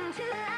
Into the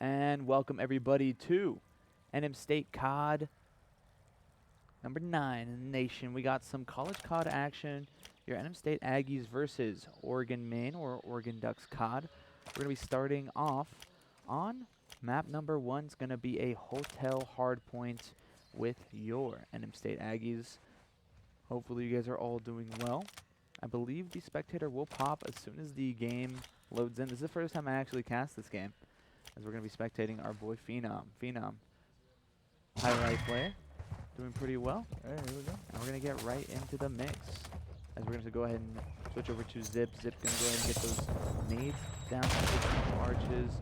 and welcome everybody to NM State COD number 9 in the nation. We got some college COD action. Your NM State Aggies versus Oregon Maine or Oregon Ducks COD. We're going to be starting off on map number 1. It's going to be a hotel hardpoint with your NM State Aggies. Hopefully you guys are all doing well. I believe the spectator will pop as soon as the game loads in. This is the first time I actually cast this game, as we're going to be spectating our boy Phenom. Phenom, highlight player, doing pretty well. All right, here we go. And we're going to get right into the mix, as we're going to go ahead and switch over to Zip. Zip going to go ahead and get those nades down to the arches.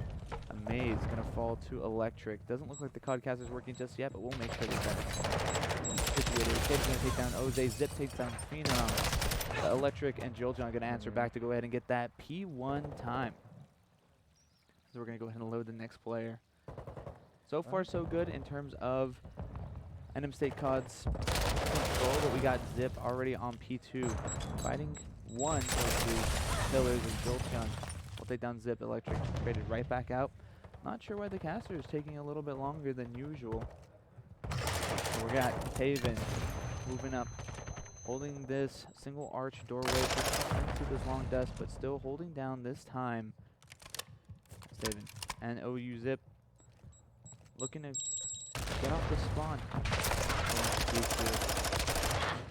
A maze going to fall to Electric. Doesn't look like the CODcast is working just yet, but we'll make sure that situated. Kid's going to take down Oze. Zip takes down Phenom. Electric and Jolteon are going to answer back to go ahead and get that P1 time. So we're going to go ahead and load the next player. So far, so good in terms of NM State COD's control, but we got Zip already on P2. Fighting one towards the pillars, and Jolteon will take down Zip. Electric traded right back out. Not sure why the caster is taking a little bit longer than usual. So we got Taven moving up, holding this single arch doorway into this long desk, but still holding down this time. Taven and OU Zip looking to get off the spawn.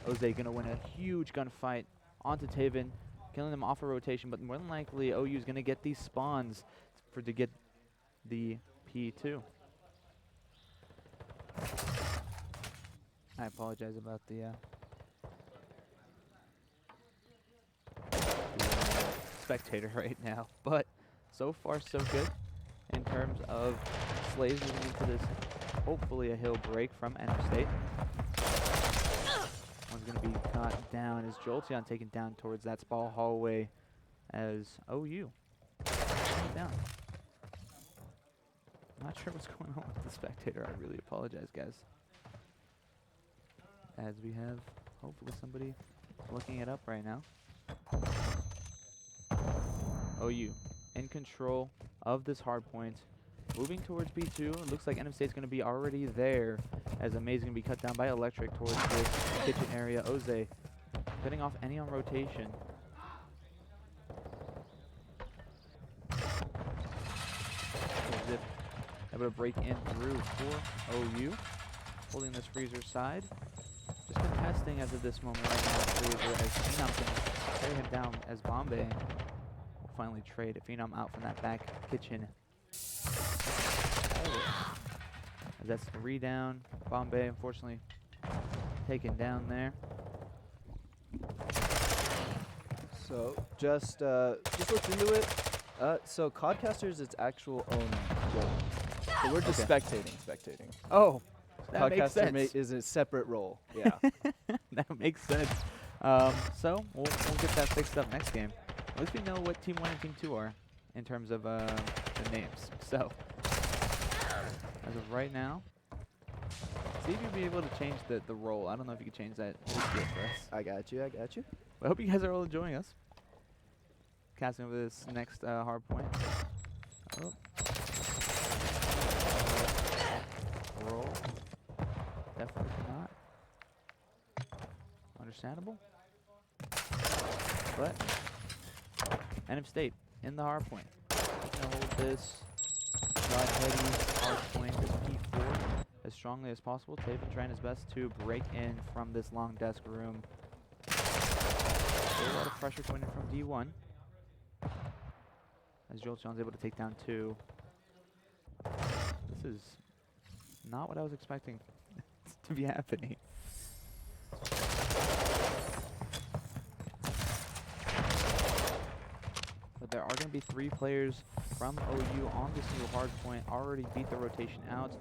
Oze gonna win a huge gunfight onto Taven, killing them off a rotation, but more than likely OU is gonna get these spawns to get the P2. I apologize about the spectator right now, but so far so good in terms of Slaves moving into this, hopefully a hill break from NM State. One's going to be caught down as Jolteon taken down towards that small hallway as OU down. Not sure what's going on with the spectator. I really apologize, guys. As we have hopefully somebody looking it up right now. OU in control of this hard point, moving towards B2. It looks like NM State's going to be already there, as a maze is going to be cut down by Electric towards this kitchen area. Oze cutting off any on rotation. Zip able to break in through for OU, holding this freezer side. Just contesting as of this moment right now, freezer, as Phenom can tear him down as Bombay will finally trade Phenom out from that back kitchen. That's 3 down. Bombay, unfortunately, taken down there. So just looked into it. So Codcaster's its actual own role. So we're just spectating. Oh, that makes Codcaster sense. is a separate role. Yeah. That makes sense. So we'll get that fixed up next game. At least we know what Team 1 and Team 2 are in terms of the names. So as of right now, see if you'll be able to change the role. I don't know if you can change that for us. I got you. I hope you guys are all enjoying us. Casting over this next hard point. Oh. Roll. Definitely not. Understandable. But NM State in the hard point. Gonna hold this heavy hard point, this P4, as strongly as possible. Taven trying his best to break in from this long desk room. A lot of pressure coming in from D1, as Jolteon's able to take down 2. This is not what I was expecting to be happening. But there are going to be 3 players from OU on this new hard point. Already beat the rotation out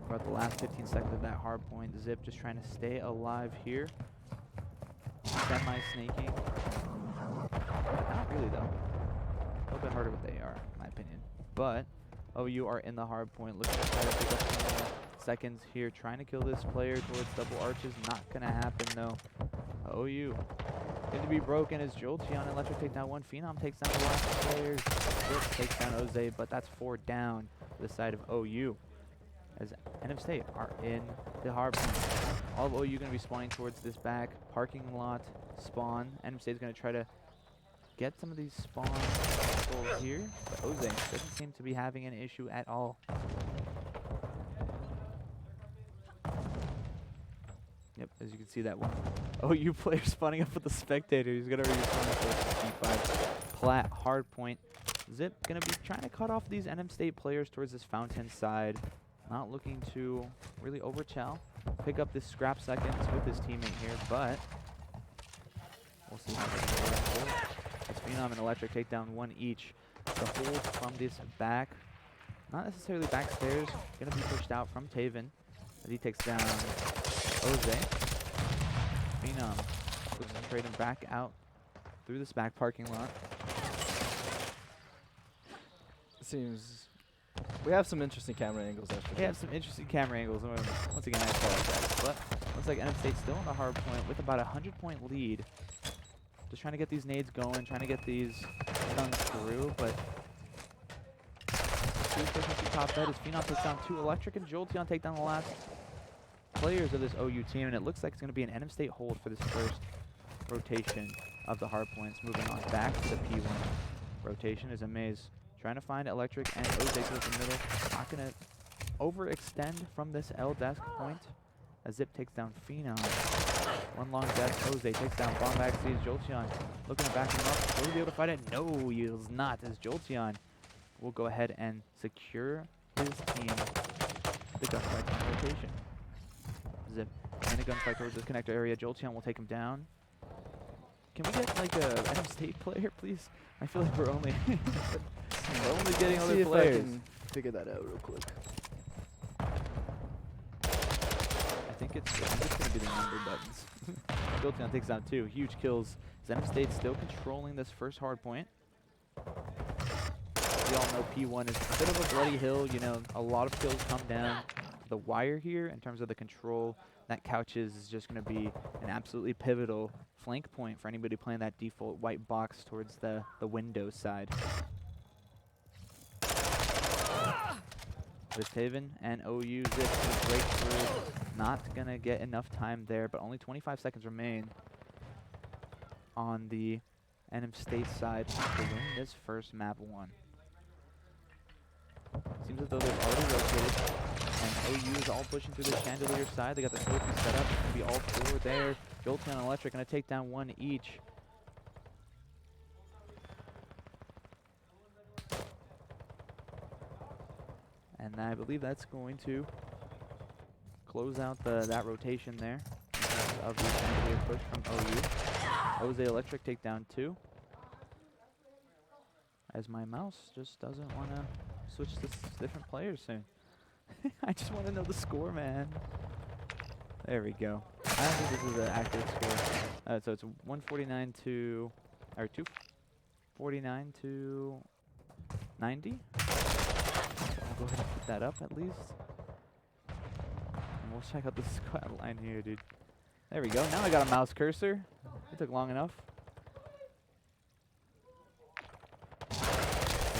throughout the last 15 seconds of that hard point. Zip just trying to stay alive here. Semi-snaking. Not really, though. A little bit harder with AR, in my opinion. But OU are in the hard point, looking to try to pick up some more seconds here, trying to kill this player towards double arches. Not going to happen, though. OU going to be broken as Jolteon Electric take down 1. Phenom takes down the last players. Zip takes down Oze, but that's 4 down. the side of OU, as NM State are in the hard point. All of OU going to be spawning towards this back parking lot spawn. NM State is going to try to get some of these spawn goals here, but Oze doesn't seem to be having an issue at all. Yep, as you can see that one OU player spawning up with the spectator. He's going to respawn for D5 plat hard point. Zip going to be trying to cut off these NM State players towards this fountain side. Not looking to really overchill. Pick up this scrap seconds with his teammate here, but we'll see how this goes. As Phenom and Electric take down one each. The hold from this back, not necessarily back stairs, going to be pushed out from Taven as he takes down Oze. Phenom looks to trade him back out through this back parking lot. Seems we have some interesting camera angles. We have some interesting camera angles. Once again, I apologize, but looks like NM State's still on the hard point with about a 100-point lead. Just trying to get these nades going, trying to get these guns through, but two efficiency top dead as Phenom takes down two. Electric and Jolteon take down the last players of this OU team, and it looks like it's going to be an NM State hold for this first rotation of the hard points. Moving on back to the P1 rotation is Amaze. Trying to find Electric and Oze towards the middle. Not going to overextend from this L desk point as Zip takes down Phenom. One long death. Oze takes down Bombag, sees Jolteon looking to back him up. Will he be able to fight it? No, he is not, as Jolteon will go ahead and secure his team the gunfight on rotation. Zip in a gunfight towards this connector area. Jolteon will take him down. Can we get like a NM State player, please? I feel like we're only we're only getting other players. I can figure that out real quick. I think it's going to be the number buttons. Jolteon takes down two. Huge kills. NM State still controlling this first hard point. We all know P1 is a bit of a bloody hill. You know, a lot of kills come down the wire here in terms of the control. That Couches is just going to be an absolutely pivotal flank point for anybody playing that default white box towards the window side. With Taven and OU, Zip to break through. Not going to get enough time there, but only 25 seconds remain on the NM State side to win this first map 1. Seems as though they've already rotated, and OU is all pushing through the chandelier side. They got the trophy set up. It's going to be all four there. Jolteon and Electric going to take down one each. And I believe that's going to close out that rotation there of the chandelier push from OU. Oze Electric take down two. As my mouse just doesn't want to switch to different players soon. I just want to know the score, man. There we go. I don't think this is an accurate score. So it's 149 to, or 249 to 90. So I'll go ahead and put that up at least. And we'll check out the squad line here, dude. There we go. Now I got a mouse cursor. It took long enough.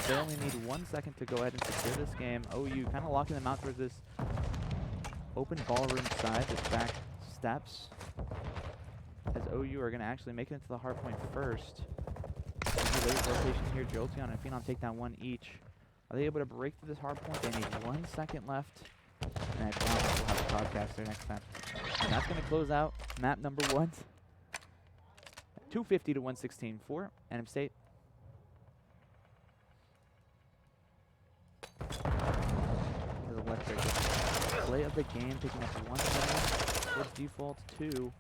They only need 1 second to go ahead and secure this game. OU kind of locking them out towards this open ballroom side, this back steps. As OU are going to actually make it into the hard point first. Late rotation here, Jolteon and Phenom take down one each. Are they able to break through this hard point? They need 1 second left. And I promise we'll have a podcast there next time. And that's going to close out map number 1. 250 to 116 for NM State. Electric play of the game, picking up 1 second towards default, 2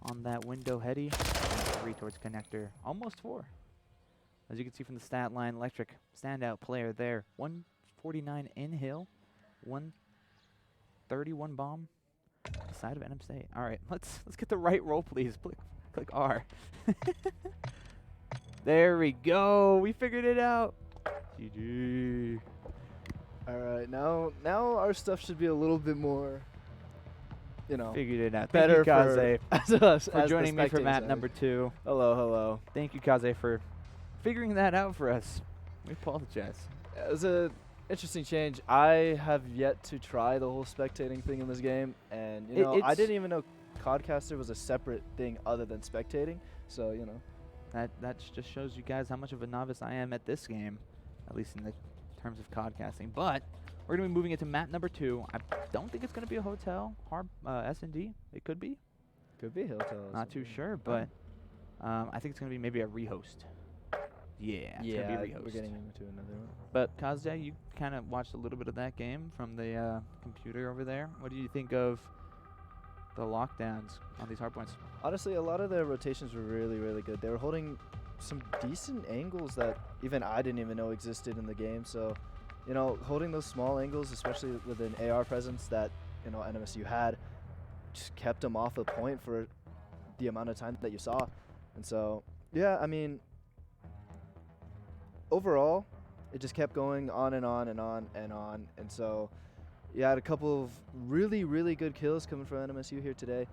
on that window heady, and 3 towards connector, almost 4. As you can see from the stat line, Electric standout player there, 149 in hill, 131 bomb, the side of NM State. All right, let's get the right roll, please. Click R. There we go. We figured it out. GG. All right, now our stuff should be a little bit more, you know, figured it out. Better Thank you, Kaze, for as joining me for spectating map side. number 2. Hello, hello. Thank you, Kaze, for figuring that out for us. We apologize. It Interesting change. I have yet to try the whole spectating thing in this game, and you know, I didn't even know Codcaster was a separate thing other than spectating. So you know, That just shows you guys how much of a novice I am at this game, at least in the terms of codcasting. But we're gonna be moving into map number 2. I don't think it's gonna be a hotel. S&D. It could be. could be Hilltales. Not too sure, but I think it's gonna be maybe a rehost. Yeah, it's Yeah, gonna be a rehost. we're getting into another one. But Kazja, you kind of watched a little bit of that game from the computer over there. What do you think of the lockdowns on these hardpoints? Honestly, a lot of their rotations were really, really good. They were holding some decent angles that even I didn't even know existed in the game. So, you know, holding those small angles, especially with an AR presence that, you know, NMSU had, just kept them off the point for the amount of time that you saw. And so, yeah, I mean, overall, it just kept going on and on and on and on. And so, you had a couple of really, really good kills coming from NMSU here today.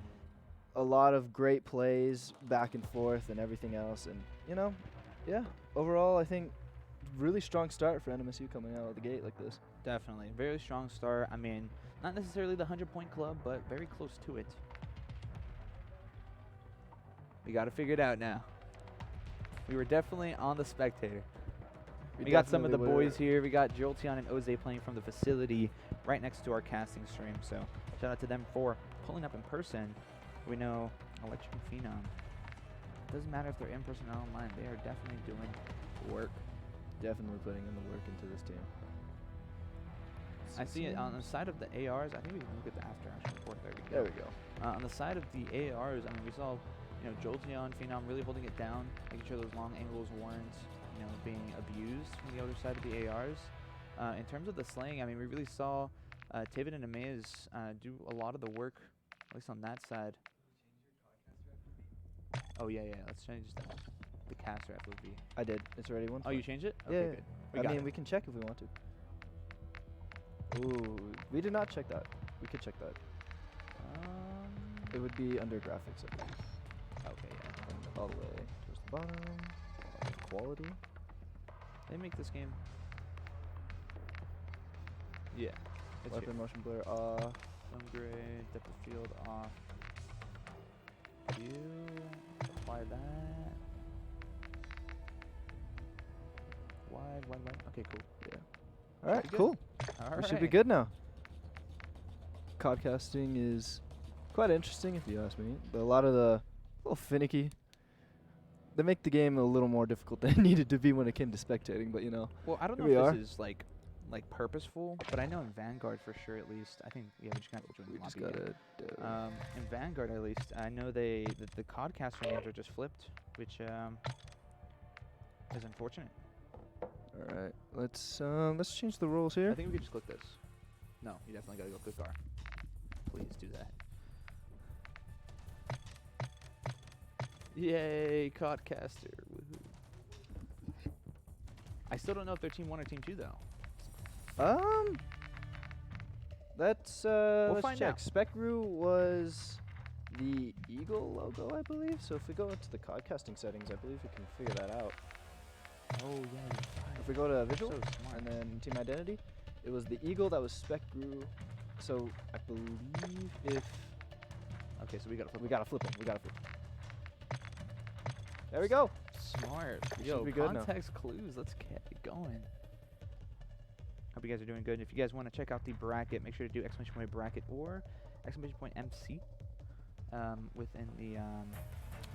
A lot of great plays back and forth and everything else. And, you know, yeah, overall, I think really strong start for NMSU coming out of the gate like this. Definitely. Very strong start. I mean, not necessarily the 100-point club, but very close to it. We got to figure it out now. We were definitely on the spectator. We got some of the boys here. We got Jolteon and Oze playing from the facility right next to our casting stream. So shout out to them for pulling up in person. We know Electric and Phenom. Doesn't matter if they're in person or online. They are definitely doing work. Definitely putting in the work into this team. I see it on the side of the ARs. I think we can look at the after action report. There we go. There we go. On the side of the ARs, I mean, we saw, you know, Jolteon, Phenom really holding it down, making sure those long angles weren't, you know, being abused from the other side of the ARs. In terms of the slaying, I mean, we really saw Tavid and Amaze do a lot of the work, at least on that side. Oh, yeah. Let's change the caster FOV. I did. It's already one. Oh, you changed it? Yeah, Okay, good. I mean, we can check if we want to. Ooh, we did not check that. We could check that. It would be under graphics, I believe. Okay, yeah. And all the way towards the bottom. Quality. They make this game. Yeah. It's Weapon here. motion blur off. Upgrade, depth of field off. View. Apply that. Wide. Okay, cool. Yeah. All right, Should be cool. All We right. should be good now. Codcasting is quite interesting, if you ask me. But a lot of the a little finicky. They make the game a little more difficult than it needed to be when it came to spectating. But you know, Well, I don't know Here we if are. this is like purposeful, but I know in Vanguard for sure at least. I think we just got to join we the just lobby gotta. again. In Vanguard at least, I know the Codcaster names are just flipped, which is unfortunate. All right, let's change the rules I here. think we could just click this. No, you definitely gotta go click R. Please do that. Yay, Codcaster. Woohoo. I still don't know if they're Team 1 or Team 2 though. Let's find check. out. Specru was the eagle logo, I believe. So if we go into the codcasting settings, I believe we can figure that out. Oh yeah. If we go to visual So smart. and then team identity, it was the eagle that was Specru. So I believe if Okay, so we gotta flip. we gotta flip them, we gotta flip 'em. There we go. Smart. We Yo, should be good now. context clues. Let's get it going. Hope you guys are doing good. And if you guys want to check out the bracket, make sure to do !point bracket or !point MC within the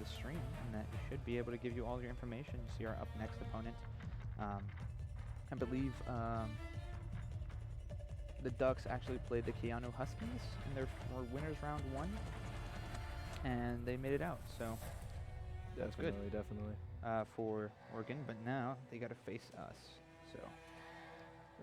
stream, and that should be able to give you all your information. You see our up next opponent. I believe the Ducks actually played the Keanu Huskies in their winners round 1, and they made it out. So that's good. Definitely. For Oregon, but now they got to face us. So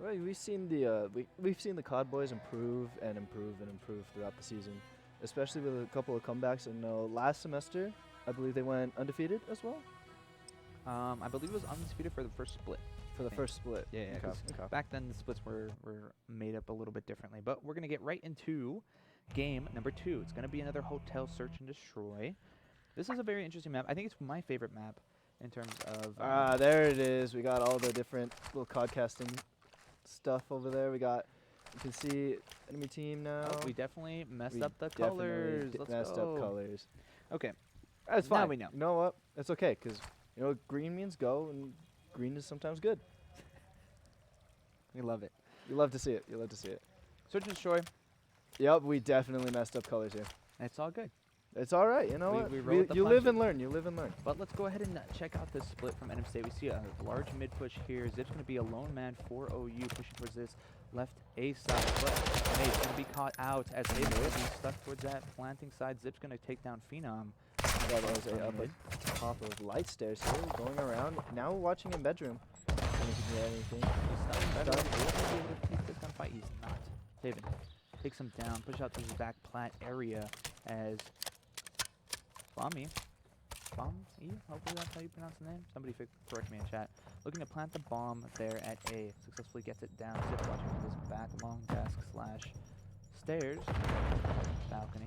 Well, we've seen the COD boys improve and improve and improve throughout the season, especially with a couple of comebacks. And last semester, I believe they went undefeated as well I believe it was undisputed for the first split. for the think. first split. Yeah, 'cause back then the splits were made up a little bit differently. But we're gonna get right into game number 2. It's gonna be another hotel search and destroy. This is a very interesting map. I think it's my favorite map in terms of. There it is. We got all the different little codcasting stuff over there. You can see enemy team now. Oh, we definitely messed We up the definitely colors. Let's messed go. up colors. Okay. That's Now fine. we know. You know what? It's okay, because, you know, green means go, and green is sometimes good. We love it. You love to see it. You love to see it. Search and destroy. Yep, we definitely messed up colors here. It's all good. It's all right. You know We- what? we roll with the You live punches. and learn. You live and learn. But let's go ahead and check out this split from NM State. We see a large mid push here. Zip's going to be a lone man for OU pushing towards this left A side. But May's going to be caught out as May's going to be stuck towards that planting side. Zip's going to take down Phenom. That was from up mid. at top of light stairs here, going around. Now watching in bedroom. Seeing if he can get anything. He's stunned. Done. Will he be able to keep this gunfight? He's not. Taven takes him down, push out to his back plat area as Bommy, hopefully that's how you pronounce the name. Somebody correct me in chat. Looking to plant the bomb there at A. Successfully gets it down. Zip watching from this back long desk / stairs balcony.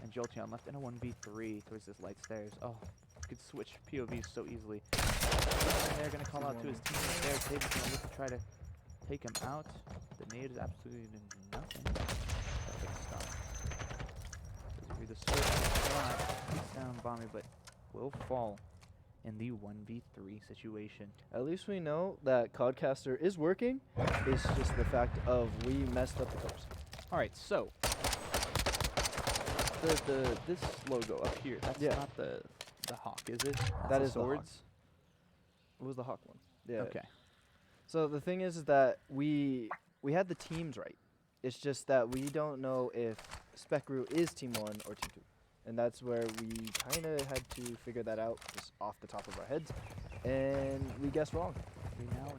And Jolteon left in a 1v3 towards this light stairs. Oh, could switch POVs so easily. And they're going to call out to his teammate there. Taven's going to look to try to take him out. The nade is absolutely nothing. Perfect stop. Doesn't read the switch. Beats down Bommy, but will fall in the 1v3 situation. At least we know that Codcaster is working. It's just the fact of we messed up the colors. All right, so this logo up here, that's Yeah. not the hawk, is it? That's That the is the hawk. swords. What was the hawk one? Yeah. Okay. So the thing is that we had the teams right. It's just that we don't know if Specru is Team 1 or Team 2. And that's where we kind of had to figure that out just off the top of our heads. And we guessed wrong.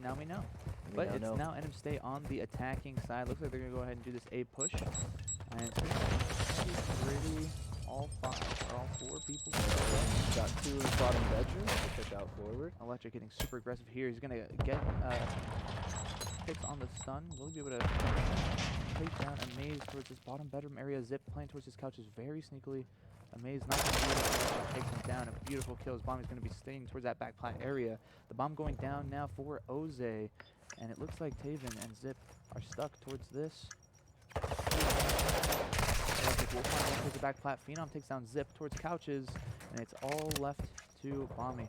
Now we know. We But now it's know. now NM State on the attacking side. Looks like they're going to go ahead and do this A push. And it's going to be pretty all four people. Got two in the bottom bedroom to push out forward. Electric getting super aggressive here. He's going to get hits on the stun. Will he be able to take down Amaze towards his bottom bedroom area? Zip playing towards his couches very sneakily. Amaze not going to be able to take him down. A beautiful kill. His bomb is going to be staying towards that back plat area. The bomb going down now for Oze. And it looks like Taven and Zip are stuck towards this. Electric will find one towards the back plat. Phenom takes down Zip towards couches. And it's all left to Bommy.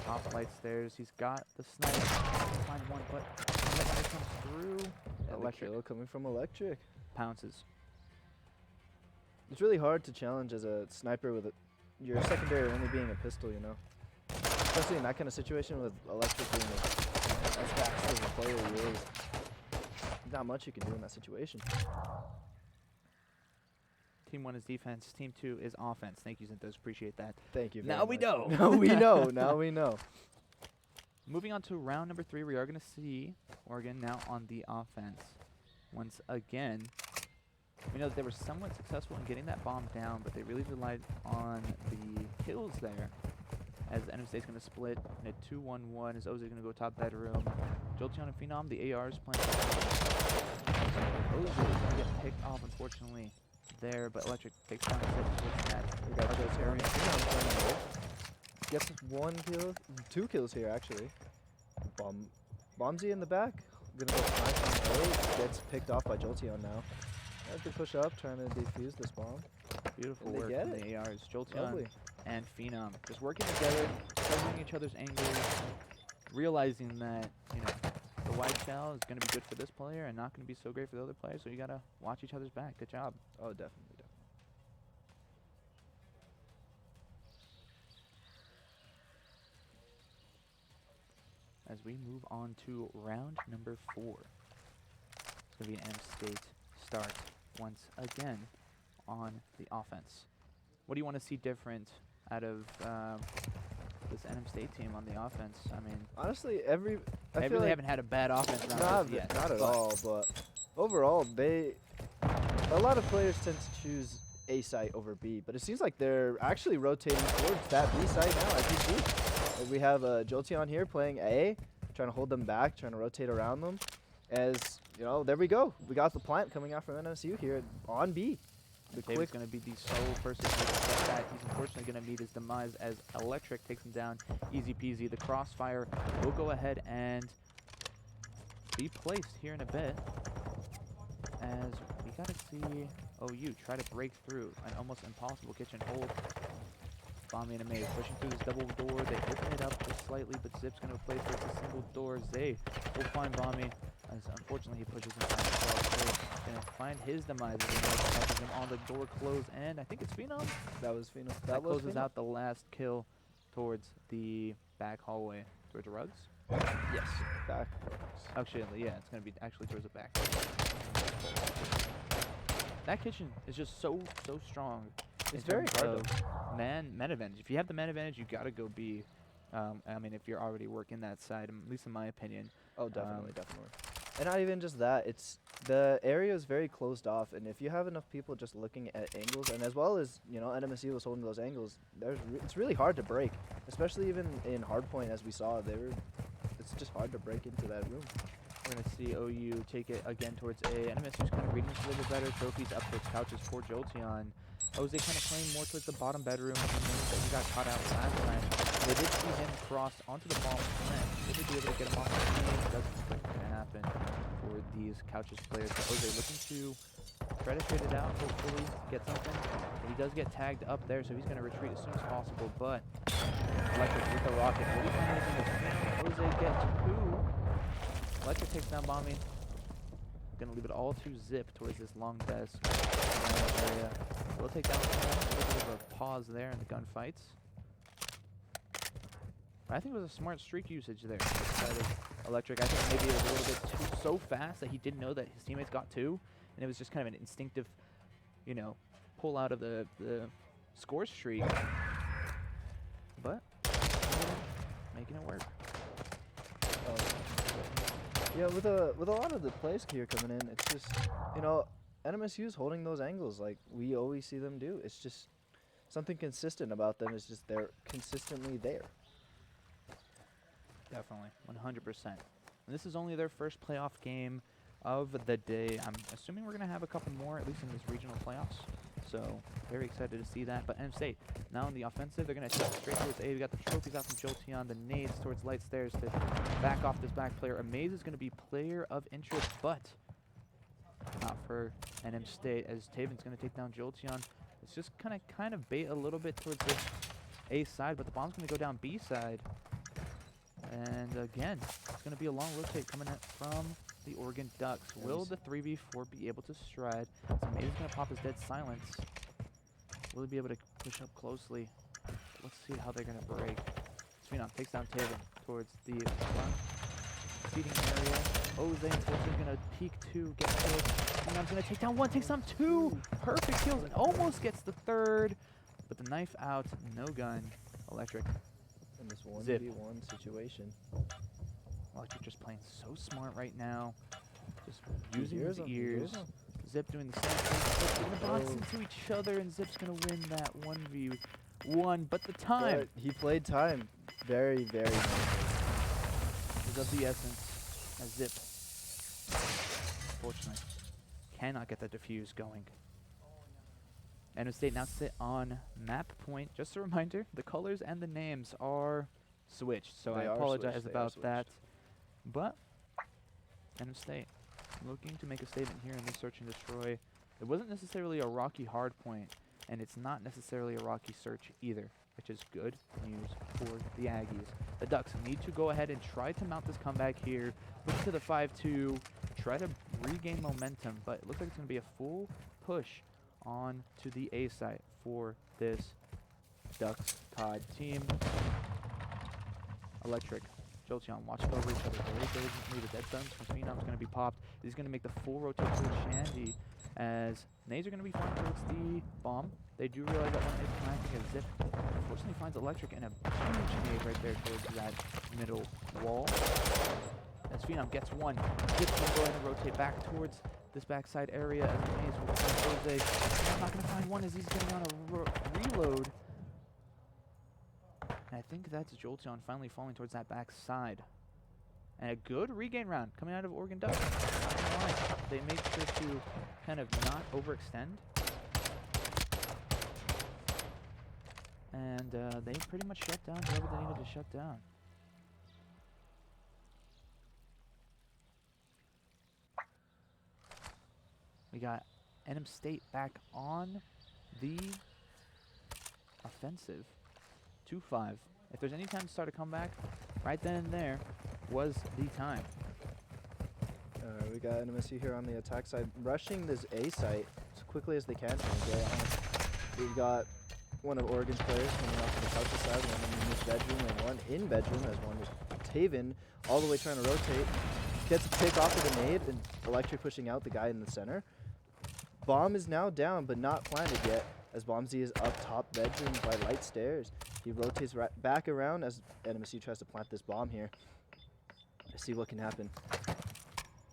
Top light stairs. He's got the snipe. Find one, but when it comes through, And the Electric kill coming from Electric. pounces. It's really hard to challenge as a sniper with your secondary only being a pistol, you know? Especially in that kind of situation with Electric being as fast as a player he is. Not much you can do in that situation. Team 1 is defense. Team 2 is offense. Thank you, Zinthos. Appreciate that. Thank you very Now we much. know. Now we know. Now we know. Moving on to round number 3, we are going to see Oregon now on the offense. Once again, we know that they were somewhat successful in getting that bomb down, but they really relied on the kills there. As NM State's going to split in a 2-1-1, as Oze going to go top bedroom. Jolteon and Phenom, the ARs playing. Oze is going to get picked off, unfortunately, there, but Electric takes down that. We got those here. Gets one kill, 2 kills here actually. Bombsy in the back. Gonna go snipe on A. Gets picked off by Jolteon now. Has to push up, trying to defuse this bomb. Beautiful And they work get from it. the ARs. Jolteon Lovely. and Phenom just working together, covering each other's angles, realizing that, you know, the white shell is going to be good for this player and not going to be so great for the other player, so you got to watch each other's back. Good job. Oh, definitely. As we move on to round number 4. It's going to be an NM State start once again on the offense. What do you want to see different out of this NM State team on the offense? I mean, Honestly, I they feel really like haven't had a bad offense round not, yet. not at but all, but overall, a lot of players tend to choose A site over B, but it seems like they're actually rotating towards that B site now, as you see. Like we have Jolteon here playing A, trying to hold them back, trying to rotate around them. As, you know, there we go. We got the plant coming out from NSU here on B. The Taven's going to be the sole person to get that. He's unfortunately going to meet his demise as Electric takes him down easy peasy. The crossfire will go ahead and be placed here in a bit. As we gotta see OU try to break through an almost impossible kitchen hold. Bombi and a maze pushing through this double door. They open it up just slightly, but Zip's gonna replace it with a single door. Zay will find Bombi, as unfortunately he pushes him past the wall. Zay gonna find his demise as he catches him on the door close, and I think it's Phenom. That was Phenom. That was closes Phenom. out the last kill towards the back hallway, towards the rugs. Yes. Back. Actually, yeah, it's gonna be actually towards the back. That kitchen is just so strong. It's very hard. Man advantage. If you have the man advantage, you gotta go B. I mean, if you're already working that side, at least in my opinion. Oh, definitely, definitely. And not even just that. It's the area is very closed off, and if you have enough people just looking at angles, and as well as NMSU was holding those angles, it's really hard to break, especially even in hardpoint as we saw. It's just hard to break into that room. We're going to see OU take it again towards A. NMSU's kind of reading this a little bit better. Trophies up towards couches for Jolteon. Jose kind of playing more towards the bottom bedroom. He knows that he got caught out last time. They did see him cross onto the bomb plant. They would be able to get him off the screen. Doesn't look like it's going to happen for these couches players. But Jose looking to try to trade it out, hopefully get something. But he does get tagged up there, so he's going to retreat as soon as possible. But Electric with the rocket. Will he find anything with Jose gets two. Electric takes down Bombi. Gonna leave it all to Zip towards this long desk area. We'll take down a little bit of a pause there in the gunfights. But I think it was a smart streak usage there. Electric, I think maybe it was a little bit so fast that he didn't know that his teammates got two, and it was just kind of an instinctive, pull out of the score streak. But making it work. Yeah, with a lot of the plays here coming in, it's just NMSU's holding those angles like we always see them do. It's just something consistent about them. It's just they're consistently there. Definitely, 100%. And this is only their first playoff game of the day. I'm assuming we're gonna have a couple more, at least in this regional playoffs. So very excited to see that. But NM State now in the offensive, they're gonna take it straight towards A. We got the trophies out from Jolteon, the nades towards light stairs to back off this back player. Amaze is gonna be player of interest, but not for NM State, as Taven's gonna take down Jolteon. It's just kind of bait a little bit towards the A side, but the bomb's gonna go down B side. And again, it's gonna be a long rotate coming in from the Oregon Ducks. Will the 3v4 be able to stride? So Amaze is gonna pop his dead silence. Will he be able to push up closely? Let's see how they're gonna break. Phenom takes down Taven towards the front feeding area. Jose unfortunately gonna peek two, get killed. Phenom's gonna take down one, takes down two. Perfect kills and almost gets the third. But the knife out, no gun. Electric. In this 1v1 situation. Electric just playing so smart right now. Just using his ears. Zip doing the same thing. Putting the bots into each other, and Zip's gonna win that 1v1. But the time. But he played time very, very nicely. Is of the essence as Zip, unfortunately, cannot get the defuse going. NM State now sit on map point. Just a reminder, the colors and the names are switched, so I apologize about that. But NM State looking to make a statement here in this search and destroy. It wasn't necessarily a rocky hard point, and it's not necessarily a rocky search either, which is good news for the Aggies. The Ducks need to go ahead and try to mount this comeback here. Look to the 5-2, try to regain momentum, but it looks like it's going to be a full push on to the A site for this Ducks COD team. Electric, Jolteon watching over each other very diligently. The dead zones from Phenom's going to be popped. He's going to make the full rotate towards Shandy, as nades are going to be flying towards the bomb. They do realize that one is connecting as Zip unfortunately finds Electric and a huge nade right there towards that middle wall. As Phenom gets one, Zip's going to go ahead and rotate back towards this backside area as Maze will find Jose. He's not going to find one as he's getting on a reload. And I think that's Jolteon finally falling towards that backside. And a good regain round coming out of Oregon Ducks. They made sure to kind of not overextend. And they pretty much shut down whoever they needed to shut down. We got NM State back on the offensive. 2-5. If there's any time to start a comeback, right then and there was the time. We got NMSU here on the attack side, rushing this A site as quickly as they can. We've got one of Oregon's players coming off the Telstra side, one in his bedroom and one in bedroom, as one was Taven, all the way trying to rotate. Gets a pick off of the nade, and Electric pushing out the guy in the center. Bomb is now down, but not planted yet, as Bombsy is up top bedroom by light stairs. He rotates back around as NMSU tries to plant this bomb here. Let's see what can happen.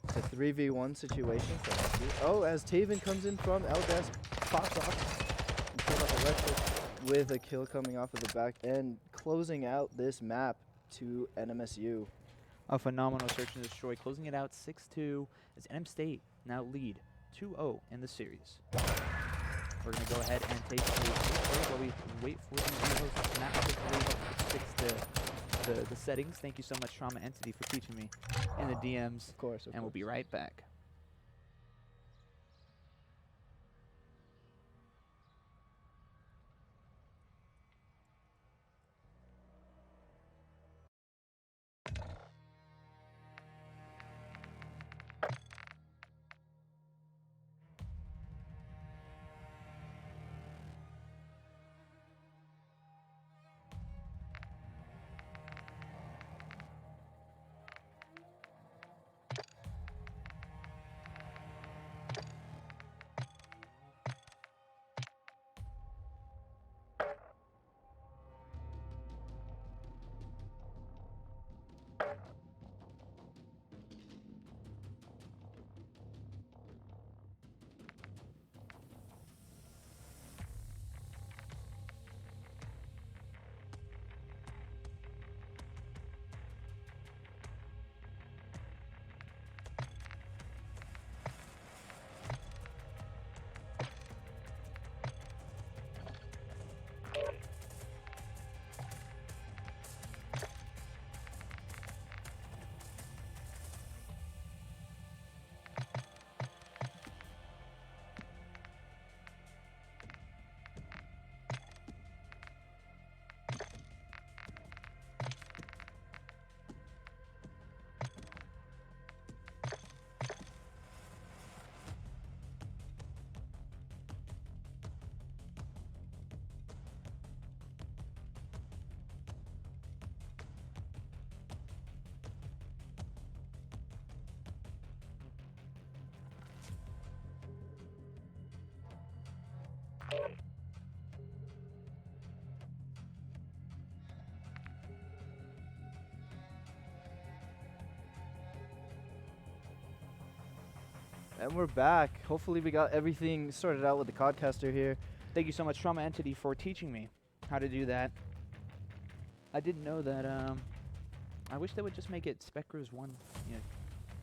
It's a 3v1 situation for NMSU. Oh, as Taven comes in from LDS, pops off, and kills off Electric with a kill coming off of the back end, closing out this map to NMSU. A phenomenal search and destroy, closing it out 6-2 as NM State now lead 2-0 in the series. We're going to go ahead and take a break while we wait for the rehost map to fix the settings. Thank you so much, Trauma Entity, for teaching me in the DMs. Of course. And we'll be right back. And we're back. Hopefully we got everything sorted out with the Codcaster here. Thank you so much, Trauma Entity, for teaching me how to do that. I didn't know that. I wish they would just make it Spectre's 1,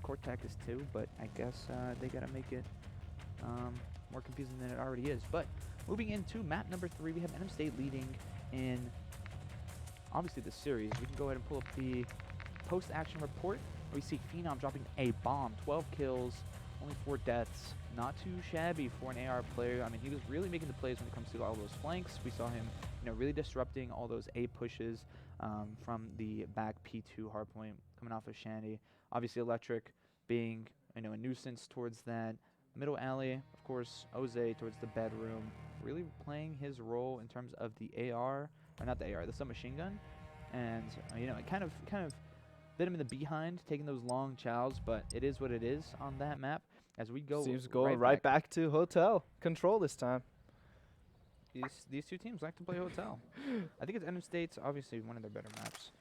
Cortex 2, but I guess they gotta make it more confusing than it already is. But moving into map number 3, we have NM State leading in obviously the series. We can go ahead and pull up the post-action report where we see Phenom dropping a bomb, 12 kills. Only 4 deaths. Not too shabby for an AR player. I mean, he was really making the plays when it comes to all those flanks. We saw him, really disrupting all those A pushes from the back P2 hardpoint coming off of Shandy. Obviously, Electric being, a nuisance towards that middle alley. Of course, Oze towards the bedroom. Really playing his role in terms of the AR, or not the AR, the submachine gun. And, it kind of bit him in the behind, taking those long chows, but it is what it is on that map. As we go, seems going right back to Hotel Control this time. These two teams like to play Hotel. I think it's NM State's obviously one of their better maps.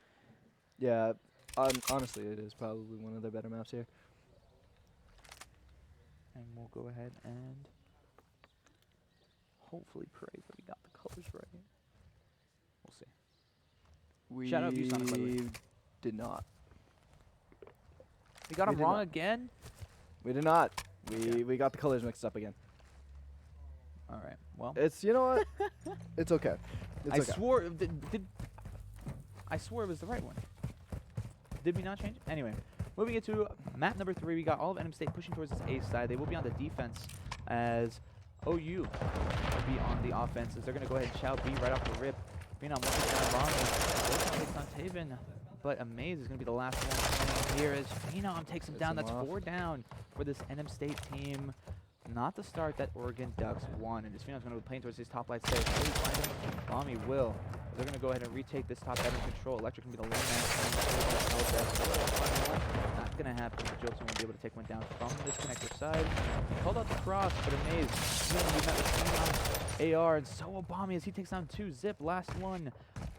Yeah, honestly, it is probably one of their better maps here. And we'll go ahead and hopefully pray that we got the colors right. We'll see. We Shout out ViewSonic, by the way. Did not. We got them wrong again? We did not. We got the colors mixed up again. All right. Well, it's what? It's okay. I swore. I swore it was the right one. Did we not change it? Anyway, moving into map number 3, we got all of NM State pushing towards this A side. They will be on the defense as OU will be on the offenses. They're going to go ahead and chow B right off the rip. Phenom looking down Bombi. Takes on Taven, but Amaze is going to be the last one playing here as Phenom takes him down. That's 4 down for this NM State team. Not the start that Oregon Ducks won, and as Phenom's going to be playing towards these top light stairs. Bombi will. They're going to go ahead and retake this top bedroom control. Electric can be the lead man. Not going to happen. Jokes won't be able to take one down from this connector side. He called out the cross, but Amaze. He met with Phenom, AR, and so Bombi as he takes down 2. Zip, last one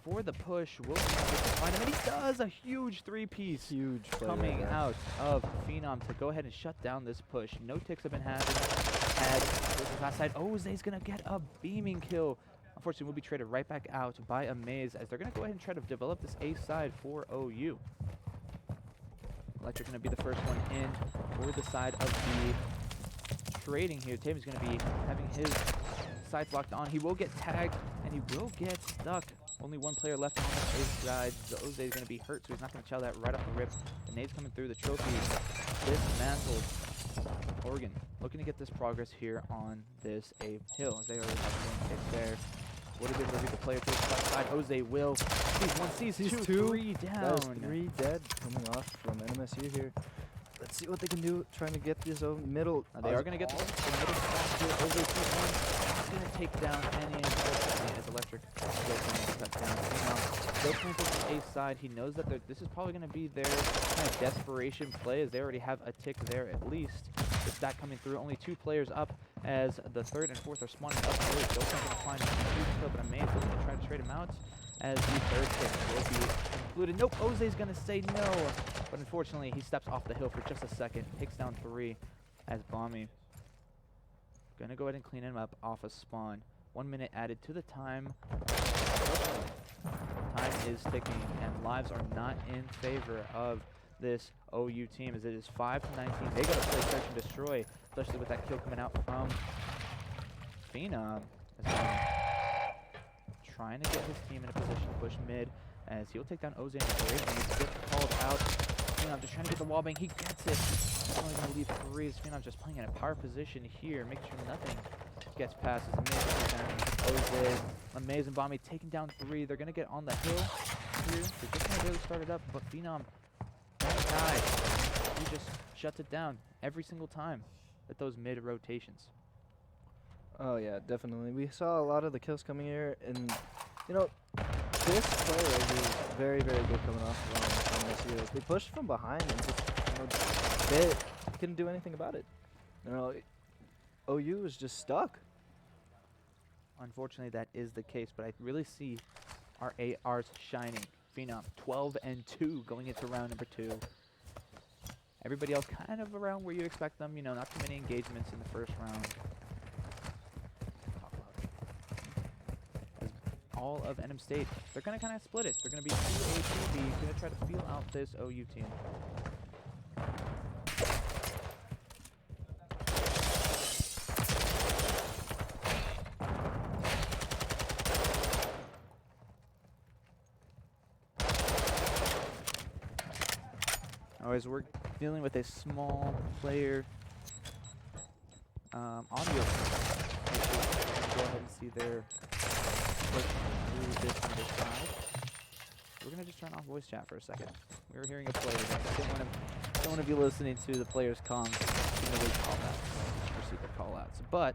for the push. Will find him, and he does a huge 3-piece. Huge play coming right out of Phenom to go ahead and shut down this push. No ticks have been had versus last side. Oze's going to get a beaming kill. Unfortunately, will be traded right back out by Amaze as they're going to go ahead and try to develop this A side for OU. Electric going to be the first one in for the side of the trading here. Taven's going to be having his sides locked on. He will get tagged, and he will get stuck. Only one player left on the A side. Oze is going to be hurt, so he's not going to chow that right off the rip. The nade's coming through. The trophy dismantled. Oregon looking to get this progress here on this A hill as they already have one pick there. Would have been able to read the player to the left side. Oze will. Sees 1, sees 2, 3 down. That is 3 dead coming off from NMSU here. Let's see what they can do trying to get this middle. They are going to get the middle spot here. Oze sees 1. He's going to take down Penny as Electric will cut down. Still playing for the A side. He knows that this is probably going to be their kind of desperation play as they already have a tick there at least. With that coming through, only 2 players up as the 3rd and 4th are spawning up. Still not going to find a kill, but Amaze is going to try to trade him out as the 3rd pick will be included. Nope, Oze's going to say no, but unfortunately he steps off the hill for just a second. Takes down 3 as Bombi. Going to go ahead and clean him up off a spawn. 1 minute added to the time. Time is ticking, and lives are not in favor of this OU team as it is 5-19. They got to play search and destroy, especially with that kill coming out from Phenom. Trying to get his team in a position to push mid as he'll take down Oze and Brave when he gets called out. Phenom just trying to get the wall bang. He gets it. He's only going to leave 3 as Phenom just playing in a power position here. Make sure nothing gets past his Oze. Amaze and Bombi taking down 3. They're going to get on the hill here. They're just going to really start it up, but Phenom don't die. He just shuts it down every single time at those mid rotations. Oh yeah, definitely. We saw a lot of the kills coming here, and you know, this player is very, very good coming off on this here. They pushed from behind and just, they couldn't do anything about it. You know, OU is just stuck. Unfortunately, that is the case, but I really see our ARs shining. Phenom 12-2 going into round number 2. Everybody else kind of around where you expect them. You know, not too many engagements in the first round. As all of NM State, they're going to kind of split it. They're going to be 2A, 2B, going to try to feel out this OU team. As we're dealing with a small player audio issue. Go ahead and see their push through this on this side. We're gonna just turn off voice chat for a second. We were hearing a player there. Don't want to be listening to the players' comms. Really call outs or secret call outs. But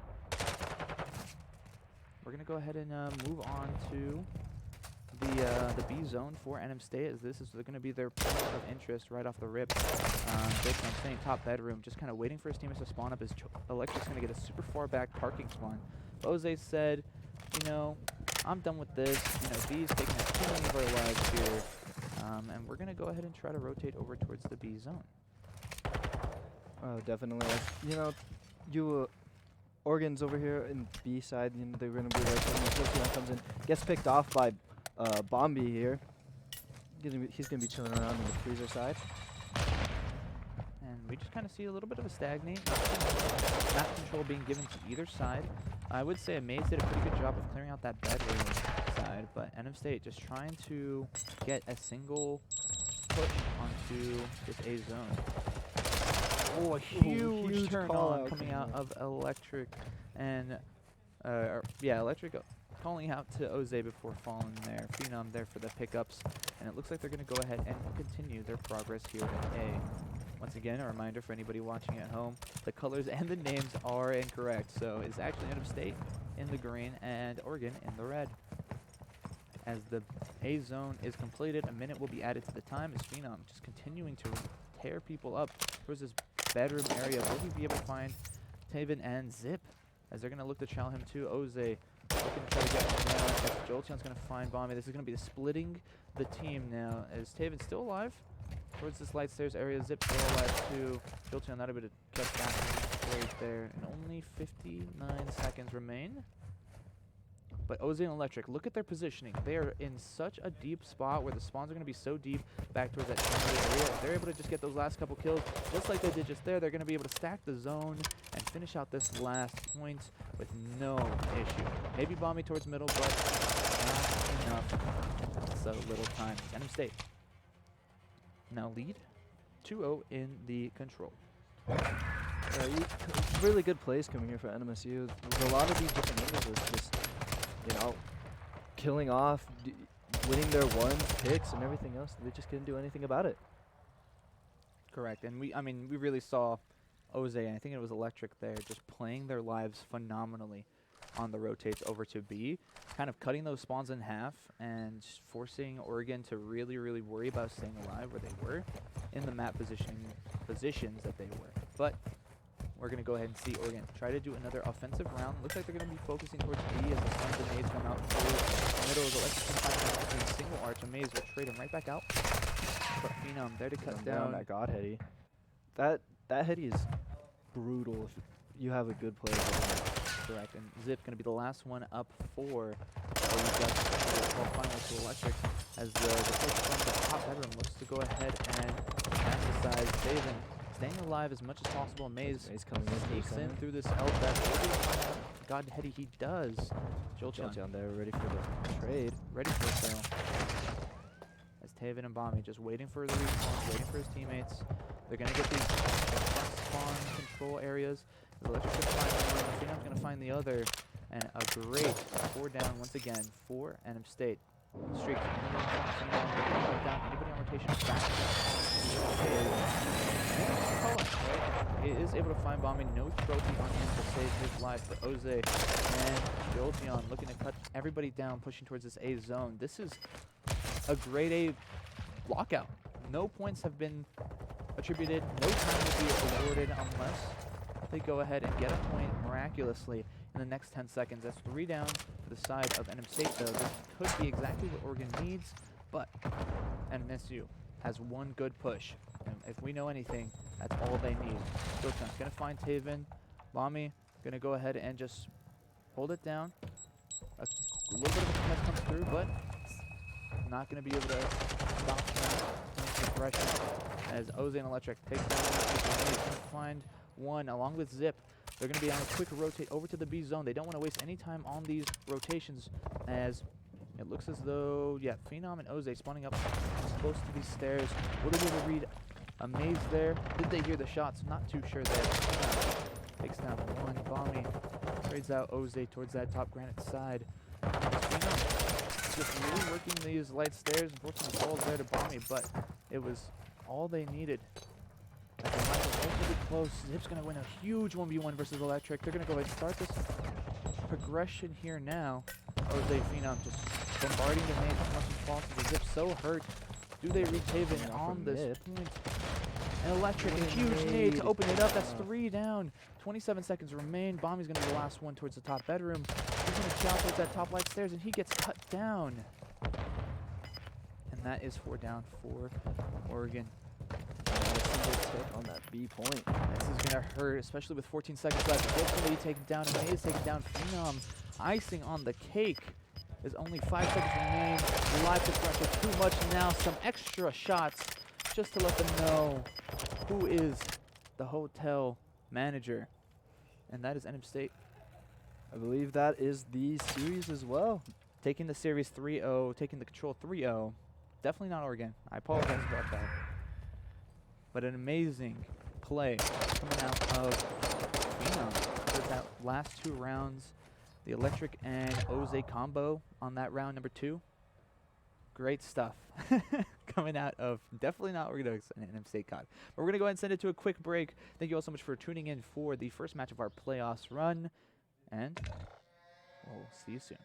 we're gonna go ahead and move on to the B zone for NM State, as this is going to be their point of interest right off the rip. Based on staying top bedroom, just kind of waiting for his teammates to spawn up. As Electric's going to get a super far back parking spawn. Oze said, you know, I'm done with this. You know, B's taking too many of our lives here, and we're going to go ahead and try to rotate over towards the B zone. Oh, definitely. You know, Oregon's over here in B side. You know, they're going to be like when the Pokemon comes in, gets picked off by Bombi here. He's going to be chilling around on the freezer side. And we just kind of see a little bit of a stagnate. Map control being given to either side. I would say Amaze did a pretty good job of clearing out that bedroom side, but NM State just trying to get a single push onto this A zone. Oh, a huge turn call on out coming coming out out. of Electric. And, yeah, Electric calling out to Oze before falling there. Phenom there for the pickups. And it looks like they're going to go ahead and continue their progress here at A. Once again, a reminder for anybody watching at home, the colors and the names are incorrect. So it's actually End of State in the green and Oregon in the red. As the A zone is completed, a minute will be added to the time as Phenom just continuing to tear people up towards this bedroom area. Will he be able to find Taven and Zip as they're going to look to chow him too? Oze looking to try to get him now. As Jolteon's going to find Bombi. This is going to be the splitting the team now as Taven's still alive towards this light stairs area. Zip still alive too. Jolteon not able to catch back right there. And only 59 seconds remain. But Oze and Electric, look at their positioning. They are in such a deep spot where the spawns are going to be so deep back towards that area. If they're able to just get those last couple kills, just like they did just there, they're going to be able to stack the zone and finish out this last point with no issue. Maybe Bombi towards middle, but not enough. So little time. End of State now lead 2-0 in the control. Really good plays coming here for NMSU. There's a lot of these different angles that's just, you know, killing off, winning their ones, picks, and everything else. They just couldn't do anything about it. Correct, and we really saw Oze, and I think it was Electric there, just playing their lives phenomenally on the rotates over to B, kind of cutting those spawns in half and just forcing Oregon to really, really worry about staying alive where they were in the map positions that they were. But we're going to go ahead and see Oregon try to do another offensive round. Looks like they're going to be focusing towards B as the Suns and A's come out through the middle of the Electric single arch. Amaze will trade him right back out. But Phenom there to cut down. That God heady. That heady is brutal if you have a good player. Correct, and Zip going to be the last one up for finals to Electric as the coach from the top bedroom looks to go ahead and emphasize Daven staying alive as much as possible. Maze coming sneaks in through this L deck. God heady he does. Jolteon there, ready for the trade. Ready for it though. As Taven and Bombi just waiting for the respawn, waiting for his teammates. They're going to get these front spawn control areas. The Electric going to find one, Phenom's going to find the other, and a great 4 down once again for NM State. Streak. Down. Anybody on rotation back. He is able to find Bombi. No trophy on him to save his life, but Oze and Jolteon looking to cut everybody down, pushing towards this A zone. This is a grade A lockout. No points have been attributed. No time will be awarded unless they go ahead and get a point miraculously in the next 10 seconds. That's 3 down for the side of NM State, though. This could be exactly what Oregon needs, but NMSU has one good push. And if we know anything, that's all they need. Jolteon's going to find Taven. Bombi going to go ahead and just hold it down. A little bit of a contest comes through, but not going to be able to stop the progression as Oze and Electric takes down the going to find one along with Zip. They're going to be on a quick rotate over to the B zone. They don't want to waste any time on these rotations as it looks as though, yeah, Phenom and Oze spawning up close to these stairs. Will they be able to read a maze there? Did they hear the shots? Not too sure there. Takes down one. Bombi trades out Oze towards that top granite side. Phenom just really working these light stairs. Unfortunately, falls there to Bombi, but it was all they needed. Relatively close. Zip's going to win a huge 1v1 versus Electric. They're going to go ahead and start this progression here now. Oze Phenom just bombarding the maze as much as possible. Zip's so hurt. Do they reach Taven on this point? And Electric, a huge nade to open it up. That's 3 down. 27 seconds remain. Bombi's going to be the last one towards the top bedroom. He's going to chow towards that top light stairs, and he gets cut down. And that is 4 down for Oregon. On that B point. This is going to hurt, especially with 14 seconds left. Zip's going to be taken down, and Maze taken down. Phenom, icing on the cake. There's only 5 seconds remain. Live differential too much now. Some extra shots just to let them know who is the hotel manager. And that is NM State. I believe that is the series as well. Taking the series 3-0, taking the control 3-0. Definitely not Oregon. I apologize about that. But an amazing play. play coming out of Phenom. For that last 2 rounds, the Electric and Oze combo on that round number 2. Great stuff coming out of definitely not Organox and NM COD. But we're going to go ahead and send it to a quick break. Thank you all so much for tuning in for the first match of our playoffs run, and we'll see you soon.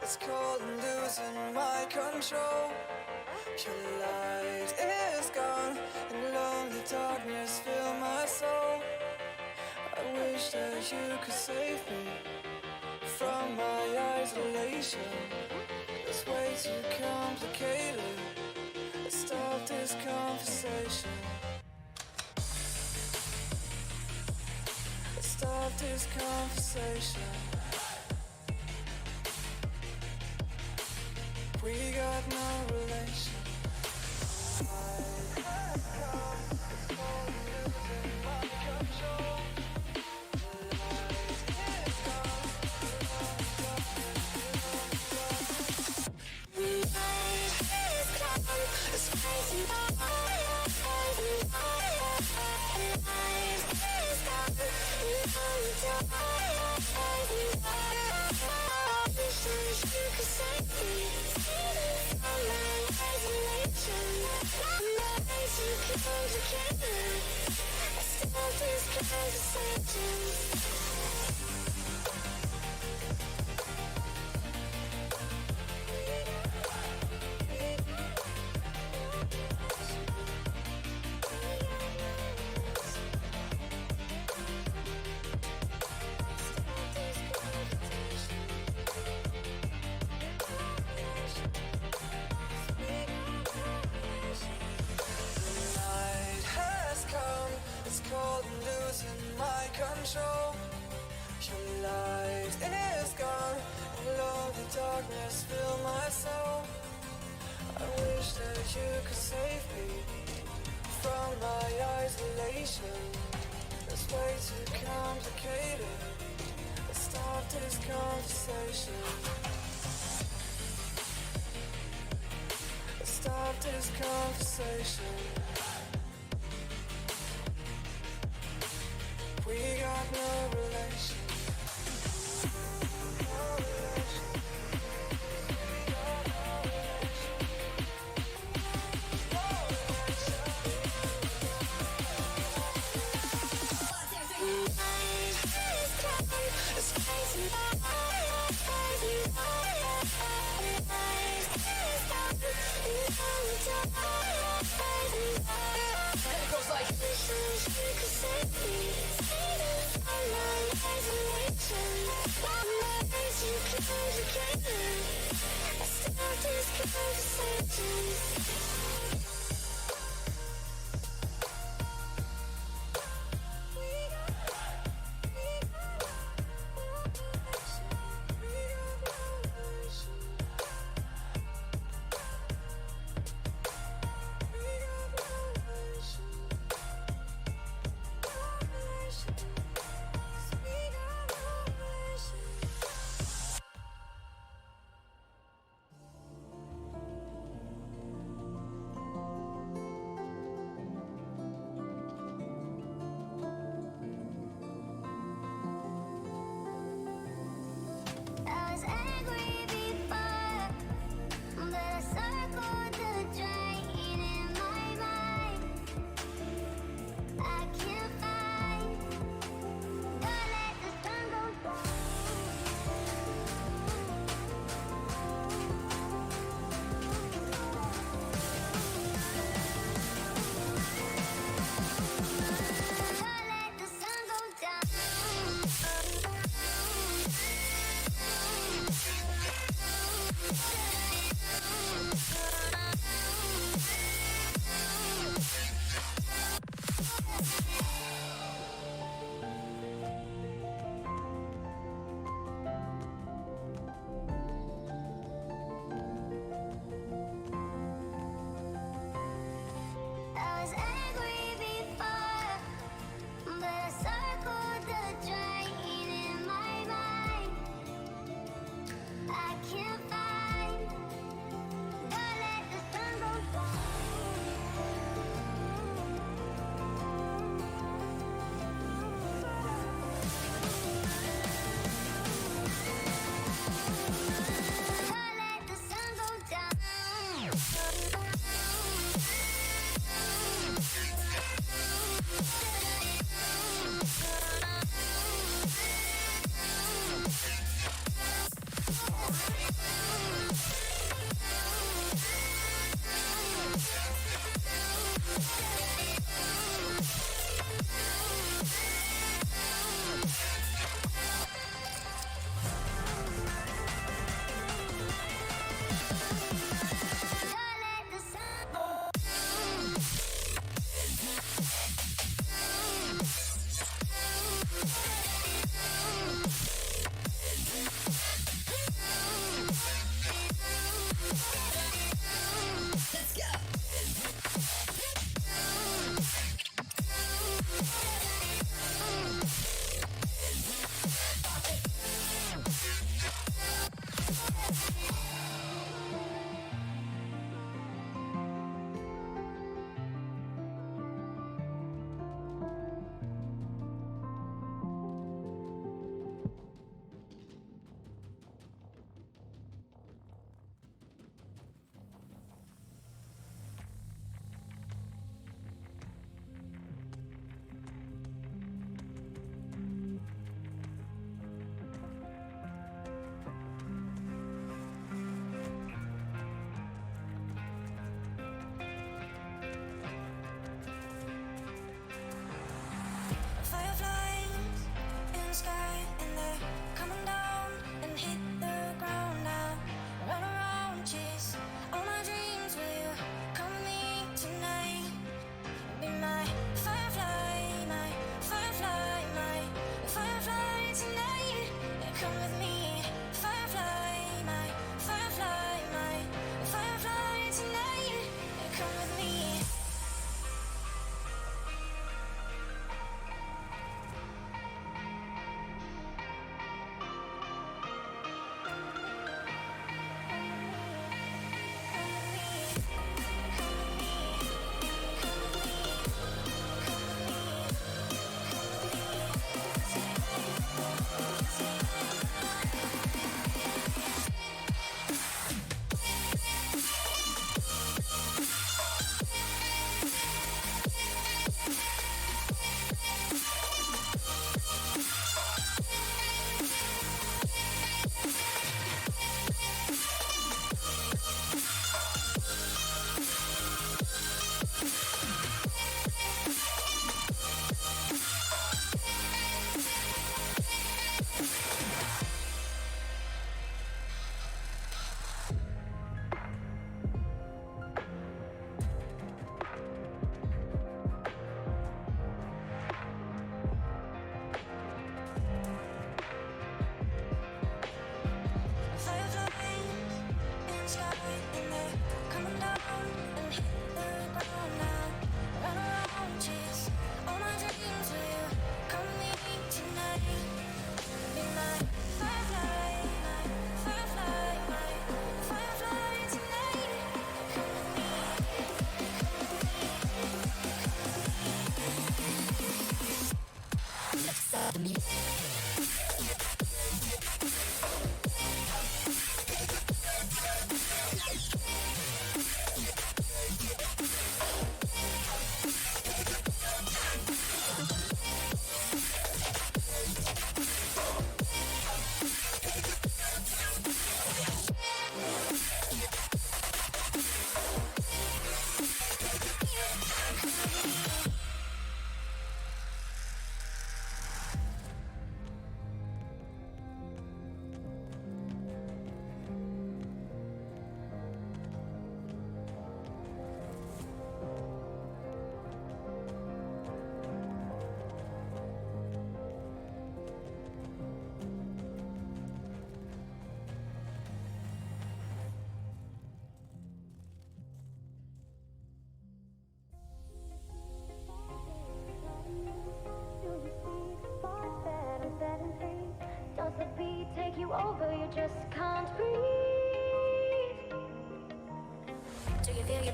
It's cold and losing my control. Your light is gone, and lonely darkness fill my soul. I wish that you could save me from my isolation. It's way too complicated. Let's stop this conversation. Let's stop this conversation. We got no relation. Control. Your light is gone, and lonely darkness fill my soul. I wish that you could save me from my isolation. It's way too complicated. Let's stop this conversation. Let's stop this conversation. We got no relation. No relation. We got no relation. No relation. It's crazy. I was angry before, but I circled the drain in my mind. I can't find. Don't let the sun go down. Don't let the sun go down. I was angry before, but I circled the drain in my mind. I can't find.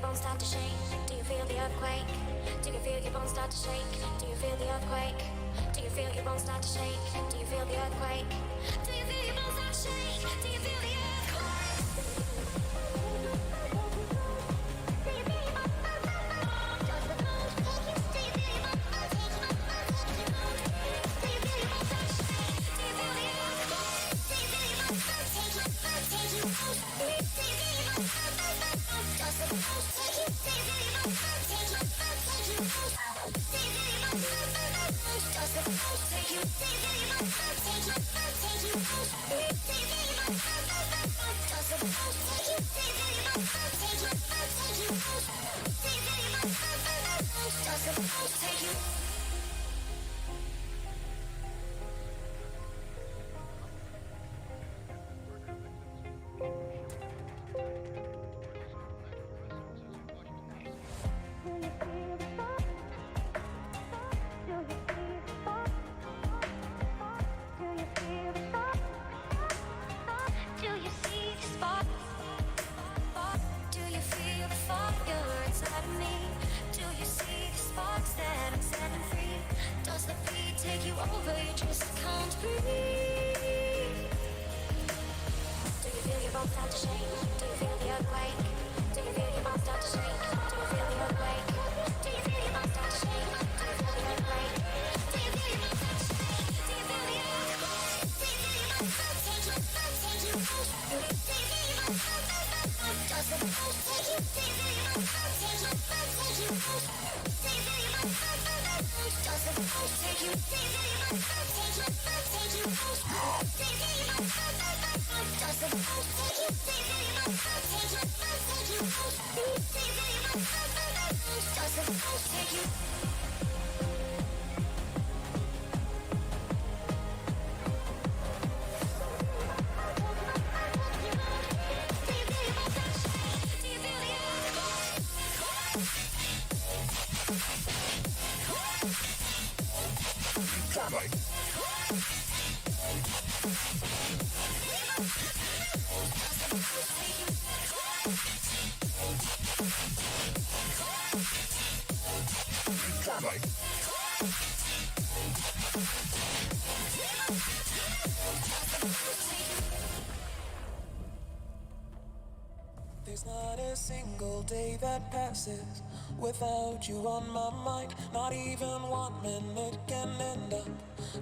bones start to shake? Do you feel the earthquake? Do you feel your bones start to shake? Do you feel the earthquake? Do you feel your bones start to shake? Do you feel the earthquake? Do you feel your bones start to shake? Do you feel the earthquake? Do you feel your bones start to shake? Does the bones take you? Do you feel your bones start to shake? Do you feel your bones start to shake? Do you feel the earthquake? Do you feel your bones start to shake? Do you feel your bones start to shake? Does the bones take you? Do you feel your bones start to shake? Do you feel your bones start to shake? Does the bones take you? Do you feel your bones start to shake? Do you feel your bones start to shake? Does the bones take you? Do you feel your bones start to shake? Do you feel your bones Does the bones take you? Take you over, you just can't breathe. Do you feel your bones start to shake? Do you feel the earthquake? Do you feel your bones start to shake? Do you feel the earthquake? Do you feel your bones start to shake? Do you feel the earthquake? Do you feel your bones start to shake? Do you feel the earthquake? Do you feel your bones start to shake? Do you feel your bones Does the bones take you? Do you feel your bones start to shake? Do you feel your bones Does the bones take you? Do you feel your bones start to shake? Do you feel your bones Does the bones take you? Do you feel your bones start to shake? Do you feel your bones Does the bones take you? There's not a single day that passes without you on my mind. Not even 1 minute can end up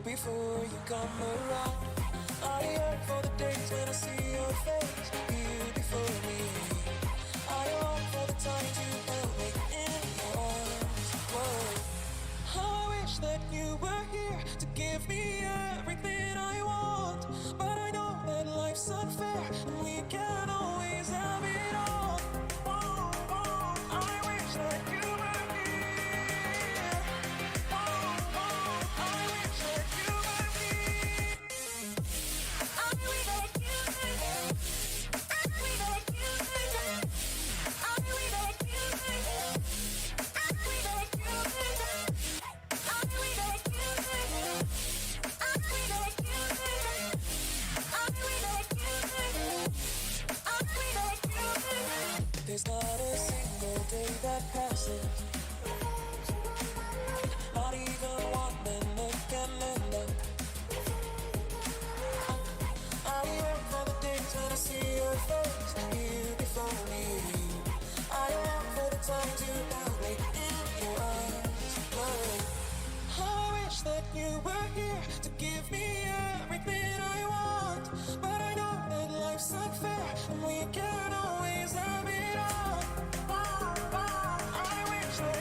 before you come around. I yearn for the days when I see your face here before me. I long for the times you held me in your arms. Whoa. I wish that you were here to give me everything I want, but I know that life's unfair and we can't always have it all. Whoa, whoa, I wish that you were here. Whoa, whoa, I wish that you were here. I wish that you were here. I wish that you were here. I wish that you were here. I wish that you were here. I wish that you were here. I wish that you were here. I wish that you were here. I wish that you were here. There's not a single day that passes, not even 1 minute can end up. I yearn for the days when I see your face here before me. I long for the times you held me in your arms. Love. I wish that you were here to give me everything I want, but I know that life's unfair and we can't always have it all. I wish that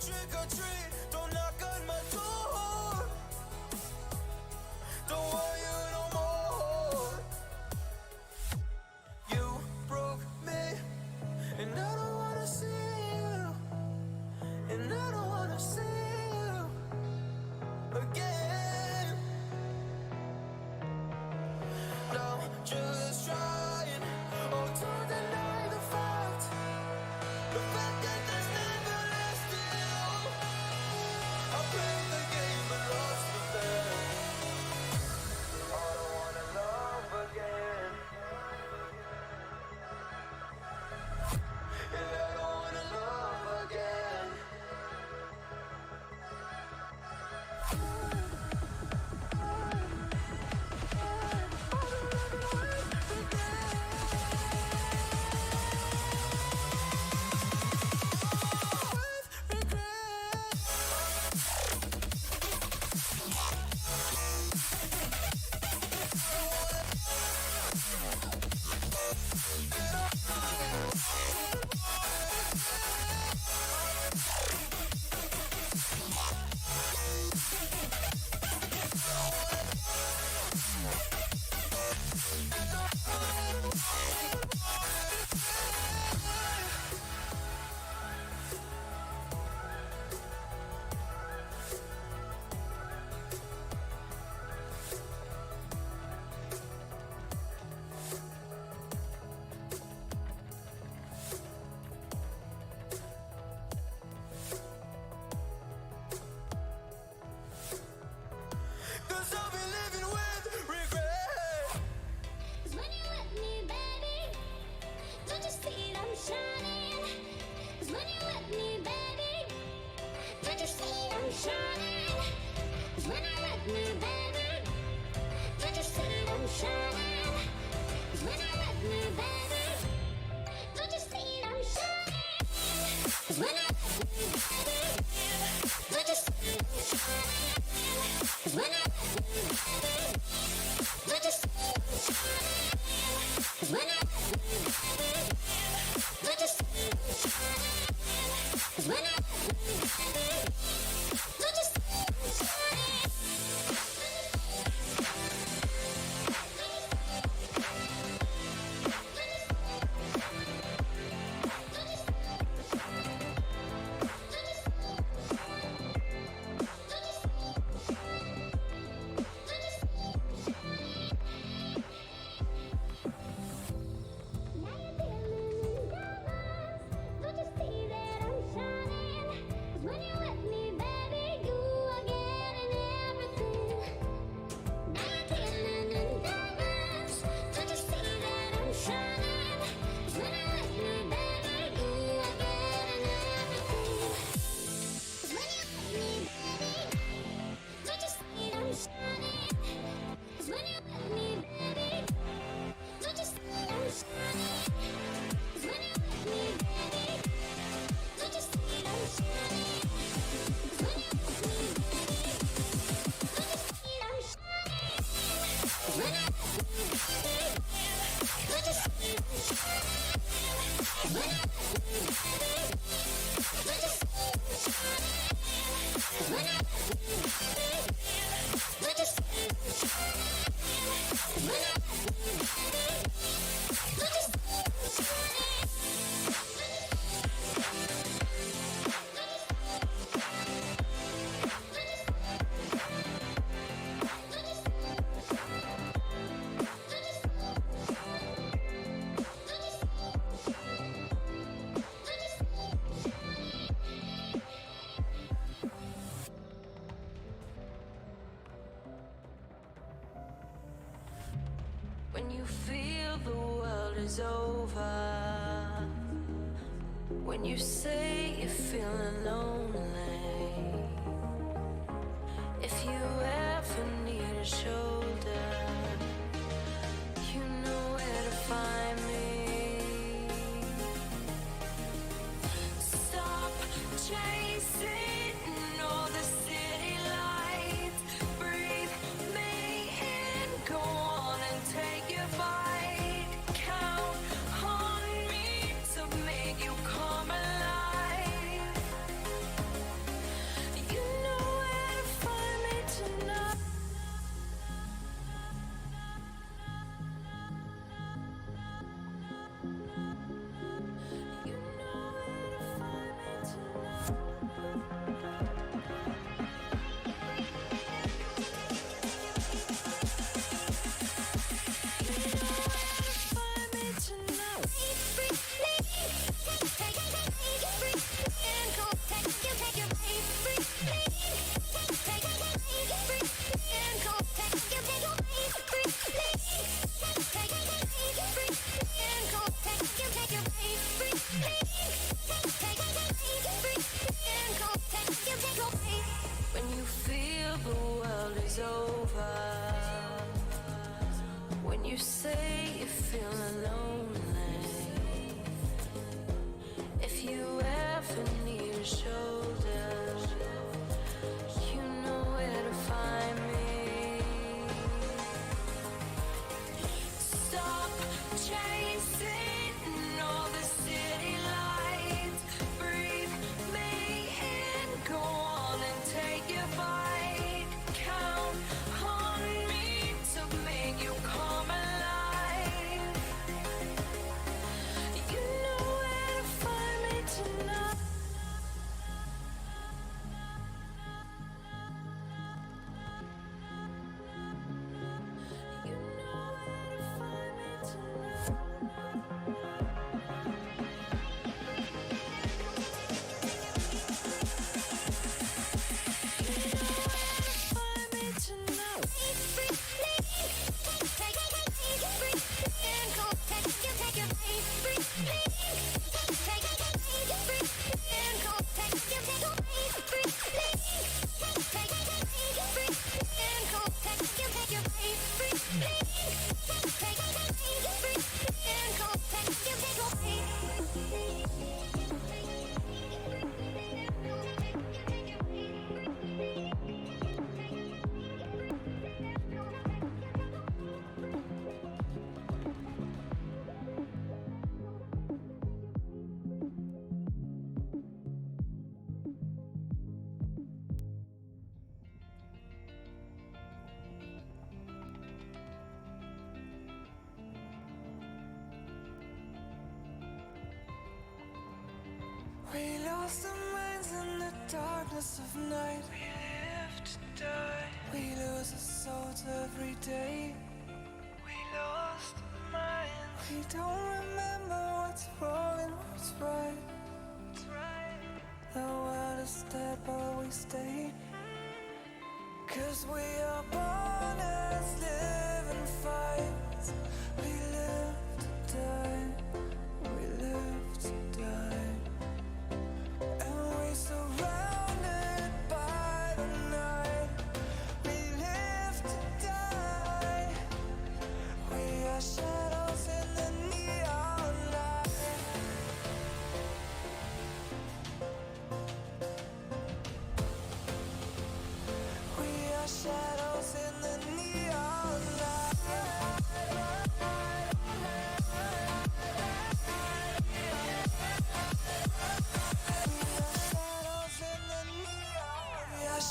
trick or treat, don't knock on my door. Don't want you no more. You broke me, and I don't wanna see you, and I don't wanna see you again. Now just trying, oh, to deny the fact that there's never lasted long. I played the game but lost the bet. I don't wanna love again, and I don't wanna love again. Cause I've been living with regret. 'Cause when you with me, baby, don't you see that I'm shining? 'Cause when you with me, baby, don't you see that I'm shining? 'Cause when you're with me, baby, don't you see that I'm shining? 'Cause when you're with me, baby, don't you see that I'm shining? 'Cause when you're with me, baby, don't you see that I'm shining? 'Cause when you're with me, baby, don't you see that I'm shining? 'Cause when you're with me, baby, don't you see that I'm shining? 'Cause when you're with me, baby, don't you see that I'm shining? When you feel the world is over, when you say you're feeling lonely, if you ever need a shoulder, you know where to find me. Stop chasing all the city lights, breathe me in, go on and take your bite. Count on me to make you come alive. lost our minds in the darkness of night. We live to die. We lose our souls every day. We lost our minds. We don't remember what's wrong and what's right. The world is dead, but we stay. 'Cause we are born as living fights. We live to die. We live to die. And we surrounded by the night. We live to die. We are shadows in the neon light. We are shadows in the neon light. We are shadows in the neon. We are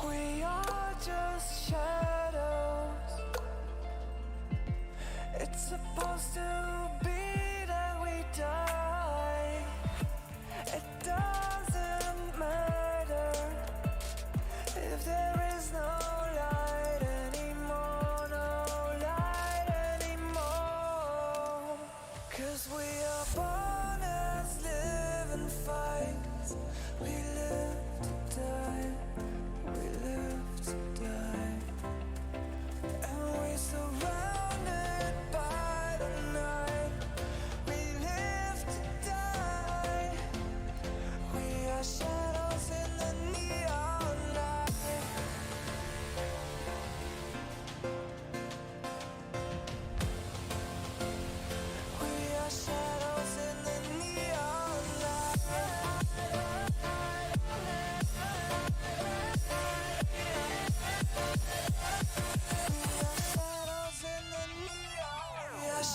We are just shadows. It's supposed to be that we die. It doesn't matter if there is no light anymore, no light anymore. 'Cause we are born as living fights. We live to die. We live to die. And we surrounded by the night. We live to die. We are shadows in the neon light. We are shadows in the neon light. We are shadows in the neon. We are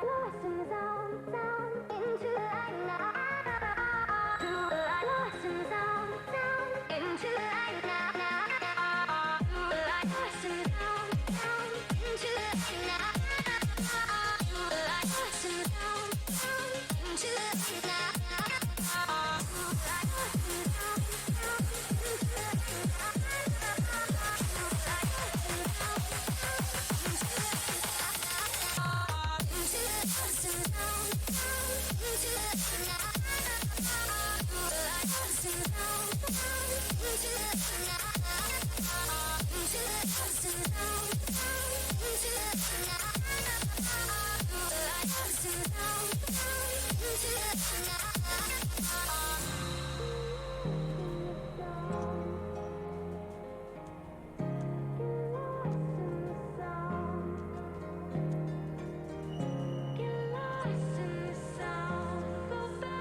Lost in the sound, into the light now. Lost in the sound, into the light now. Lost in the sound, into the light now. Lost in the sound, into the light now. Get lost in the sound, go back.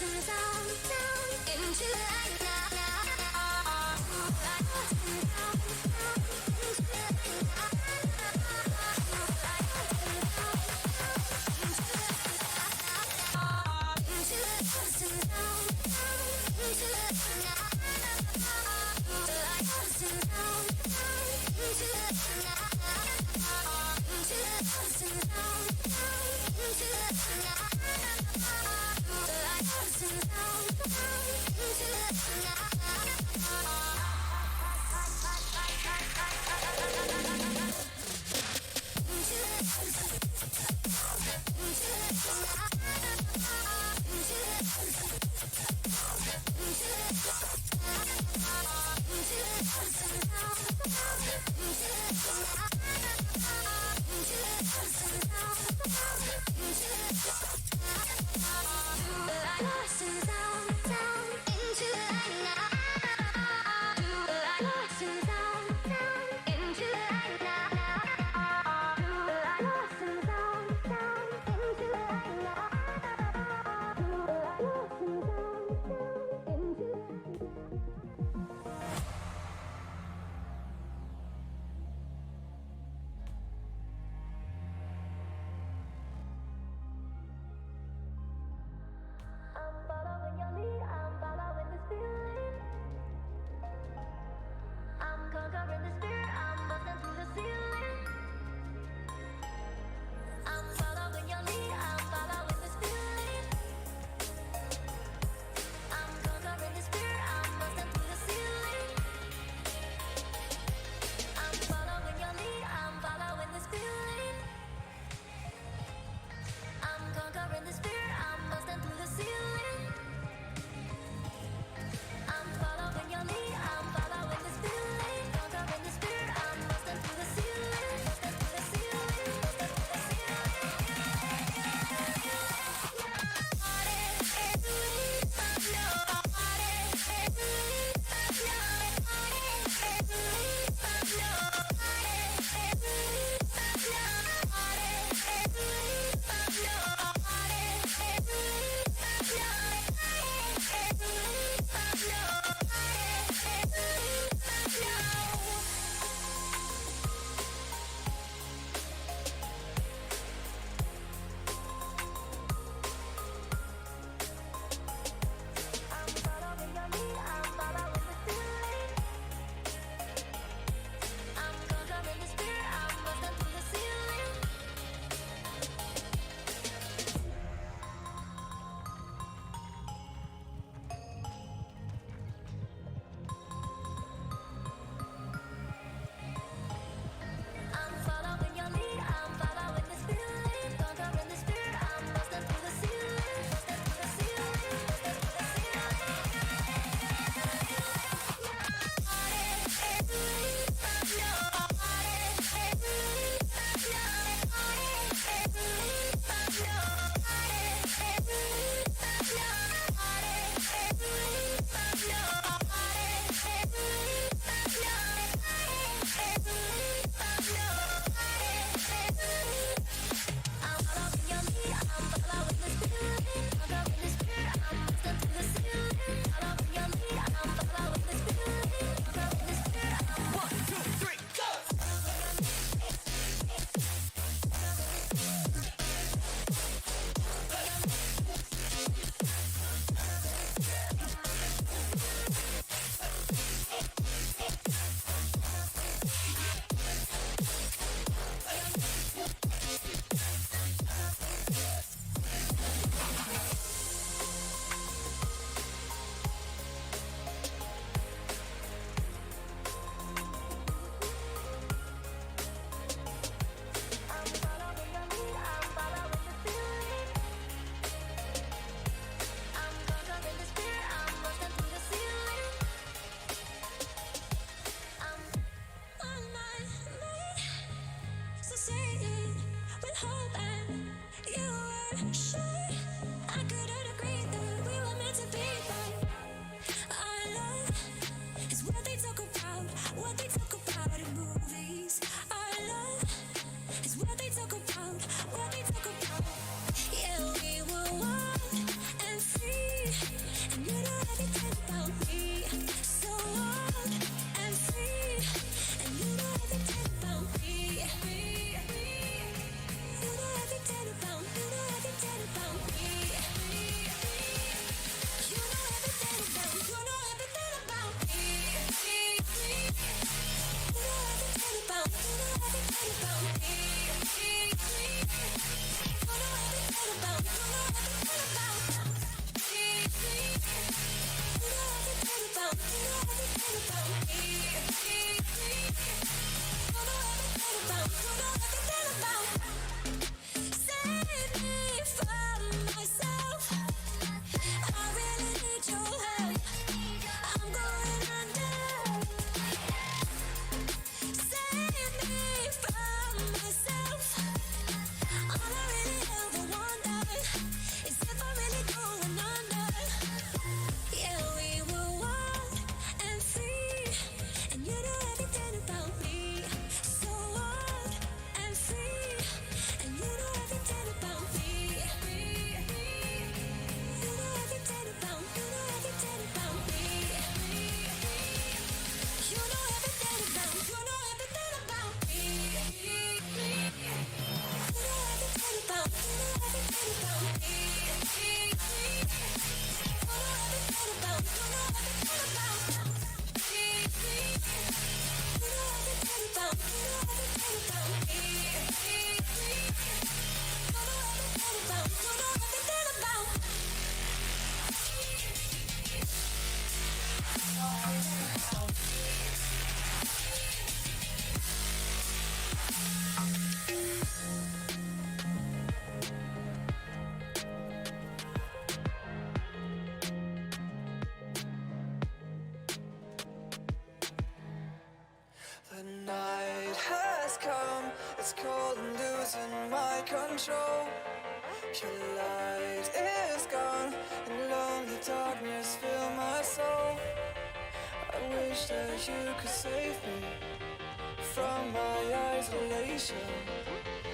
into the light into the control. Your light is gone, and lonely darkness fill my soul. I wish that you could save me from my isolation.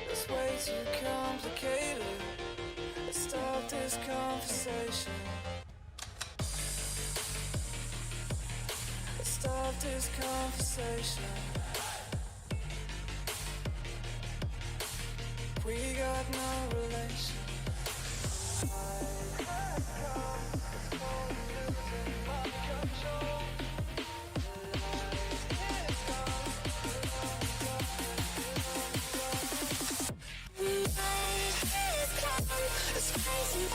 It's way too complicated. Let's start this conversation. Let's start this conversation. We got no relation. It's crazy.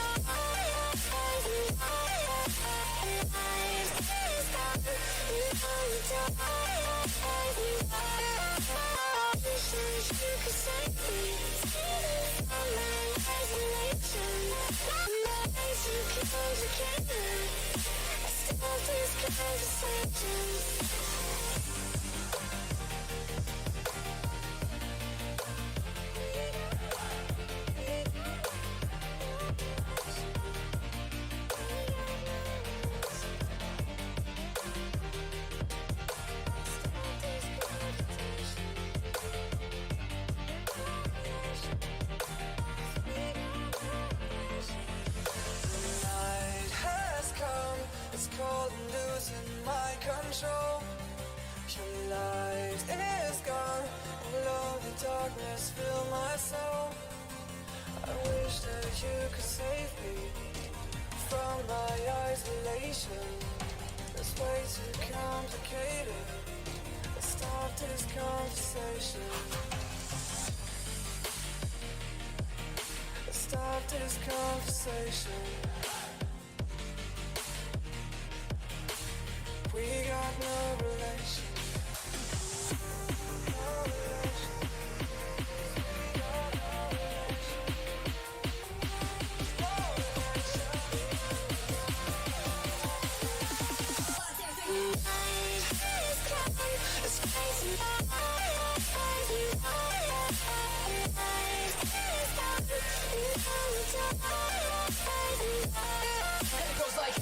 It's cold and losing my control. Your light is gone, and lonely darkness fill my soul. I wish that you could save me from my isolation. It's way too complicated. Let's start this conversation. Let's start this conversation. We got no relation. No relation. We got no relation. No relation. It's crazy. It goes like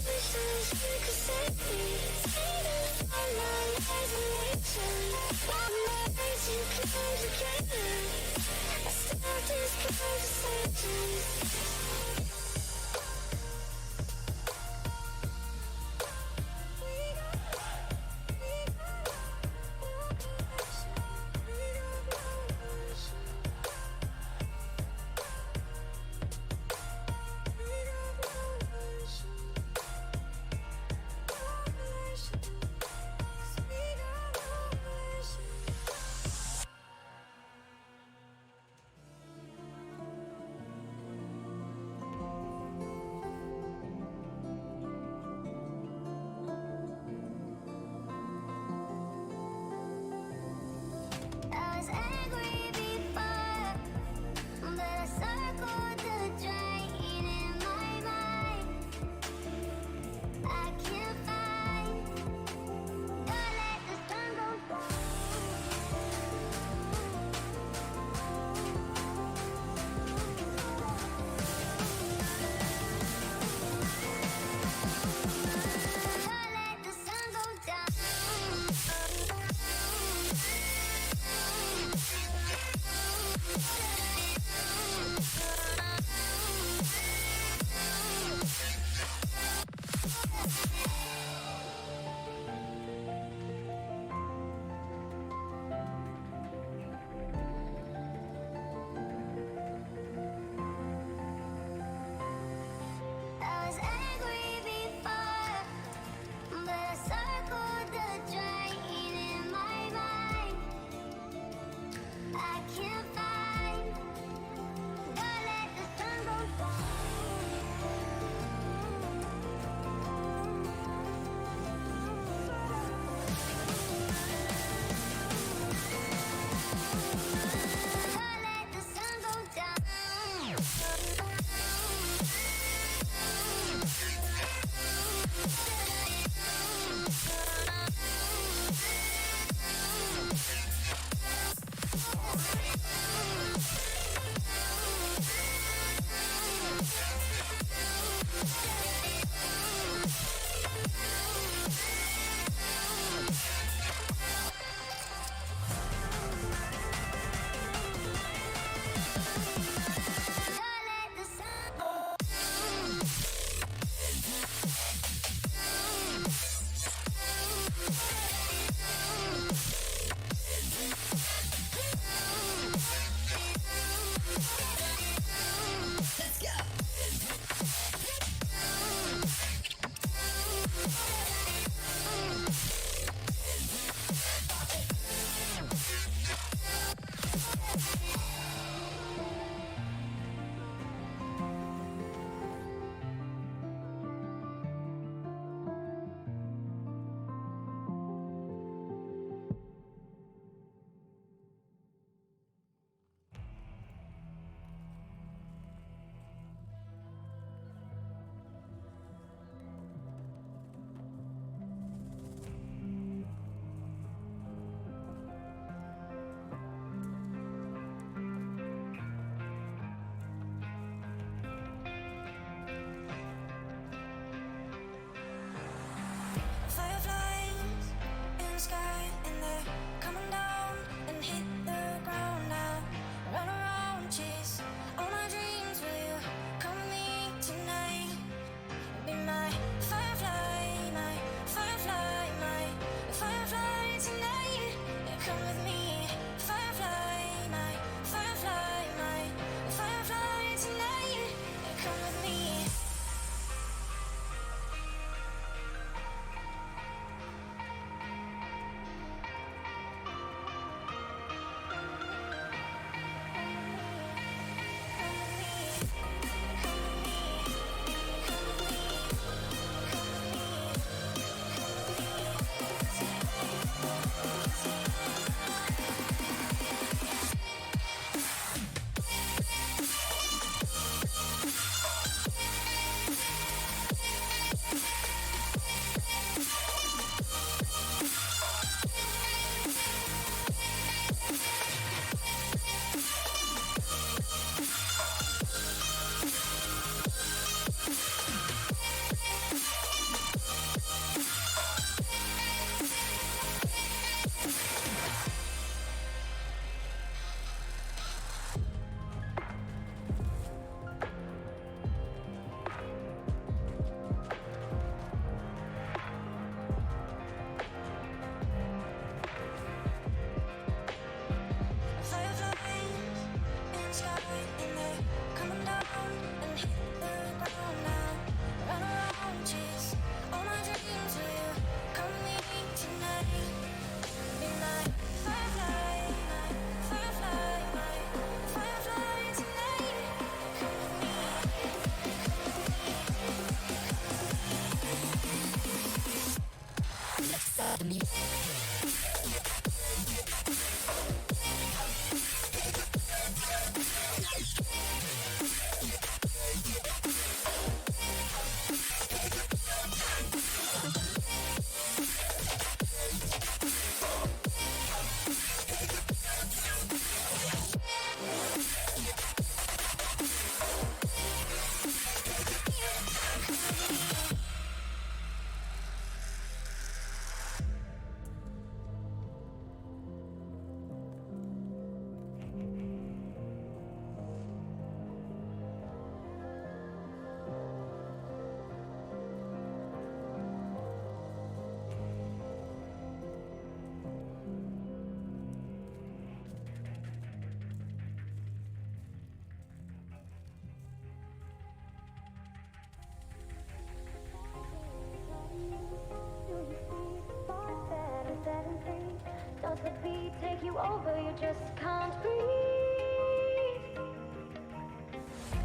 over, you just can't breathe.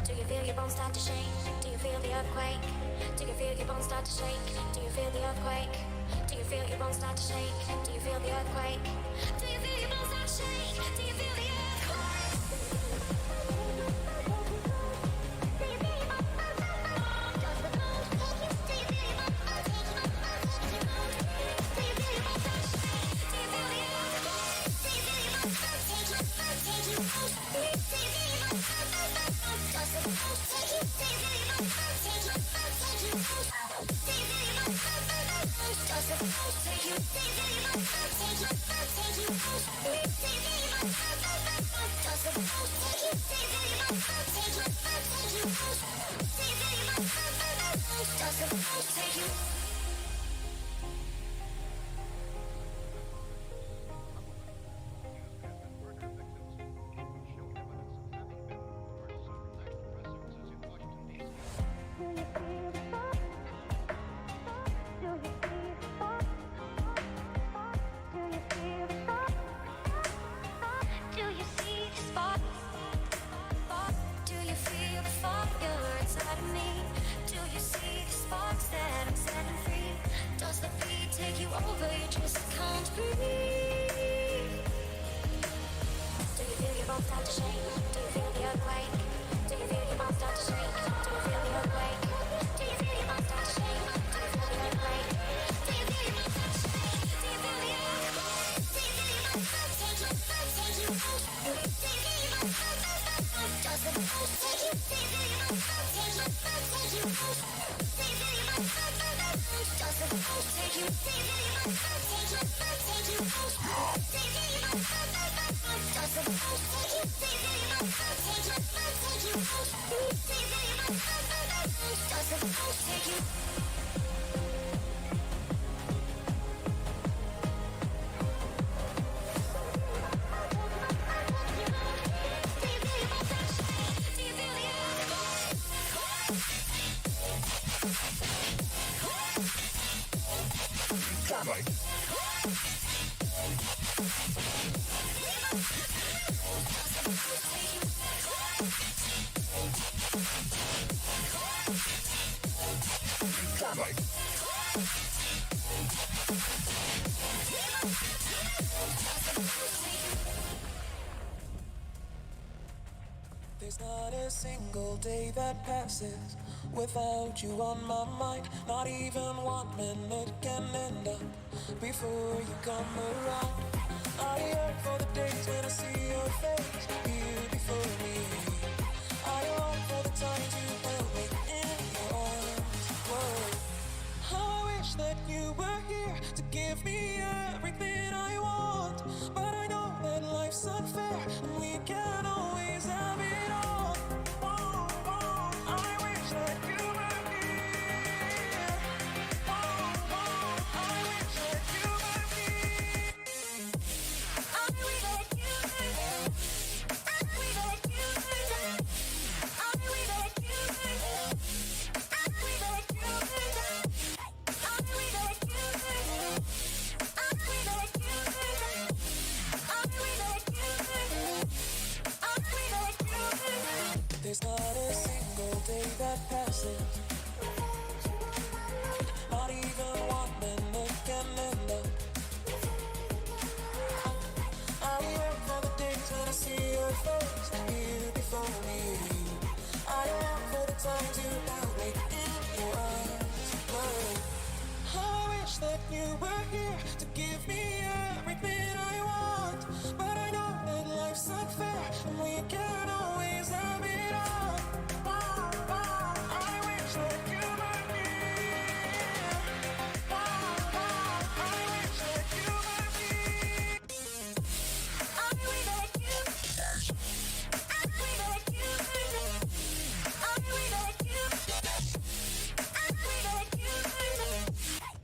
Do you feel your bones start to shake? Do you feel the earthquake? Do you feel your bones start to shake? Do you feel the earthquake? Do you feel your bones start to shake? Do you feel the earthquake? Do you feel your bones start to shake? Do you feel the earthquake? Take you. Take you over, you just can't breathe. Do you feel your bones start to shake? Do you feel the earthquake? Do you feel your bones start to shake? Do you feel the earthquake? Do you feel your bones start to shake? Do you feel the earthquake? Do you feel your bones start to shake? Do you feel the earthquake? Do you feel your bones start to shake? Do you feel your bones start to take you. Take you. There's not a single day that passes without you on my mind. Not even 1 minute can end up before you come around. I yearn for the days when I see your face, you before me. I long for the times you held me in your arms. Whoa. How I wish that you were here to give me everything I want. But I know that life's unfair and we can't always have it all. Whoa, whoa, I wish that you were here. Whoa, whoa, I wish that you were here. I wish that you were here. I wish that you were here. I wish that you were here. I wish that you were here. I wish that you were here. I wish that you were here. I wish that you were here. I wish that you were here. There's not a single day that passes, not even 1 minute can end up. I yearn for the days when I see your face, you before me. I yearn for the times you held me in your arms. Whoa. How I wish that you were here to give me everything I want. But I know that life's unfair and we can't always have it all. Wow, wow, I wish that you were here. Wow, wow, I wish that you were here. I wish that you. I wish that you were here. I wish that you. I wish that you were here.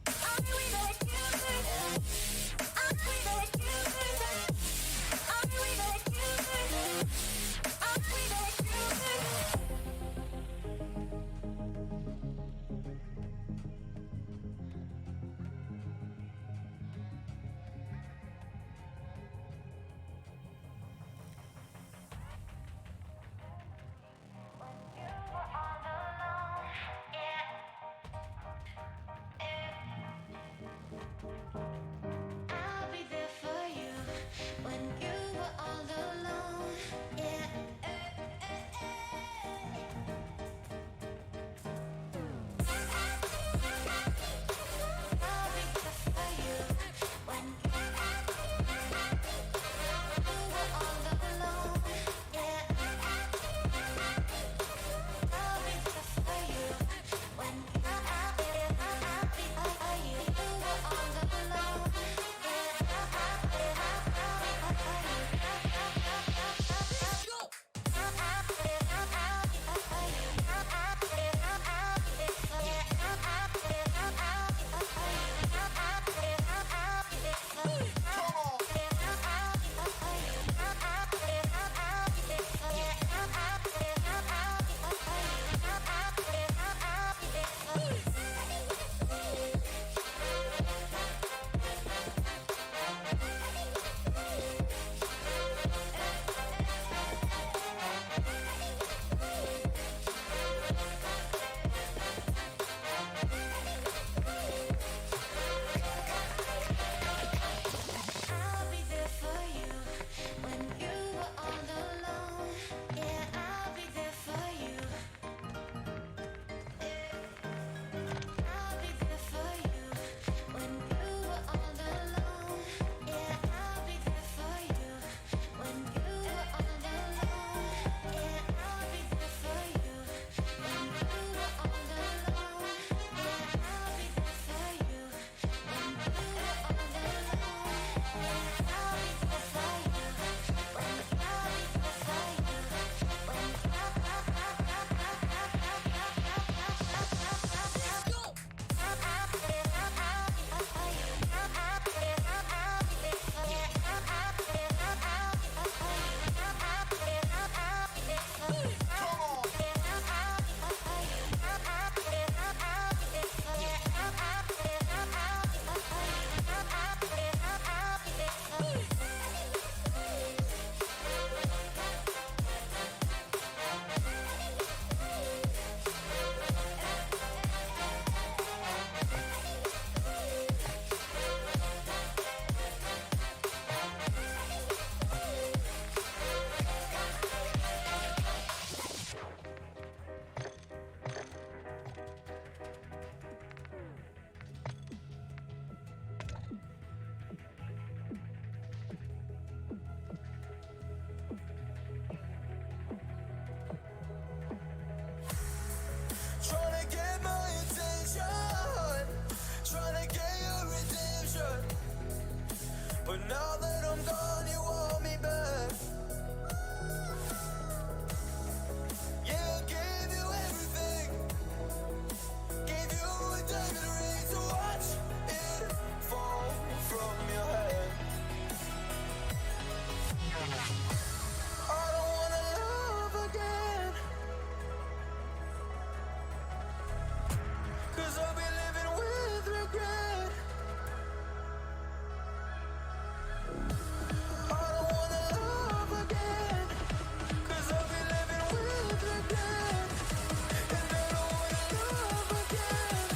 I wish that you were here. 'cause I'll be living with regret. I don't wanna love again, 'cause I'll be living with regret. And I don't wanna love again,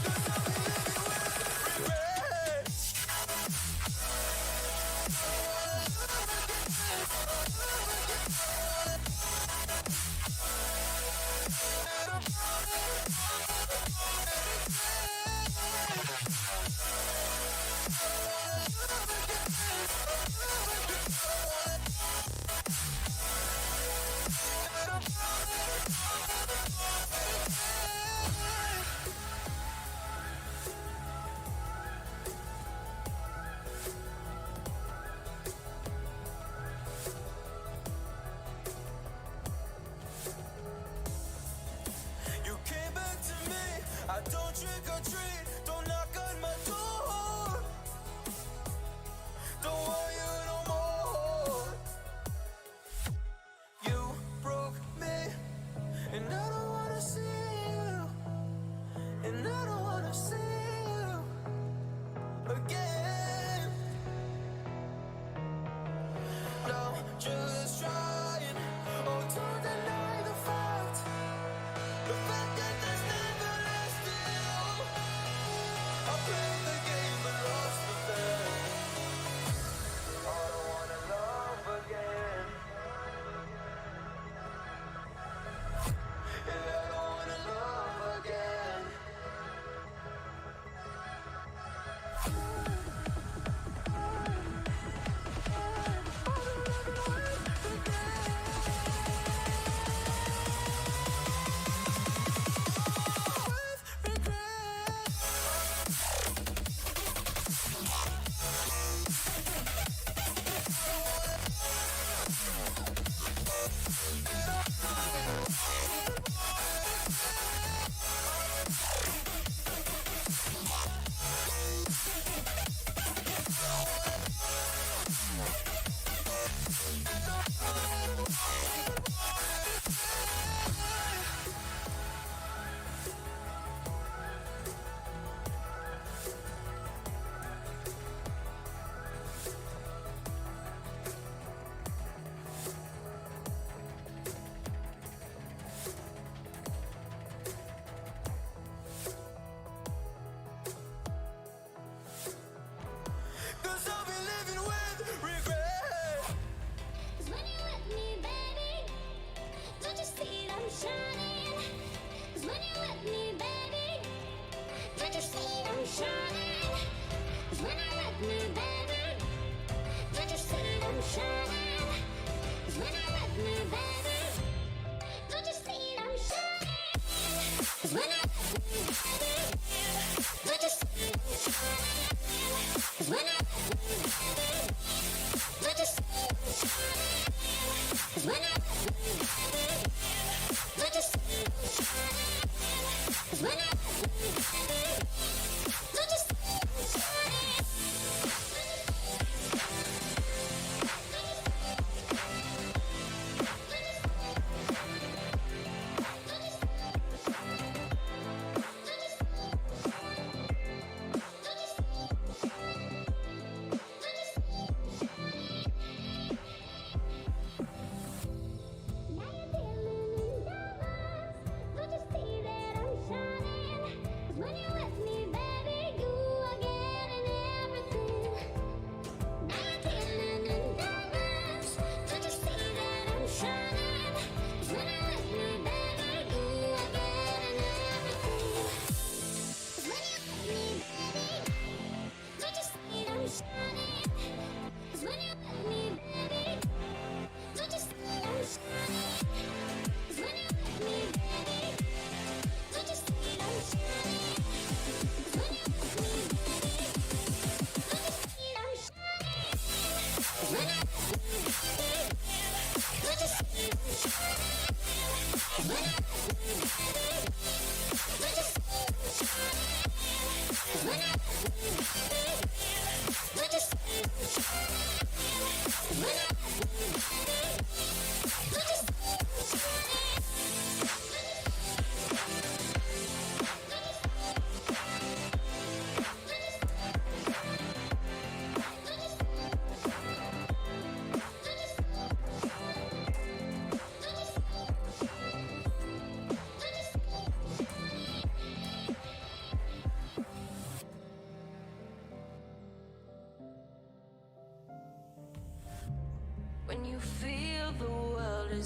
'cause I'll be living with regret. You came back to me, I don't trick or treat, don't knock on my door. Don't want you no more. You broke me, and I don't wanna see you, and I don't wanna see you again. Now just trying, oh don't deny the fact that there's never lasting. I played the game but lost the bet. I don't wanna love again, and I don't wanna love again. Cause I'll be living with regret. 'Cause when you're with me, baby, don't you see that I'm shining? 'Cause when you're with me, baby, don't you see that I'm shining? 'Cause when you're with me, baby, don't you see that I'm shining? 'Cause when you're with me, baby, don't you see that I'm shining? 'Cause when you're with me, baby, don't you see that I'm shining? 'Cause when you're with me, baby, don't you see that I'm shining? 'Cause when you're with me, baby, don't you see that I'm shining? 'Cause when you're with me, baby, don't you see that I'm shining? When you're with me, baby, don't you see that I'm shining?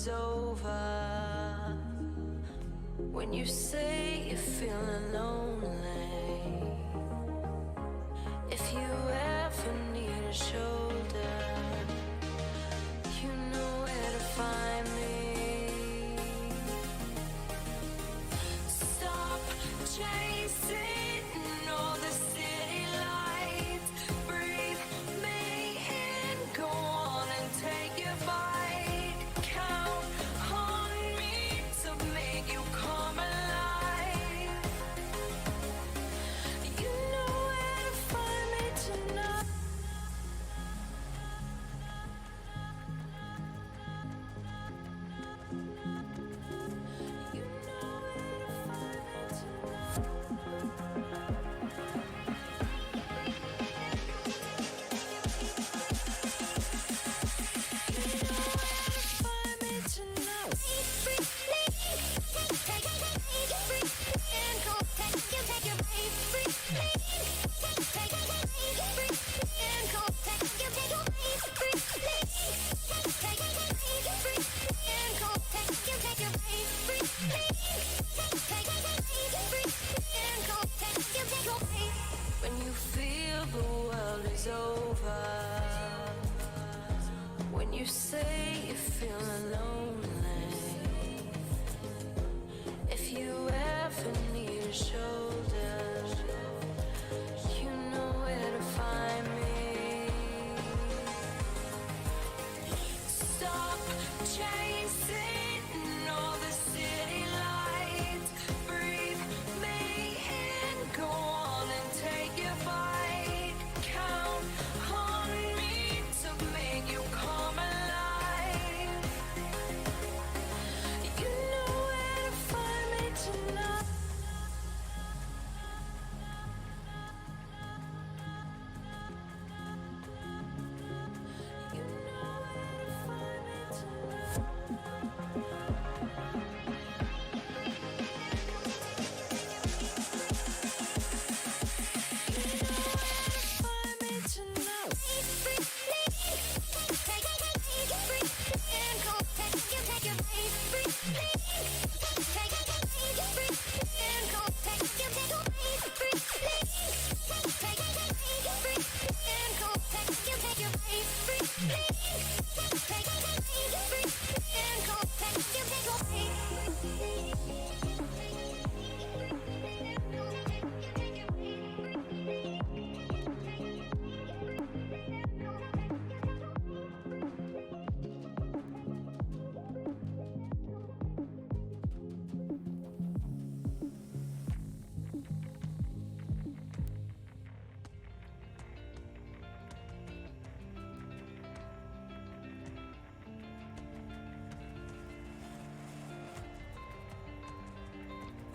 is over. When you say you're feeling lonely, if you ever need a shoulder, you know where to find me. Stop chasing all the city lights. Breathe me in, go on and take your bite. Count on me to make you come alive. You know where to find me tonight. You know where to find me tonight. When you feel the world is over, when you say you're feeling lonely, if you ever need a shoulder, you know where to find me. Stop chasing all the city lights. Breathe me in, go on and take your bite. Count on me to make you come alive. You know where to find me tonight. You know where to find me tonight. Find me tonight.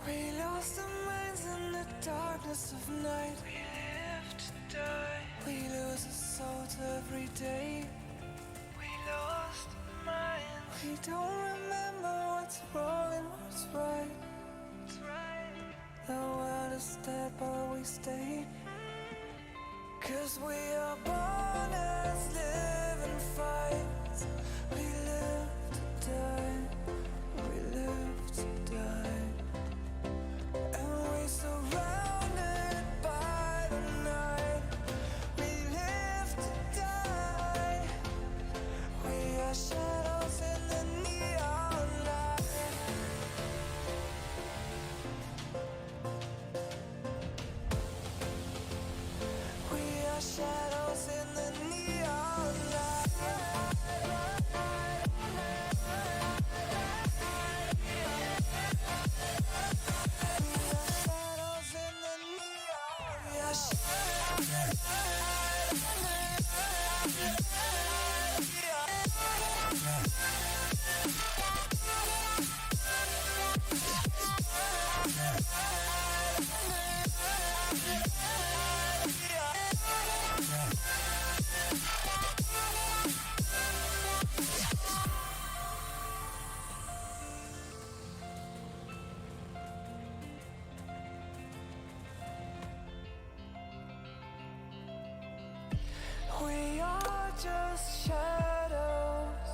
We lost our minds in the darkness of night. We live to die. We lose a soul every day. We lost our minds. We don't remember what's wrong and what's right. The world is dead, but we stay. 'Cause we are born as living fights. We live to die. We live to die. And we surrounded by the night. We live to die. We are shadows in the neon light. We are shadows in the neon light. Shadows in the neon. We are We are just shadows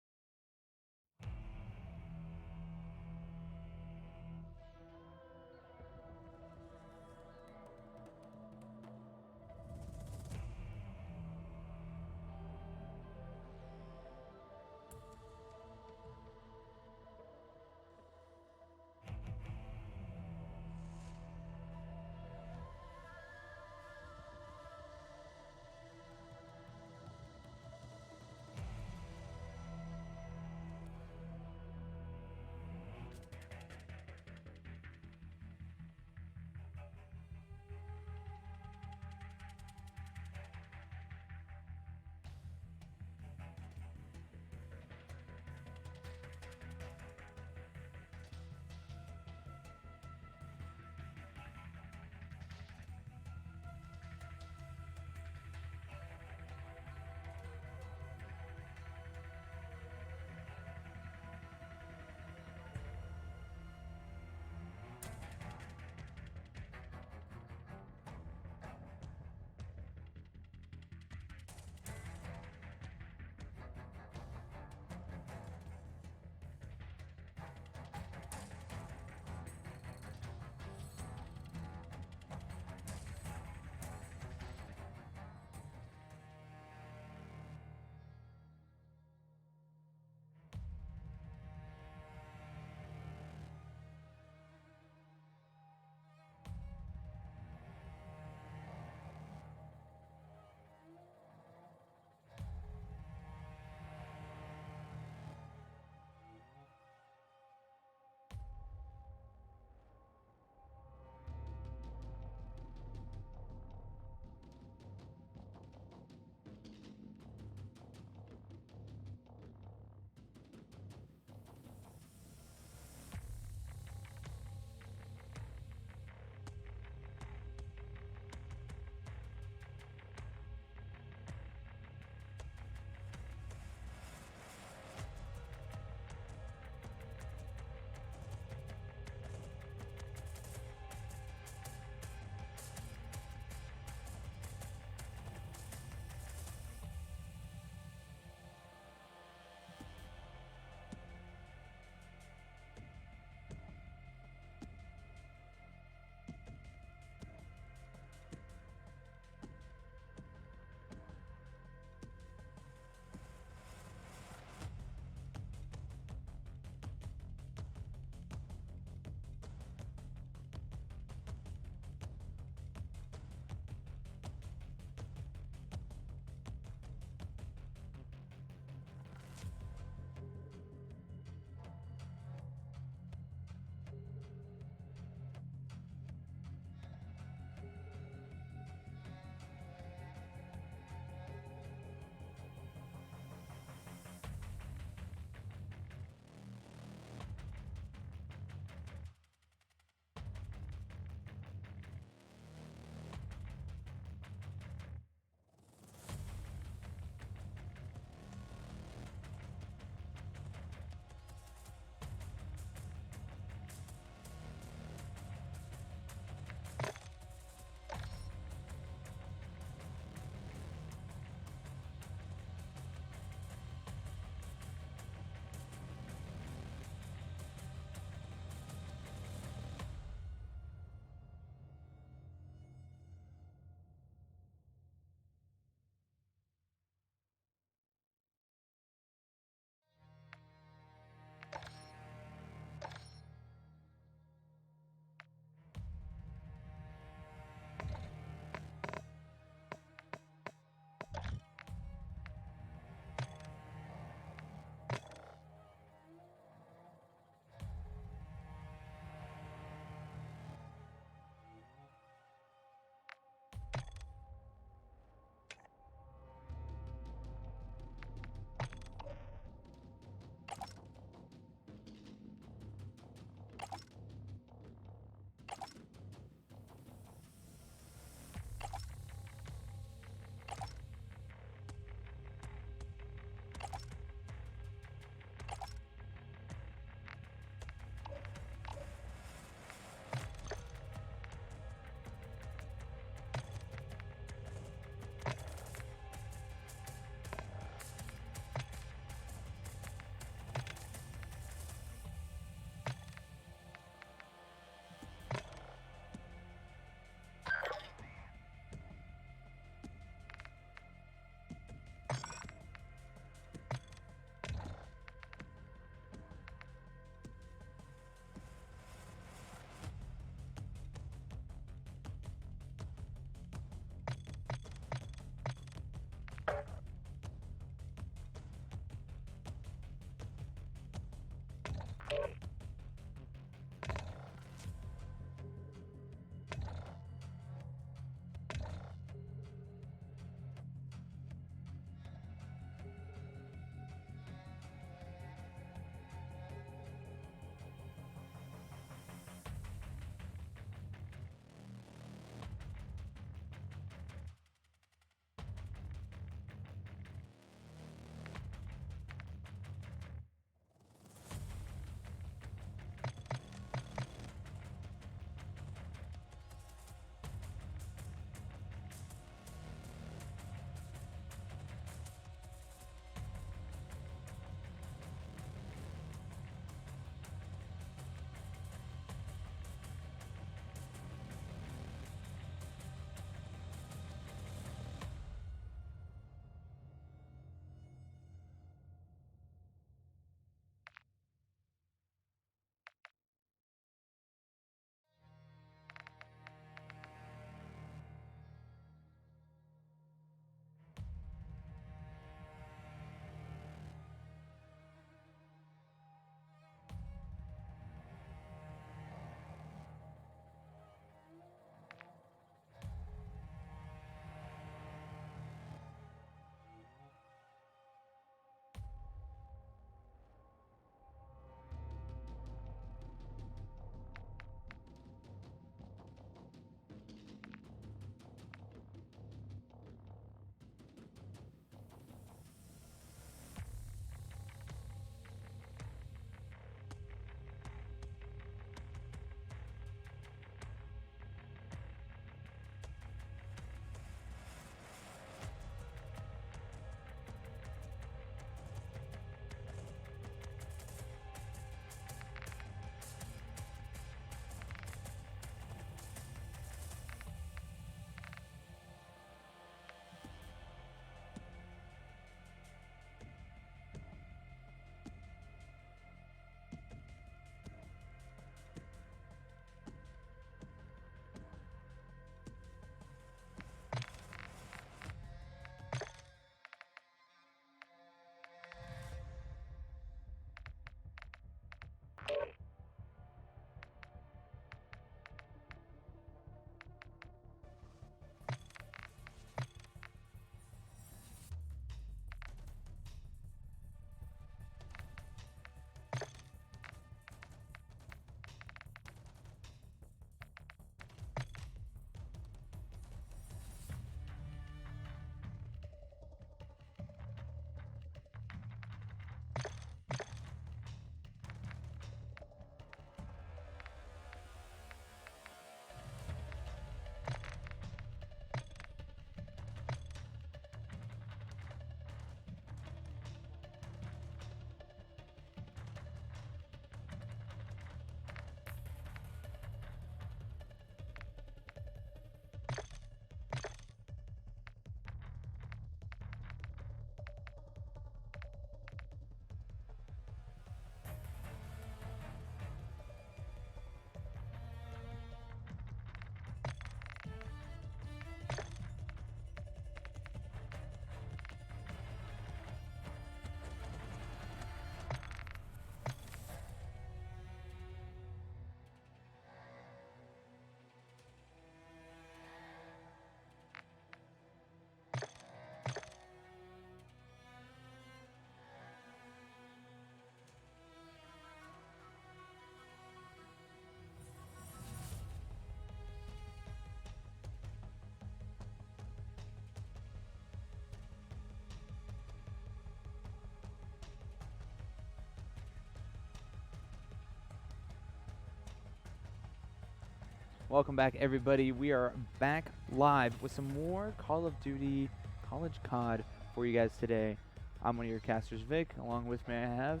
Welcome back, everybody. We are back live with some more Call of Duty College COD for you guys today. I'm one of your casters, Vic. Along with me, I have...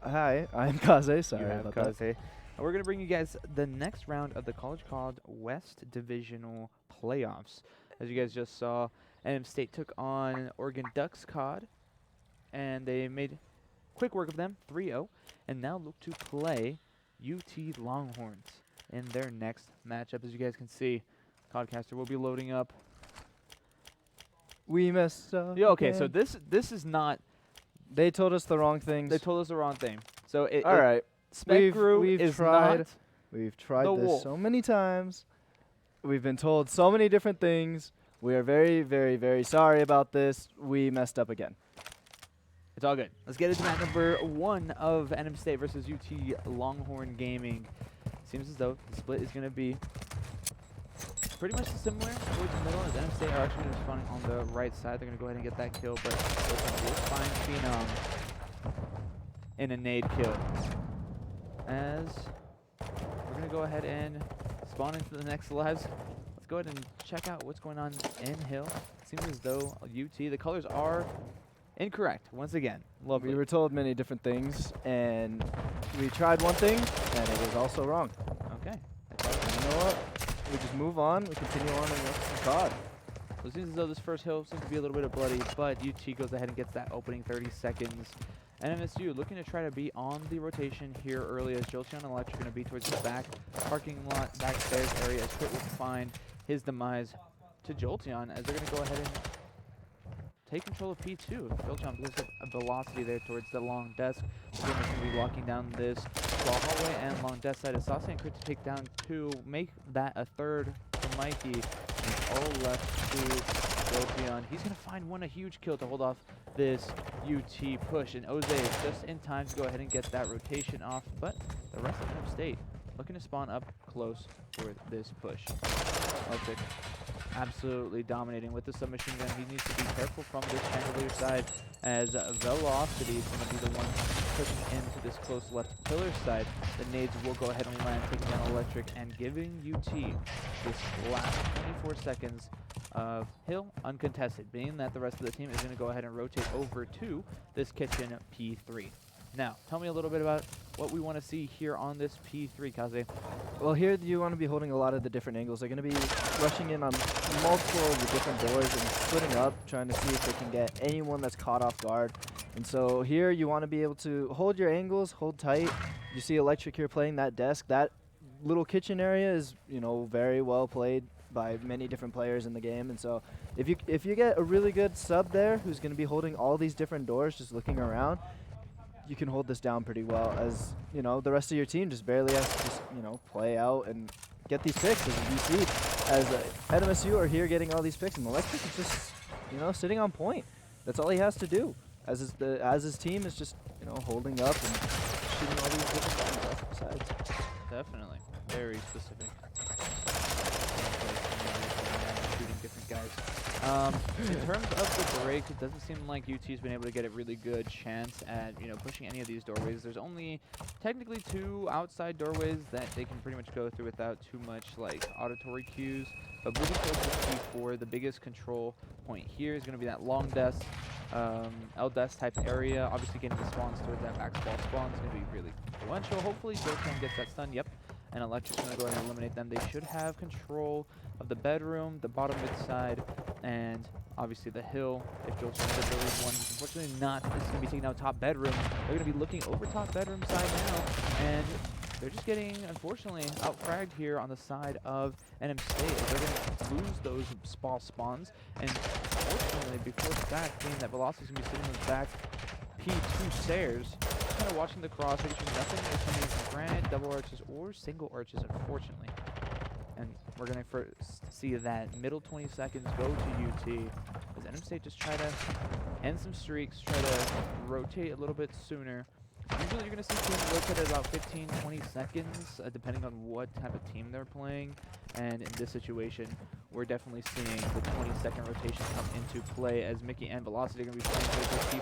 Hi, I'm Kaze. Sorry you have about Kaze. And we're going to bring you guys the next round of the College COD West Divisional Playoffs. As you guys just saw, NM State took on Oregon Ducks COD, and they made quick work of them, 3-0, and now look to play UT Longhorns in their next matchup. As you guys can see, Codcaster will be loading up. We messed up. Yeah, okay, so again. this is not. They told us the wrong things. They told us the wrong thing. So All right. Spec Crew we've is tried. not. We've tried the this wolf. so many times. We've been told so many different things. We are very, very, very sorry about this. We messed up again. It's all good. Let's get into match number 1 of NM State versus UT Longhorn Gaming. Seems as though the split is going to be pretty much similar towards the middle, as NM State are actually going to be spawning on the right side. They're going to go ahead and get that kill, but it's going to be a fine Phenom in a nade kill. As we're going to go ahead and spawn into the next lives. Let's go ahead and check out what's going on in Hill. Seems as though UT, the colors are incorrect once again. Lovely. We were told many different things, and we tried one thing, and it was also wrong. Okay. And you know what? We just move on. We continue on, and that's God. So it seems as though this first hill seems to be a little bit of bloody, but UT goes ahead and gets that opening 30 seconds. NMSU looking to try to be on the rotation here early, as Jolteon and Electric going to be towards the back parking lot, back stairs area, as Crit will find his demise to Jolteon, as they're going to go ahead and take control of P2. Jolteon blows up a velocity there towards the long desk. We're going to be locking down this small hallway and long desk side. Assassin and Crit to take down 2, make that a third for Mikey. And all left to Jolteon. He's going to find a huge kill to hold off this UT push. And Oze is just in time to go ahead and get that rotation off. But the rest of NM State looking to spawn up close for this push. Electric absolutely dominating with the submachine gun. He needs to be careful from this chandelier side, as Velocity is going to be the one pushing into this close left pillar side. The nades will go ahead and land, taking down Electric and giving UT this last 24 seconds of Hill uncontested, being that the rest of the team is going to go ahead and rotate over to this kitchen P3. Now, tell me a little bit about what we want to see here on this P3, Kaze. Well, here you want to be holding a lot of the different angles. They're going to be rushing in on multiple of the different doors and splitting up, trying to see if they can get anyone that's caught off guard. And so here you want to be able to hold your angles, hold tight. You see Electric here playing that desk. That little kitchen area is, you know, very well played by many different players in the game. And so if you get a really good sub there who's going to be holding all these different doors, just looking around, you can hold this down pretty well, as, you know, the rest of your team just barely has to just, you know, play out and get these picks. As you see, as NMSU are here getting all these picks, and Electric is just, you know, sitting on point. That's all he has to do, as his team is just, you know, holding up and shooting all these different guns off the sides. Definitely. Very specific. Shooting different guys. In terms of the break, it doesn't seem like UT's been able to get a really good chance at, you know, pushing any of these doorways. There's only technically 2 outside doorways that they can pretty much go through without too much, like, auditory cues. But moving towards this P4, the biggest control point here is going to be that long desk, L desk type area. Obviously, getting the spawns towards that back spawn is going to be really influential. Hopefully, Jolteon gets that stun. Yep. And Electric's going to go ahead and eliminate them. They should have control of the bedroom, the bottom mid side, and obviously the hill. If Jolteon is the really one, unfortunately not. This is going to be taking out top bedroom. They're going to be looking over top bedroom side now, and they're just getting, unfortunately, out-fragged here on the side of NM State. They're going to lose those small spawns, and unfortunately, before the fact, being that Velocity's going to be sitting in the back P2 stairs, kind of watching the cross, making sure nothing is coming from granite, double arches, or single arches, unfortunately. And we're going to first see that middle 20 seconds go to UT, as NM State just try to end some streaks, try to rotate a little bit sooner. Usually you're going to see teams rotate at about 15, 20 seconds, depending on what type of team they're playing. And in this situation, we're definitely seeing the 20-second rotation come into play, as Mickey and Velocity are going to be playing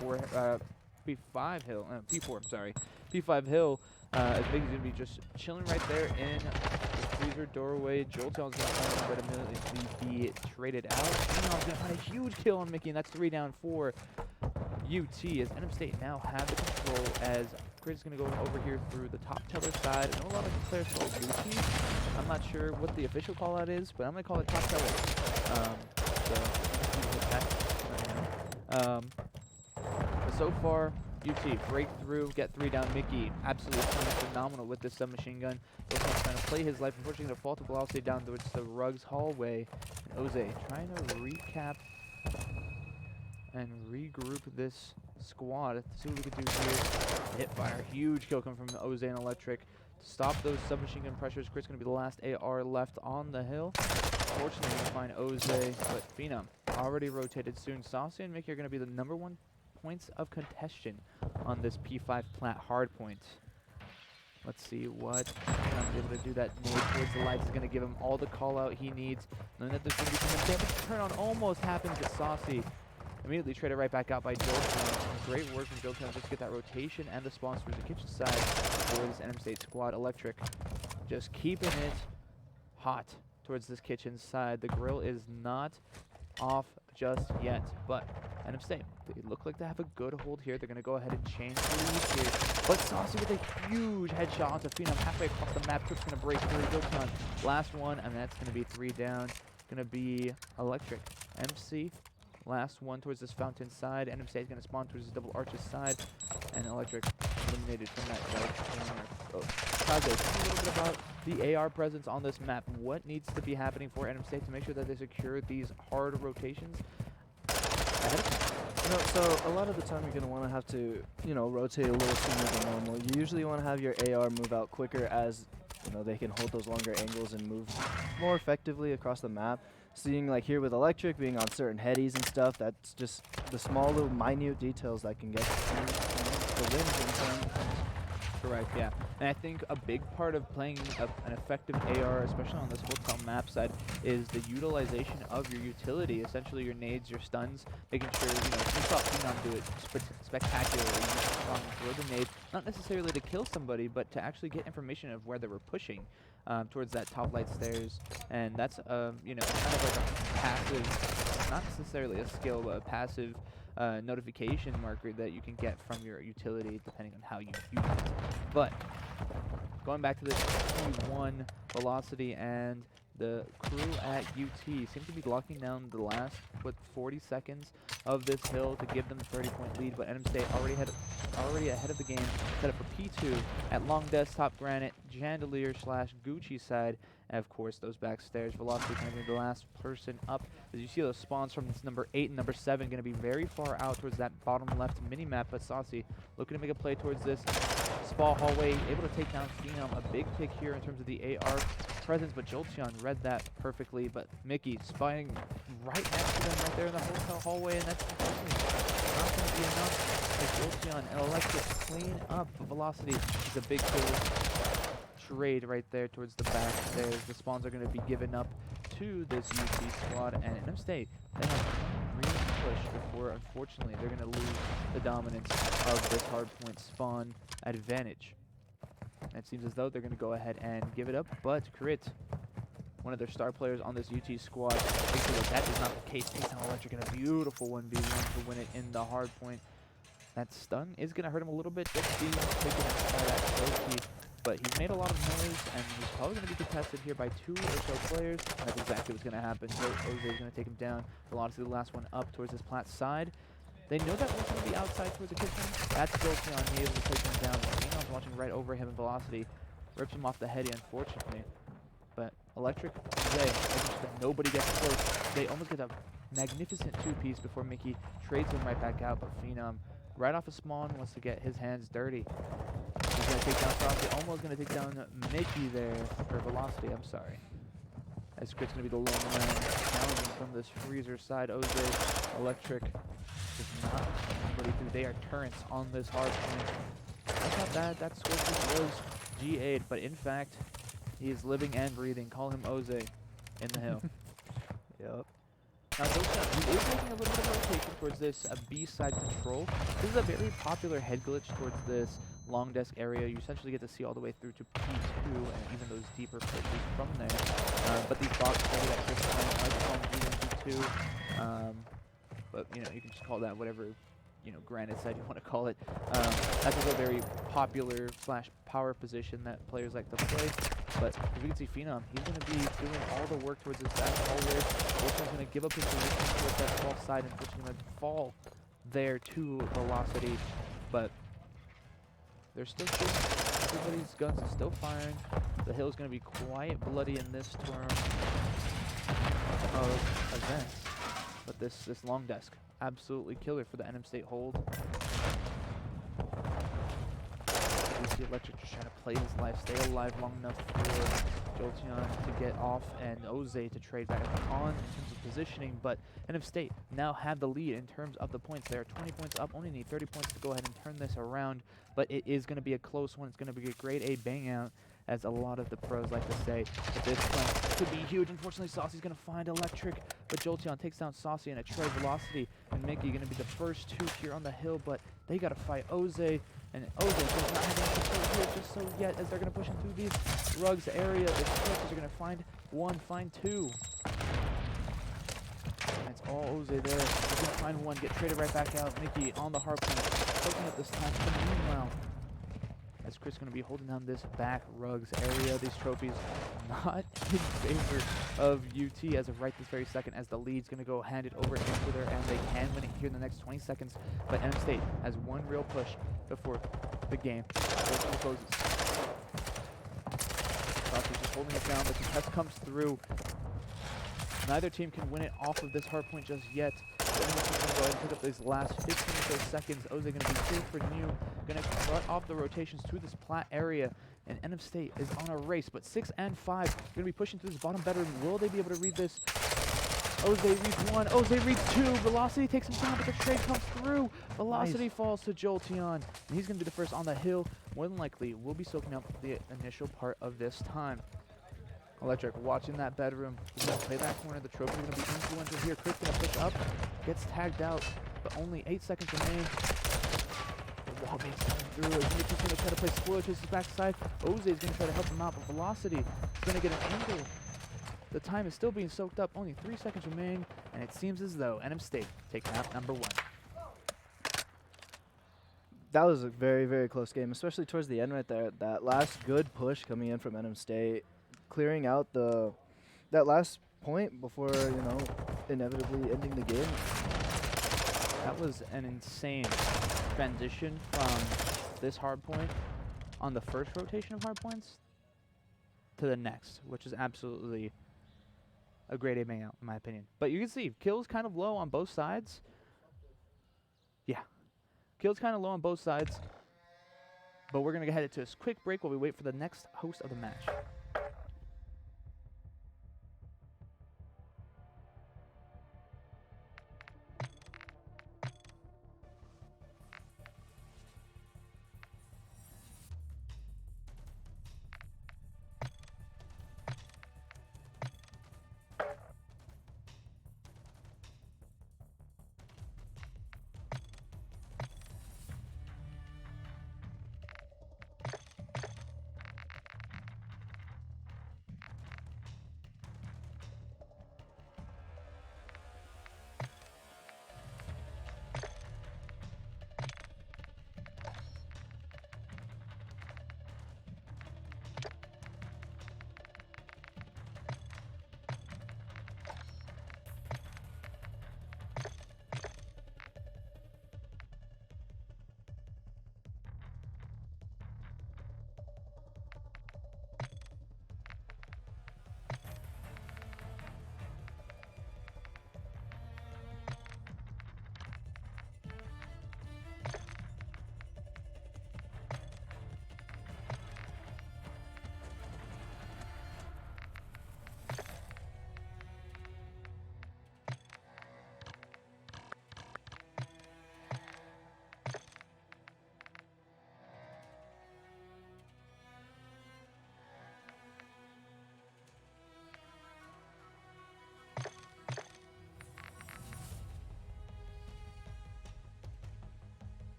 towards the P5 hill, P4, sorry, P5 hill, as Mickey's going to be just chilling right there in the freezer doorway. Jolteon's going to find him, but immediately be traded out. Phenom's going to find a huge kill on Mickey, and that's 3 down for UT as NM State now have the control as Grid's going to go over here through the top teller side. I know a lot of the players call it UT. I'm not sure what the official call out is, but I'm going to call it top teller. But so far, UT breakthrough, get 3 down. Mickey absolutely phenomenal with this submachine gun. Jolteon's trying to play his life. Unfortunately, going to fall to velocity down towards the Rugs hallway. And Oze trying to recap and regroup this squad. Let's see what we can do here. Hit fire, huge kill coming from Oze and Electric to stop those submachine gun pressures. Chris going to be the last AR left on the hill. Fortunately, going to find Oze, but Phenom already rotated soon. Saucy and Mickey are going to be the #1 points of contention on this P5 plat hardpoint. Let's see what Phenom's able to do. That nade towards the lights is going to give him all the call out he needs. Knowing that there's going to be some damage. Turn on almost happens, but Saucy immediately traded right back out by Jolteon. Great work from Jolteon just to get that rotation and the spawns through the kitchen side for this NM State squad. Electric just keeping it hot towards this kitchen side. The grill is not off just yet, but NM State, they look like they have a good hold here. They're going to go ahead and change the lead here. But Saucy with a huge headshot onto Phenom halfway across the map. Trip's going to break through. Jolteon, last one, and that's going to be 3 down. Going to be Electric. MC, last one towards this fountain side. NM State is going to spawn towards this double arches side. And Electric eliminated from that right corner. Oh, Kaze, tell me a little bit about the AR presence on this map. What needs to be happening for NM State to make sure that they secure these hard rotations ahead of time? You know, so a lot of the time you're going to want to have to, you know, rotate a little sooner than normal. You usually want to have your AR move out quicker as, you know, they can hold those longer angles and move more effectively across the map. Seeing like here with Electric being on certain headies and stuff, that's just the small little minute details that can get the wins in time. Correct, yeah. And I think a big part of playing an effective AR, especially on this hotel map side, is the utilization of your utility, essentially your nades, your stuns, making sure, you know, you saw Phenom do it spectacularly. Throw the nade, not necessarily to kill somebody, but to actually get information of where they were pushing towards that top light stairs. And that's, you know, kind of like a passive, not necessarily a skill, but a passive notification marker that you can get from your utility depending on how you use it. But going back to this P1 velocity, and the crew at UT seem to be locking down the last 40 seconds of this hill to give them a 30-point lead. But NM State already ahead of the game, set up for P2 at Long Desktop, Granite, Chandelier / Gucci side. And of course, those back stairs. Velocity going to be the last person up. As you see those spawns from this number 8 and number 7 going to be very far out towards that bottom left mini-map. But Saucy looking to make a play towards this spa hallway, able to take down Phenom. A big pick here in terms of the AR presence, but Jolteon read that perfectly. But Mickey spying right next to them right there in the hotel hallway, and that's not going to be enough. Jolteon and Electric clean up. Velocity is a big kill. Trade right there towards the back stairs. The spawns are going to be given up to this UT squad, and NM State, they have really pushed before, unfortunately, they're going to lose the dominance of this hardpoint spawn advantage. And it seems as though they're going to go ahead and give it up, but Crit, one of their star players on this UT squad, makes sure that that is not the case. Takes down Electric in a beautiful 1v1 to win it in the hardpoint. That stun is going to hurt him a little bit, just being taken by that trophy. But he's made a lot of noise, and he's probably going to be contested here by 2 or so players. And that's exactly what's going to happen. So Oze is going to take him down. Velocity, the last one up towards this plat side. They know that one's going to be outside towards the kitchen. That's Jolteon. He is able to take him down. Phenom's watching right over him, and Velocity rips him off the heady, unfortunately. But Electric, Oze, nobody gets close. They almost get a magnificent 2-piece before Mickey trades him right back out. But Phenom, right off a spawn, wants to get his hands dirty. He's going to take down Saucy, almost going to take down Mickey there, or Velocity, I'm sorry. As Crit's going to be the lone man challenging from this freezer side. Oze, Electric, does not really through. They are turrets on this hard point. I thought that Scorpius was G8, but in fact, he is living and breathing. Call him Oze in the hill. Yep. Now, Jolteon, he is making a little bit of rotation towards this B-side control. This is a very popular head glitch towards this long desk area. You essentially get to see all the way through to P2 and even those deeper pushes from there. But these box play that Chris playing like on G1, G2, but you know, you can just call that whatever, you know, granite side you want to call it. That's also a very popular slash power position that players like to play. But as we can see, Phenom, he's going to be doing all the work towards his back hallway. Wilson's going to give up his position towards that false side, and Wilson's going to fall there to Velocity. But they're still shooting. Everybody's guns are still firing. The hill is going to be quite bloody in this term of events. But this long desk, absolutely killer for the NM State hold. We see Electric just trying to play his life, stay alive long enough for Jolteon to get off and Oze to trade back on in terms of positioning. But NM State now have the lead in terms of the points. They are 20 points up, only need 30 points to go ahead and turn this around. But it is going to be a close one. It's going to be a grade A bang out, as a lot of the pros like to say. But this one could be huge. Unfortunately, Saucy's going to find Electric, but Jolteon takes down Saucy and a trade. Velocity and Mickey going to be the first two here on the hill, but they got to fight Oze, and Oze does not have any support here just so yet, as they're going to push into these rugs area. The Scorchers are going to find one, find two. And it's all Oze there. He's going to find one, get traded right back out. Mickey on the hard point, poking up this time. Meanwhile, as Chris is going to be holding down this back rugs area. These trophies not in favor of UT as of right this very second, as the lead's going to go hand it over into there, and they can win it here in the next 20 seconds. But NM State has one real push before the game closes. Saucy's just holding it down, but the test comes through. Neither team can win it off of this hard point just yet. Going to go ahead and pick up these last 15 or so seconds. Oze going to be here for new. Going to cut off the rotations to this plat area. And NM State is on a race, but 6 and 5 are going to be pushing through this bottom bedroom. Will they be able to read this? Oze reads one. Oze reads two. Velocity takes him down, but the trade comes through. Velocity falls to Jolteon. And he's going to be the first on the hill. More than likely, will be soaking up the initial part of this time. Electric watching that bedroom. He's going to play that corner. The trophy is going to be influential here. Chris going to push up. Gets tagged out, but only 8 seconds remain. The wall beats coming through. Mickey's going to try to play spoiler to his backside. Oze is going to try to help him out, but Velocity is going to get an angle. The time is still being soaked up. Only 3 seconds remain, and it seems as though NM State take map number 1. That was a very, very close game, especially towards the end right there. That last good push coming in from NM State, clearing out that last point before, you know, inevitably ending the game. That was an insane transition from this hard point on the first rotation of hard points to the next, which is absolutely a great A bang out, in my opinion. But you can see, kills kind of low on both sides. Yeah, kills kind of low on both sides. But we're going to head it to a quick break while we wait for the next host of the match.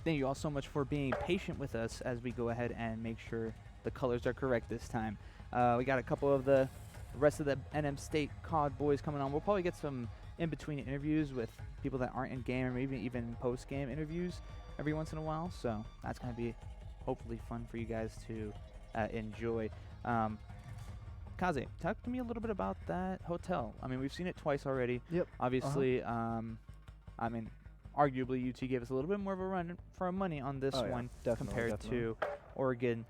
thank you all so much for being patient with us as we go ahead and make sure the colors are correct this time. We got a couple of the rest of the NM State COD boys coming on. We'll probably get some in-between interviews with people that aren't in-game, or maybe even post-game interviews every once in a while. So that's going to be hopefully fun for you guys to enjoy. Kaze, talk to me a little bit about that hotel. I mean, we've seen it twice already. Yep. Obviously, I mean, arguably UT gave us a little bit more of a run for our money on this one compared to Oregon.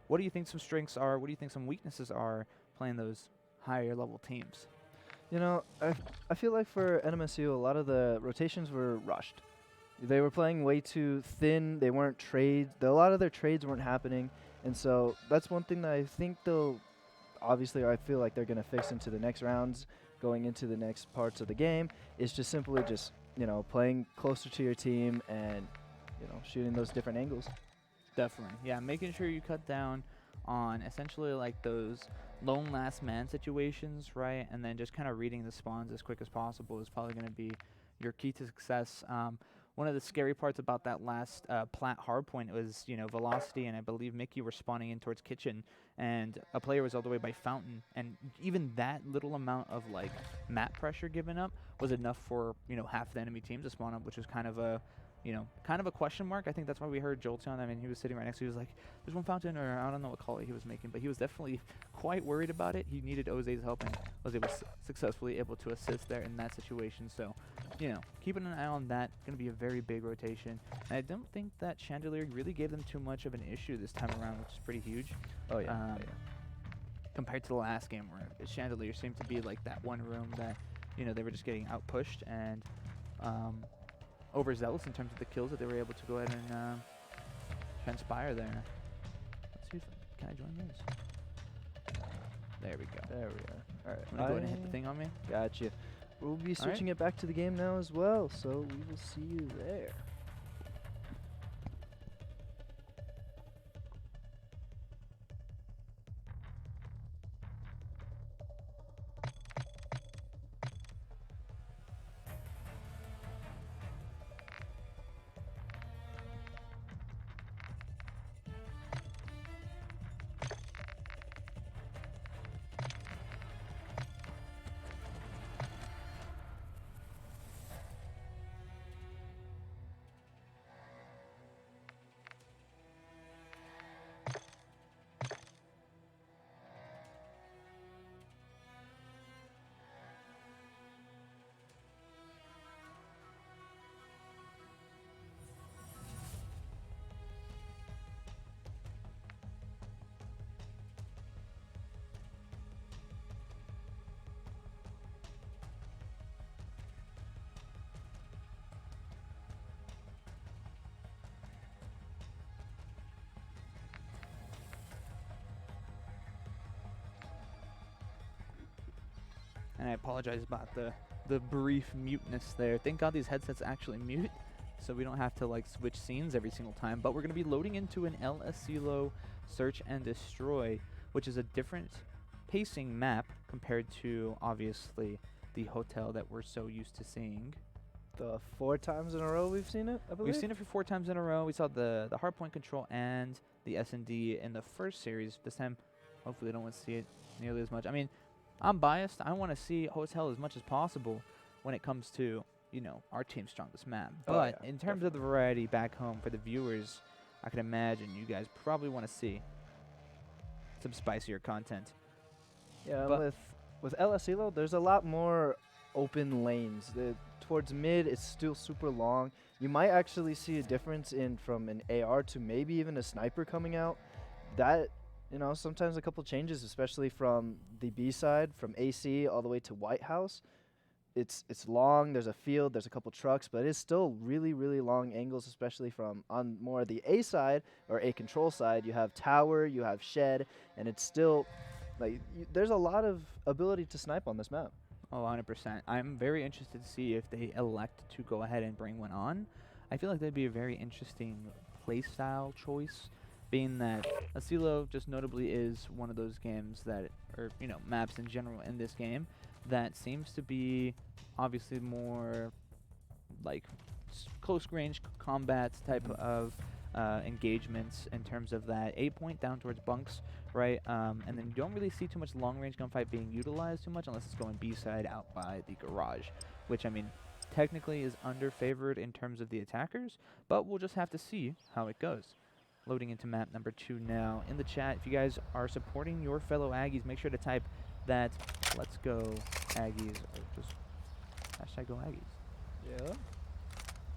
What do you think some strengths are? What do you think some weaknesses are playing those higher level teams? You know, I feel like for NMSU, a lot of the rotations were rushed. They were playing way too thin. They weren't trades. A lot of their trades weren't happening. And so that's one thing that I think they'll, obviously, I feel like they're going to fix into the next rounds, going into the next parts of the game, is just simply just, you know, playing closer to your team and, you know, shooting those different angles. Definitely. Yeah, making sure you cut down on essentially like those lone last man situations, right? And then just kind of reading the spawns as quick as possible is probably going to be your key to success. One of the scary parts about that last plat hardpoint was, you know, Velocity and I believe Mickey were spawning in towards Kitchen, and a player was all the way by Fountain, and even that little amount of like map pressure given up was enough for, you know, half the enemy team to spawn up, which was kind of a, you know, kind of a question mark. I think that's why we heard Jolteon. I mean, he was sitting right next to, he was like, there's one fountain, or I don't know what call it he was making, but he was definitely quite worried about it. He needed Oze's help and was successfully able to assist there in that situation. So, you know, keeping an eye on that. Going to be a very big rotation. And I don't think that Chandelier really gave them too much of an issue this time around, which is pretty huge. Oh, yeah. Compared to the last game where Chandelier seemed to be like that one room that, you know, they were just getting outpushed and overzealous in terms of the kills that they were able to go ahead and transpire there. Let's see if can I join this? There we go. There we are. All right. I'm gonna go ahead and hit the thing on me. Gotcha. We'll be switching it back to the game now as well, so we will see you there. And I apologize about the brief muteness there. Thank God these headsets actually mute, so we don't have to like switch scenes every single time. But we're going to be loading into an El Asilo Search and Destroy, which is a different pacing map compared to, obviously, the hotel that we're so used to seeing. The 4 times in a row we've seen it, I believe? We've seen it for 4 times in a row. We saw the hardpoint control and the S&D in the first series. This time, hopefully, I don't want to see it nearly as much. I mean, I'm biased. I want to see Hotel as much as possible when it comes to, you know, our team's strongest map. But in terms of the variety back home for the viewers, I can imagine you guys probably want to see some spicier content. Yeah, but with El Asilo, there's a lot more open lanes. Towards mid, it's still super long. You might actually see a difference in from an AR to maybe even a sniper coming out. That, you know, sometimes a couple changes, especially from the B side, from AC all the way to White House. It's long. There's a field. There's a couple trucks, but it's still really, really long angles, especially from on more the A side or A control side. You have tower, you have shed, and it's still like there's a lot of ability to snipe on this map. Oh, 100%. I'm very interested to see if they elect to go ahead and bring one on. I feel like that'd be a very interesting playstyle choice, being that Asilo just notably is one of those games that, or, you know, maps in general in this game, that seems to be obviously more, like, close range combats type of engagements in terms of that 8-point down towards bunks, right? And then you don't really see too much long range gunfight being utilized too much unless it's going B side out by the garage, which I mean technically is under favored in terms of the attackers, but we'll just have to see how it goes. Loading into map number 2 now. In the chat, if you guys are supporting your fellow Aggies, make sure to type that "Let's go Aggies" or just hashtag go Aggies. Yeah.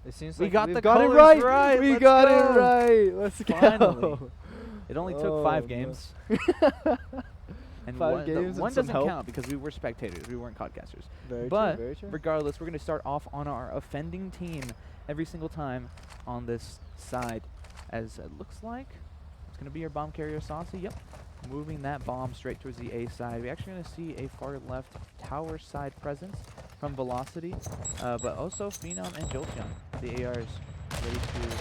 It seems We like got we've the got it colors right. right. We Let's got go. it right. Let's Finally. go. It only took Oh, 5 no. games. And 5 one, games one and some doesn't help. count because we were spectators. We weren't podcasters. Very But true. Very true. regardless, we're going to start off on our offending team every single time on this side, as it looks like it's going to be our bomb carrier Saucy. Yep. Moving that bomb straight towards the A side. We're actually going to see a far left tower side presence from Velocity, but also Phenom and Jolteon. The ARs ready to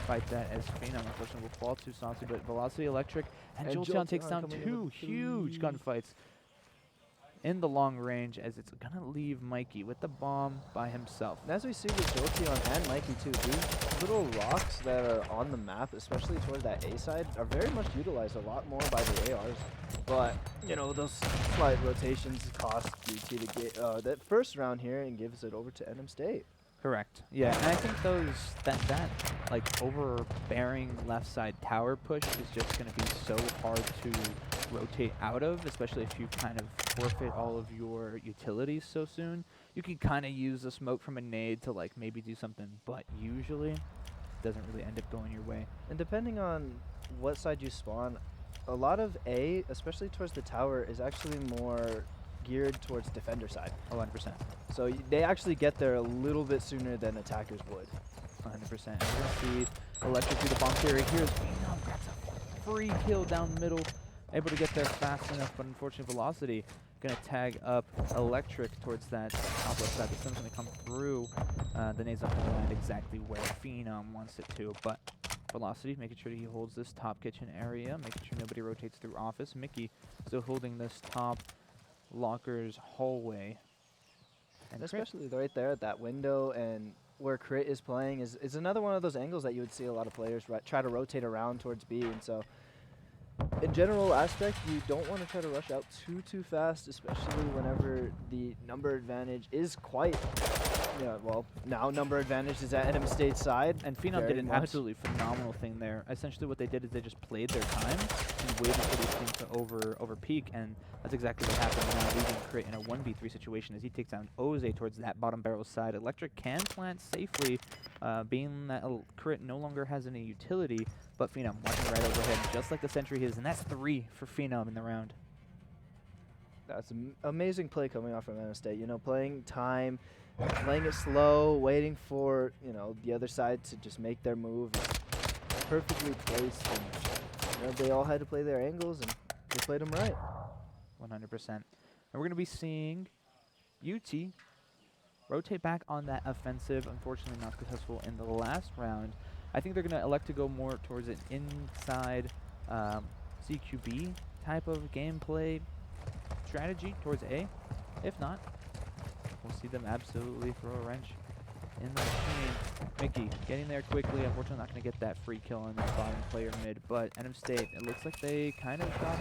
fight that as Phenom unfortunately will fall to Saucy, but Velocity Electric and Jolteon takes down coming in 2 with huge 3. gunfights in the long range, as it's going to leave Mikey with the bomb by himself. And as we see with Jolteon and Mikey too, these little rocks that are on the map, especially towards that A side, are very much utilized a lot more by the ARs. But, you know, those slight rotations cost UT to get that first round here and gives it over to NM State. Correct. Yeah, and I think that like overbearing left side tower push is just going to be so hard to rotate out of, especially if you kind of forfeit all of your utilities so soon. You can kind of use the smoke from a nade to like maybe do something, but usually it doesn't really end up going your way. And depending on what side you spawn, a lot of A, especially towards the tower, is actually more geared towards defender side. 100%. So they actually get there a little bit sooner than attackers would. 100%. And we're going to see Electric through the bomb carrier. Here's Phenom, grabs a free kill down the middle. Able to get there fast enough, but unfortunately Velocity going to tag up Electric towards that top left side. The sun's going to come through. The nade's not going to land exactly where Phenom wants it to, but Velocity making sure that he holds this top kitchen area, making sure nobody rotates through office. Mickey still holding this top lockers hallway. And Crit. Especially right there at that window and where Crit is playing is another one of those angles that you would see a lot of players try to rotate around towards B. And so in general aspect, you don't want to try to rush out too fast, especially whenever the number advantage is quite, well, now number advantage is at NM State's side. And Phenom very did an much. absolutely phenomenal thing there. Essentially what they did is they just played their time and waited for these things to over peak, and that's exactly what happened. Now leaving Crit in a 1v3 situation as he takes down Oze towards that bottom barrel side. Electric can plant safely, being that Crit no longer has any utility, but Phenom watching right overhead just like the sentry is, and that's 3 for Phenom in the round. That's amazing play coming off from NM State. Playing time, playing it slow, waiting for, the other side to just make their move. Perfectly placed. And, they all had to play their angles, and they played them right. 100%. And we're going to be seeing UT rotate back on that offensive. Unfortunately not successful in the last round. I think they're going to elect to go more towards an inside CQB type of gameplay strategy towards A. If not, we'll see them absolutely throw a wrench in the machine. Mickey getting there quickly. Unfortunately not going to get that free kill on that bottom player mid, but NM State, it looks like they kind of got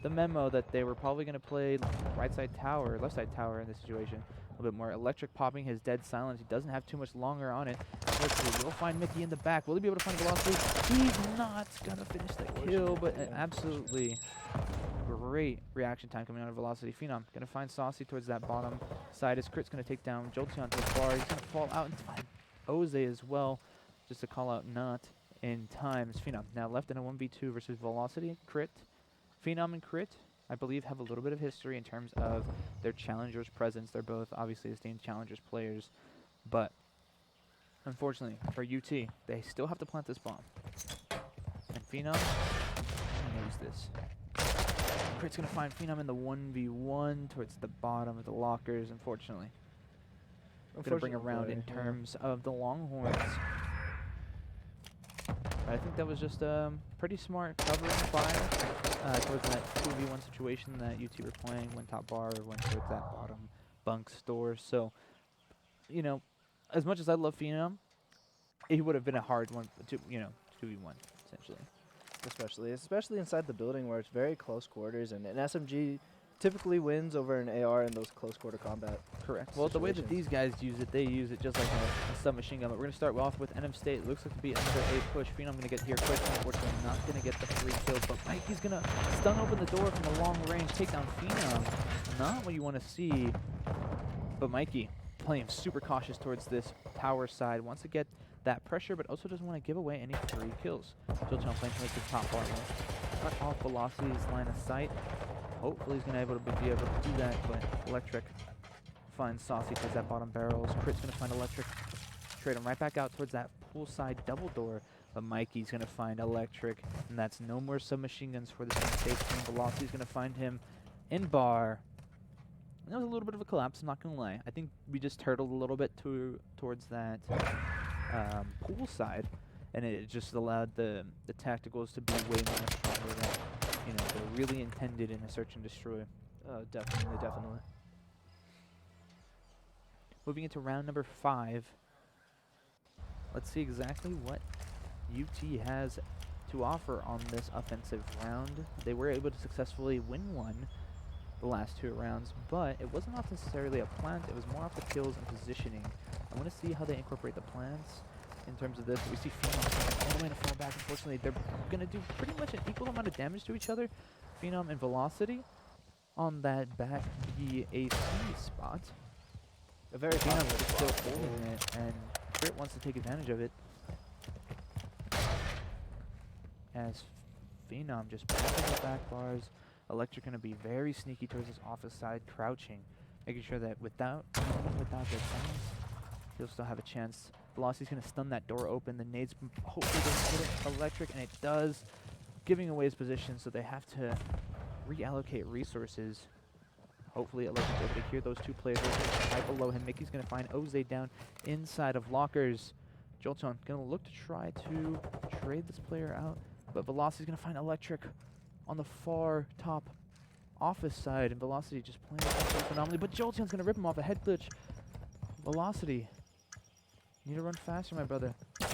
the memo that they were probably going to play right side tower, left side tower in this situation. A little bit more. Electric popping his dead silence. He doesn't have too much longer on it. Unfortunately, we'll find Mickey in the back. Will he be able to find Velocity? He's not going to finish the kill, but an absolutely great reaction time coming out of Velocity. Phenom going to find Saucy towards that bottom side as Crit's going to take down Jolteon to the far. He's going to fall out and find Oze as well, just to call out not in time. As Phenom now left in a 1v2 versus Velocity. Crit. Phenom and Crit, I believe, have a little bit of history in terms of their challengers presence. They're both obviously esteemed challengers players, but unfortunately for UT, they still have to plant this bomb. And Phenom knows this. Crit's going to find Phenom in the 1v1 towards the bottom of the lockers, unfortunately. Going to bring around in terms of the Longhorns. I think that was just pretty smart covering fire towards that 2v1 situation that UT were playing when top bar went towards that bottom bunk store. So, as much as I love Phenom, it would have been a hard one to 2v1 essentially. Especially inside the building where it's very close quarters, and an SMG typically wins over an AR in those close quarter combat. Correct. Well, the way that situations. these guys use it, they use it just like a submachine gun. But we're going to start off with NM State. It looks like to be another A push. Phenom going to get here quick. Unfortunately, not going to get the free kill. But Mikey's going to stun open the door from a long range, take down Phenom. Not what you want to see. But Mikey playing super cautious towards this tower side. Wants to get that pressure, but also doesn't want to give away any free kills. Jolteon playing towards the top bar. Cut off Velocity's line of sight. Hopefully he's going to be able to do that, but Electric finds Saucy towards that bottom barrels. Crit's going to find Electric. Trade him right back out towards that poolside double door, but Mikey's going to find Electric, and that's no more submachine guns for the state team. Velocity's going to find him in bar. And that was a little bit of a collapse, I'm not going to lie. I think we just turtled a little bit towards that pool side, and it just allowed the tacticals to be way more stronger than they're really intended in a search and destroy. Definitely. Moving into round number 5. Let's see exactly what UT has to offer on this offensive round. They were able to successfully win the last 2 rounds, but it wasn't off necessarily a plant, it was more off the kills and positioning. I want to see how they incorporate the plants in terms of this. We see Phenom all the way to fall back. Unfortunately, they're going to do pretty much an equal amount of damage to each other. Phenom and Velocity on that back BAC spot. A very Phenom popular is spot. still holding it, and Crit wants to take advantage of it. As Phenom just popping the back bars. Electric going to be very sneaky towards his office side, crouching, making sure that without their guns, he'll still have a chance. Velocity's going to stun that door open. The nades hopefully doesn't hit it. Electric, and it does, giving away his position, so they have to reallocate resources. Hopefully Electric's able to hear those 2 players right below him. Mickey's going to find Oze down inside of lockers. Jolteon going to look to try to trade this player out, but Velocity's going to find Electric on the far top office side, and Velocity just playing phenomenally, but Jolteon's going to rip him off a head glitch. Velocity, you need to run faster, my brother. Oh,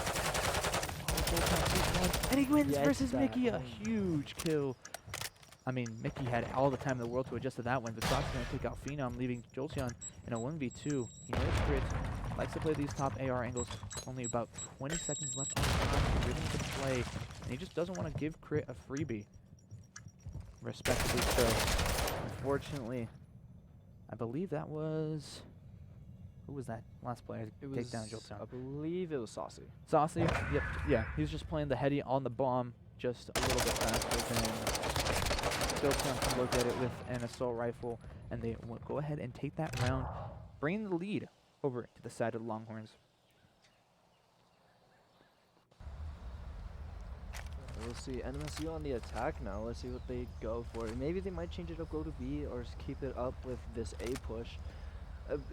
Jolteon takes one, and he wins versus Mickey, a huge kill. I mean, Mickey had all the time in the world to adjust to that one, but Scott's going to take out Phenom, leaving Jolteon in a 1v2. He knows Crit likes to play these top AR angles. Only about 20 seconds left on the time. He's really going to play, and he just doesn't want to give Crit a freebie. Respectively so. Unfortunately, I believe that was... Who was that last player to take down Jolteon? I believe it was Saucy. Saucy? Yep. Yeah, he was just playing the heady on the bomb just a little bit faster than Jolteon can look at it with an assault rifle, and they will go ahead and take that round, bringing the lead over to the side of the Longhorns. We'll see NMSU on the attack now. Let's see what they go for. Maybe they might change it up, go to B, or keep it up with this A push.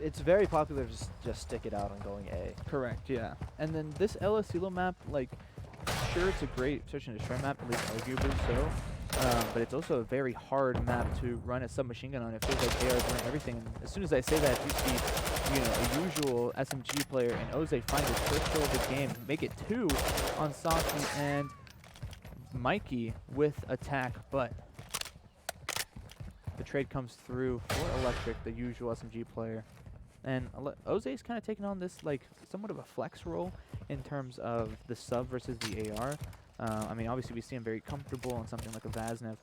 It's very popular to just stick it out on going A. Correct, yeah. And then this LSilo map, like, sure, it's a great search and destroy map, at least arguably so, but it's also a very hard map to run a submachine gun on. It feels like ARs run everything, and as soon as I say that, you see, a usual SMG player in Oze find his first kill of the game, make it 2 on Saucy and Mikey with attack, but the trade comes through for Electric, the usual SMG player. And Oze's kind of taking on this, like, somewhat of a flex role in terms of the sub versus the AR. I mean, obviously we see him very comfortable on something like a Vaznev,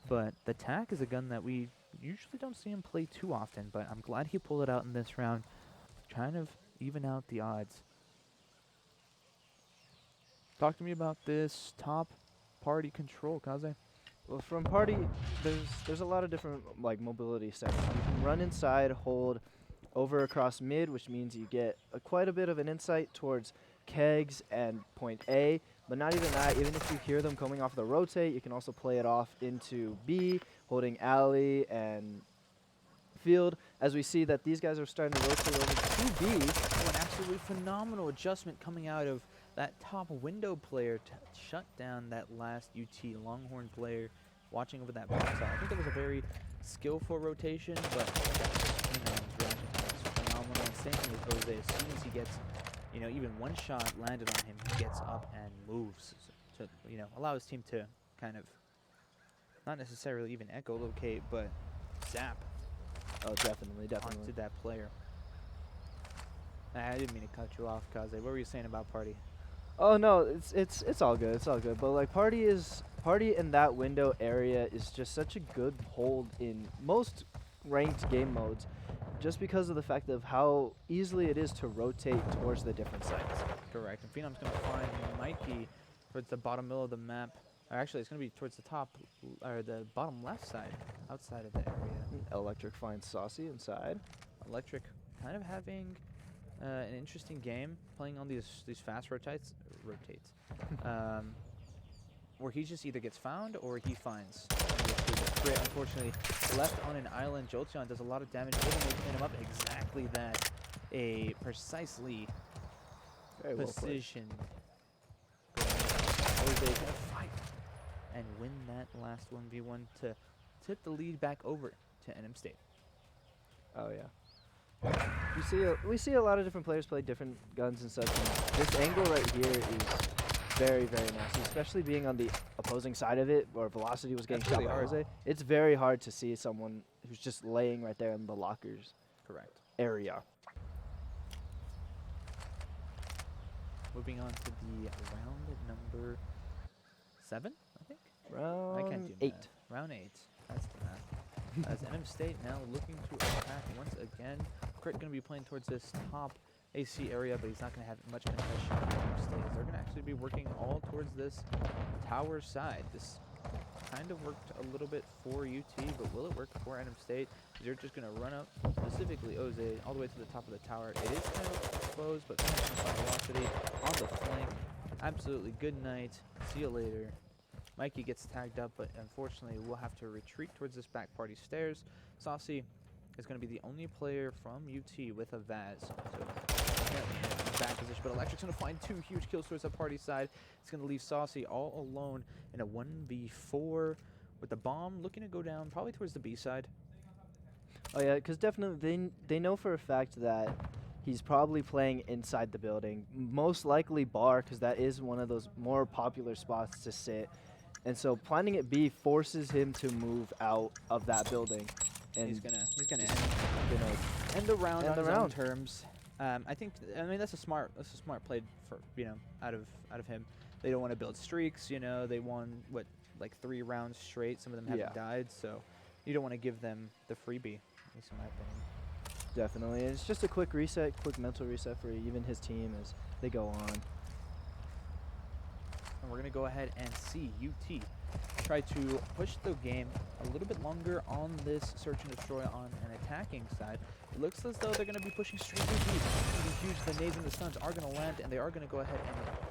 but the TAC is a gun that we usually don't see him play too often, but I'm glad he pulled it out in this round, trying to even out the odds. Talk to me about this top party control, Kaze. Well, from party, there's a lot of different mobility settings. You can run inside, hold over across mid, which means you get quite a bit of an insight towards kegs and point A, but not even that. Even if you hear them coming off the rotate, you can also play it off into B, holding alley and field, as we see that these guys are starting to rotate over to B. Oh, an absolutely phenomenal adjustment coming out of that top window player to shut down that last UT Longhorn player watching over that backside. I think that was a very skillful rotation, but Phenom's reaction was one-on-one. Same thing with Jose. As soon as he gets, you know, even one shot landed on him, he gets up and moves to, you know, allow his team to kind of not necessarily even echolocate, but zap Oh, definitely. onto that player. I didn't mean to cut you off, Kaze. What were you saying about Party? Oh no, it's all good. It's all good. But like party in that window area is just such a good hold in most ranked game modes, just because of the fact of how easily it is to rotate towards the different sites. Correct. And Phenom's going to find Mikey towards the bottom middle of the map. Or actually, it's going to be towards the top, or the bottom left side, outside of the area. Electric finds Saucy inside. Electric kind of having an interesting game, playing on these fast rotates, where he just either gets found or he finds. Crit, unfortunately, left on an island. Jolteon does a lot of damage. Wouldn't they clean him up? Exactly that. A precisely Very well played. positioned. Jose gonna fight and win that last 1v1 to tip the lead back over to NM State. Oh yeah. We see a lot of different players play different guns and such. And this angle right here is very, very nasty, especially being on the opposing side of it, where Velocity was getting That's shot really by hard. Jose. It's very hard to see someone who's just laying right there in the lockers Correct. area. Moving on to the round number 7, I think. Round I can't do 8. math. Round 8. That's the math. As NM State now looking to attack once again. Crit going to be playing towards this top AC area, but he's not going to have much contestation on NM State. They're going to actually be working all towards this tower side. This kind of worked a little bit for UT, but will it work for NM State? They're just going to run up, specifically Oze, all the way to the top of the tower. It is kind of close, but Velocity on the flank. Absolutely good night. See you later. Mikey gets tagged up, but unfortunately we'll have to retreat towards this back party stairs. Saucy is going to be the only player from UT with a Vaz. So apparently in back position, but Electric's going to find 2 huge kills towards the party side. It's going to leave Saucy all alone in a 1v4 with the bomb looking to go down probably towards the B side. Oh yeah, because definitely they know for a fact that he's probably playing inside the building, most likely bar, because that is one of those more popular spots to sit. And so planting it B forces him to move out of that building. And He's gonna end the round End on the his own round. terms. I mean that's a smart play for, you know, out of him. They don't want to build streaks, you know. They won what, like 3 rounds straight. Some of them haven't Yeah. died, so you don't want to give them the freebie, at least in my opinion. definitely, it's just a quick reset, quick mental reset for even his team as they go on. And we're going to go ahead and see UT try to push the game a little bit longer on this search and destroy on an attacking side. It looks as though they're going to be pushing straight to deep. Huge. The nades and the stuns are going to land, and they are going to go ahead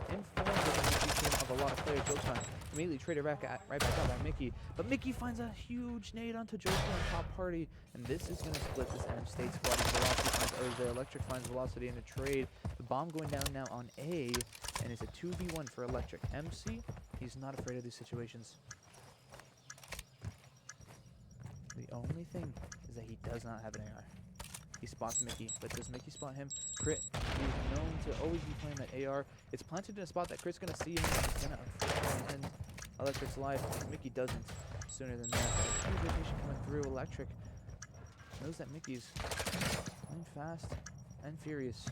and inform the UT team of a lot of players. Jolteon immediately traded right back out by Mickey, but Mickey finds a huge nade onto Jolteon on top party, and this is going to split this NM State squad. Velocity finds Oze, Electric finds Velocity in a trade. The bomb going down now on A, and it's a 2v1 for Electric. MC, he's not afraid of these situations. The only thing is that he does not have an AR. He spots Mickey, but does Mickey spot him? Crit, he's known to always be playing that AR. It's planted in a spot that Crit's going to see him, and he's going to unfortunately end Electric's life. Mickey doesn't sooner than that. Huge rotation coming through. Electric knows that Mickey's playing fast and furious.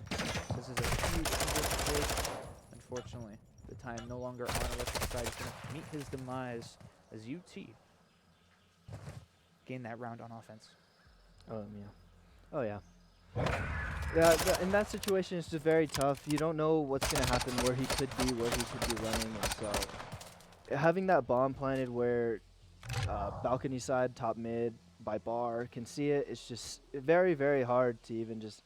This is a huge situation. Unfortunately, the time no longer on Electric's side. He's going to meet his demise as UT gain that round on offense. Oh yeah. Yeah, in that situation, it's just very tough. You don't know what's going to happen, where he could be, where he could be running. And so having that bomb planted where balcony side, top mid, by bar can see it, it's just very, very hard to even just,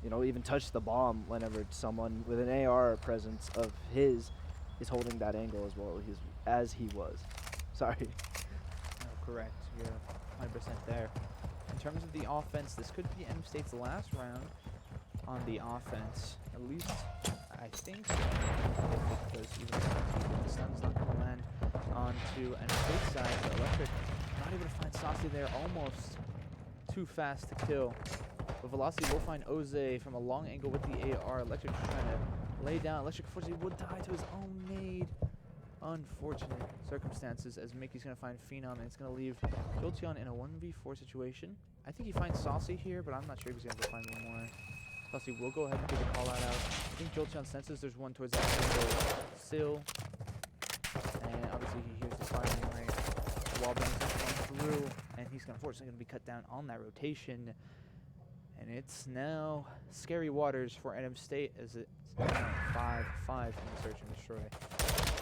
you know, even touch the bomb whenever someone with an AR presence of his is holding that angle as well as he was. Sorry. No, correct. You're 100% there. In terms of the offense, this could be NM State's last round on the offense. At least, I think so. Because even the stun's not going to land onto NM State's side. But Electric not able to find Saucy there. Almost too fast to kill. But Velocity will find Oze from a long angle with the AR. Electric trying to lay down. Electric, unfortunately, would die to his own nade. Unfortunate circumstances as Mickey's going to find Phenom, and it's going to leave Jolteon in a 1v4 situation. I think he finds Saucy here, but I'm not sure if he's going to find one more. Saucy will go ahead and get the call out. I think Jolteon senses there's one towards that window sill. And obviously he hears the firing rate. Wallbang's going to come through, and he's unfortunately going to be cut down on that rotation. And it's now scary waters for NM State as it's now 5-5 in the search and destroy.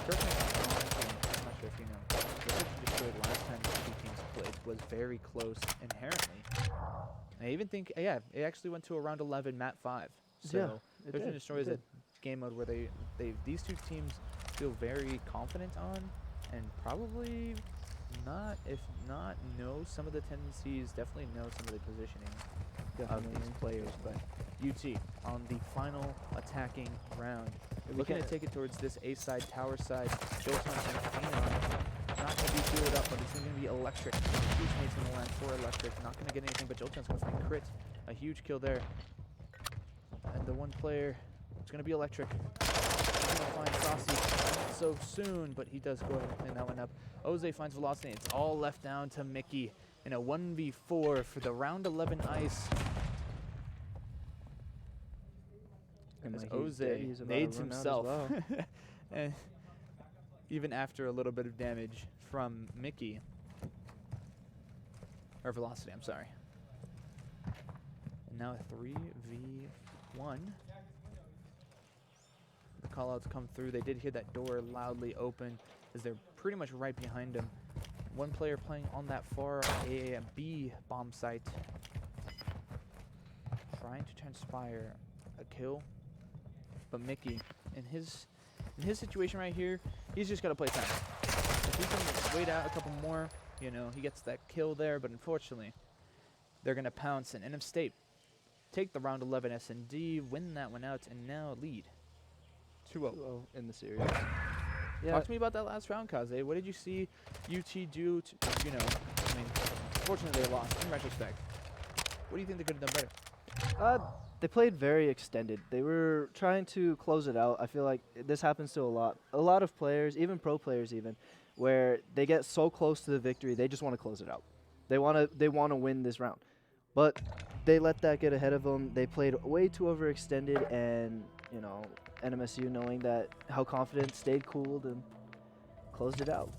Correct me if I'm wrong, I'm not sure if you know. The search and destroy last time the two teams played was very close inherently. And I even think, yeah, it actually went to a round 11, map 5. So Yeah, search and destroy is a game mode where these two teams feel very confident on, and probably not, if not know some of the tendencies, definitely know some of the positioning of these players. But UT on the final attacking round, looking to take it towards this A side, tower side. Jolteon and Phenom not going to be fueled up, but it's going to be Electric. Huge mates in the land for Electric, not going to get anything, but Jolteon's going to find crit, a huge kill there. And the one player, it's going to be Electric. He's going to find Saucy not so soon, but he does go ahead and clean that one up. Oze finds Velocity. It's all left down to Mickey in a 1v4 for the round 11 ice. As Oze nades himself. Well. And even after a little bit of damage from Mickey. Or Velocity, I'm sorry. And now a 3v1. The callouts come through. They did hear that door loudly open as they're pretty much right behind him. One player playing on that far A and B bomb site. Trying to transpire a kill. But Mickey, in his situation right here, he's just got to play time. If he can wait out a couple more, you know, he gets that kill there. But unfortunately, they're going to pounce. And NM State take the round 11 S&D, win that one out, and now lead 2-0 in the series. Yeah. Talk to me about that last round, Kaze. What did you see UT do to, you know, I mean, fortunately they lost in retrospect. What do you think they could have done better? They played very extended. They were trying to close it out. I feel like this happens to a lot of players, even pro players even, where they get so close to the victory, they just want to close it out. They want to win this round. But they let that get ahead of them. They played way too overextended, and, you know, NMSU, knowing that how confident, stayed cooled and closed it out.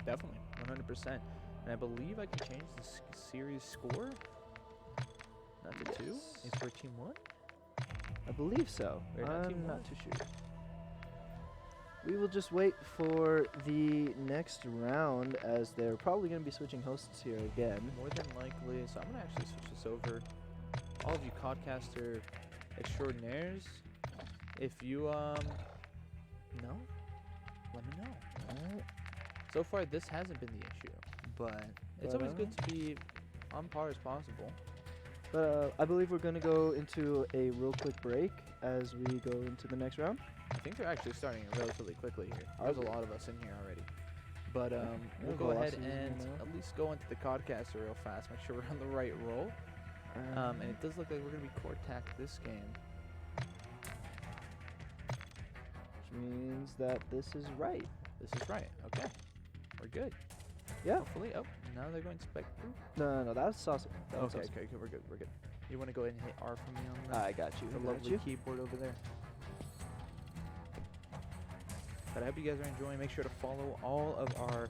Definitely, 100%. And I believe I can change the series score. Not to 2. Is for team 1? I believe so. I'm not too sure. We will just wait for the next round, as they're probably going to be switching hosts here again. More than likely. So I'm going to actually switch this over. All of you Codcaster extraordinaires, if you know, let me know. So far, this hasn't been the issue, but it's always good to be on par as possible. But I believe we're going to go into a real quick break as we go into the next round. I think they're actually starting relatively quickly here. There's a lot of us in here already. But we'll go ahead and at least go into the Codcaster real fast, make sure we're on the right roll. And it does look like we're going to be Cortac this game. Which means that this is right. This is right. Okay. We're good. Yeah. Hopefully. Oh, now they're going Spectre. No, that was saucy. Okay, we're good. You want to go ahead and hit R for me on that? I got you. The lovely keyboard over there. But I hope you guys are enjoying. Make sure to follow all of our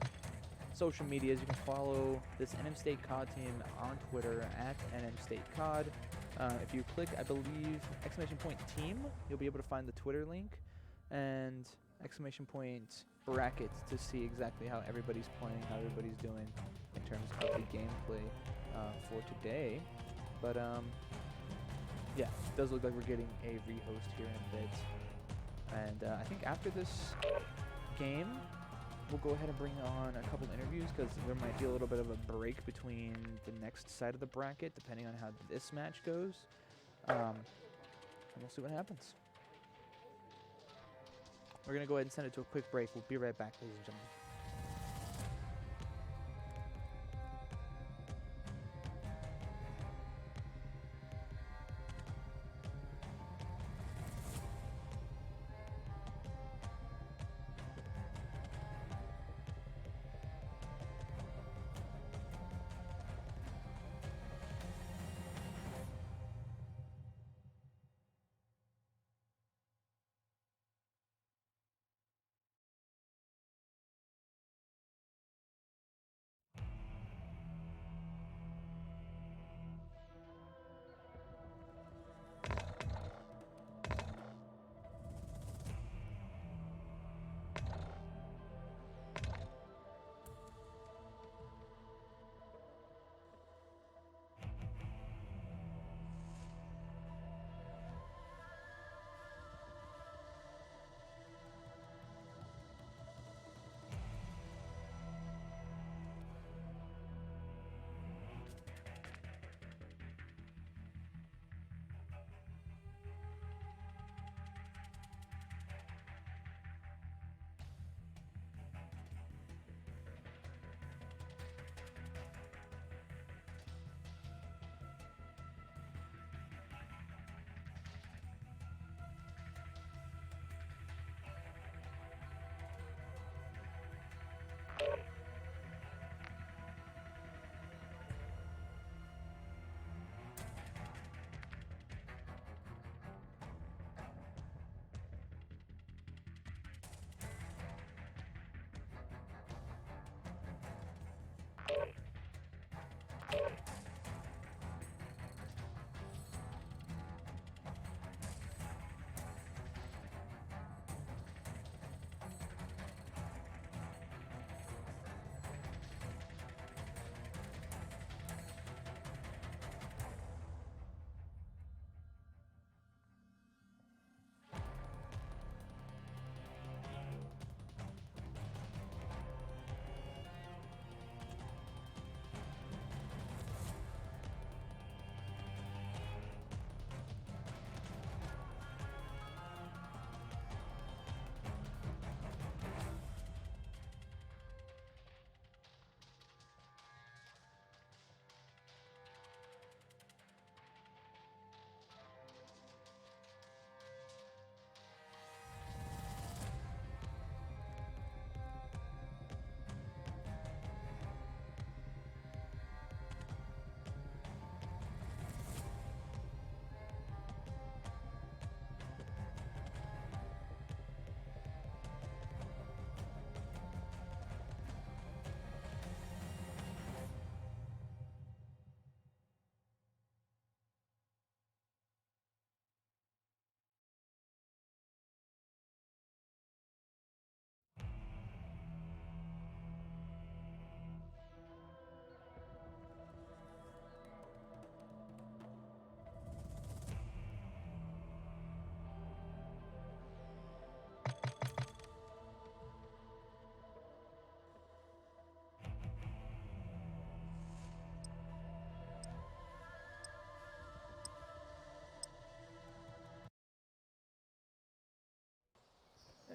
social medias. You can follow this NM State COD team on Twitter at NM State COD. If you click, I believe, !team, you'll be able to find the Twitter link, and !bracket to see exactly how everybody's playing, how everybody's doing in terms of the gameplay for today. But yeah, it does look like we're getting a rehost here in a bit. And I think after this game, we'll go ahead and bring on a couple interviews, because there might be a little bit of a break between the next side of the bracket, depending on how this match goes. And we'll see what happens. We're going to go ahead and send it to a quick break. We'll be right back, ladies and gentlemen.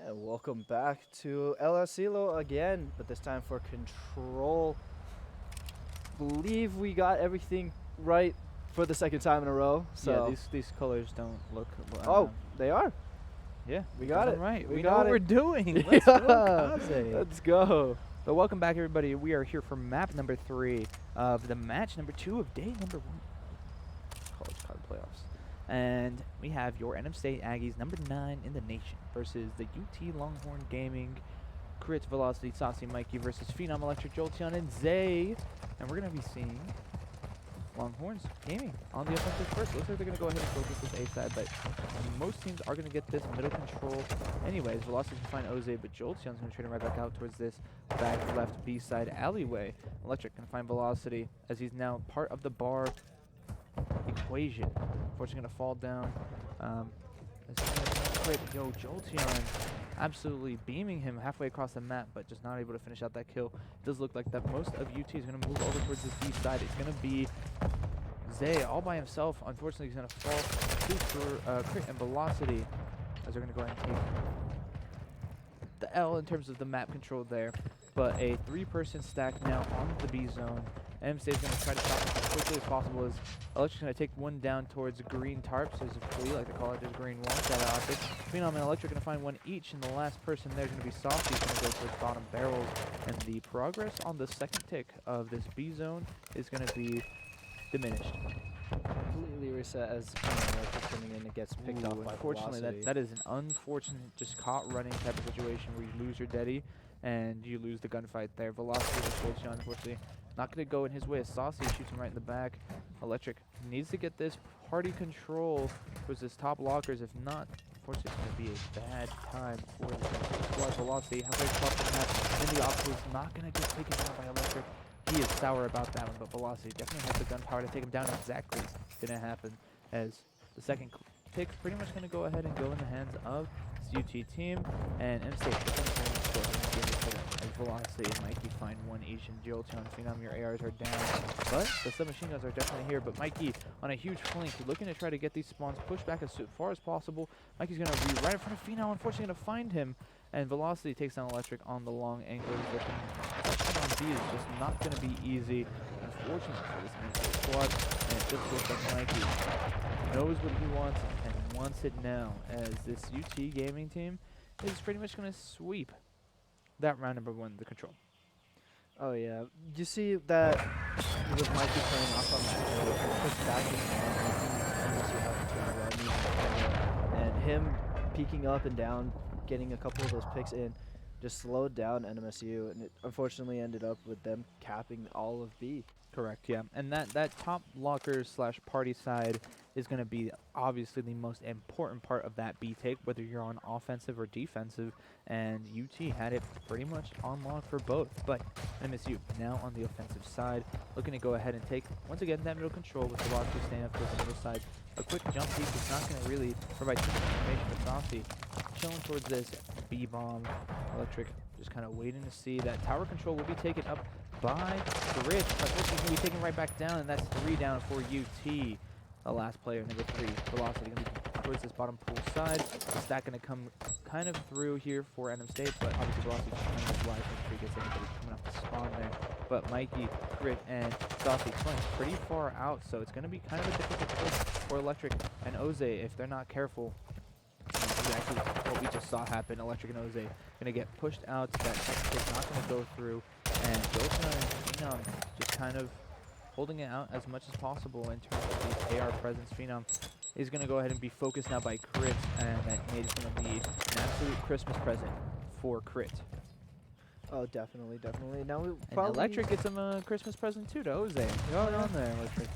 And welcome back to El Asilo again, but this time for control. Believe we got everything right for the second time in a row. So Yeah, these colors don't look. oh, they are. Yeah, We got done it. right. We We got know what it. we're doing. Let's go, Yeah. Kaze. Let's go. But welcome back, everybody. We are here for map number 3 of the match number 2 of day number 1. College Card Playoffs. And we have your NM State Aggies, number 9 in the nation, versus the UT Longhorn Gaming, Crit, Velocity, Saucy, Mikey versus Phenom, Electric, Jolteon, and Zay. And we're going to be seeing Longhorns Gaming on the offensive first. Looks like they're going to go ahead and focus this A side, but most teams are going to get this middle control anyways. Velocity can find Oze, but Jolteon's going to trade him right back out towards this back left B side alleyway. Electric can find Velocity as he's now part of the bar equation. Unfortunately, going to fall down. Yo, Jolteon absolutely beaming him halfway across the map, but just not able to finish out that kill. It does look like that most of UT is going to move over towards this B side. It's going to be Zay all by himself. Unfortunately, he's going to fall to Crit and Velocity as they're going to go ahead and take the L in terms of the map control there. But a 3-person stack now on the B zone. NM State is going to try to stop it as quickly as possible. As Electric's going to take one down towards green tarps, as we like to call it, there's green wall shadow optic. Phenom and Electric going to find one each, and the last person there is going to be Saucy. He's going to go towards bottom barrels. And the progress on the second tick of this B zone is going to be diminished. Completely reset as Electric coming in and gets picked off by Unfortunately, Velocity. that is an unfortunate, just caught running type of situation where you lose your Deddy and you lose the gunfight there. Velocity with Jolteon, unfortunately, not going to go in his way. Saucy shoots him right in the back. Electric needs to get this party control towards his top lockers. If not, unfortunately, it's going to be a bad time for the squad. Velocity halfway across the map, and the obstacle is not going to get taken down by Electric. He is sour about that one, but Velocity definitely has the gunpowder to take him down. Exactly going to happen as the second pick pretty much going to go ahead and go in the hands of this UT team, and NM State is going to go ahead and give it to them as Velocity and Mikey find one each, and Jolteon, Phenom, your ARs are down, but the submachine guns are definitely here. But Mikey on a huge flank, looking to try to get these spawns pushed back as far as possible. Mikey's going to be right in front of Phenom, unfortunately going to find him, and Velocity takes down Electric on the long angle. On B is just not going to be easy, unfortunately, for this NM State squad, and it just looks like Mikey knows what he wants and wants it now, as this UT gaming team is pretty much going to sweep that round number 1, the control. Oh yeah, you see that with Mikey playing off on that, push back and him peeking up and down, getting a couple of those picks in, just slowed down NMSU, and it unfortunately ended up with them capping all of B. Correct, yeah. And that top locker slash party side is going to be obviously the most important part of that B take, whether you're on offensive or defensive, and UT had it pretty much on lock for both. But MSU now on the offensive side, looking to go ahead and take, once again, that middle control with Velocity staying up towards the middle side. A quick jump peek is not going to really provide too much information, but Saucy chilling towards this B-bomb. Electric just kind of waiting to see that tower control will be taken up by Grit, but this is going to be taken right back down, and that's 3 down for UT. The last player, number 3, Velocity, going to be towards this bottom pool side. Is that going to come kind of through here for NM State? But obviously Velocity just trying to fly, make sure he gets anybody coming up the spawn there. But Mikey, Grit, and Saucy playing pretty far out, so it's going to be kind of a difficult push for Electric and Oze if they're not careful. Exactly what we just saw happen. Electric and Oze going to get pushed out. That is not going to go through. And Jolteon and Phenom just kind of holding it out as much as possible in terms of the AR presence. Phenom is going to go ahead and be focused now by Crit, and that nade is going to be an absolute Christmas present for Crit. Oh, definitely, definitely. Now we And probably Electric gets him a Christmas present too to Oze. Going on there, Electric.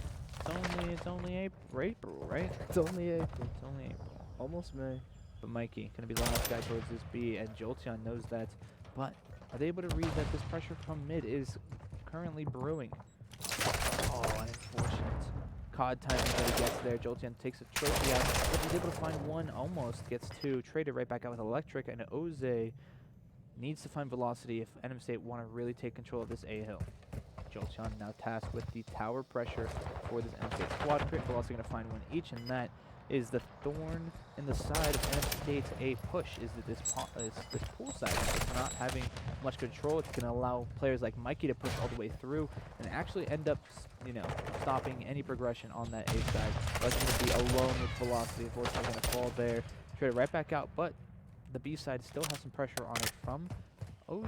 It's only April, right? It's only April. It's only April. Almost May. But Mikey going to be the last guy towards this B, and Jolteon knows that. But are they able to read that this pressure from mid is currently brewing? Oh, unfortunate. COD timing that he gets there. Jolteon takes a trophy out, but he's able to find one, almost gets 2. Traded right back out with Electric, and Oze needs to find Velocity if NM State want to really take control of this A hill. Jolteon now tasked with the tower pressure for this NM State squad. Crit Velocity going to find one each, and that is the thorn in the side of NF State's A push, is that this pool side is not having much control. It's going to allow players like Mikey to push all the way through and actually end up, stopping any progression on that A side. But it's going to be alone with velocity. Unfortunately, going to fall there, trade it right back out. But the B side still has some pressure on it from Oze.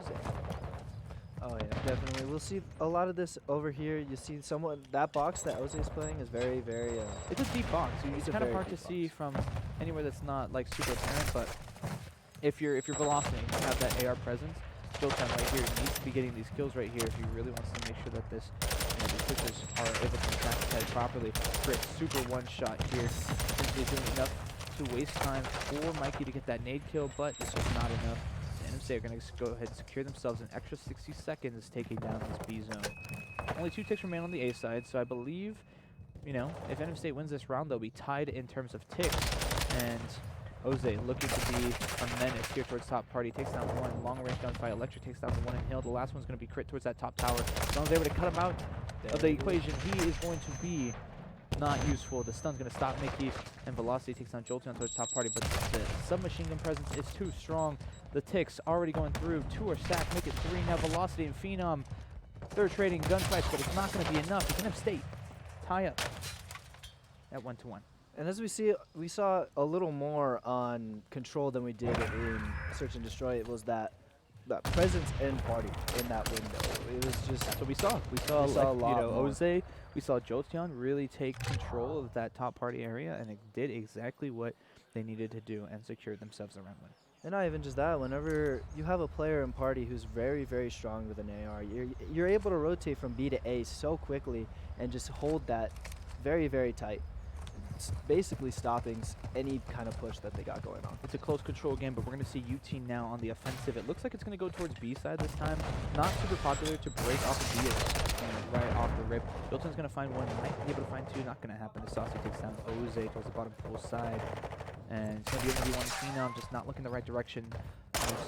Oh yeah, definitely. We'll see a lot of this over here. You see someone, that box that Oze is playing is very, very. It's a deep box. It's a kind of very hard to deep see box. from anywhere that's not like super apparent. But if you're velocity, and you have that AR presence. Showtime right here needs to be getting these kills right here if he really wants to make sure that this, these pitchers are able to attack the side properly. Great super one shot here. Simply doing enough to waste time for Mikey to get that nade kill, but it's just not enough. NMC are going to go ahead and secure themselves an extra 60 seconds taking down this B zone. Only 2 ticks remain on the A side, so I believe, if NM State wins this round, they'll be tied in terms of ticks. And Oze looking to be a menace here towards top party. Takes down one long range gunfight. Electric takes down the one in hill. The last one's going to be crit towards that top tower. As long as they're able to cut him out of the equation, he is going to be not useful. The stun's going to stop Mickey, and Velocity takes down Jolteon towards top party, but the submachine gun presence is too strong. The ticks already going through. 2 are stacked, make it 3 now. Velocity and Phenom, they're trading gunfights, but it's not going to be enough. It's NF State tie up at 1-1. And as we saw a little more on Control than we did in Search and Destroy. It was that presence and party in that window. It was just. That's what we saw. We saw, a lot more. Oze. We saw Jolteon really take control of that top party area, and it did exactly what they needed to do and secured themselves a round win. And not even just that. Whenever you have a player in party who's very, very strong with an AR, you're able to rotate from B to A so quickly and just hold that very, very tight. It's basically stopping any kind of push that they got going on. It's a close control game, but we're going to see UT now on the offensive. It looks like it's going to go towards B side this time. Not super popular to break off of B right off the rip. Jolteon's going to find one, might be able to find 2. Not going to happen. The Saucy takes down Oze towards the bottom pool side. And it's going to be 1v1 Phenom, just not looking the right direction.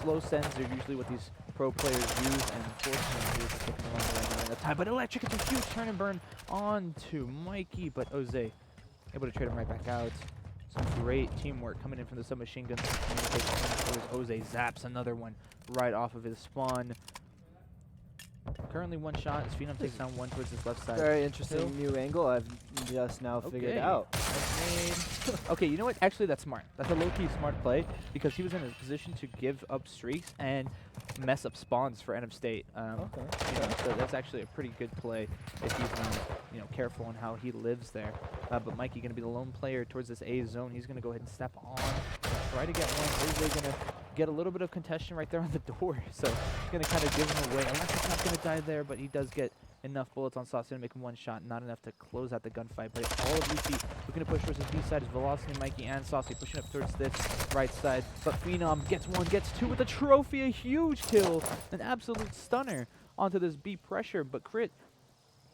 Slow sends are usually what these pro players use, and unfortunately, he's taking the wrong way at the time. But Electric gets a huge turn and burn onto Mikey, but Oze able to trade him right back out. Some great teamwork coming in from the submachine guns. Oze zaps another one right off of his spawn. Currently 1 shot as Phenom takes down 1 towards his left side. Very interesting new angle I've just now figured out. Okay, you know what? Actually, that's smart. That's a low-key smart play because he was in a position to give up streaks and mess up spawns for NM State. So that's actually a pretty good play if he's not, careful on how he lives there. But Mikey going to be the lone player towards this A zone. He's going to go ahead and step on and try to get one. Oze going to get a little bit of contention right there on the door. So he's going to kind of give him away. Electric's not going to die there, but he does get enough bullets on Saucy to make him 1 shot. Not enough to close out the gunfight. But it's all of UT looking to push versus B side is Velocity, Mikey, and Saucy pushing up towards this right side. But Phenom gets 1, gets 2 with a trophy. A huge kill. An absolute stunner onto this B pressure. But Crit,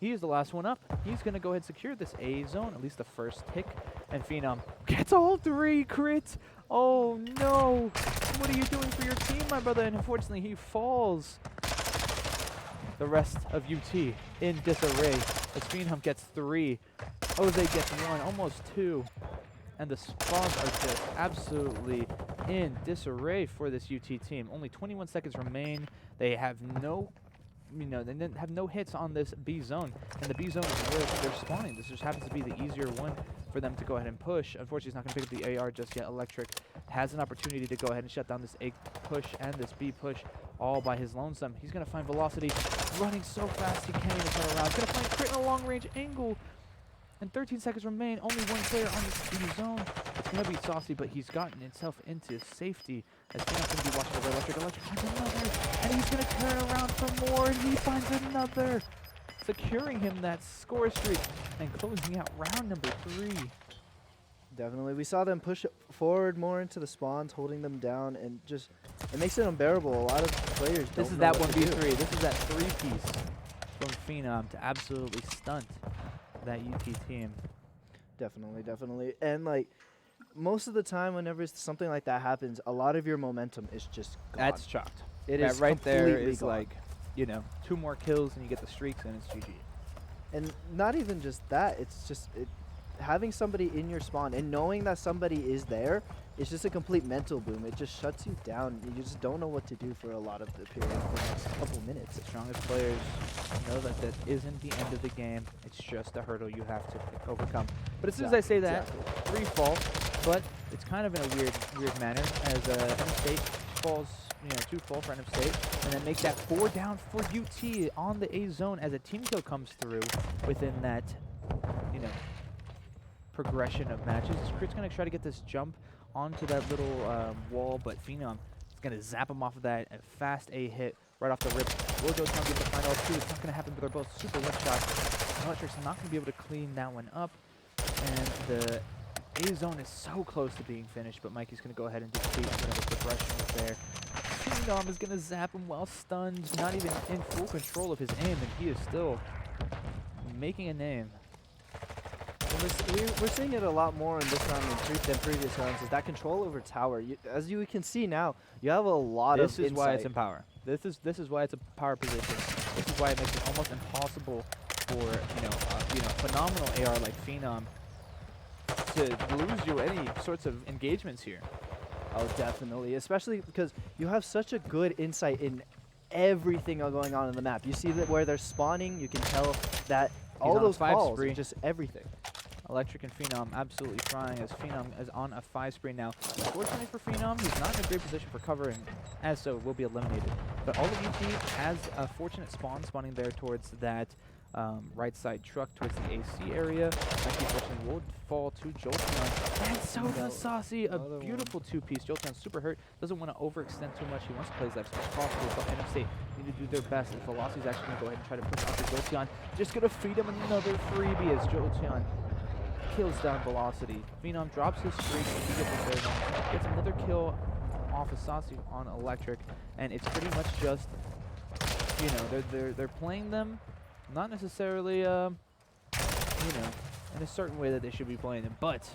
he is the last one up. He's going to go ahead and secure this A zone, at least the first tick. And Phenom gets all 3 crits. Oh no. What are you doing for your team, my brother? And unfortunately, he falls. The rest of UT in disarray as Phenom gets 3. Oze gets 1, almost 2. And the spawns are just absolutely in disarray for this UT team. Only 21 seconds remain. They have no they didn't have no hits on this B zone, and the B zone is where they're spawning. This just happens to be the easier one for them to go ahead and push. Unfortunately, he's not going to pick up the AR just yet. Electric has an opportunity to go ahead and shut down this A push and this B push all by his lonesome. He's going to find Velocity running so fast he can't even turn around. He's going to find Crit in a long-range angle. And 13 seconds remain. Only 1 player on this B zone. It's going to be Saucy, but he's gotten himself into safety. As Phenon's going to be watching over Electric. Electric finds another. And he's going to turn around for more. And he finds another. Securing him that score streak. And closing out round number 3. Definitely. We saw them push forward more into the spawns, holding them down. And just, it makes it unbearable. A lot of players don't This is know that what to do. 1v3. This is that 3-piece from Phenom to absolutely stunt that UT team. Definitely, definitely. And like most of the time whenever something like that happens, a lot of your momentum is just gone. That's chalked. It That is right there completely is gone. like, 2 more kills and you get the streaks and it's GG. And not even just that, it's just having somebody in your spawn and knowing that somebody is there, it's just a complete mental boom. It just shuts you down. You just don't know what to do for a lot of the period for the next couple minutes. The strongest players know that that isn't the end of the game. It's just a hurdle you have to overcome. But as soon as I say that, 3 fall, but it's kind of in a weird manner as NF State falls, 2 fall for NF State, and then make that 4 down for UT on the A zone as a team kill comes through within that, progression of matches. Crit's gonna try to get this jump onto that little wall, but Phenom is gonna zap him off of that. A fast A hit right off the rip. Will Joe Town get the final 2? It's not gonna happen, but they're both super one shots. Electric's not gonna be able to clean that one up, and the A zone is so close to being finished, but Mikey's gonna go ahead and defeat whatever progression was there. Phenom is gonna zap him while stunned, not even in full control of his aim, and he is still making a name. We're seeing it a lot more in this round than previous rounds. Is that control over tower? As you can see now, you have a lot of This is why it's insight. in power. This is why it's a power position. This is why it makes it almost impossible for phenomenal AR like Phenom to lose you any sorts of engagements here. Oh, definitely. Especially because you have such a good insight in everything going on in the map. You see that where they're spawning, you can tell that all on a those 5 calls, spree. just everything. Electric and Phenom absolutely trying as Phenom is on a 5 spree now. Unfortunately for Phenom, he's not in a great position for covering, as so will be eliminated. But all of UT has a fortunate spawn spawning there towards that right side truck towards the AC area. Actually, fortunately will fall to Jolteon. And so does Saucy, a beautiful 2-piece. Jolteon's super hurt, doesn't want to overextend too much. He wants to play his life as much as possible, but NF State need to do their best. And Velocity's actually going to go ahead and try to push out the Jolteon. Just going to feed him another freebie as Jolteon kills down Velocity. Phenom drops his streak, and he gets another kill off of Saucy on Electric, and it's pretty much just, they're playing them, not necessarily, in a certain way that they should be playing them, but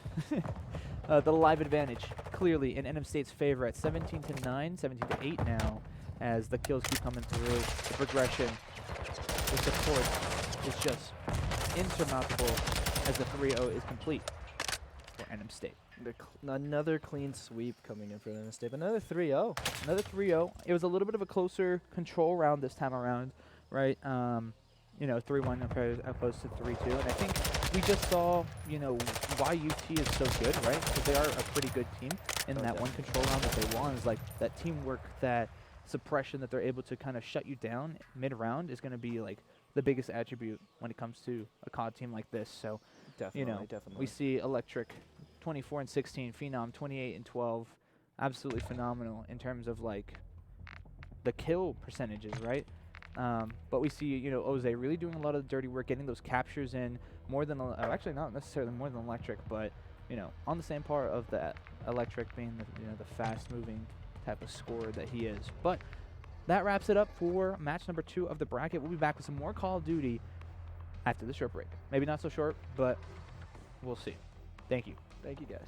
the live advantage clearly in NF State's favor at 17-9, 17-8 now, as the kills keep coming through. The progression, the support is just insurmountable as the 3-0 is complete for NM State. Another clean sweep coming in for NM State. Another 3-0. Another 3-0. It was a little bit of a closer control round this time around, right? 3-1 opposed to 3-2. And I think we just saw, why UT is so good, right? Because they are a pretty good team. In that one control round that they won is like that teamwork, that suppression that they're able to kind of shut you down mid-round is going to be like the biggest attribute when it comes to a COD team like this. So, definitely. We see Electric 24-16, Phenom 28-12, absolutely phenomenal in terms of like the kill percentages, right? But we see, Oze really doing a lot of the dirty work, getting those captures in more than, actually not necessarily more than Electric, but, on the same par of the Electric being the fast-moving type of scorer that he is. But that wraps it up for match number 2 of the bracket. We'll be back with some more Call of Duty after the short break. Maybe not so short, but we'll see. Thank you. Thank you, guys.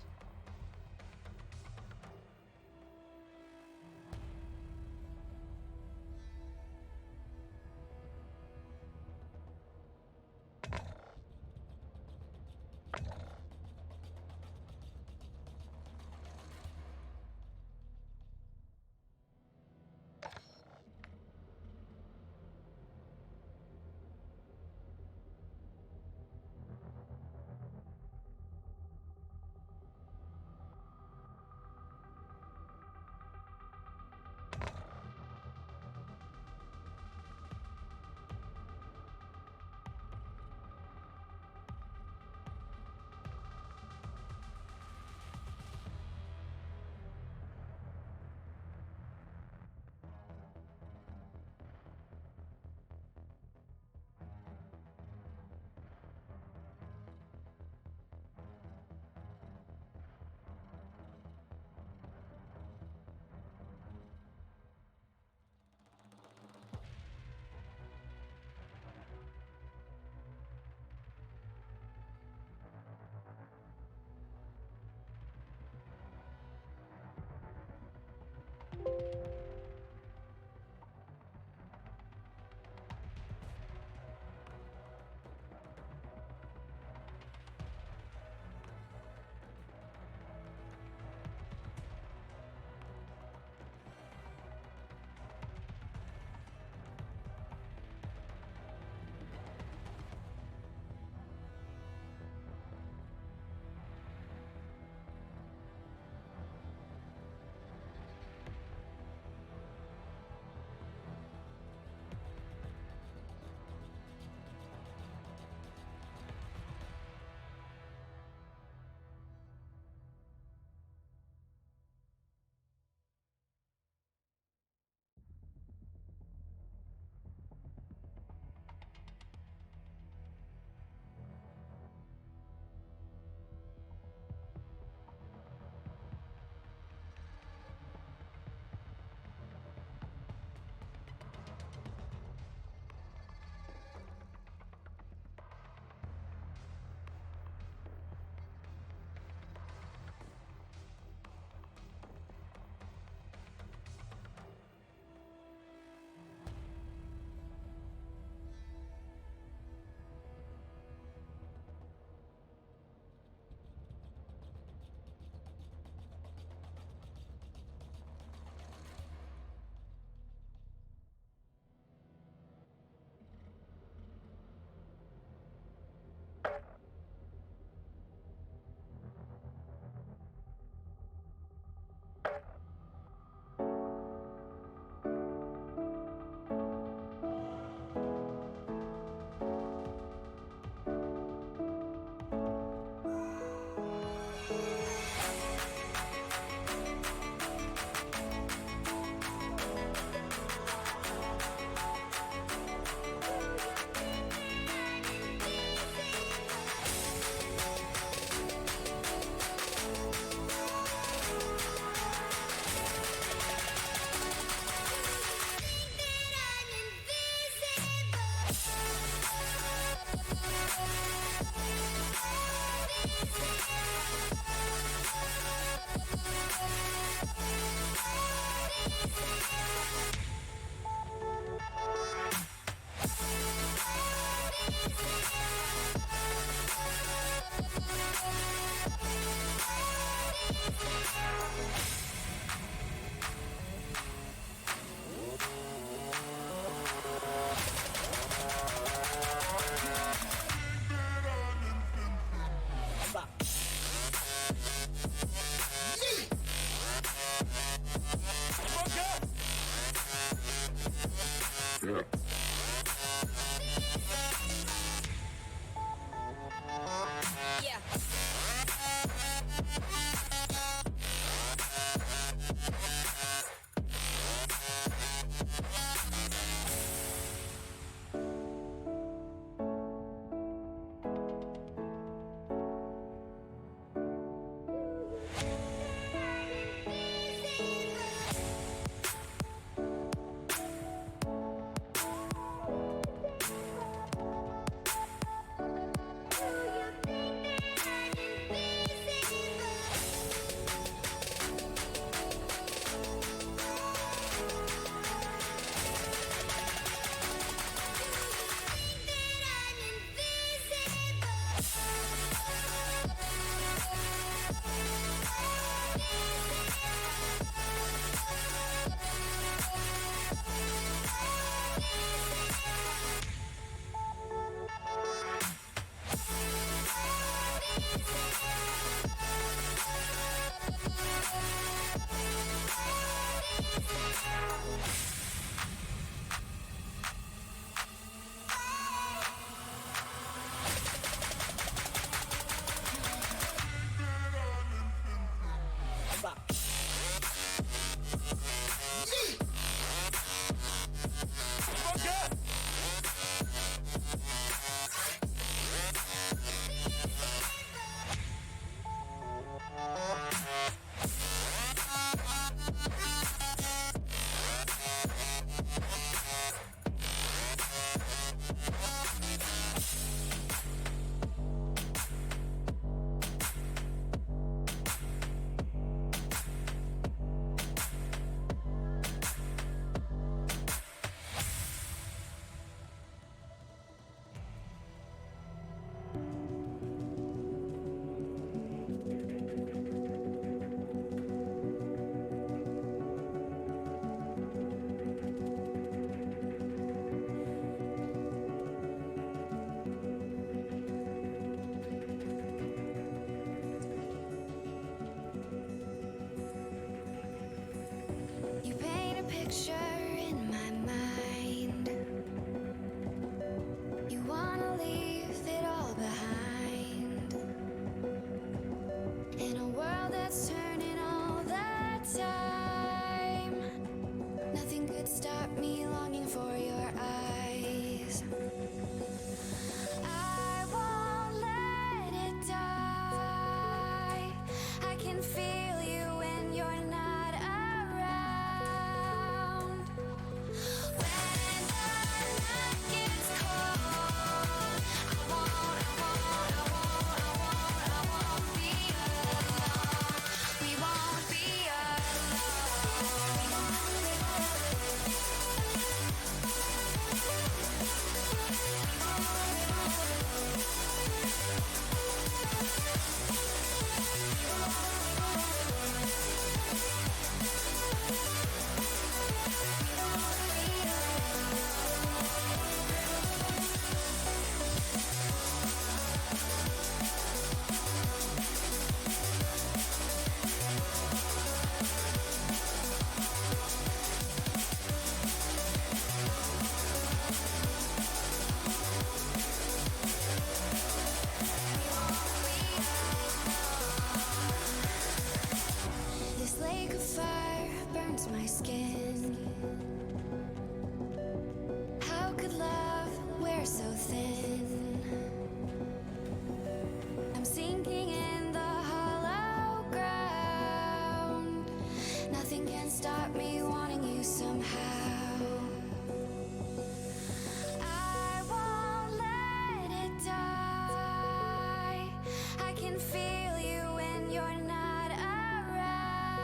feel you when you're not around.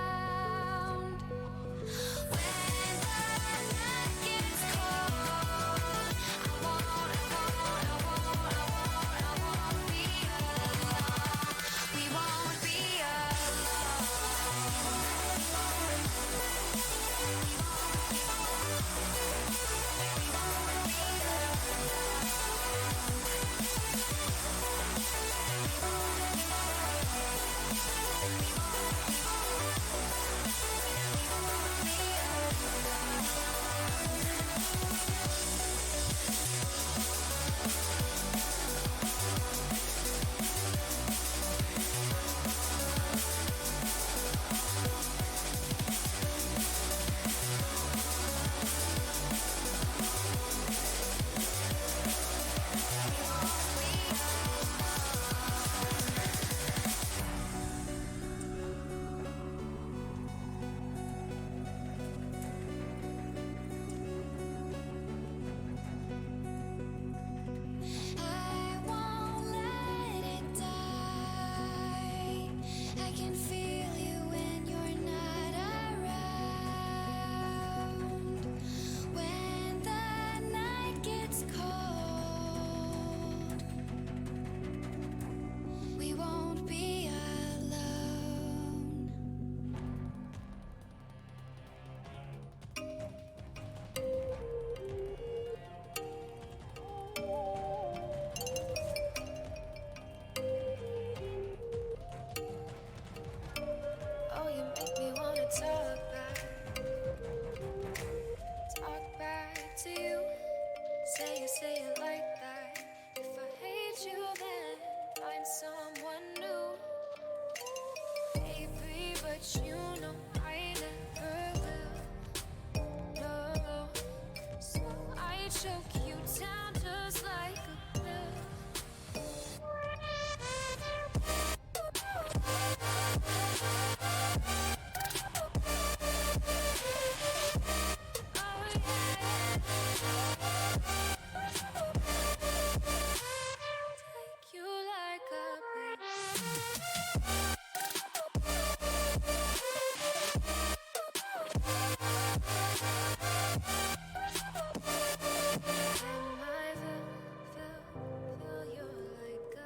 When the night gets cold, I won't be alone. We won't be I won't let it die. I can feel you when you're not around. When the night gets cold, we won't be alone. Oh, you make me wanna talk back to you. Say it like that. If I hate you, then find someone new. Baby, but you know I never will. No, so I choke you down just like a pill. Oh yeah, take you like a pill. Am I fill you like a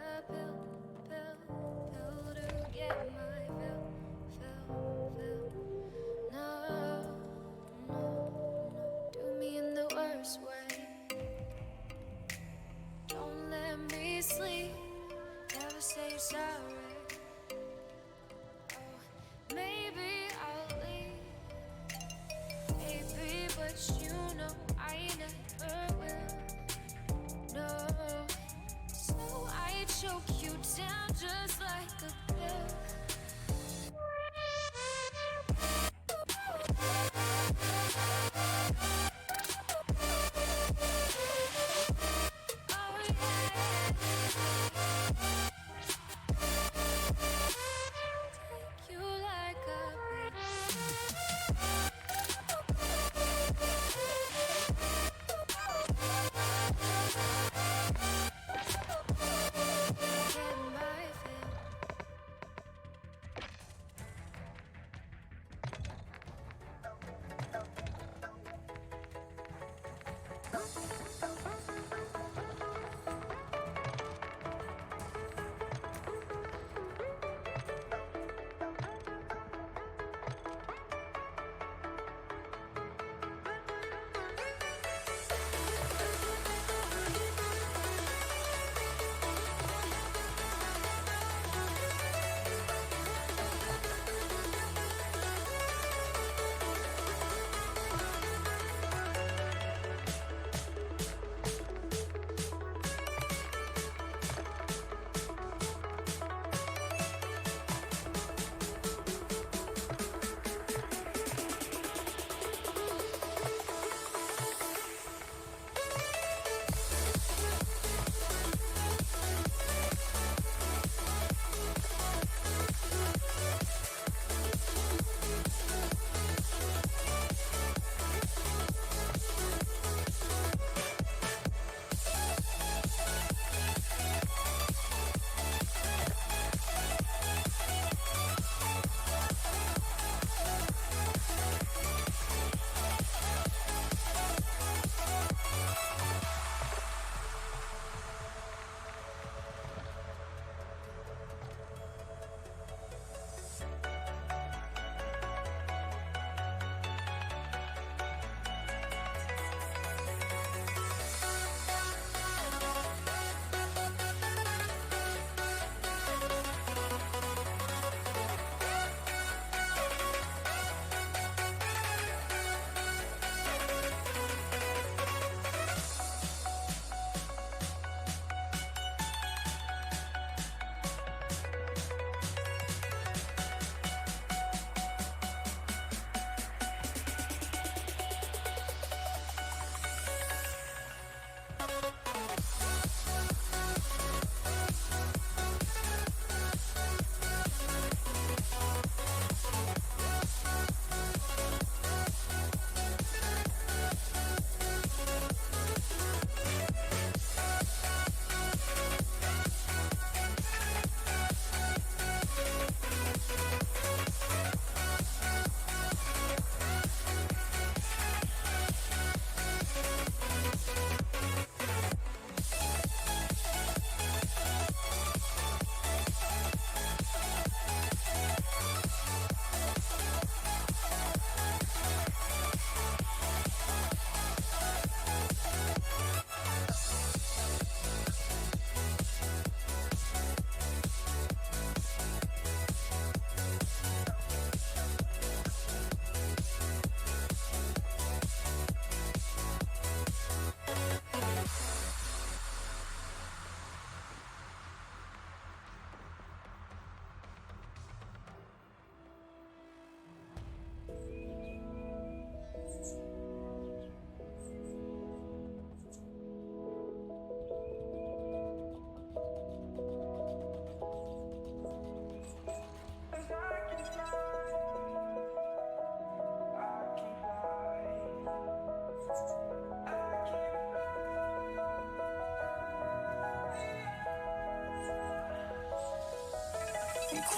pill to get my fill. No, do me in the worst way. Don't let me sleep. Never say you're sorry. Oh, maybe I'll leave. Baby, but you know I never will. No, so I choke you down just like a pill. Oh yeah, take you like a get my fill.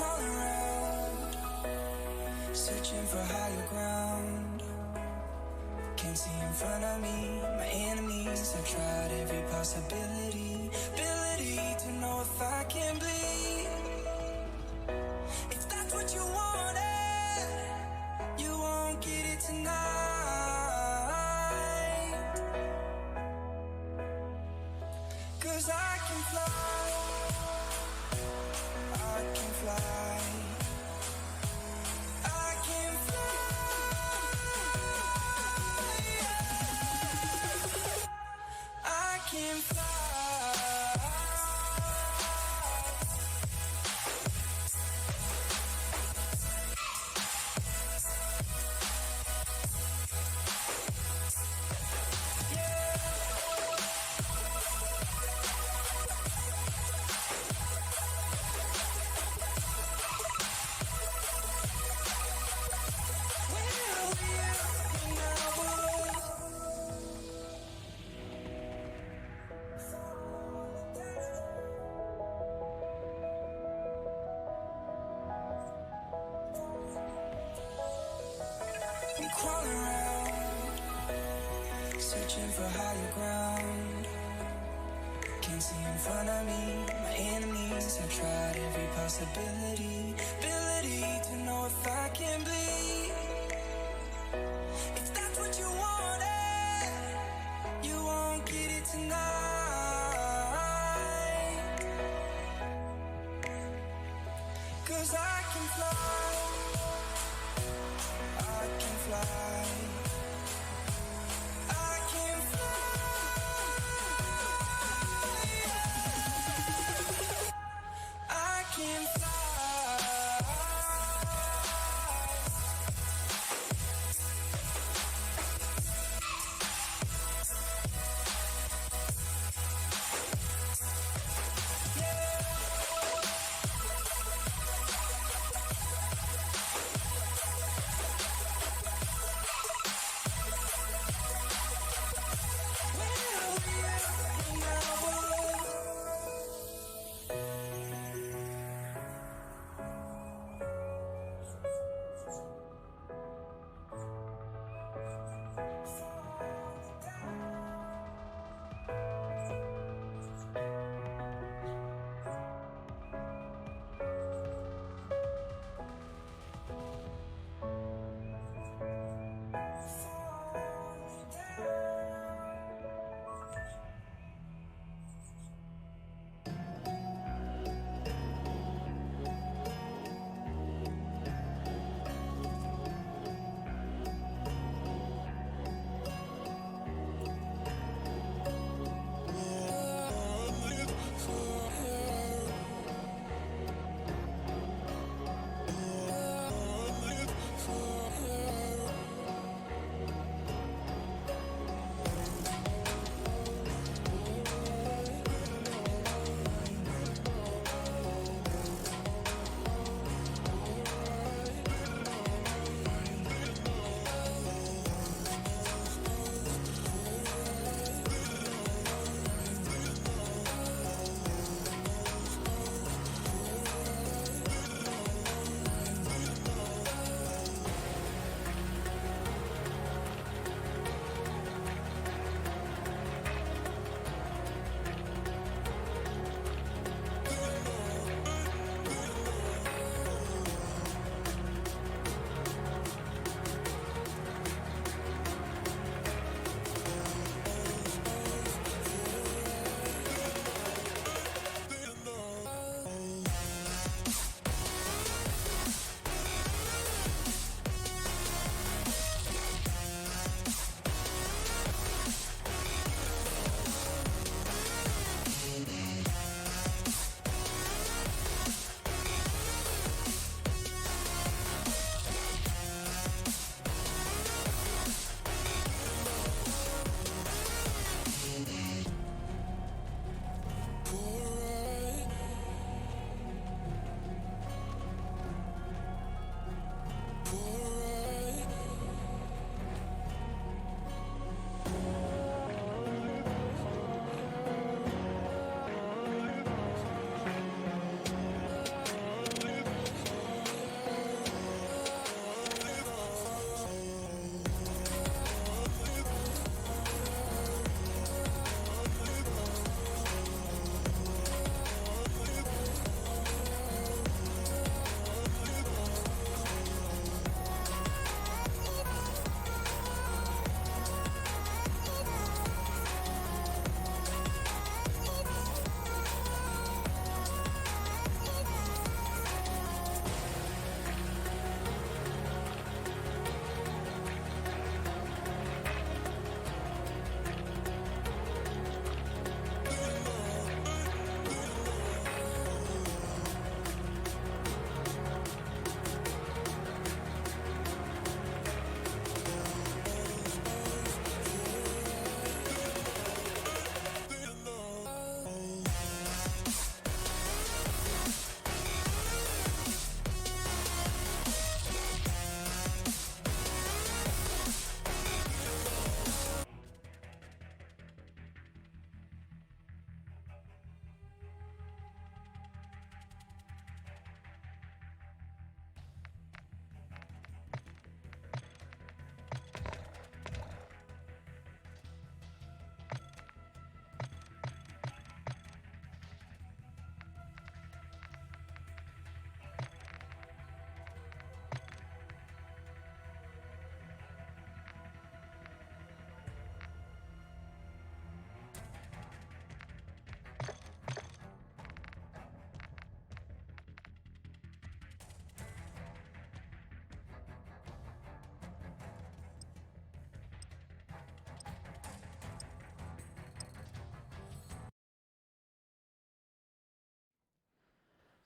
crawling around, searching for higher ground. Can't see in front of me, my enemies. I've tried every possibility, ability to know if I can bleed. If that's what you wanted, you won't get it tonight. 'Cause I can fly, I can fly, I can fly, I can fly. I'm crawling around, searching for higher ground. Can't see in front of me, my enemies. I've tried every possibility, ability to know if I can bleed. If that's what you wanted, you won't get it tonight. 'Cause I can fly, I can fly, I can fly, I can fly.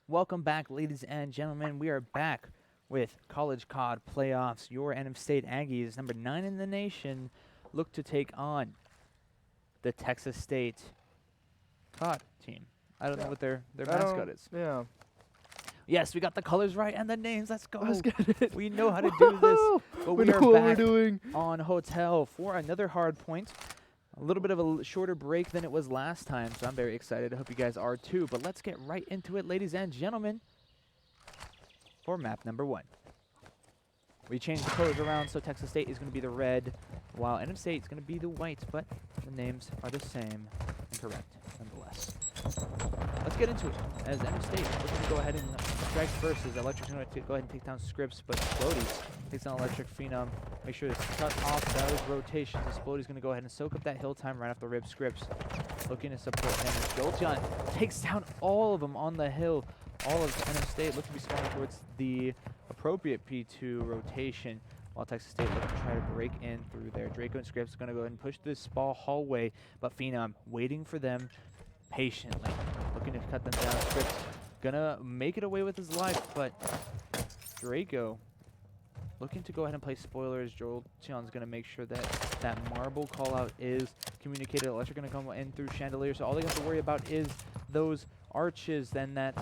Welcome back, ladies and gentlemen. We are back with College COD Playoffs. Your NF State Aggies, number 9 in the nation, look to take on the Texas State COD team. I don't know what their mascot is. Yeah. Yes, we got the colors right and the names. Let's go. Let's get it. We know how to do this. But we know are what we're back doing. on Hotel for another hard point. A little bit of a shorter break than it was last time, so I'm very excited. I hope you guys are too. But let's get right into it, ladies and gentlemen, for map number 1. We changed the colors around, so Texas State is going to be the red, while NF State is going to be the white, but the names are the same and correct nonetheless. Let's get into it. As NF State, we're going to go ahead and strike first. As Electric's going to go ahead and take down Scripps, but Splody takes down Electric Phenom. Make sure to cut off those rotations. And Splody's going to go ahead and soak up that hill time right off the rib. Scripps looking to support him. Jolteon takes down all of them on the hill. All of NF State look to be spawning towards the appropriate P2 rotation, while Texas State look to try to break in through there. Draco and Scripps going to go ahead and push this small hallway, but Phenom waiting for them patiently, looking to cut them down. Scripps gonna make it away with his life, but Draco looking to go ahead and play spoilers. Jolteon's gonna make sure that that marble call out is communicated. Electric gonna come in through Chandelier, so all they have to worry about is those arches, then that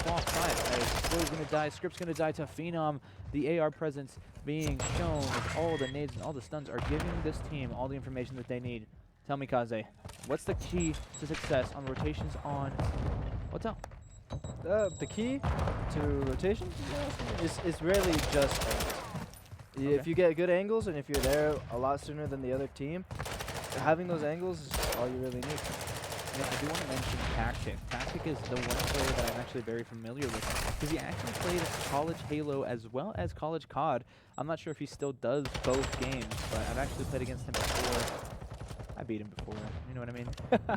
small fight. Splody's gonna die, Scripps gonna die to Phenom. The AR presence being shown with all the nades and all the stuns are giving this team all the information that they need. Tell me, Kaze, what's the key to success on rotations on Hotel? The key to rotation is really just angles. Okay. If you get good angles and if you're there a lot sooner than the other team, having those angles is all you really need. Yeah, I do want to mention Tactic. Tactic is the one player that I'm actually very familiar with, because he actually played College Halo as well as College COD. I'm not sure if he still does both games, but I've actually played against him before. I beat him before, you know what I mean?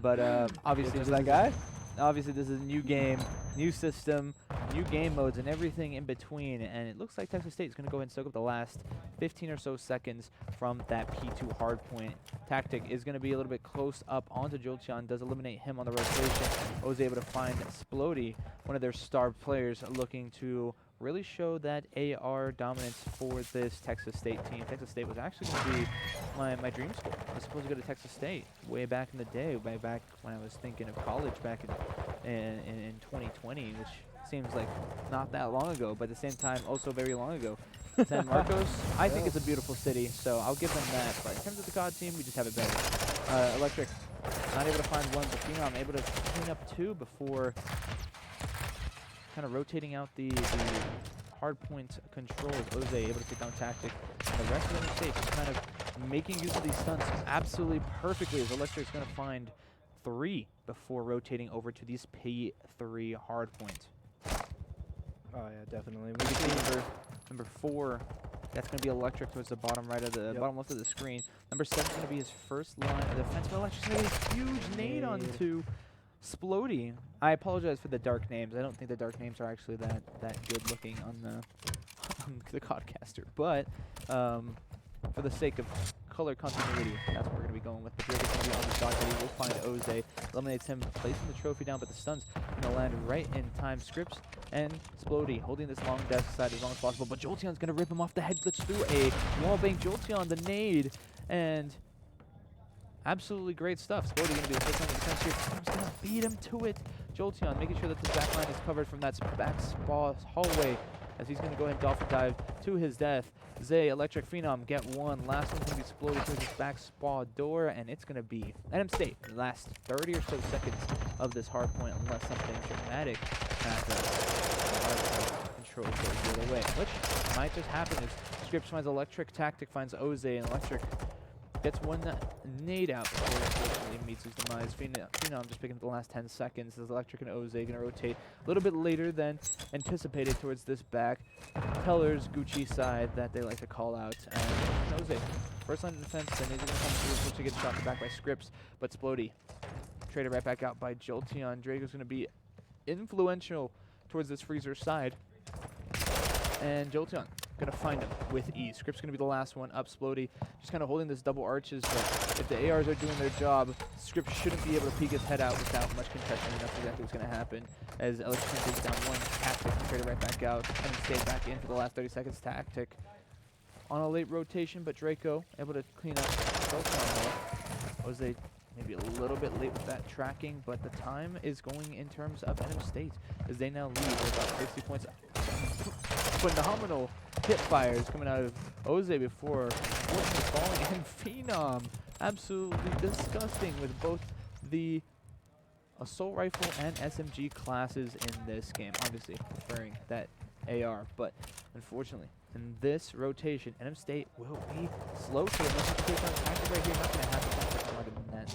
But obviously, Is that guy? Obviously, this is a new game, new system, new game modes, and everything in between. And it looks like Texas State is going to go ahead and soak up the last 15 or so seconds from that P2 hard point. Tactic is going to be a little bit close up onto Jolteon, does eliminate him on the rotation. Was able to find Splody, one of their star players, looking to really show that AR dominance for this Texas State team. Texas State was actually going to be my dream school. I was supposed to go to Texas State way back in the day, way back when I was thinking of college back in 2020, which seems like not that long ago, but at the same time also very long ago. San Marcos, I think it's a beautiful city, so I'll give them that. But in terms of the COD team, we just have it better. Electric, not able to find one, but Phenom able to clean up 2 before kind of rotating out the hard point controls. Jose able to take down Tactic. And the rest of the state just kind of making use of these stunts absolutely perfectly, as Electric's going to find 3 before rotating over to these P3 hard point. Oh yeah, definitely. We can see number 4. That's going to be Electric towards the bottom right of the bottom left of the screen. Number 7 is going to be his first line of defense, but Electric's going to get a huge nade onto Splody. I apologize for the dark names. I don't think the dark names are actually that good looking on the Codcaster, but for the sake of color continuity, that's what we're going to be going with. The Drake's going to be on the shot. He will find Oze, eliminates him, placing the trophy down, but the stun's going to land right in time. Scripps and Splody holding this long desk side as long as possible, but Jolteon's going to rip him off the head glitch through a wall bank. Jolteon, the nade, and absolutely great stuff. Splody going to be the first one in defense here. Phenom's going to beat him to it. Jolteon making sure that the back line is covered from that back spa hallway, as he's going to go ahead and dolphin dive to his death. Zay, Electric, Phenom get 1. Last one's going to be Splody towards his back spa door, and it's going to be NM State. The last 30 or so seconds of this hard point, unless something dramatic happens. The hard point control goes the other way, which might just happen as Scripps finds Electric, Tactic finds Oze, and Electric gets 1 nade out before it unfortunately meets his demise. Phenom just picking up the last 10 seconds as Electric and Oze going to rotate a little bit later than anticipated towards this back Teller's Gucci side that they like to call out. And Oze, first line of defense, then he's going to come through to get shot in the back by Scripps, but Splody traded right back out by Jolteon. Drago's going to be influential towards this freezer side. And Jolteon gonna find him with ease. Script's gonna be the last one up. Splody just kind of holding this double arches, but if the ARs are doing their job, Script shouldn't be able to peek his head out without much contesting, and that's exactly what's gonna happen. As Electric takes down one, Tactic straight right back out, and stay back in for the last 30 seconds. Tactic on a late rotation, but Draco able to clean up Jose maybe a little bit late with that tracking, but the time is going in terms of NM State as they now lead with about 60 points. Phenomenal hip fires coming out of Jose before unfortunately falling, and Phenom absolutely disgusting with both the assault rifle and SMG classes in this game. Obviously preferring that AR, but unfortunately in this rotation, NM State will be slow to it. Tactic right here, not going to happen more than that,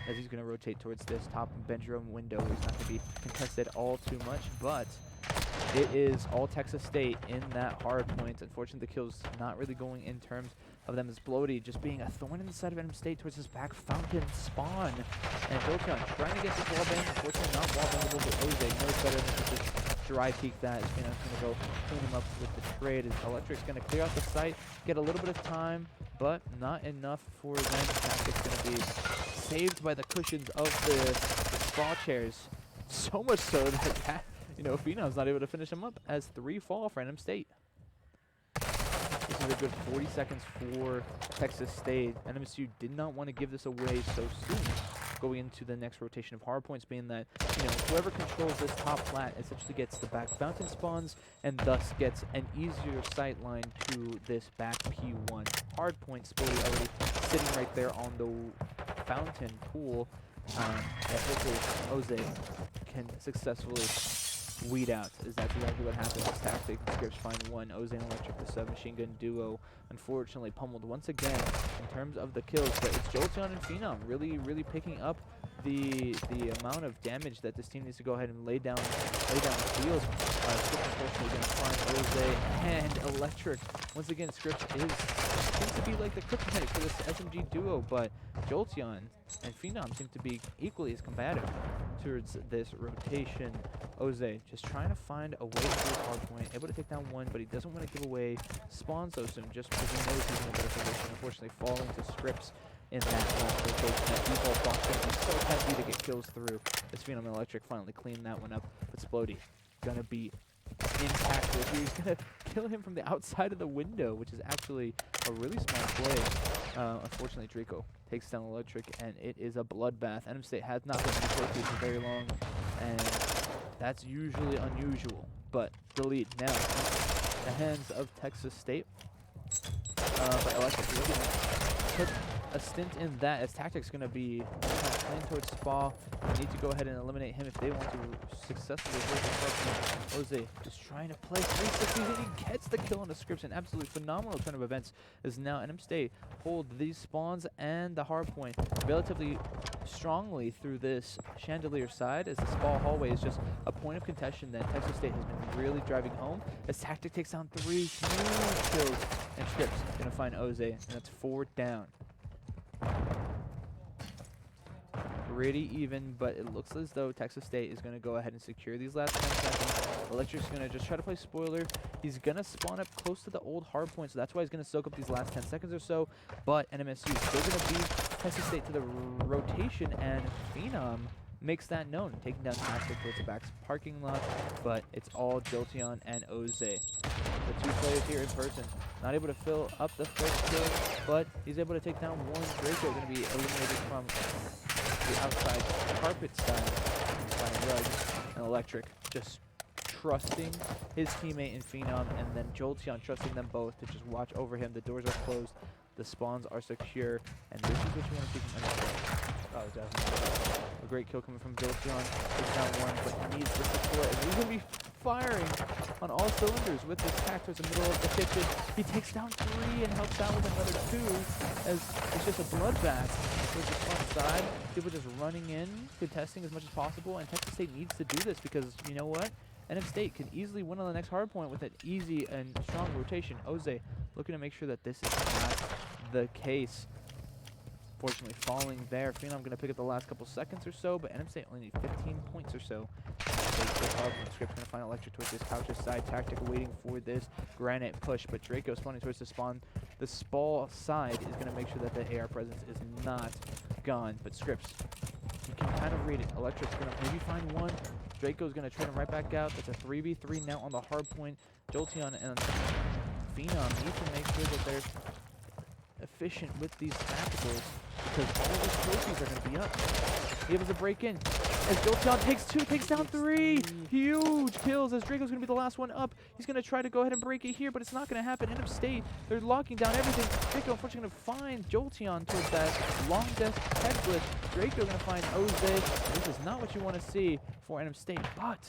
as he's going to rotate towards this top bedroom window. He's not going to be contested all too much, but it is all Texas State in that hard point. Unfortunately, the kill's not really going in terms of them as Bloody just being a thorn in the side of NM State towards his back fountain spawn. And Jolteon trying to get this wall bang, unfortunately not wall bangable, but Jose knows better than to just dry peek that. He's going to go clean him up with the trade. As Electric's going to clear out the site, get a little bit of time, but not enough for them. Tactic's going to be saved by the cushions of the spa chairs. So much so that Phenom's not able to finish him up as 3 fall for NM State. This is a good 40 seconds for Texas State. NMSU did not want to give this away so soon, going into the next rotation of hard points, being that whoever controls this top flat essentially gets the back fountain spawns and thus gets an easier sight line to this back P1 hard point. Spody already sitting right there on the fountain pool that hopefully Jose can successfully weed out. Is that's exactly what happens. Tactic and Scripts find one. Jose and Electric, the submachine gun duo, unfortunately pummeled once again in terms of the kills, but it's Jolteon and Phenom really picking up the amount of damage that this team needs to go ahead and lay down field. Scripts unfortunately going to find Jose and Electric. Once again, Scripts seems to be like the kryptonite for this SMG duo, but Jolteon and Phenom seem to be equally as combative towards this rotation. Jose just trying to find a way through hard point, able to take down one, but he doesn't want to give away spawn so soon just because he knows he's in a better position. Unfortunately, falling to Scripts in that last rotation. That default box going to be so heavy to get kills through. This Phenom and Electric finally clean that one up, but Splody gonna be intact here. He's gonna kill him from the outside of the window, which is actually a really smart play. Unfortunately, Draco takes down Electric, and it is a bloodbath. NM State has not been in the trophy for very long, and that's usually unusual. But the lead now in the hands of Texas State. But Electric really took a stint in that, as Tactic's going to be playing towards Spa. They need to go ahead and eliminate him if they want to successfully hold the first. Jose just trying to play 360, and he gets the kill on the Scripts. An absolutely phenomenal turn of events as now NM State hold these spawns and the hard point relatively strongly through this chandelier side, as the Spa hallway is just a point of contention that Texas State has been really driving home, as Tactic takes down 3 smooth kills, and Scripts going to find Jose, and that's 4 down. Pretty even, but it looks as though Texas State is going to go ahead and secure these last 10 seconds. Electric's going to just try to play spoiler. He's going to spawn up close to the old hard point, so that's why he's going to soak up these last 10 seconds or so. But NMSU is still going to beat Texas State to the rotation, and Phenom makes that known, taking down Tactic towards the back parking lot, but it's all Jolteon and Jose. The 2 players here in person, not able to fill up the first kill, but he's able to take down one. Draco going to be eliminated from the outside carpet style rug, and Electric just trusting his teammate in Phenom, and then Jolteon trusting them both to just watch over him. The doors are closed, the spawns are secure, and this is what you want to see from NM. Oh, definitely. A great kill coming from Jolteon. Takes down one, but he needs the support, and he's going to be firing on all cylinders with this tack towards the middle of the kitchen. He takes down 3 and helps out with another 2, as it's just a bloodbath towards the front side. People just running in, contesting as much as possible, and Texas State needs to do this because, you know what? NM State can easily win on the next hard point with an easy and strong rotation. Jose looking to make sure that this is not the case. Fortunately, falling there. Phenom going to pick up the last couple seconds or so, but NM State only need 15 points or so. Script's going to find Electric towards this Couch's side. Tactic waiting for this Granite push, but Draco spawning towards the spawn. The Spall side is going to make sure that the AR presence is not gone, but Scripts, you can kind of read it. Electric's going to maybe find one. Draco's going to trade him right back out. That's a 3v3 now on the hard point. Jolteon and Phenom need to make sure that they're efficient with these tacticals because all these trophies are going to be up. He able to break in. As Jolteon takes 2, takes down 3. Huge kills as Draco's going to be the last one up. He's going to try to go ahead and break it here, but it's not going to happen. End of state. They're locking down everything. Draco unfortunately going to find Jolteon towards that long death head flip. Draco going to find Oze. This is not what you want to see for End of state, but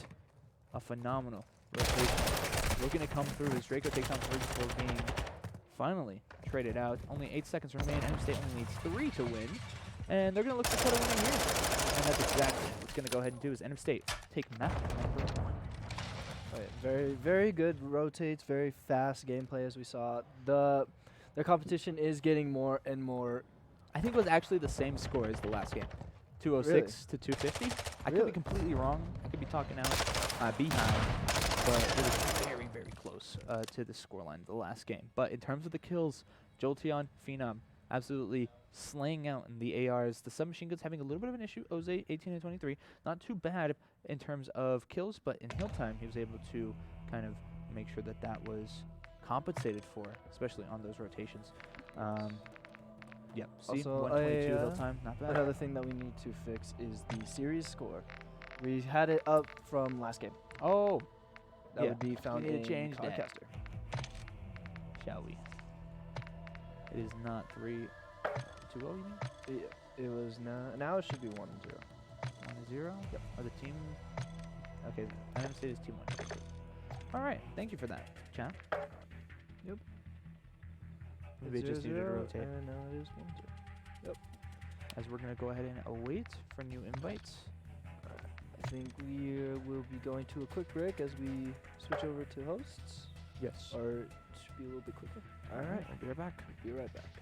a phenomenal rotation. Looking to come through as Draco takes on 3 before being finally traded out. Only 8 seconds remain. End of state only needs 3 to win. And they're going to look to cut a winner here. And that's exactly what's going to go ahead and do is End of state take map number 1. Right, very, very good rotates, very fast gameplay as we saw. Their competition is getting more and more. I think it was actually the same score as the last game. 206 to 250. I could be completely wrong. I could be talking out behind. But it was very, very close to the scoreline of the last game. But in terms of the kills, Jolteon, Phenom, absolutely slaying out in the ARs. The submachine guns having a little bit of an issue. Oze, 18 and 23. Not too bad in terms of kills, but in hill time, he was able to kind of make sure that that was compensated for, especially on those rotations. Yep, see, Also, 122 hill time, not bad. Another thing that we need to fix is the series score. We had it up from last game. Oh, That yeah, would be found we need in to change that. Codcaster. Shall we? It is not 3-2-0, you mean? It was now it should be 1-0. 1-0? Yep. Are the team... Okay, I didn't say this team 1. Alright, thank you for that, chat. Yep. Maybe it just needed to rotate. And now it is 1-0. As we're going to go ahead and await for new invites. I think we will be going to a quick break as we switch over to hosts. Yes. Or it should be a little bit quicker. Alright, I'll be right back. Be right back.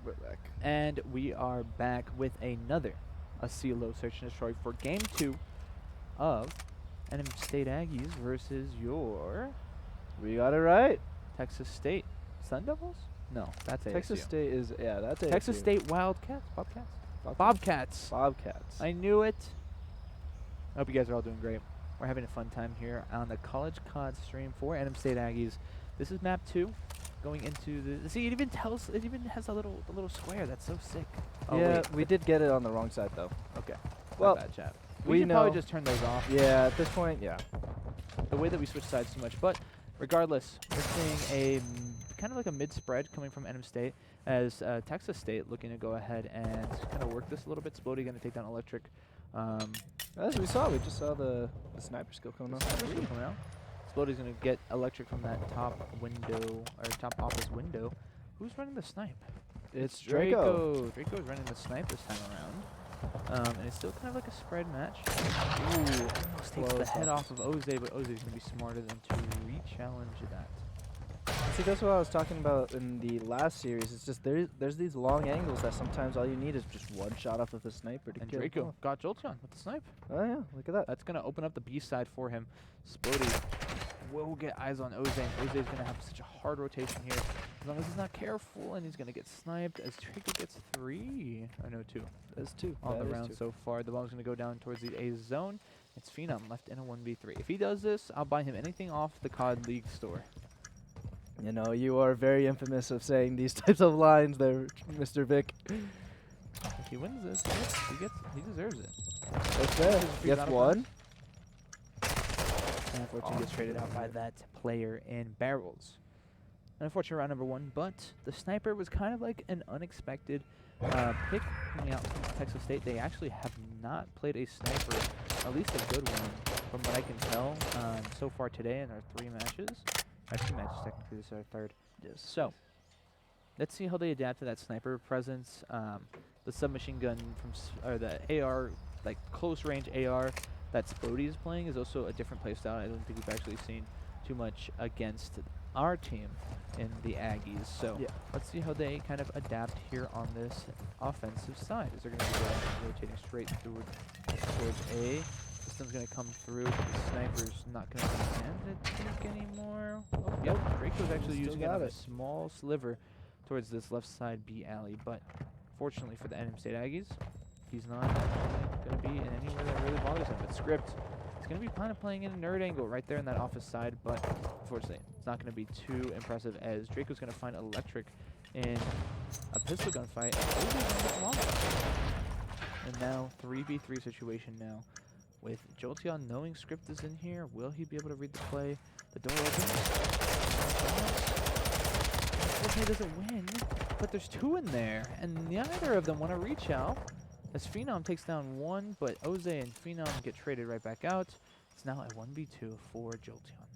We're back. And we are back with another Asilo Search and Destroy for Game 2 of NM State Aggies versus your We got it right. Texas State Sun Devils? No, that's Texas ASU. State is, yeah, that's it. Texas State Wildcats? Bobcats. Bobcats. I knew it. I hope you guys are all doing great. We're having a fun time here on the College COD stream for NM State Aggies. This is map 2. Going into the see, it even has a little square. That's so sick. Oh, Yeah, wait. we did get it on the wrong side though. Okay. Well, My bad, chat. we We should probably know- just turn those off. Yeah, at this point, yeah. The way that we switch sides too much, but regardless, we're seeing a kind of like a mid-spread coming from NM State as Texas State looking to go ahead and kind of work this a little bit. Splody going to take down Electric. As we saw, we just saw the sniper skill coming off. Coming out. Splody's going to get Electric from that top window or top office window. Who's running the snipe? It's Draco. Draco's running the snipe this time around. And it's still kind of like a spread match. Ooh, almost takes the Close head up. off of Oze, but Oze's going to be smarter than to re-challenge that. See, that's what I was talking about in the last series. It's just there's these long angles that sometimes all you need is just one shot off of the sniper to And kill. Draco got Jolteon with the snipe. Oh yeah, look at that. That's going to open up the B side for him. Splody will get eyes on Oze, and Oze is going to have such a hard rotation here. As long as he's not careful, and he's going to get sniped as Draco gets 3. I know 2 There's two. on the That is round two. so far. The ball's going to go down towards the A zone. It's Phenom left in a 1v3. If he does this, I'll buy him anything off the COD League store. You know, you are very infamous of saying these types of lines there, Mr. Vic. If he wins this, he deserves it. That's fair. Free Gets battle one. And unfortunately gets traded out by that player in barrels. An unfortunate round number 1, but the sniper was kind of like an unexpected pick coming out from Texas State. They actually have not played a sniper, at least a good one, from what I can tell so far today in our 3 matches. 2 matches technically, this is our 3rd. Yes. So, let's see how they adapt to that sniper presence. The submachine gun or the AR, like close range AR that Splody is playing is also a different playstyle. I don't think we've actually seen too much against our team in the Aggies. So Yeah. let's see how they kind of adapt here on this offensive side. Is they're going to be rotating straight through towards A. System's going to come through. The sniper's not going to command it, I think, anymore. Oh, yep. Draco's actually Still using got a it. small sliver towards this left side B alley, but fortunately for the NM State Aggies, he's not going to be in anywhere that really bothers him. But Script is going to be kind of playing in a nerd angle right there in that office side, but unfortunately, it's not going to be too impressive as Draco's going to find Electric in a pistol gunfight. And now 3v3 situation now. With Jolteon knowing Script is in here, will he be able to read the play? The door opens. Unfortunately doesn't win, but there's 2 in there, and neither of them want to reach out. As Phenom takes down 1, but Oze and Phenom get traded right back out. It's now a 1v2 for Jolteon.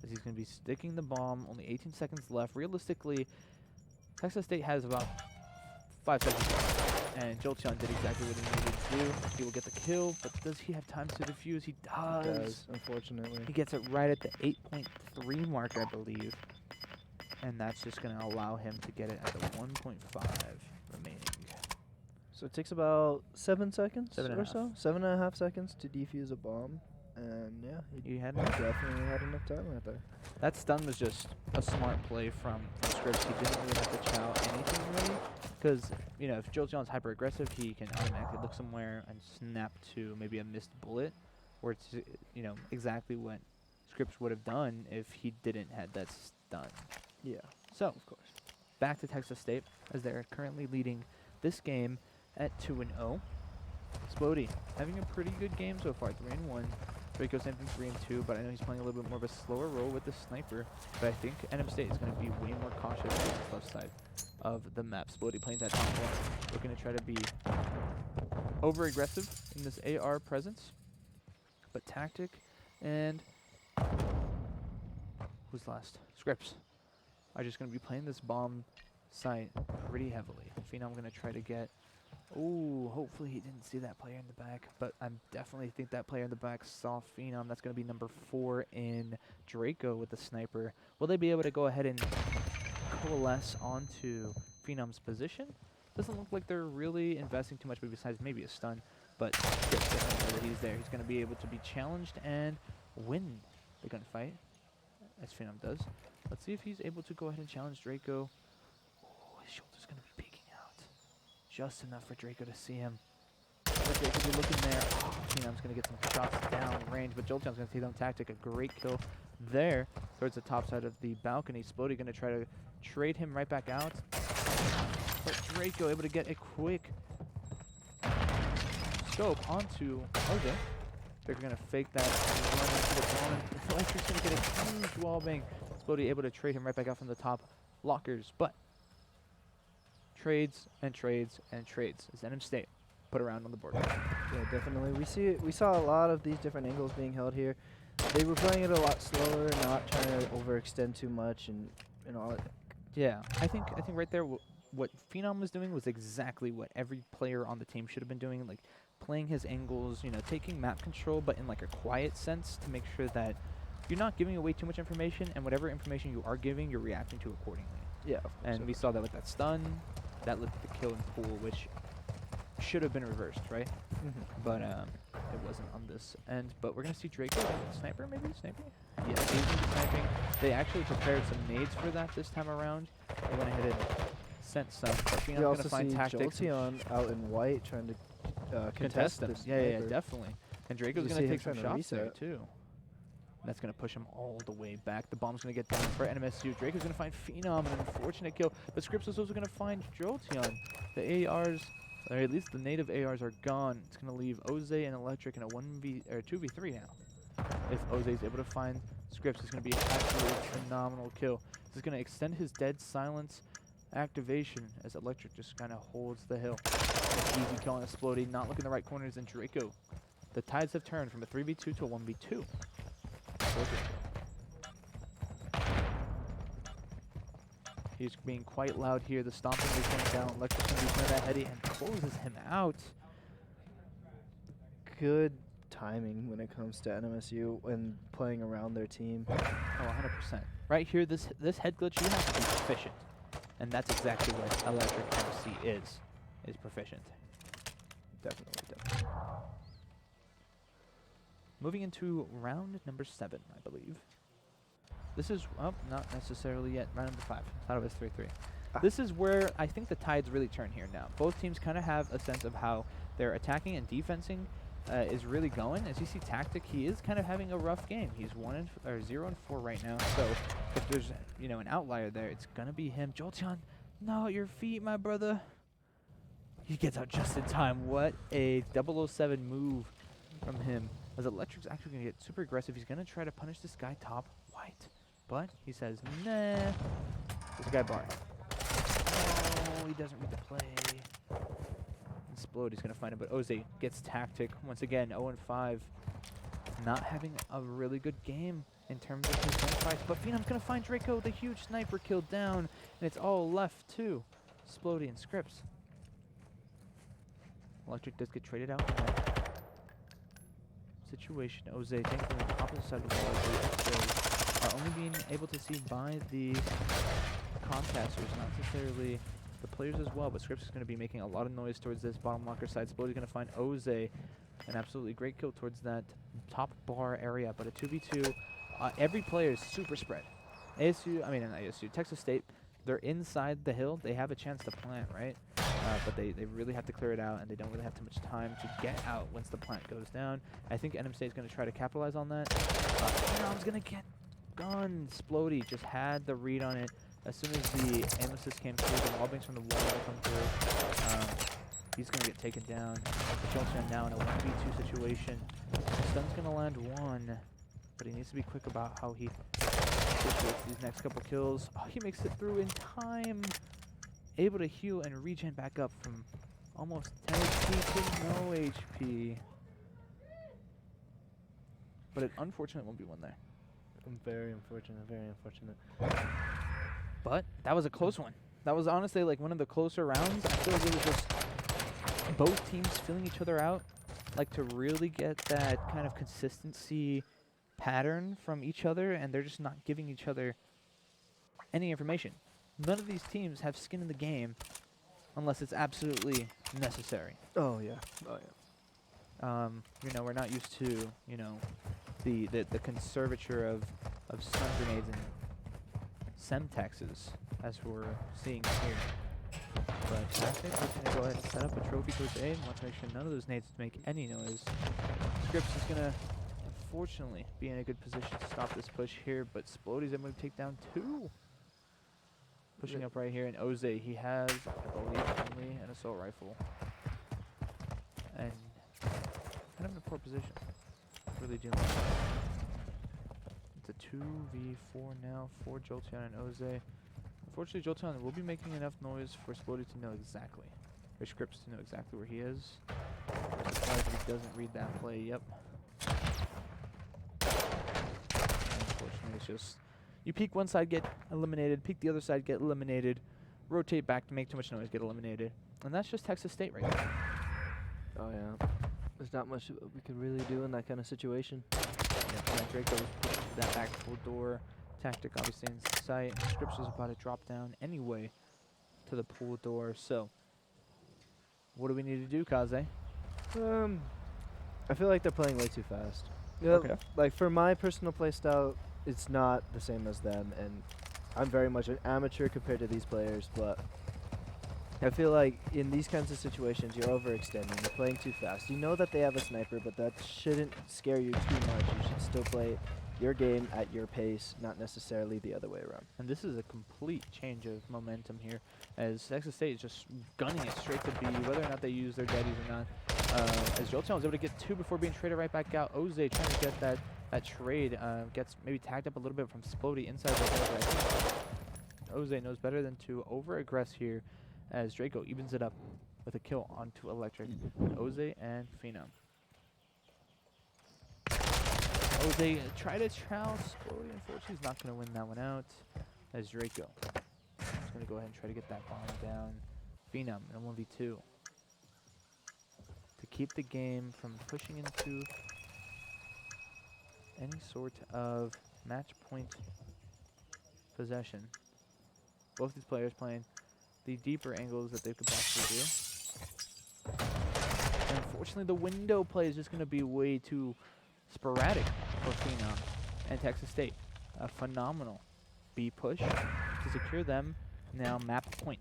As he's going to be sticking the bomb, only 18 seconds left. Realistically, Texas State has about 5 seconds left. And Jolteon did exactly what he needed to do. He will get the kill, but does he have time to defuse? He does. Unfortunately. He gets it right at the 8.3 mark, I believe. And that's just going to allow him to get it at the 1.5 remaining. So it takes about 7 seconds Seven and or a half. so? 7.5 seconds to defuse a bomb. And yeah, he You had definitely had enough time right there. that stun was just a smart play from Scripps. He didn't really have to chow anything really, because you know if Jolteon's hyper aggressive, he can automatically look somewhere and snap to maybe a missed bullet, or it's you know exactly what Scripps would have done if he didn't had that stun. Yeah, So of course. back to Texas State as they're currently leading this game at 2-0. Splody having a pretty good game so far, 3-1. Draco same thing 3-2, but I know he's playing a little bit more of a slower role with the sniper. But I think NM State is going to be way more cautious on this left side of the map. Splody playing that top one, looking to try to be over aggressive in this AR presence, but tactic and who's last? Scripps are just going to be playing this bomb site pretty heavily. Phenom going to try to get. Ooh, hopefully he didn't see that player in the back, but I definitely think that player in the back saw Phenom. That's going to be number 4 in Draco with the sniper. Will they be able to go ahead and coalesce onto Phenom's position. Doesn't look like they're really investing too much, but besides maybe a stun. But Scripps doesn't know that he's there. He's going to be able to be challenged and win the gunfight, as Phenom does. Let's see if he's able to go ahead and challenge Draco. Oh, his shoulder's going to be peeking out. Just enough for Draco to see him. But Draco be looking there. Oh, Phenom's going to get some shots down range, but Jolteon's going to take down Tactic. A great kill there towards the top side of the balcony. Splody going to try to trade him right back out. But Draco able to get a quick scope onto Oze. They're going to fake that and run into the drone. Electric's going to get a huge wall bang. Splody able to trade him right back out from the top lockers. But trades and trades and trades as NM State put around on the board. Yeah, definitely. We saw a lot of these different angles being held here. They were playing it a lot slower, not trying to overextend too much and all that. Yeah, I think right there what Phenom was doing was exactly what every player on the team should have been doing, like playing his angles, you know, taking map control, but in like a quiet sense to make sure that you're not giving away too much information, and whatever information you are giving, you're reacting to accordingly. Yeah, of course. And we saw that with that stun, that led to the kill in pool, which should have been reversed, right? But it wasn't on this end. But we're gonna see Draco, sniper maybe, sniper. Yeah, he's gonna be sniping. They actually prepared some nades for that this time around. They went ahead and sent some. But We Phenom's also gonna find see tactics. Jolteon out in white trying to contest them. this Yeah, yeah, sniper. definitely. And Draco's You gonna see him take some trying to shots there reset. too. That's gonna push him all the way back. The bomb's gonna get down for NMSU. Draco's gonna find Phenom, an unfortunate kill. But Scripps is also gonna find Jolteon. The ARs, or at least the native ARs, are gone. It's gonna leave Oze and Electric in a 2v3 now. If Oze is able to find Scripps, it's gonna be an absolutely phenomenal kill. This is gonna extend his dead silence activation as Electric just kind of holds the hill. An easy kill on Exploding, not looking the right corners, and Draco. The tides have turned from a 3v2 to a 1v2. He's being quite loud here. The stomping is going down. Electric's going to be playing that heady and closes him out. Good timing when it comes to NMSU when playing around their team. Oh, 100%. Right here, this head glitch, you have to be proficient. And that's exactly what Electric MC is proficient. Definitely. Moving into round number 7, I believe. This is, oh, not necessarily yet. Round number 5. Thought it was 3-3. This is where I think the tides really turn here now. Both teams kind of have a sense of how their attacking and defensing is really going. As you see Tactic, he is kind of having a rough game. He's 0-4 right now. So if there's, you know, an outlier there, it's going to be him. Jolteon, no, your feet, my brother. He gets out just in time. What a 007 move from him. As Electric's actually going to get super aggressive. He's going to try to punish this guy top white. But he says, nah. There's a guy bar. Oh, he doesn't read the play. Explode, he's going to find him. But Oze gets Tactic. Once again, 0-5. Not having a really good game in terms of his gunfights. But Phenom's going to find Draco, the huge sniper kill down. And it's all left to Explody and Scripps. Electric does get traded out. Situation. Oze, thankfully, on the opposite side of the wall, are only being able to see by the Comcasters, not necessarily the players as well. But Scripps is going to be making a lot of noise towards this bottom locker side. Splody is going to find Oze, an absolutely great kill towards that top bar area. But a 2v2, every player is super spread. ASU, I mean, not ASU, Texas State, they're inside the hill. They have a chance to plant, right? But they really have to clear it out, and they don't really have too much time to get out once the plant goes down. I think NM State is going to try to capitalize on that. Phenom's going to get gunned. Splody just had the read on it. As soon as the aim assist came through, the wallbangs from the wall will come through. He's going to get taken down. Jolteon now in a 1v2 situation. Stun's going to land 1, but he needs to be quick about how he situates these next couple kills. Oh, he makes it through in time. Able to heal and regen back up from almost 10 HP to no HP. But an unfortunate 1v1 there. Very unfortunate, very unfortunate. But that was a close one. That was honestly like one of the closer rounds. I feel like it was just both teams filling each other out, like to really get that kind of consistency pattern from each other, and they're just not giving each other any information. none of these teams have skin in the game unless it's absolutely necessary. Oh yeah. Oh yeah. You know, we're not used to, you know, the conservature of stun grenades and semtexes as we're seeing here. But Tactic is going to go ahead and set up a trophy towards A and want to make sure none of those nades make any noise. Scripps is going to, unfortunately, be in a good position to stop this push here, but Splodey's able to take down 2. Pushing up right here, and Oze, he has, I believe, only an assault rifle. And kind of in a poor position. Really dealing with it. It's a 2v4 now for Jolteon and Oze. Unfortunately, Jolteon will be making enough noise for Splodey to know exactly, or Scripps to know exactly where he is. I'm surprised he doesn't read that play, yep. Unfortunately, it's just, you peek one side, get eliminated, peek the other side, get eliminated, rotate back to make too much noise, get eliminated. And that's just Texas State right now. Oh yeah. There's not much we could really do in that kind of situation. Yeah, Draco was pushing to that back full door. Tactic obviously in sight. Scripps was about to drop down anyway to the pool door. So, what do we need to do, Kaze? I feel like they're playing way too fast. Okay. Like for my personal play style, it's not the same as them, and I'm very much an amateur compared to these players, but I feel like in these kinds of situations, you're overextending. You're playing too fast. You know that they have a sniper, but that shouldn't scare you too much. You should still play your game at your pace, not necessarily the other way around. And this is a complete change of momentum here, as Texas State is just gunning it straight to B, whether or not they use their daddies or not. As Jolteon was able to get 2 before being traded right back out. Oze trying to get that trade, gets maybe tagged up a little bit from Splodey inside the door. I think Oze knows better than to over-aggress here, as Draco evens it up with a kill onto Electric. Oze and Phenom. Oze try to trounce Splodey. Unfortunately, he's not going to win that one out, as Draco is going to go ahead and try to get that bomb down. Phenom in a 1v2 to keep the game from pushing into any sort of match point possession. Both these players playing the deeper angles that they could possibly do. And unfortunately, the window play is just going to be way too sporadic for Phenom and Texas State. A phenomenal B push to secure them now map point.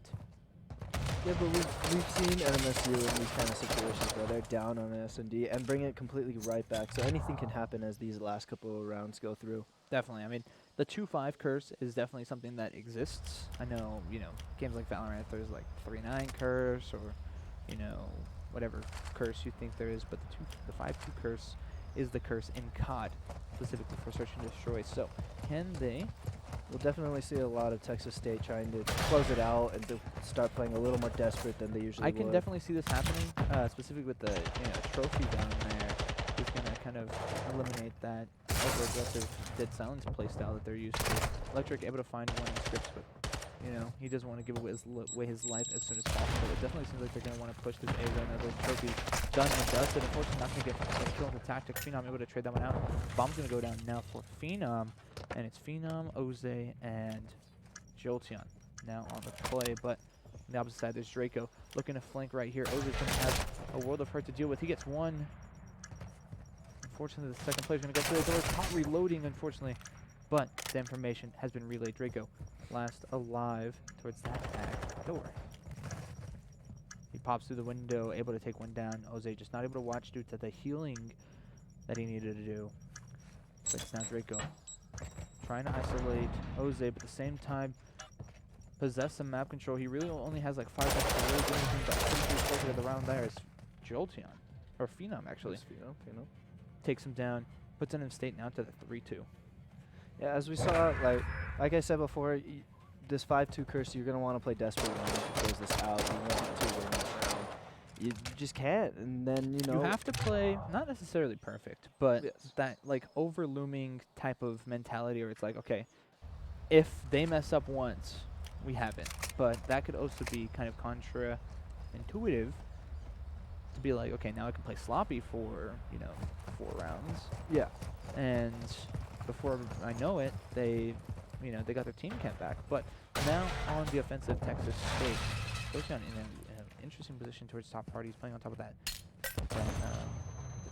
Yeah, but we've seen NMSU in these kind of situations where they're down on an S&D and bring it completely right back. So anything can happen as these last couple of rounds go through. Definitely. I mean, the 2-5 curse is definitely something that exists. I know, you know, games like Valorant, there's like 3-9 curse or, you know, whatever curse you think there is, but the 5-2 curse is the curse in COD, specifically for Search and Destroy. So, can they? We'll definitely see a lot of Texas State trying to close it out and to start playing a little more desperate than they usually I can would. definitely see this happening, specifically with the trophy down there. He's going to kind of eliminate that over-aggressive Dead Silence playstyle that they're used to. Electric able to find one in Scripps, but you know, he doesn't want to give away his life as soon as possible. It definitely seems like they're going to want to push this A zone. Another trophy done and dusted. Unfortunately, not going to get a kill into Tactic. Phenom able to trade that one out. Bomb's going to go down now for Phenom, and it's Phenom, Oze, and Jolteon now on the play. But on the opposite side, there's Draco looking to flank right here. Oze's going to have a world of hurt to deal with. He gets one. Unfortunately, the second player's going to go through the door. Caught reloading, unfortunately. But the information has been relayed. Draco last alive towards that back door. He pops through the window, able to take one down. Oze just not able to watch due to the healing that he needed to do. But it's now Draco trying to isolate Oze, but at the same time possess some map control. He really only has like 5 seconds to really do anything, but pretty closer to the round there is Jolteon, or Phenom actually. Phenom. Takes him down, puts him in state now to the 3-2. Yeah, as we saw, like I said before, this 5-2 curse, you're going to want to play desperate when you close this out. You want to win this round. You just can't, and then, you know. You have to play, not necessarily perfect, but Yes. that like over-looming type of mentality where it's like, okay, if they mess up once, we haven't. But that could also be kind of contra-intuitive to be like, okay, now I can play sloppy for, 4 rounds. Yeah. And before I know it, they got their team camp back. But Now on the offensive, Texas State. Jolteon in an interesting position towards top party. He's playing on top of that. The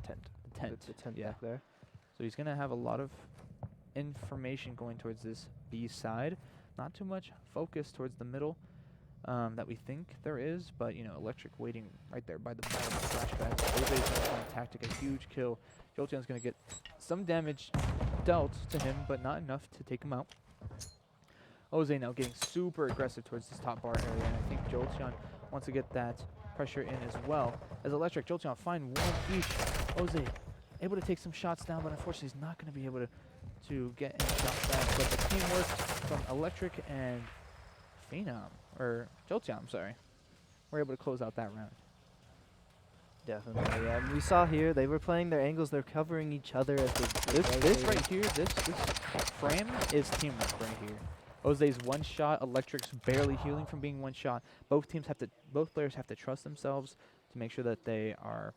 tent. The tent. The tent Yeah. back there. So he's going to have a lot of information going towards this B side. Not too much focus towards the middle that we think there is, but, you know, Electric waiting right there by the bottom of the flashback. Jose's going to tactic, a huge kill. Jolteon's going to get some damage dealt to him, but not enough to take him out. Jose now getting super aggressive towards this top bar area, and I think Jolteon wants to get that pressure in as well. As Electric, Jolteon find one each. Jose able to take some shots down, but unfortunately he's not going to be able to get any shots back. But the teamwork from Electric and Phenom, or Jolteon, I'm sorry, were able to close out that round. Definitely, yeah. And we saw here they were playing their angles. They're covering each other as they. This right here, this frame is teamwork right here. Jose's one shot, Electric's barely healing from being one shot. Both players have to trust themselves to make sure that they are,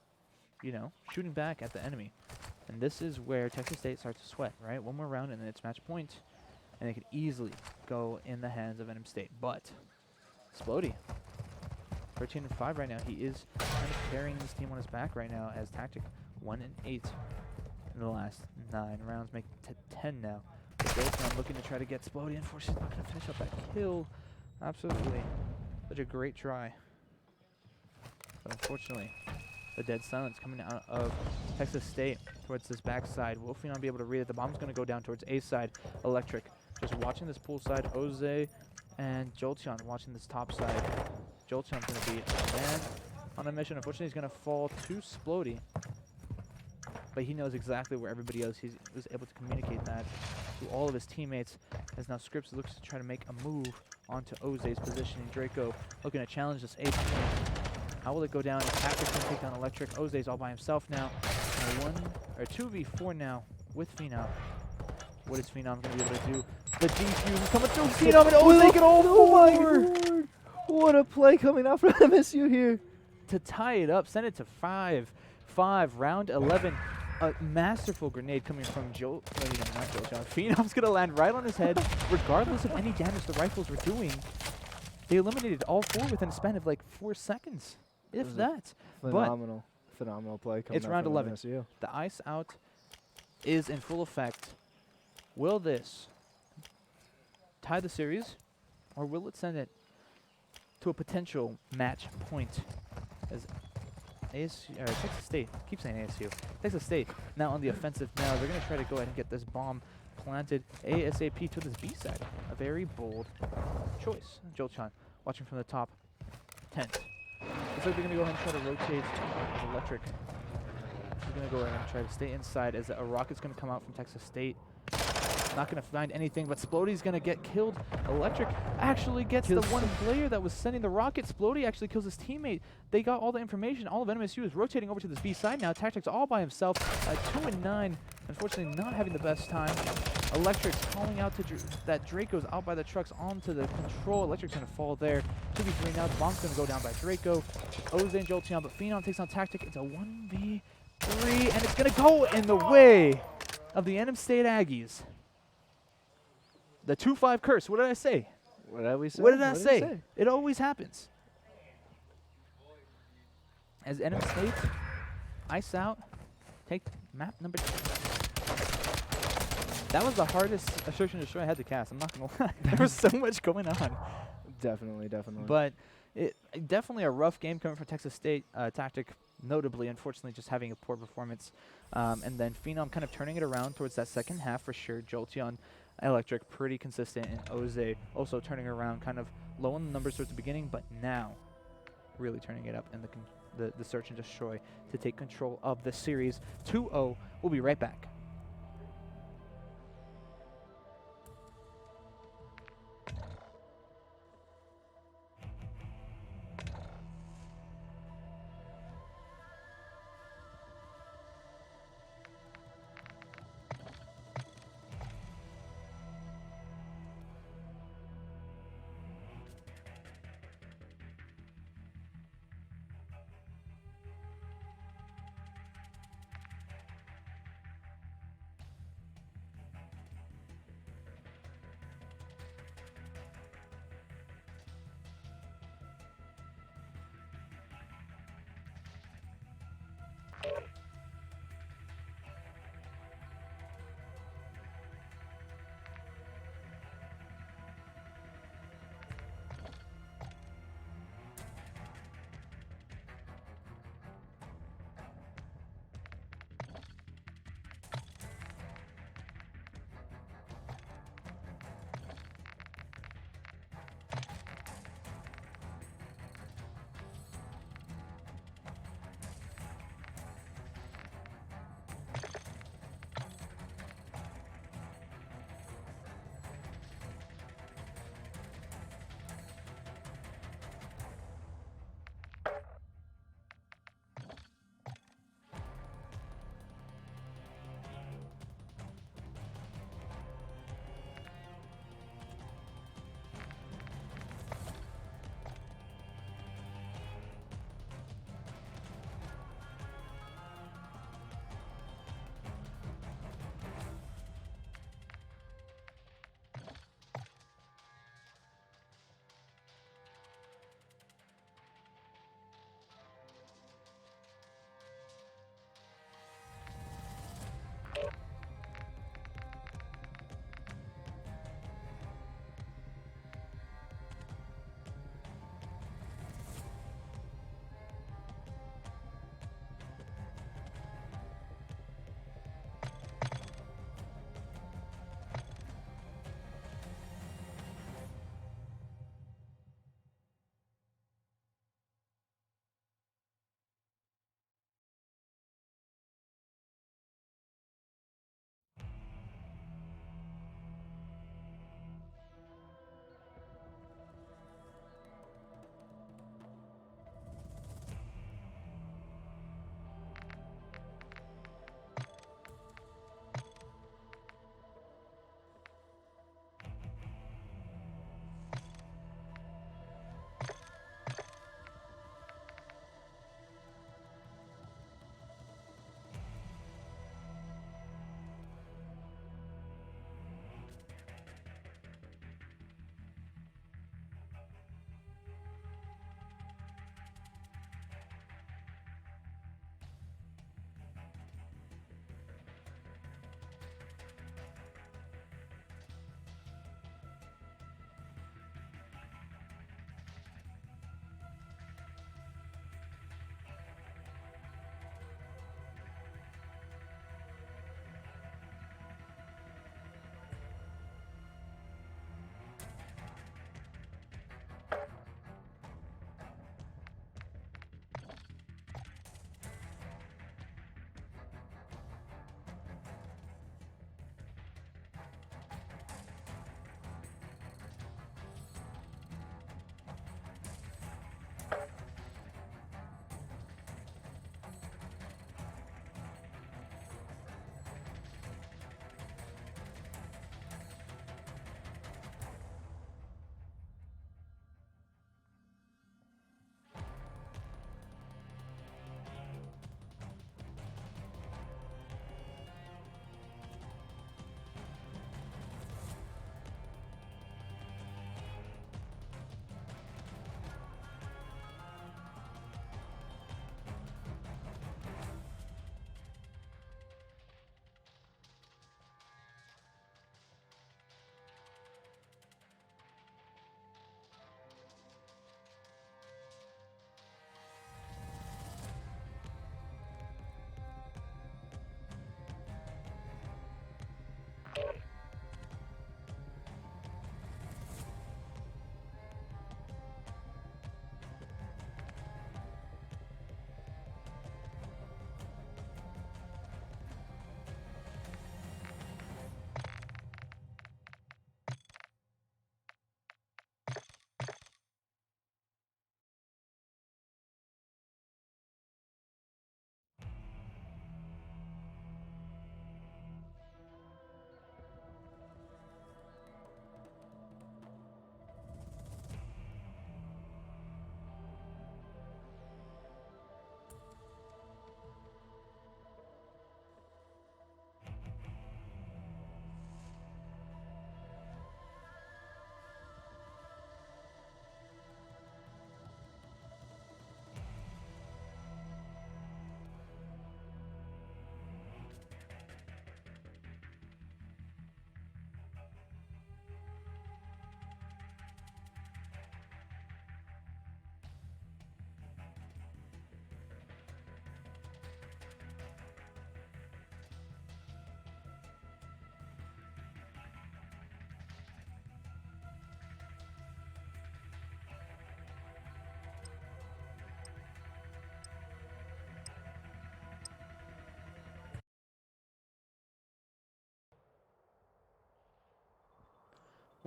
you know, shooting back at the enemy. And this is where Texas State starts to sweat, right? One more round and then it's match point, and it could easily go in the hands of NM State. But Splody, 13-5 right now. He is kind of carrying this team on his back right now as Tactic 1-8 in the last 9 rounds, make it to 10 now. Jolteon looking to try to get Splody. Unfortunately, not going to finish up that kill. Absolutely. Such a great try. But unfortunately, the dead silence coming out of Texas State towards this backside. Will Phenom be able to read it? The bomb's going to go down towards A side. Electric just watching this pool side. Jose and Jolteon watching this top side. Jolteon's going to be a man on a mission. Unfortunately, he's going to fall to Splody. But he knows exactly where everybody else. He was able to communicate that to all of his teammates. As now Scripps looks to try to make a move onto Jose's positioning. Draco looking to challenge this 8 point. How will it go down? Tactic's going to take down Electric. Jose's all by himself now. 2v4 now with Phenom. What is Phenom going to be able to do? The defuse is coming through. Phenom and Jose get all four! What a play coming out from MSU here. To tie it up, send it to 5-5, round 11. A masterful grenade coming from not Jolteon. Phenom's going to land right on his head, regardless of any damage the rifles were doing. They eliminated all 4 within a span of like 4 seconds, if that. Phenomenal play coming out. It's round from 11. MSU. The ice out is in full effect. Will this tie the series, or will it send it to a potential match point? As Texas State, keep saying ASU. Texas State now on the offensive now. They're going to try to go ahead and get this bomb planted ASAP to this B side. A very bold choice. Jolteon watching from the top tent. Looks like they're going to go ahead and try to rotate as Electric. He's going to go ahead and try to stay inside as a rocket's going to come out from Texas State. Not going to find anything, but Splody's going to get killed. Electric actually gets the one player that was sending the rocket. Splody actually kills his teammate. They got all the information. All of NMSU is rotating over to this B side now. Tactics all by himself. 2-9. Unfortunately, not having the best time. Electric's calling out to that Draco's out by the trucks onto the control. Electric's going to fall there. 2v3 now. The bomb's going to go down by Draco. Jose and Jolteon, but Phenom takes on Tactic. It's a 1v3, and it's going to go in the way of the NM State Aggies. The 2-5 curse. What did I say? What did we say? What did I say? It always happens. As NM State ice out, take map number 2. That was the hardest assertion destroy I had to cast. I'm not gonna lie. There was so much going on. Definitely. But it definitely a rough game coming from Texas State. Tactic, notably, unfortunately, just having a poor performance. And then Phenom kind of turning it around towards that second half for sure. Jolteon, Electric, pretty consistent, and Jose also turning around, kind of low in the numbers towards the beginning, but now really turning it up in the search and destroy to take control of the series. 2-0. We'll be right back.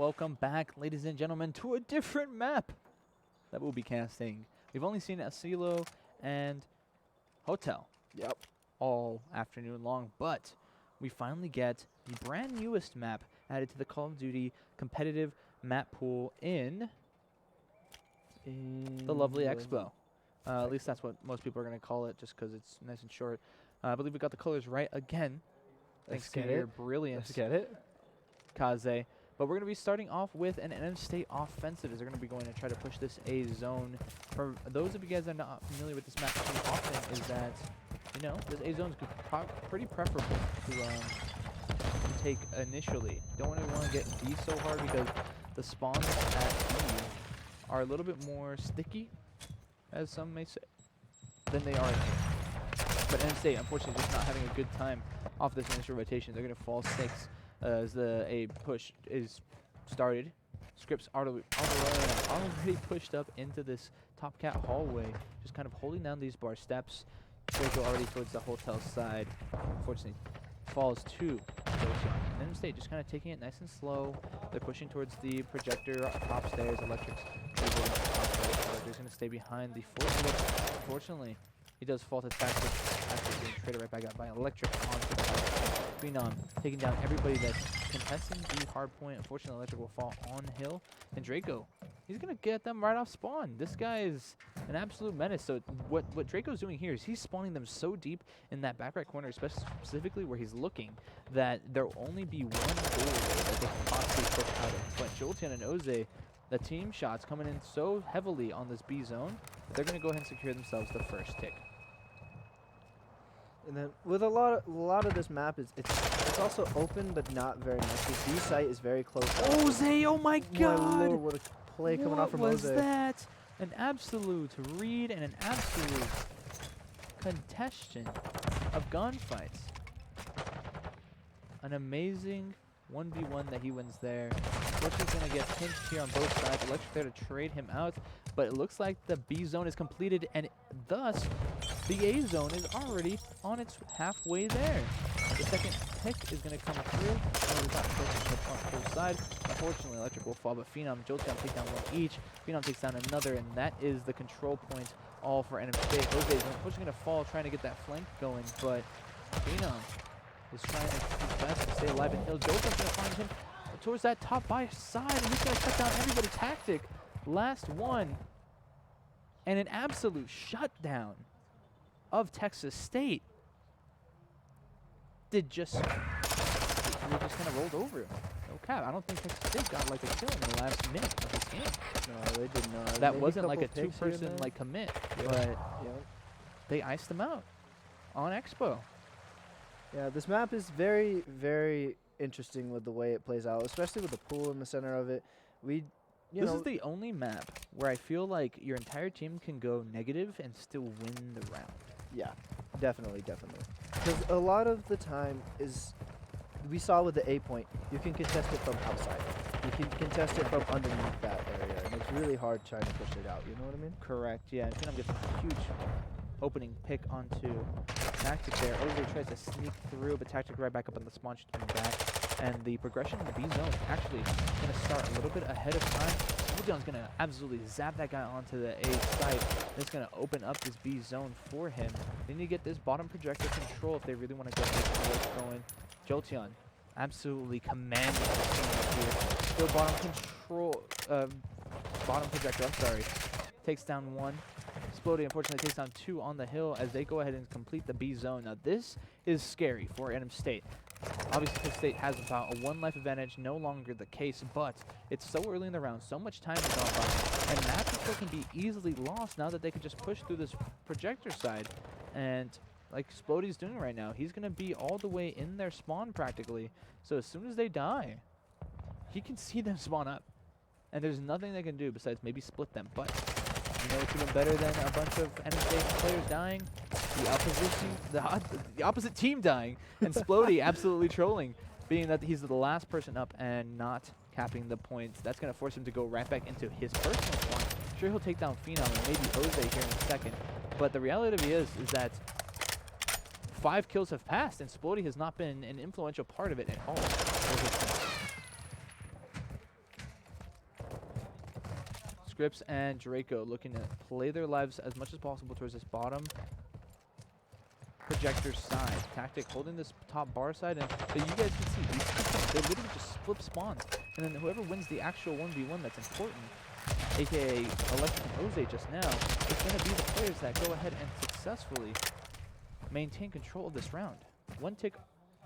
Welcome back, ladies and gentlemen, to a different map that we'll be casting. We've only seen Asilo and Hotel Yep. all afternoon long, but we finally get the brand newest map added to the Call of Duty competitive map pool in the lovely Expo. At least that's what most people are going to call it, just because it's nice and short. I believe we got the colors right again. Thanks to your brilliance, Let's get it. Kaze. But we're going to be starting off with an NM State offensive, as they're going to be going to try to push this A zone. For those of you guys that are not familiar with this map too often, is that, you know, this A zone is pretty preferable to take initially. Don't really want to get B so hard because the spawns at B are a little bit more sticky, as some may say, than they are at A. But NM State, unfortunately, just not having a good time off this initial rotation. They're going to fall 6 as the A push is started. Scripts already pushed up into this top cat hallway, just kind of holding down these bar steps. Draco already towards the hotel side. Unfortunately, falls to Joseon. NM State just kind of taking it nice and slow. They're pushing towards the projector top stairs. Electric's Electric's going to stay behind the forklift. Unfortunately, he does fall to tactics. Tactics being traded right back out by Electric onto the Phenom, taking down everybody that's contesting the hard point. Unfortunately, Electric will fall on hill. And Draco, he's going to get them right off spawn. This guy is an absolute menace. So what Draco's doing here is he's spawning them so deep in that back right corner, specifically where he's looking, that there'll only be one goal that they can possibly push out of. But Jolteon and Oze, the team shots coming in so heavily on this B zone, that they're going to go ahead and secure themselves the first tick. And then with a lot of this map it's also open but not very much. The B site is very close. Oze, oh my god! My lord, what a play coming off from Oze. What was that? An absolute read and an absolute contention of gunfights. An amazing 1v1 that he wins there. Electric's going to get pinched here on both sides. Electric there to trade him out, but it looks like the B zone is completed, and thus the A zone is already on its halfway there. The second pick is going to come through. On both sides. Unfortunately, Electric will fall, but Phenom and Jolteon take down one each. Phenom takes down another, and that is the control point all for NM State. Jose is unfortunately going to fall, trying to get that flank going, but Phenom is trying to do his best to stay alive in hill. Jolteon's going to find him towards that top by side, and he's going to shut down everybody. Tactic, last one, and an absolute shutdown of Texas State. They just kind of rolled over. No cap. I don't think Texas State got like a kill in the last minute of this game. No, they did not. That Maybe wasn't like a couple picks two-person here and like commit, there. but Yeah. they iced them out on Expo. Yeah, this map is very, very interesting with the way it plays out, especially with the pool in the center of it. You This know, is the only map where I feel like your entire team can go negative and still win the round. yeah, definitely. Because a lot of the time we saw with the A point, you can contest it from outside. You can contest it from underneath that area, and it's really hard trying to push it out. You know what I mean? Correct, yeah. And Phenom gets a huge opening pick onto Tactic there. Oze tries to sneak through, but Tactic right back up on the spawn, she's coming back. And the progression in the B zone actually going to start a little bit ahead of time. Woodion's going to absolutely zap that guy onto the A site. It's going to open up this B zone for him. They need to get this bottom projector control if they really want to get this work going. Jolteon absolutely commanding the team up here. Still bottom control, bottom projector, I'm sorry. Takes down one. Exploding, unfortunately, takes down two on the hill as they go ahead and complete the B zone. Now, this is scary for NM State. Obviously, Texas State has about a 1 life advantage, no longer the case, but it's so early in the round, so much time has gone by, and match control can be easily lost now that they can just push through this projector side. And like Splodey's doing right now, he's going to be all the way in their spawn practically. So as soon as they die, he can see them spawn up. And there's nothing they can do besides maybe split them. But you know what's even better than a bunch of NM State players dying? The opposite team dying, and Splodey absolutely trolling, being that he's the last person up and not capping the points. That's going to force him to go right back into his personal spawn. Sure, he'll take down Phenom and maybe Oze here in a second, but the reality is that 5 kills have passed, and Splodey has not been an influential part of it at all. Scripps and Draco looking to play their lives as much as possible towards this bottom projector side. Tactic holding this top bar side, and but you guys can see these two teams, they literally just flip spawns, and then whoever wins the actual 1v1 that's important, aka Electric and Oze just now, is going to be the players that go ahead and successfully maintain control of this round. One tick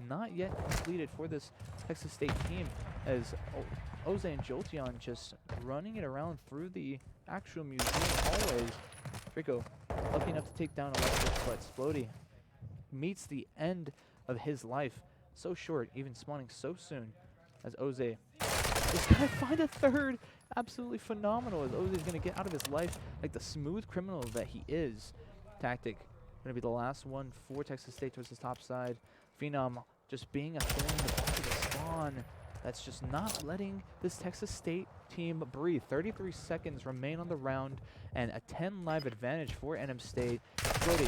not yet completed for this Texas State team, as Oze and Jolteon just running it around through the actual museum hallways. Draco lucky enough to take down Electric, but Splody meets the end of his life. So short, even spawning so soon, as Oze is going to find a third. Absolutely phenomenal, as Oze is going to get out of his life like the smooth criminal that he is. Tactic going to be the last one for Texas State towards the top side. Phenom just being a thorn in the back of the spawn. That's just not letting this Texas State team breathe. 33 seconds remain on the round, and a 10 live advantage for NM State. Brody,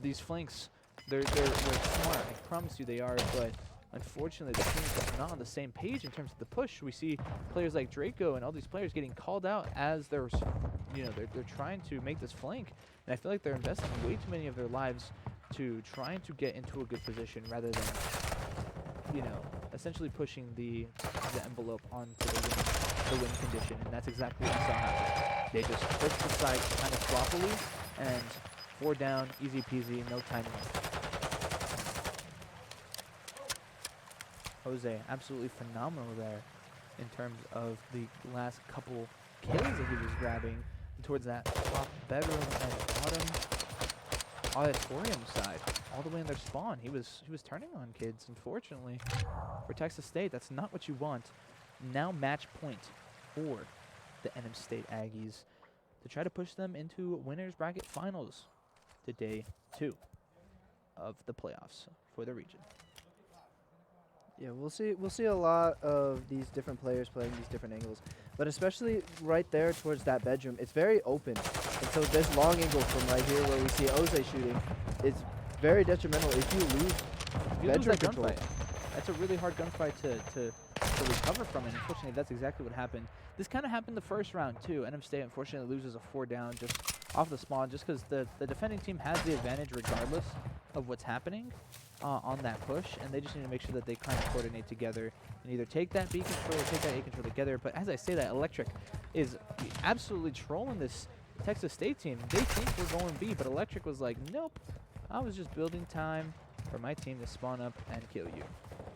these flanks, they're smart. I promise you they are, but unfortunately the team's just not on the same page in terms of the push. We see players like Draco and all these players getting called out as they're trying to make this flank, and I feel like they're investing way too many of their lives to trying to get into a good position rather than, essentially pushing the envelope onto the win condition, and that's exactly what we saw happen. They just pushed the side kind of sloppily, and 4 down, easy peasy, no timing. Jose, absolutely phenomenal there in terms of the last couple kills that he was grabbing towards that top bedroom and bottom auditorium side, all the way in their spawn. He was turning on kids. Unfortunately for Texas State, that's not what you want. Now match point for the NM State Aggies to try to push them into winners bracket finals to day 2 of the playoffs for the region. Yeah, we'll see a lot of these different players playing these different angles, but especially right there towards that bedroom, it's very open. And so this long angle from right here where we see Oze shooting is very detrimental if you lose bedroom control. Gunfight. That's a really hard gunfight to recover from, and unfortunately that's exactly what happened. This kind of happened the first round too. NM State unfortunately loses a 4 down just off the spawn, just because the defending team has the advantage regardless of what's happening on that push, and they just need to make sure that they kind of coordinate together and either take that B control or take that A control together. But as I say that, Electric is absolutely trolling this Texas State team. They think we're going B, but Electric was like, nope, I was just building time for my team to spawn up and kill you.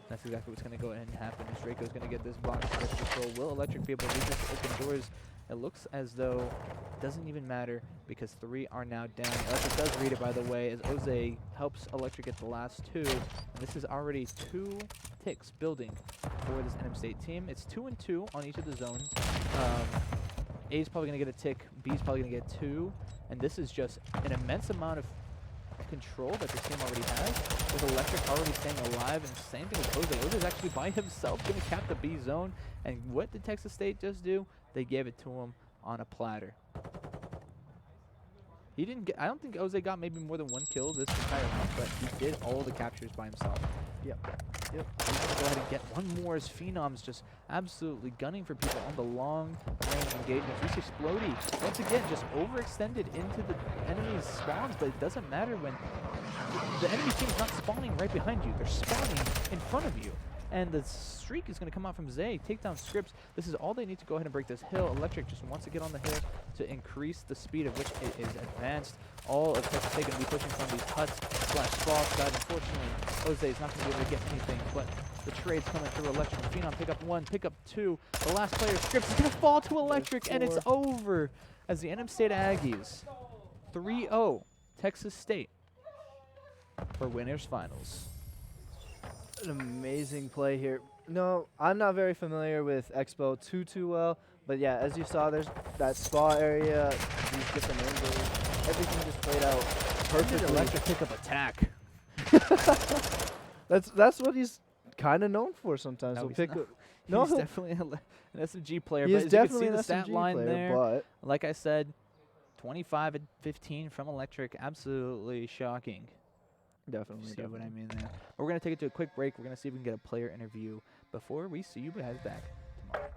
That's exactly what's going to go ahead and happen. Draco's going to get this box control. Will Electric be able to leave this open doors? It looks as though it doesn't even matter because 3 are now down. Electric does read it, by the way, as Oze helps Electric get the last 2. And this is already 2 ticks building for this NM State team. It's 2 and 2 on each of the zones. A's probably going to get a tick. B's probably going to get 2. And this is just an immense amount of control that the team already has, with Electric already staying alive, and same thing with Oze. Oze is actually by himself going to cap the B zone, and what did Texas State just do? They gave it to him on a platter. He didn't get, I don't think Oze got maybe more than 1 kill this entire round, but he did all the captures by himself. Yep. He's going to go ahead and get 1 more as Phenom's just absolutely gunning for people on the long-range engagements. We see Splody, once again, just overextended into the enemy's spawns, but it doesn't matter when the enemy team's not spawning right behind you. They're spawning in front of you. And the streak is going to come out from Zay, take down Scripps. This is all they need to go ahead and break this hill. Electric just wants to get on the hill to increase the speed of which it is advanced. All of Texas State going to be pushing from these huts / sprawl side. Unfortunately, Jose is not going to be able to get anything, but the trade's coming through. Electric and Phenom pick up 1, pick up 2. The last player, Scripps, is going to fall to Electric, and it's over as the NM State Aggies 3-0 Texas State for winners finals. An amazing play here. No, I'm not very familiar with Expo too well, but yeah, as you saw, there's that spa area, these different angles, everything just played out perfectly. Electric pick up attack. That's what he's kind of known for sometimes. No, He'll he's pick not. up. No, He's definitely an SMG player. He But is as you can definitely see an the stat SMG line player, there, but like I said, 25 and 15 from Electric. Absolutely shocking. definitely. See what I mean there. But we're going to take it to a quick break. We're going to see if we can get a player interview before we see you guys back tomorrow.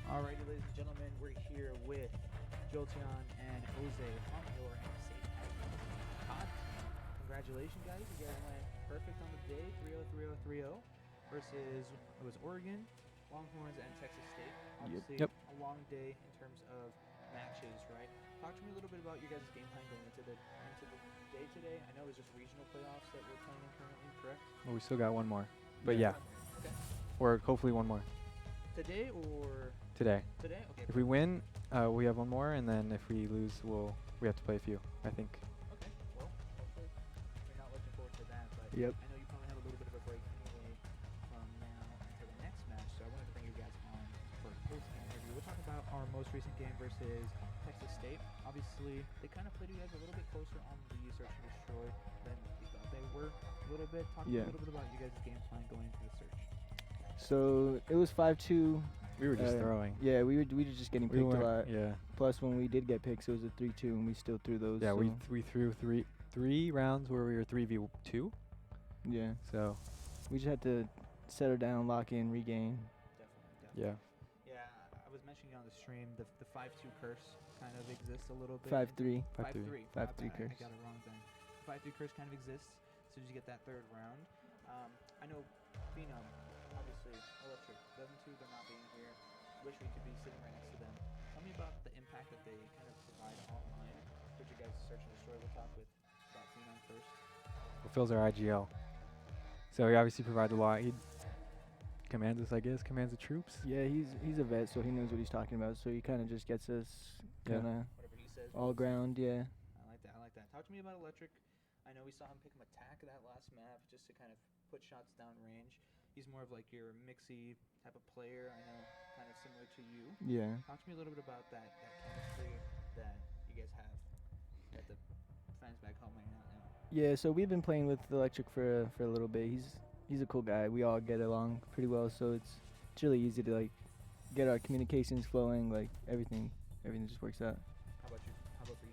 Alrighty, ladies and gentlemen, we're here with Jolteon and Jose from your Safe Pod team. Congratulations, guys. You guys went perfect on the day, 3-0, 3-0, 3-0, versus, it was Oregon, Longhorns, and Texas State. Obviously, Yep. a long day in terms of matches, right? Talk to me a little bit about your guys' game plan going into the day today. I know it was just regional playoffs that we're playing in currently, correct? Well, we still got one more. But yeah, Okay. or hopefully one more Today or today. today? Okay. If we win, we have one more, and then if we lose, we have to play a few, I think. Okay, well, hopefully you're not looking forward to that, but Yep. I know you probably have a little bit of a break anyway from now until the next match, so I wanted to bring you guys on for a post-game interview. We'll talk about our most recent game versus Texas State. Obviously, they kind of played you guys a little bit closer on the search and destroy than we thought they were a little bit. Talk to me a little bit about you guys' game plan going into the search. So it was 5-2. We were just throwing. Yeah, we were just getting picked a lot. Yeah. Plus, when we did get picks, it was a 3-2, and we still threw those. Yeah, so we threw three rounds where we were 3v2. yeah, So we just had to settle down, lock in, regain. Definitely. yeah. Yeah, I was mentioning on the stream the 5-2 curse kind of exists a little bit. 5-3. 5-3. 5-3 I curse. got it wrong then. 5-3 curse kind of exists as soon as you get that third round. I know Phenom, obviously, Electric, them two, they're not being here. Wish we could be sitting right next to them. Tell me about the impact that they kind of provide online. Put your guys' search and destroy. We'll talk with about Phenom first. Well, Phil's our IGL. So he obviously provides a lot. He commands us, I guess, commands the troops. Yeah, he's a vet, so he knows what he's talking about. So he kind of just gets us Yeah. kind of Whatever he says. all ground. Yeah. I like that. I like that. Talk to me about Electric. I know we saw him pick him attack that last map just to kind of put shots down range. He's more of like your mixy type of player. I know, kind of similar to you. Yeah. Talk to me a little bit about that chemistry that you guys have that the fans back home might not know. Yeah. So we've been playing with Electric for a little bit. He's a cool guy. We all get along pretty well, so it's really easy to like get our communications flowing. Like everything just works out. How about you? How about for you,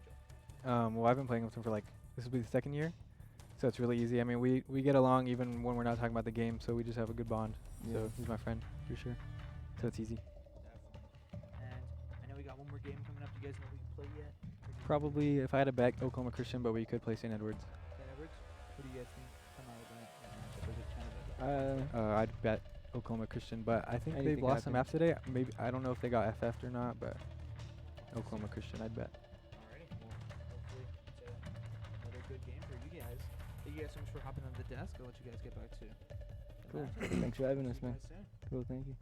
Joe? Well, I've been playing with him for this will be the second year, so it's really easy. I mean, we get along even when we're not talking about the game, so we just have a good bond. Yeah. So he's my friend for sure. So it's easy. Definitely. And I know we got one more game coming up. Do you guys know who you play yet? Or do you Probably if I had a bet, Oklahoma Christian, but we could play St. Edwards. St. Edwards? Who do you guys think come out of that matchup? Or is it kind of a I'd bet Oklahoma Christian, but I think they've Anything lost some happens. maps today. Maybe I don't know if they got FF'd or not, but Oklahoma Christian, I'd bet. Alrighty. Well, hopefully it's another good game for you guys. Thank you guys so much for hopping on the desk. I'll let you guys get back to the Cool. matchup. Thanks for having See us, you man. guys soon. Cool. Thank you.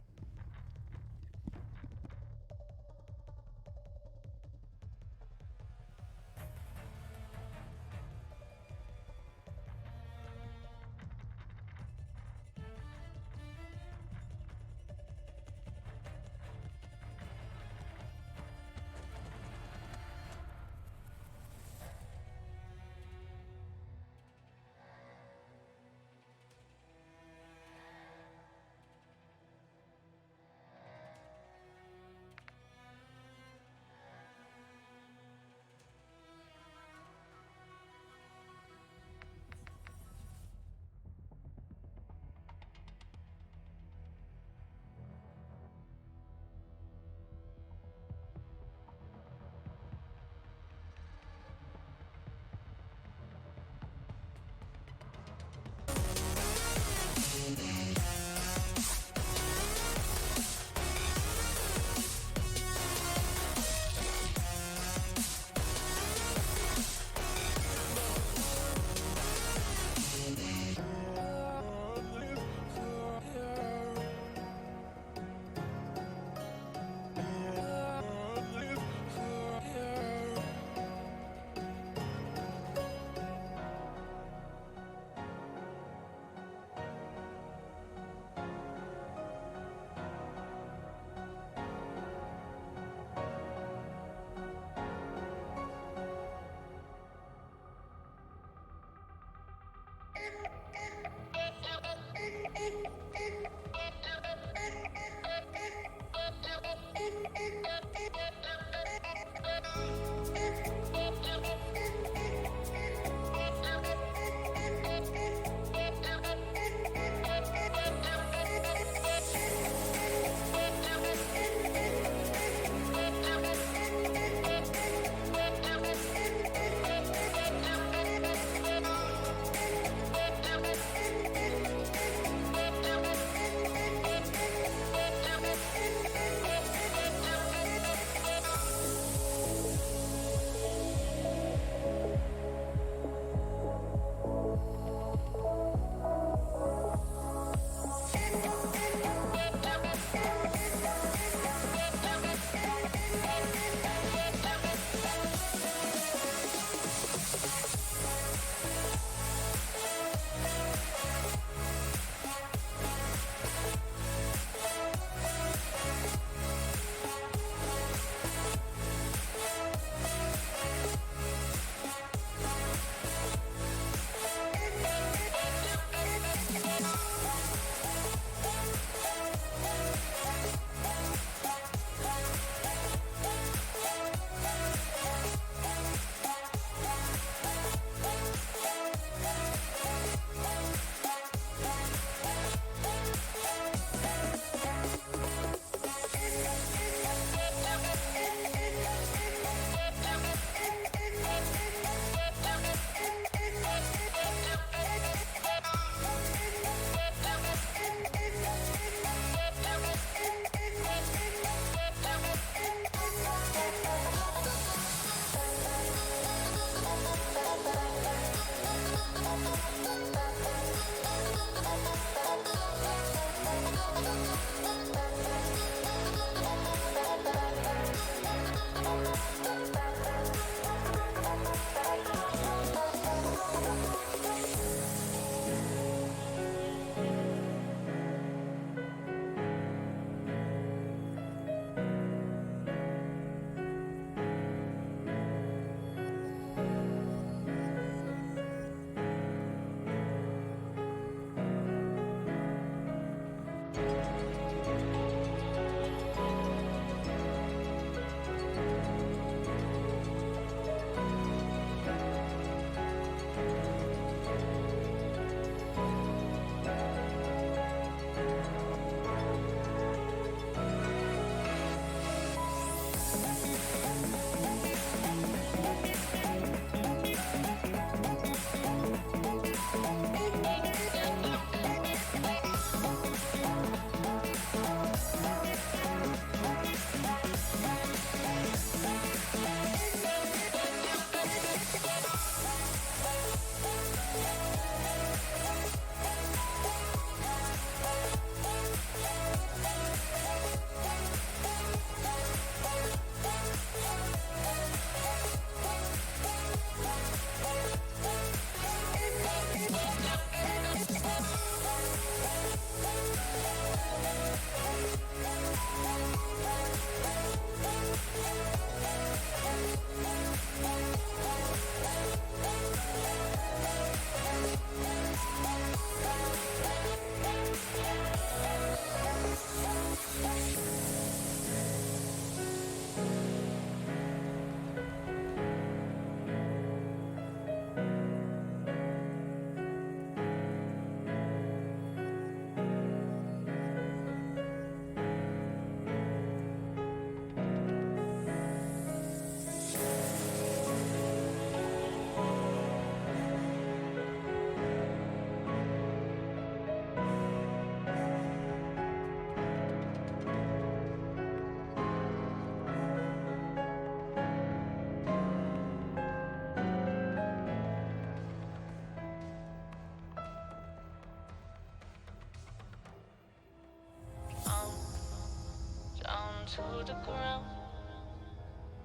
to the ground.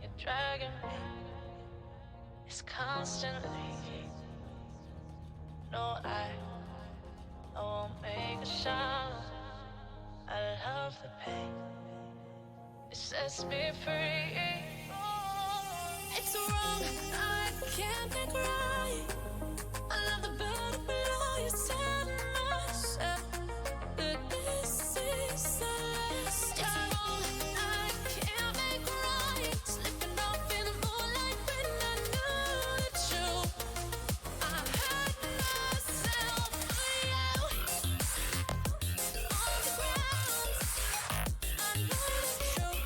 You're dragging me. It's constantly. No, I won't make a sound. I love the pain. It sets me free. It's wrong, I can't think right. I love the bird below you, said myself that this is the last time. I can't make right. Slipping off in the moonlight when I knew the truth. I hurt myself for you. On the ground, I know it's true.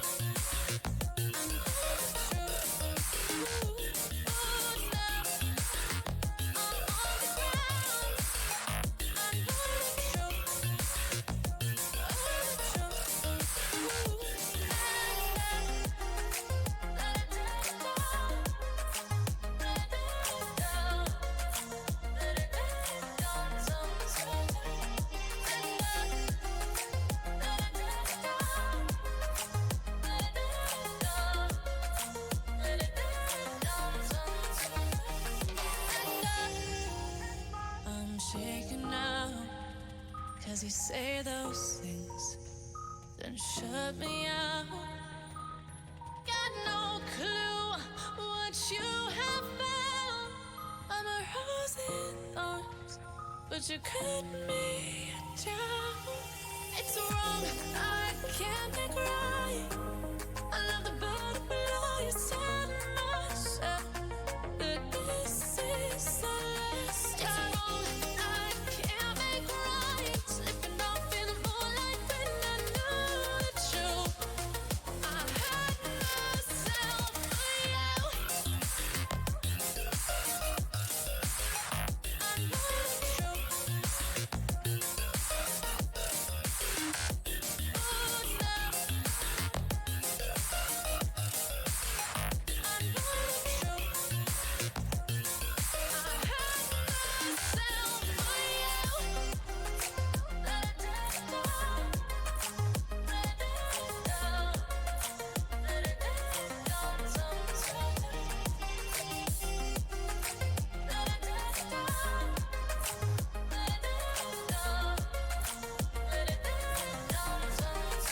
I know it's true. Ooh, now I'm on the ground. I know it's true. I'm shaking now, 'cause you say those things, then shut me out. Got no clue what you have found. I'm a rose in thorns, but you cut me down. It's wrong, I can't think right. I love the bird below you, said myself that this is the last time. I can't make right. Slipping off in the moonlight when I knew the truth. I hurt myself for you. I know it's true. Ooh, now I know it's true. I hurt myself for you. Let it down. Let it down. Let it down. Sometimes. Let it down. Let it down. Let it down. Sometimes.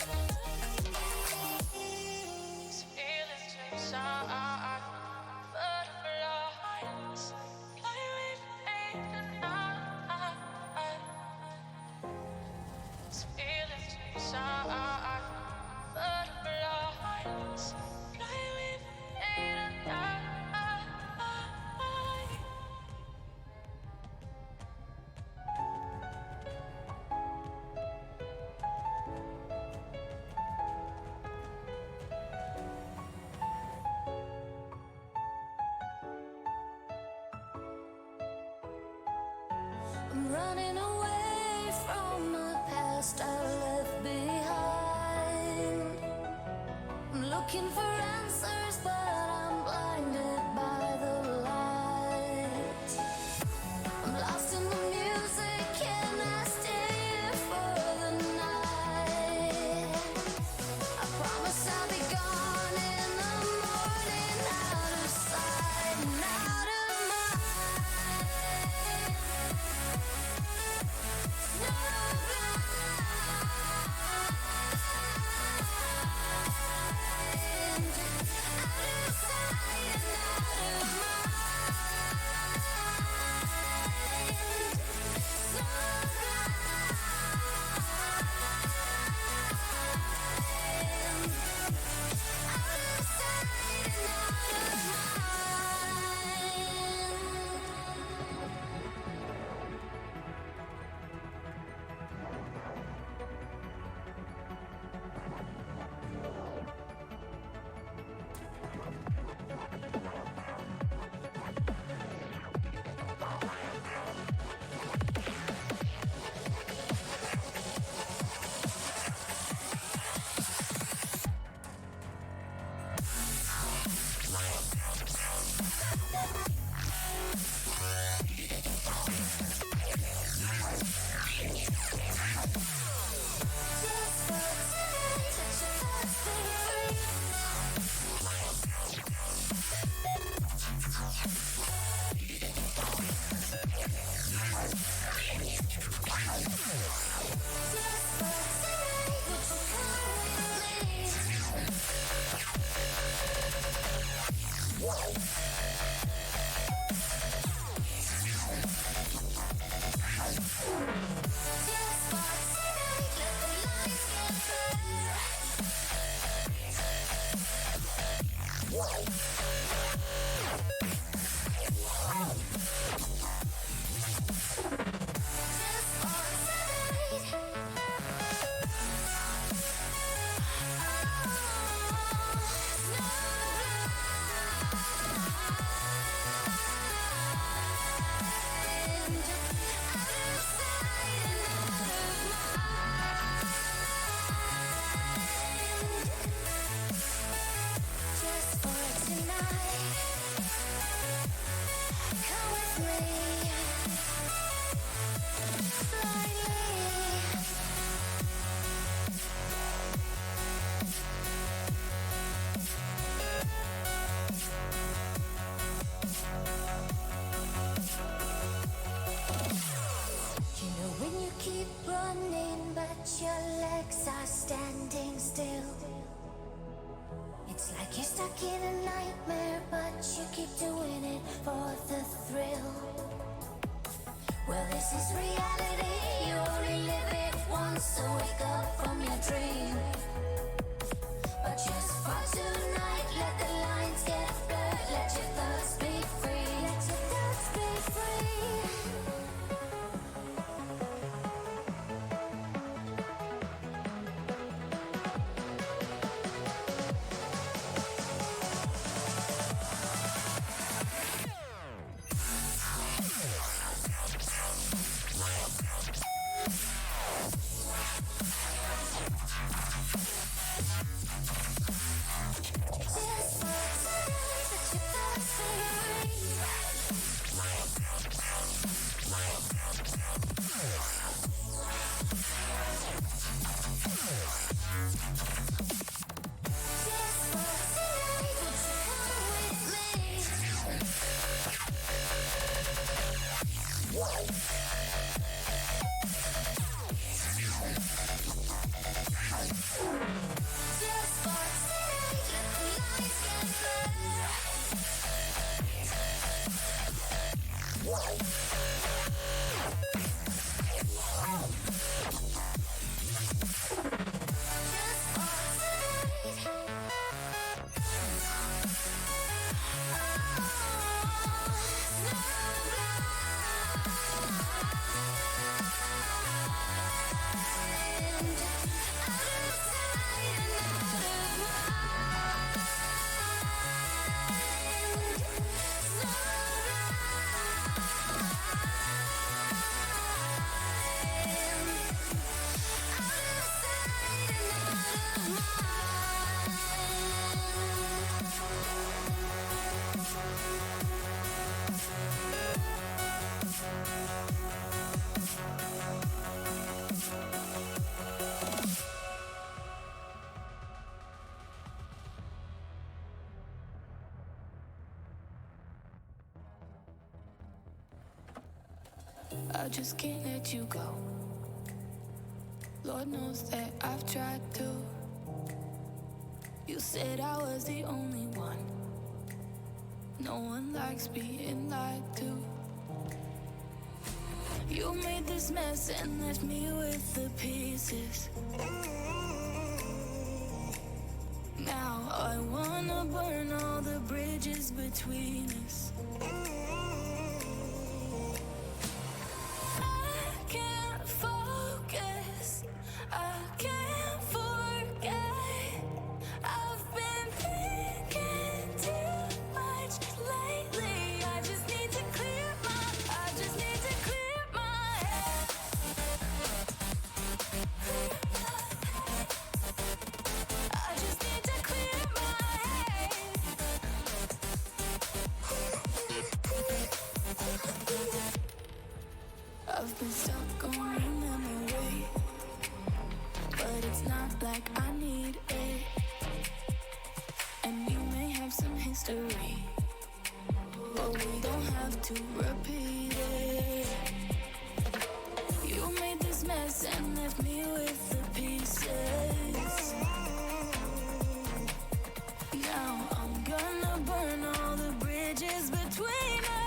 These feelings inside, butterflies fly with me tonight. These feelings inside, butterflies fly with me tonight. I'm running away from the past I left behind. I'm looking for answers, but I'm blinded by the light. I'm lost in the music, can I stay here for the night? I promise I'll be gone in the morning, out of sight and out of mind. No blind. stuck in a nightmare, but you keep doing it for the thrill. Well, this is reality, you only live it once, so wake up from your dream. But just for tonight, let the lines get blurred, let your thoughts be free, let your thoughts be free. I just can't let you go. Lord knows that I've tried to. You said I was the only one. No one likes being lied to. You made this mess and left me with the pieces. Now I wanna burn all the bridges between us. I've been stuck on a memory, but it's not like I need it. And we may have some history, but we don't have to repeat it. You made this mess and left me with the pieces. Now I'm gonna burn all the bridges between us.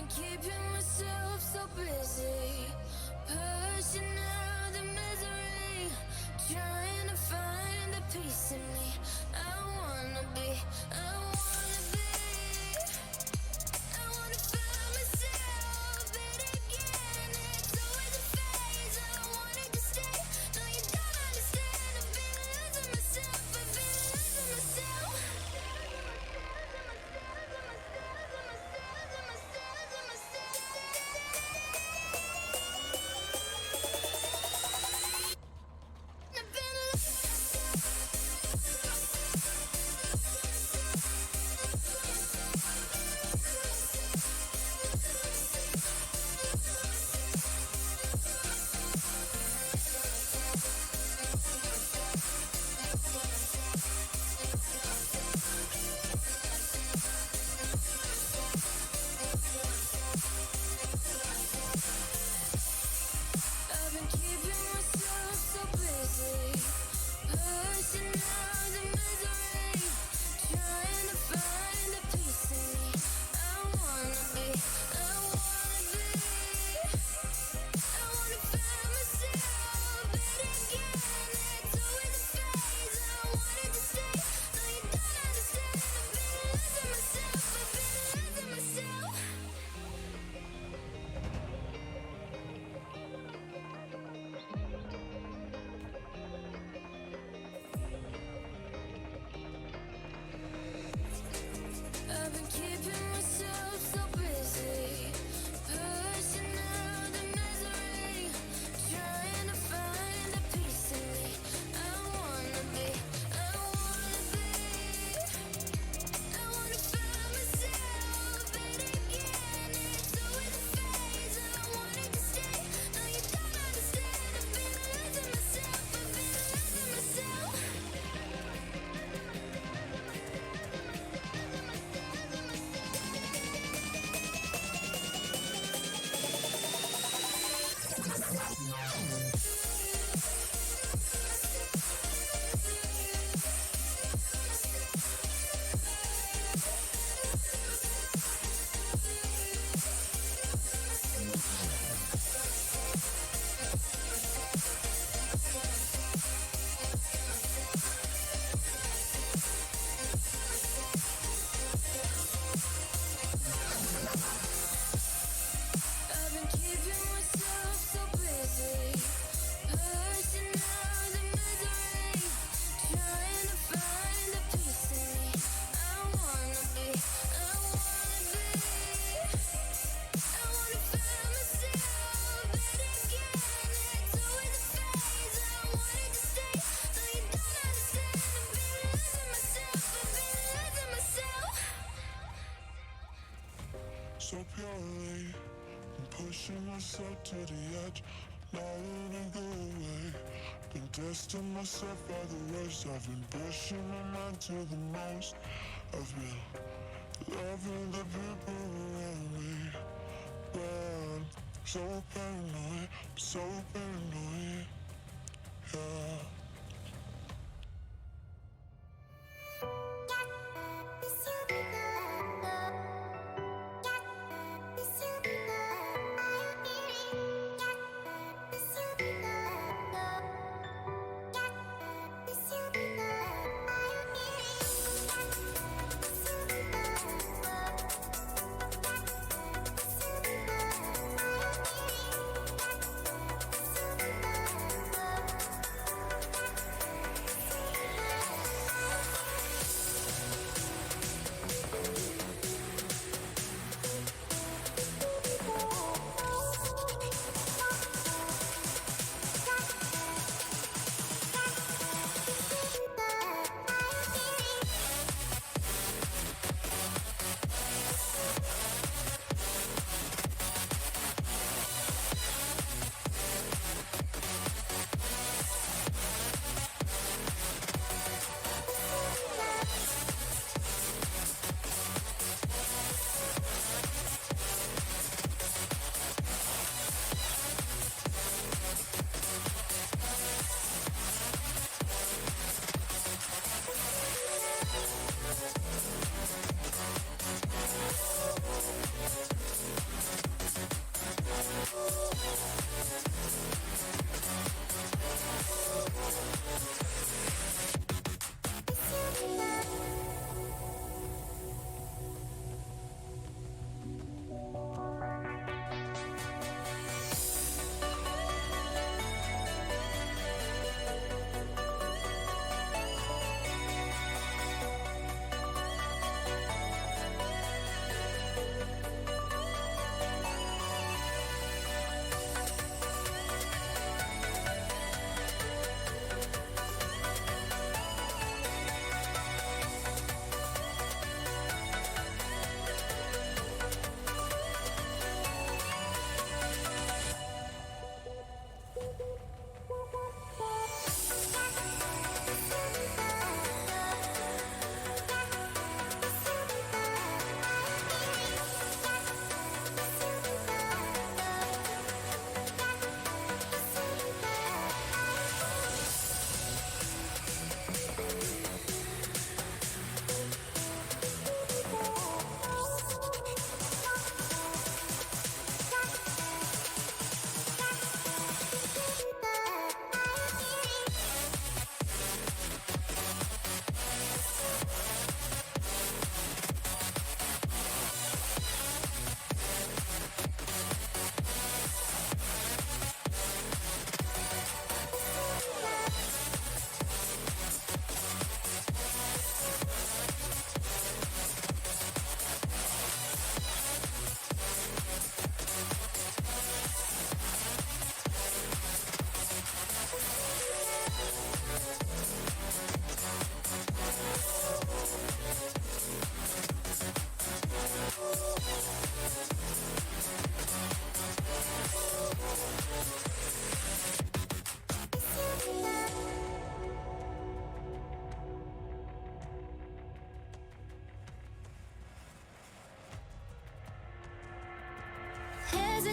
been keeping myself so busy, pushing out the misery, trying to find the peace in me. I wanna be, I wanna be, I wanna find myself, but again, it's always a phase. I wanted to stay, no you don't understand. I've been losing myself, I've been losing myself. I've been keeping myself so busy, pushing out the misery, trying to find the peace in me. I wanna be, I wanna be, I wanna find myself, but again, it's always a phase. I wanted to stay, no you don't understand. I've been losing myself, I've been losing myself. I've been keeping myself so busy, pushing out the misery, trying to find the peace in me. I wanna be, I wanna be, I wanna find myself, but again, it's always a phase. I wanted to stay, no you don't understand. I've been losing myself, I've been losing myself. I've been keeping myself so busy, pushing out the misery, trying to find the peace in me. I wanna be, I wanna be, I wanna find myself, but again, it's always a phase. I wanted to stay, no you don't understand. I've been losing myself, I've been losing myself. So purely, I'm pushing myself to the edge, not letting go away. Been testing myself by the worst. I've been pushing my mind to the most. I've been loving the people around me, but I'm so paranoid, so paranoid, yeah.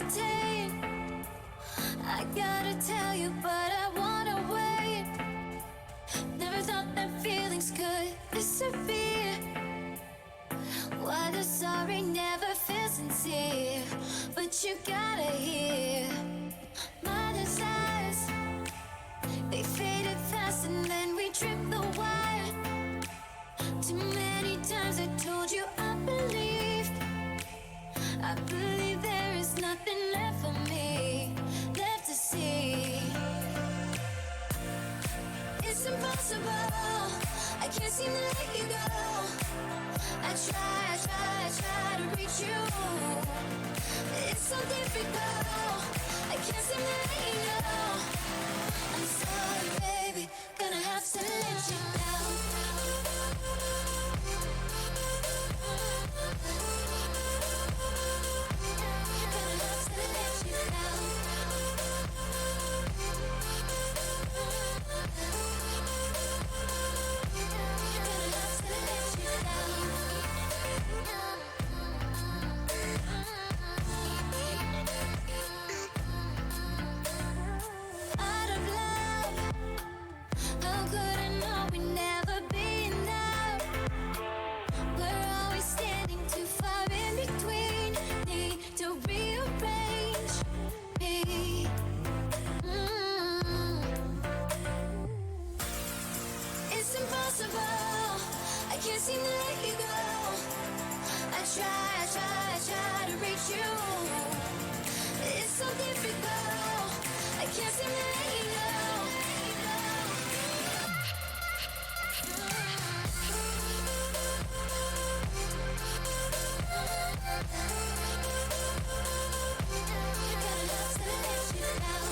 entertain. I gotta tell you, but I wanna wait. Never thought that feelings could disappear. Why the sorry never feels sincere, but you gotta hear my desires. They faded fast and then we tripped the wire. Too many times I told you I believe there is nothing left for me, left to see. It's impossible, I can't seem to let you go. I try to reach you. It's so difficult, I can't seem to let you know. I'm sorry, baby, gonna have to let you down. Gonna have to let you down. Gonna have to let you down. Out of love, how could I know we'd never be enough? We're always standing too far in between. Need to rearrange me. It's impossible, I can't seem to let you go. I try to reach you. It's so difficult, I can't seem to let you know. Gonna have to let you down.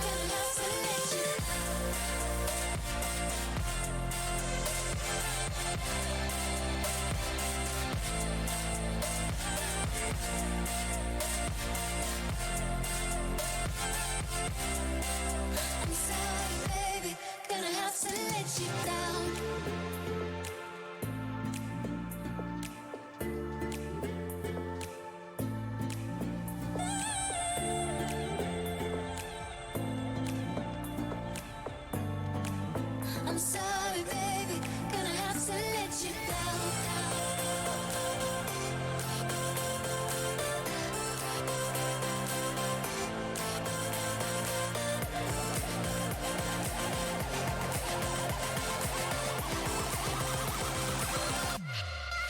Gonna have to let you I'm sorry, baby, gonna have to let you down. I'm sorry, baby, gonna have to let you down.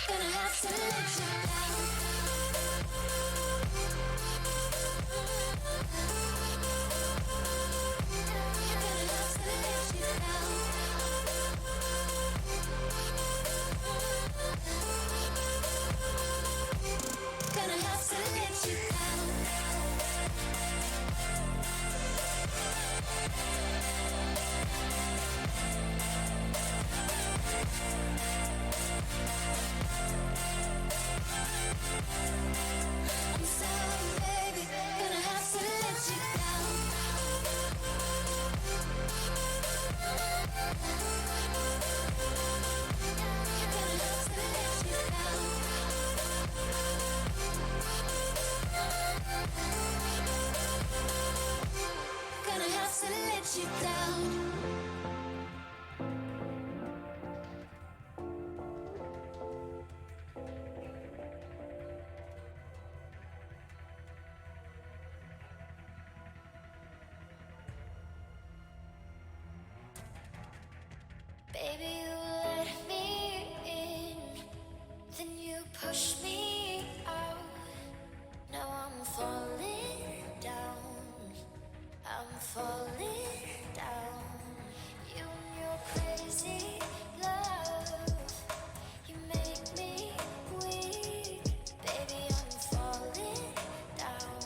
Gonna have to let you down. Gonna have to let you down. Gonna have to let you down. I'm sorry, baby, gonna have to let you down. Gonna have to let you down. Gonna have to let you down. Baby, you let me in, then you push me out. Now I'm falling down, I'm falling down. You and your crazy love, you make me weak. Baby, I'm falling down,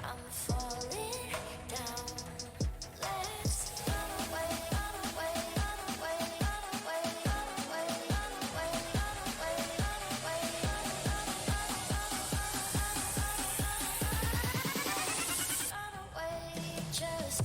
I'm falling down. Let's run away, run away, run away, run away, run away, run away, run away, run away, run away, just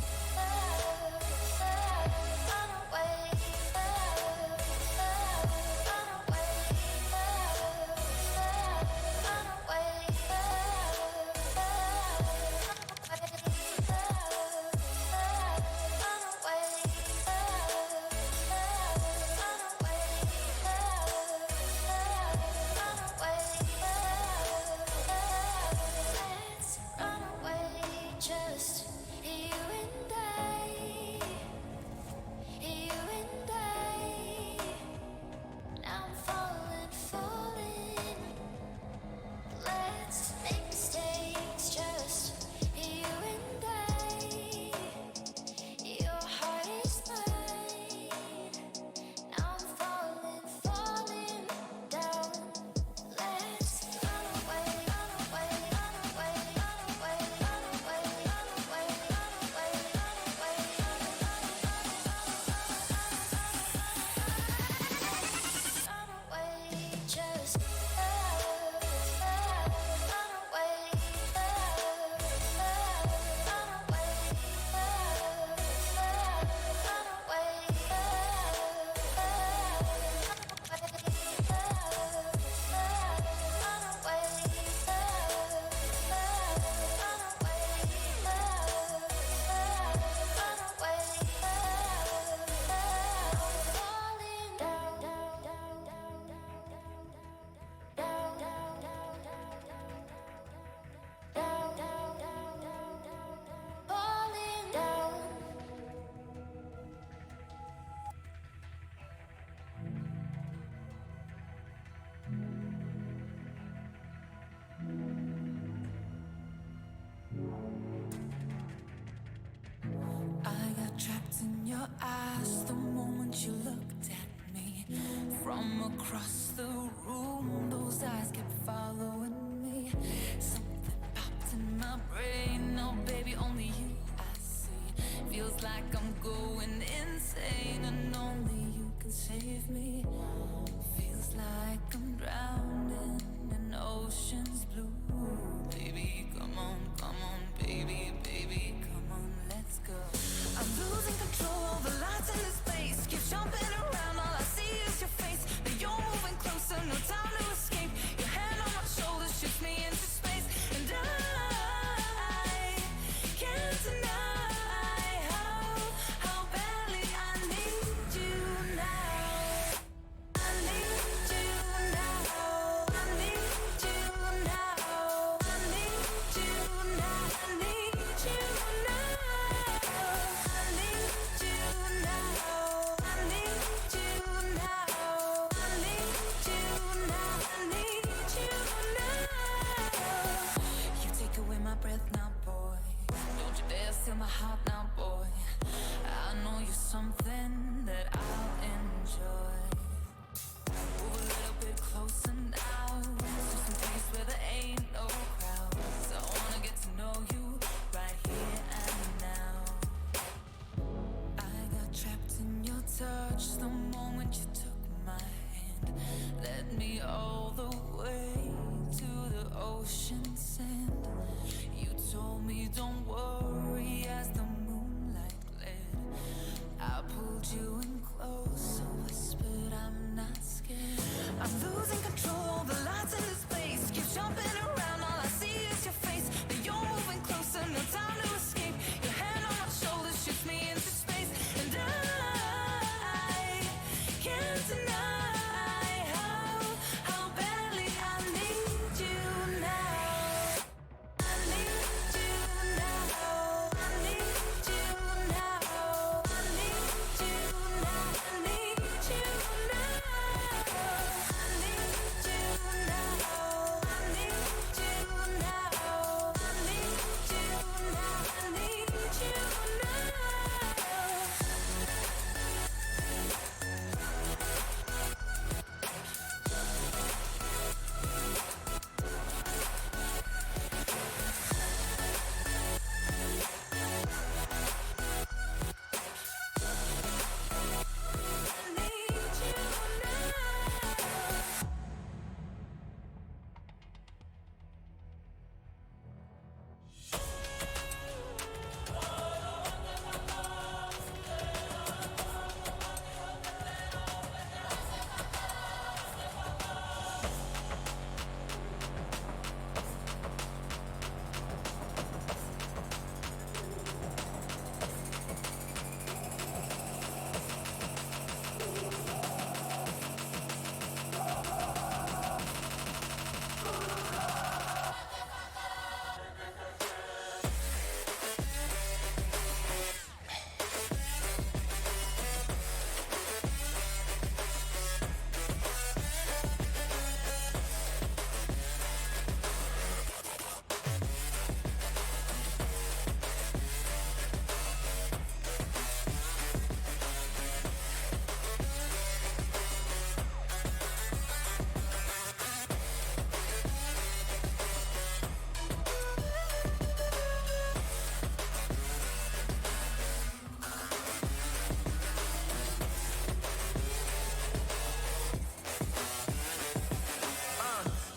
trapped in your eyes the moment you looked at me. From across the room, those eyes kept following me. Something popped in my brain. No, baby, only you I see. Feels like I'm going insane, and only you can save me. Feels like I'm drowning in ocean's blue. Baby, come on, baby, baby, come on, let's go. I'm losing control of the lights in this place. Keep jumping around, all I see is your face. But you're moving closer, no time to escape. Your hand on my shoulder shoots me into space. And I can't deny how badly I need you now. I need you now. I need you now. I need you now. I need you now. I need you now. I need you now. I need you now. I need you now. You take away my breath now, boy. Don't you dare steal my heart now, boy. I know you're something that I'll enjoy. Move a little bit closer now, to some place where there ain't no crowds. I wanna get to know you right here and now. I got trapped in your touch the moment you took my hand. Led me all the way to the ocean sand. You told me don't worry as the moonlight led. I pulled you in close, so whispered I'm not scared. I'm losing control, the lights in this place keep jumping around, all I see is your face. But you're moving closer, no time to escape. Your hand on my shoulder shoots me into space. And I can't deny how badly I need you now. I need you now. I need you now. I need you now. I need you now. I need you now. I need you now. I need you now. I need you now.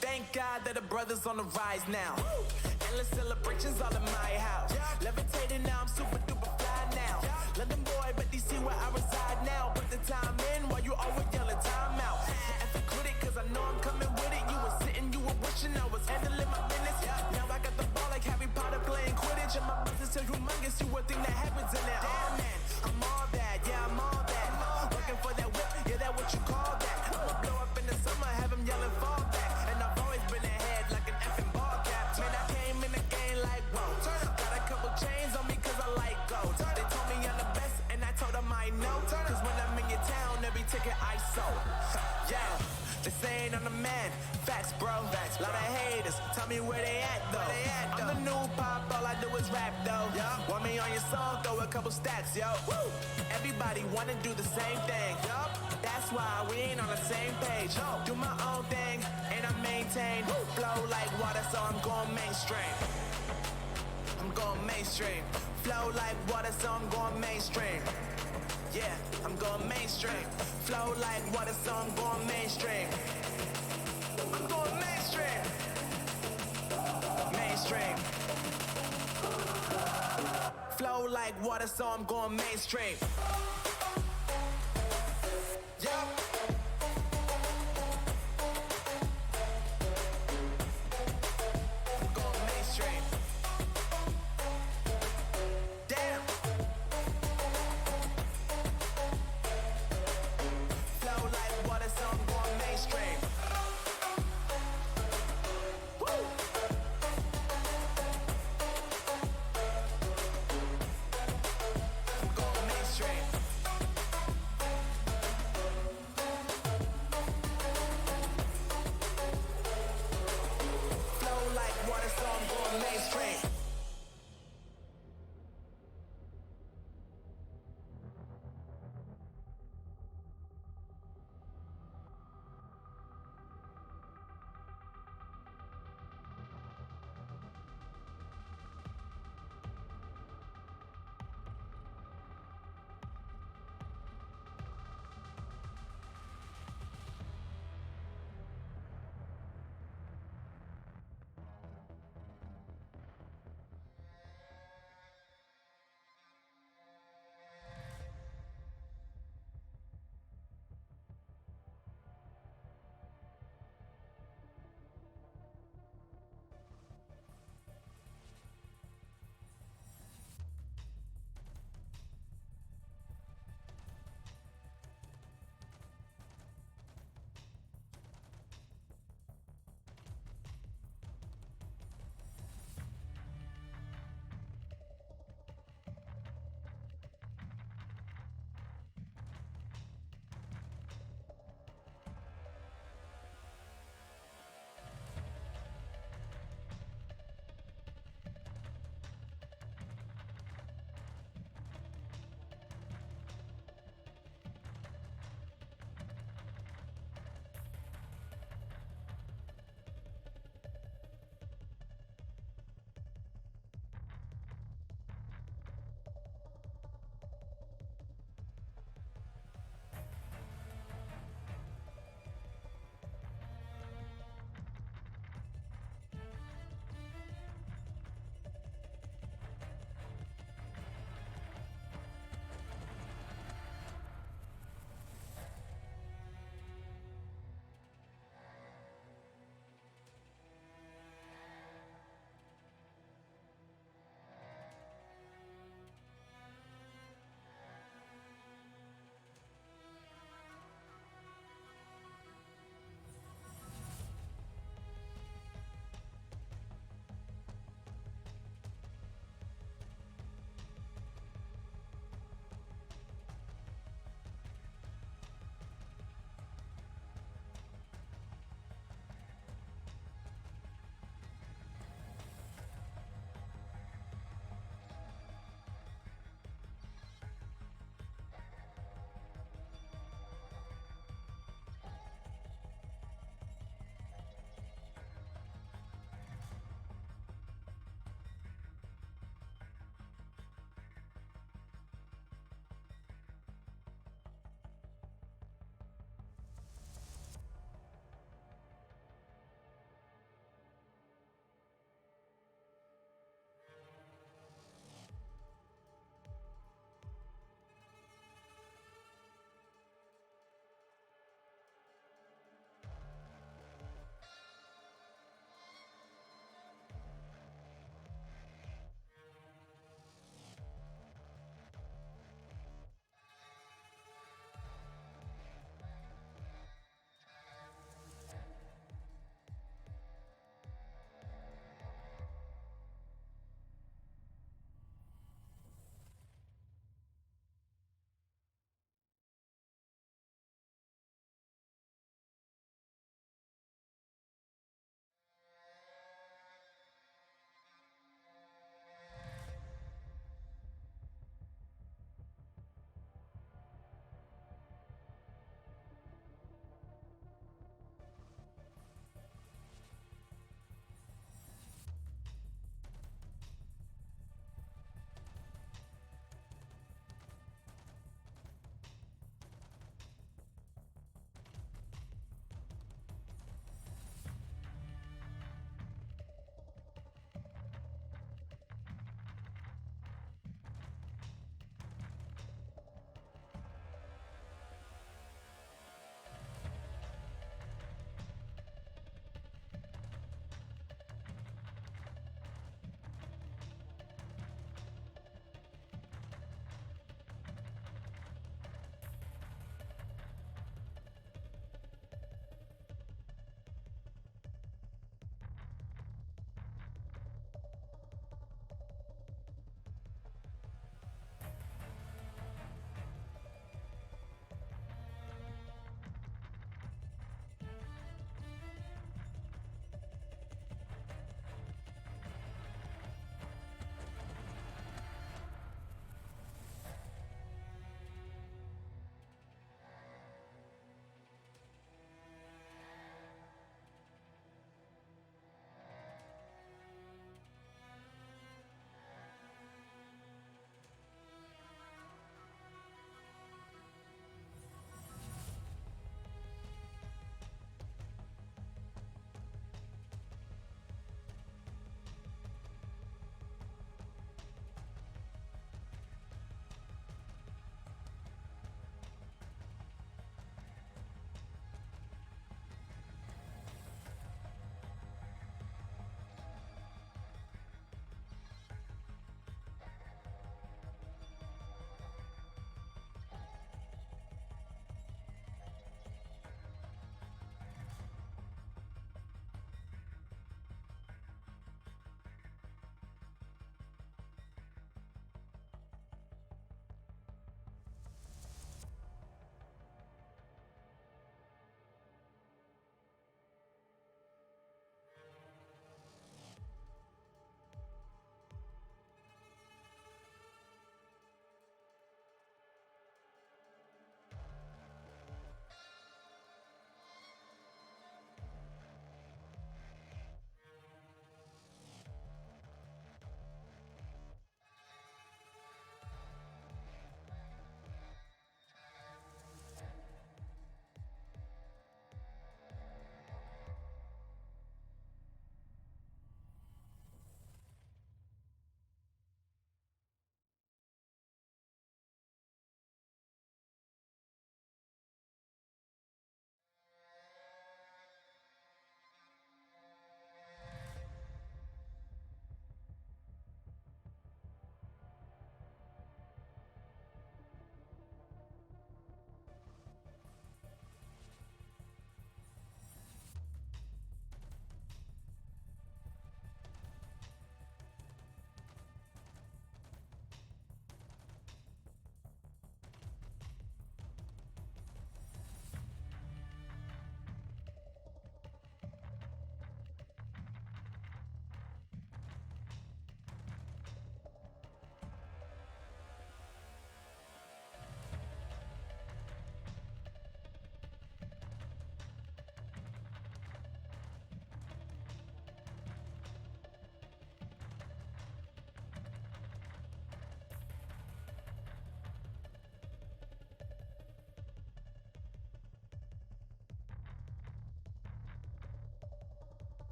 Thank God that the brothers on the rise now. Endless celebrations all in my house. Levitating now, I'm super duper fly now. London boy, but they see where I reside now. Put the time in while you always yelling time out. And for quit it, cause I know I'm coming with it. You were sitting, you were wishing I was handling my business. Now I got the ball like Harry Potter playing Quidditch. And my business is humongous, you would think that happens in there. Damn man, I'm all that, yeah, I'm all that. Working for that whip, yeah, that what you call that. I'ma blow up in the summer, have him yelling fall back. And I've always been ahead like an effing ball cap. Man, I came in the game like, whoa. Got a couple chains on me cause I like gold. They told me I'm the best and I told them I know. Cause when I'm in your saying I'm the man. Facts, bro. Facts, lot of haters. Tell me where they at, though. I'm the new pop, all I do is rap, though. Want me on your song, throw a couple stats, yo. Woo! Everybody wanna do the same thing. That's why we ain't on the same page. Do my own thing, and I maintain. Flow like water, so I'm going mainstream. I'm going mainstream. Flow like water, so I'm going mainstream. Yeah, I'm going mainstream. Flow like water, so I'm going mainstream. I'm going mainstream. Mainstream. Flow like water, so I'm going mainstream. Yeah. I'm going mainstream. Damn. Flow like water, so I'm going mainstream. Woo! I'm going mainstream.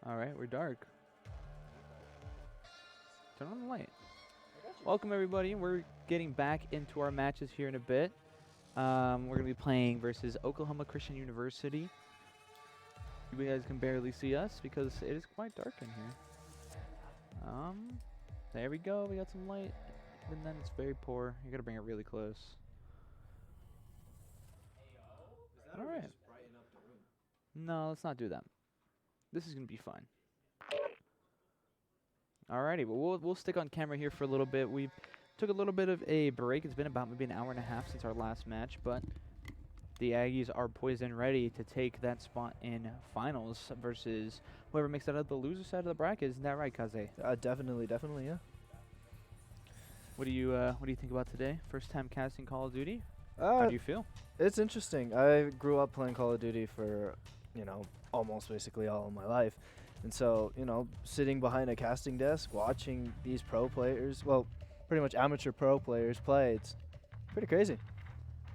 All right, we're dark. Turn on the light. Welcome, everybody. We're getting back into our matches here in a bit. We're going to be playing versus Oklahoma Christian University. You guys can barely see us because it is quite dark in here. There we go. We got some light. And then it's very poor. You got to bring it really close. All right. No, let's not do that. This is going to be fun. Alrighty, well, we'll stick on camera here for a little bit. We took a little bit of a break. It's been about maybe an hour and a half since our last match, but the Aggies are poised and ready to take that spot in finals versus whoever makes it out of the loser side of the bracket. Isn't that right, Kaze? Definitely, yeah. What do you think about today? First time casting Call of Duty? How do you feel? It's interesting. I grew up playing Call of Duty for, almost basically all of my life. And so, sitting behind a casting desk, watching these pro players, well, pretty much amateur pro players play, it's pretty crazy.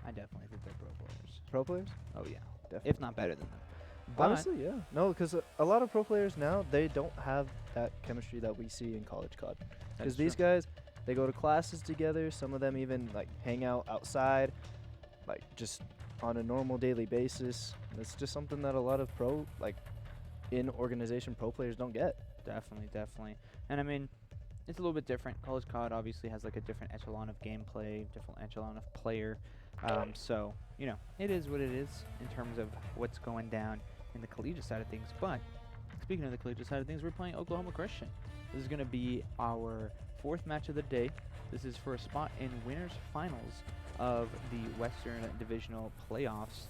I definitely think they're pro players. Pro players? Oh, yeah. Definitely. If not better than them. But Honestly, yeah. No, because a lot of pro players now, they don't have that chemistry that we see in college COD. Because these guys, they go to classes together. Some of them even, hang out outside, just on a normal daily basis. It's just something that a lot of in-organization pro players don't get. Definitely. And I mean, it's a little bit different. College COD obviously has a different echelon of gameplay, different echelon of player. So, it is what it is in terms of what's going down in the collegiate side of things. But speaking of the collegiate side of things, we're playing Oklahoma Christian. This is going to be our 4th match of the day. This is for a spot in winners finals of the Western Divisional Playoffs.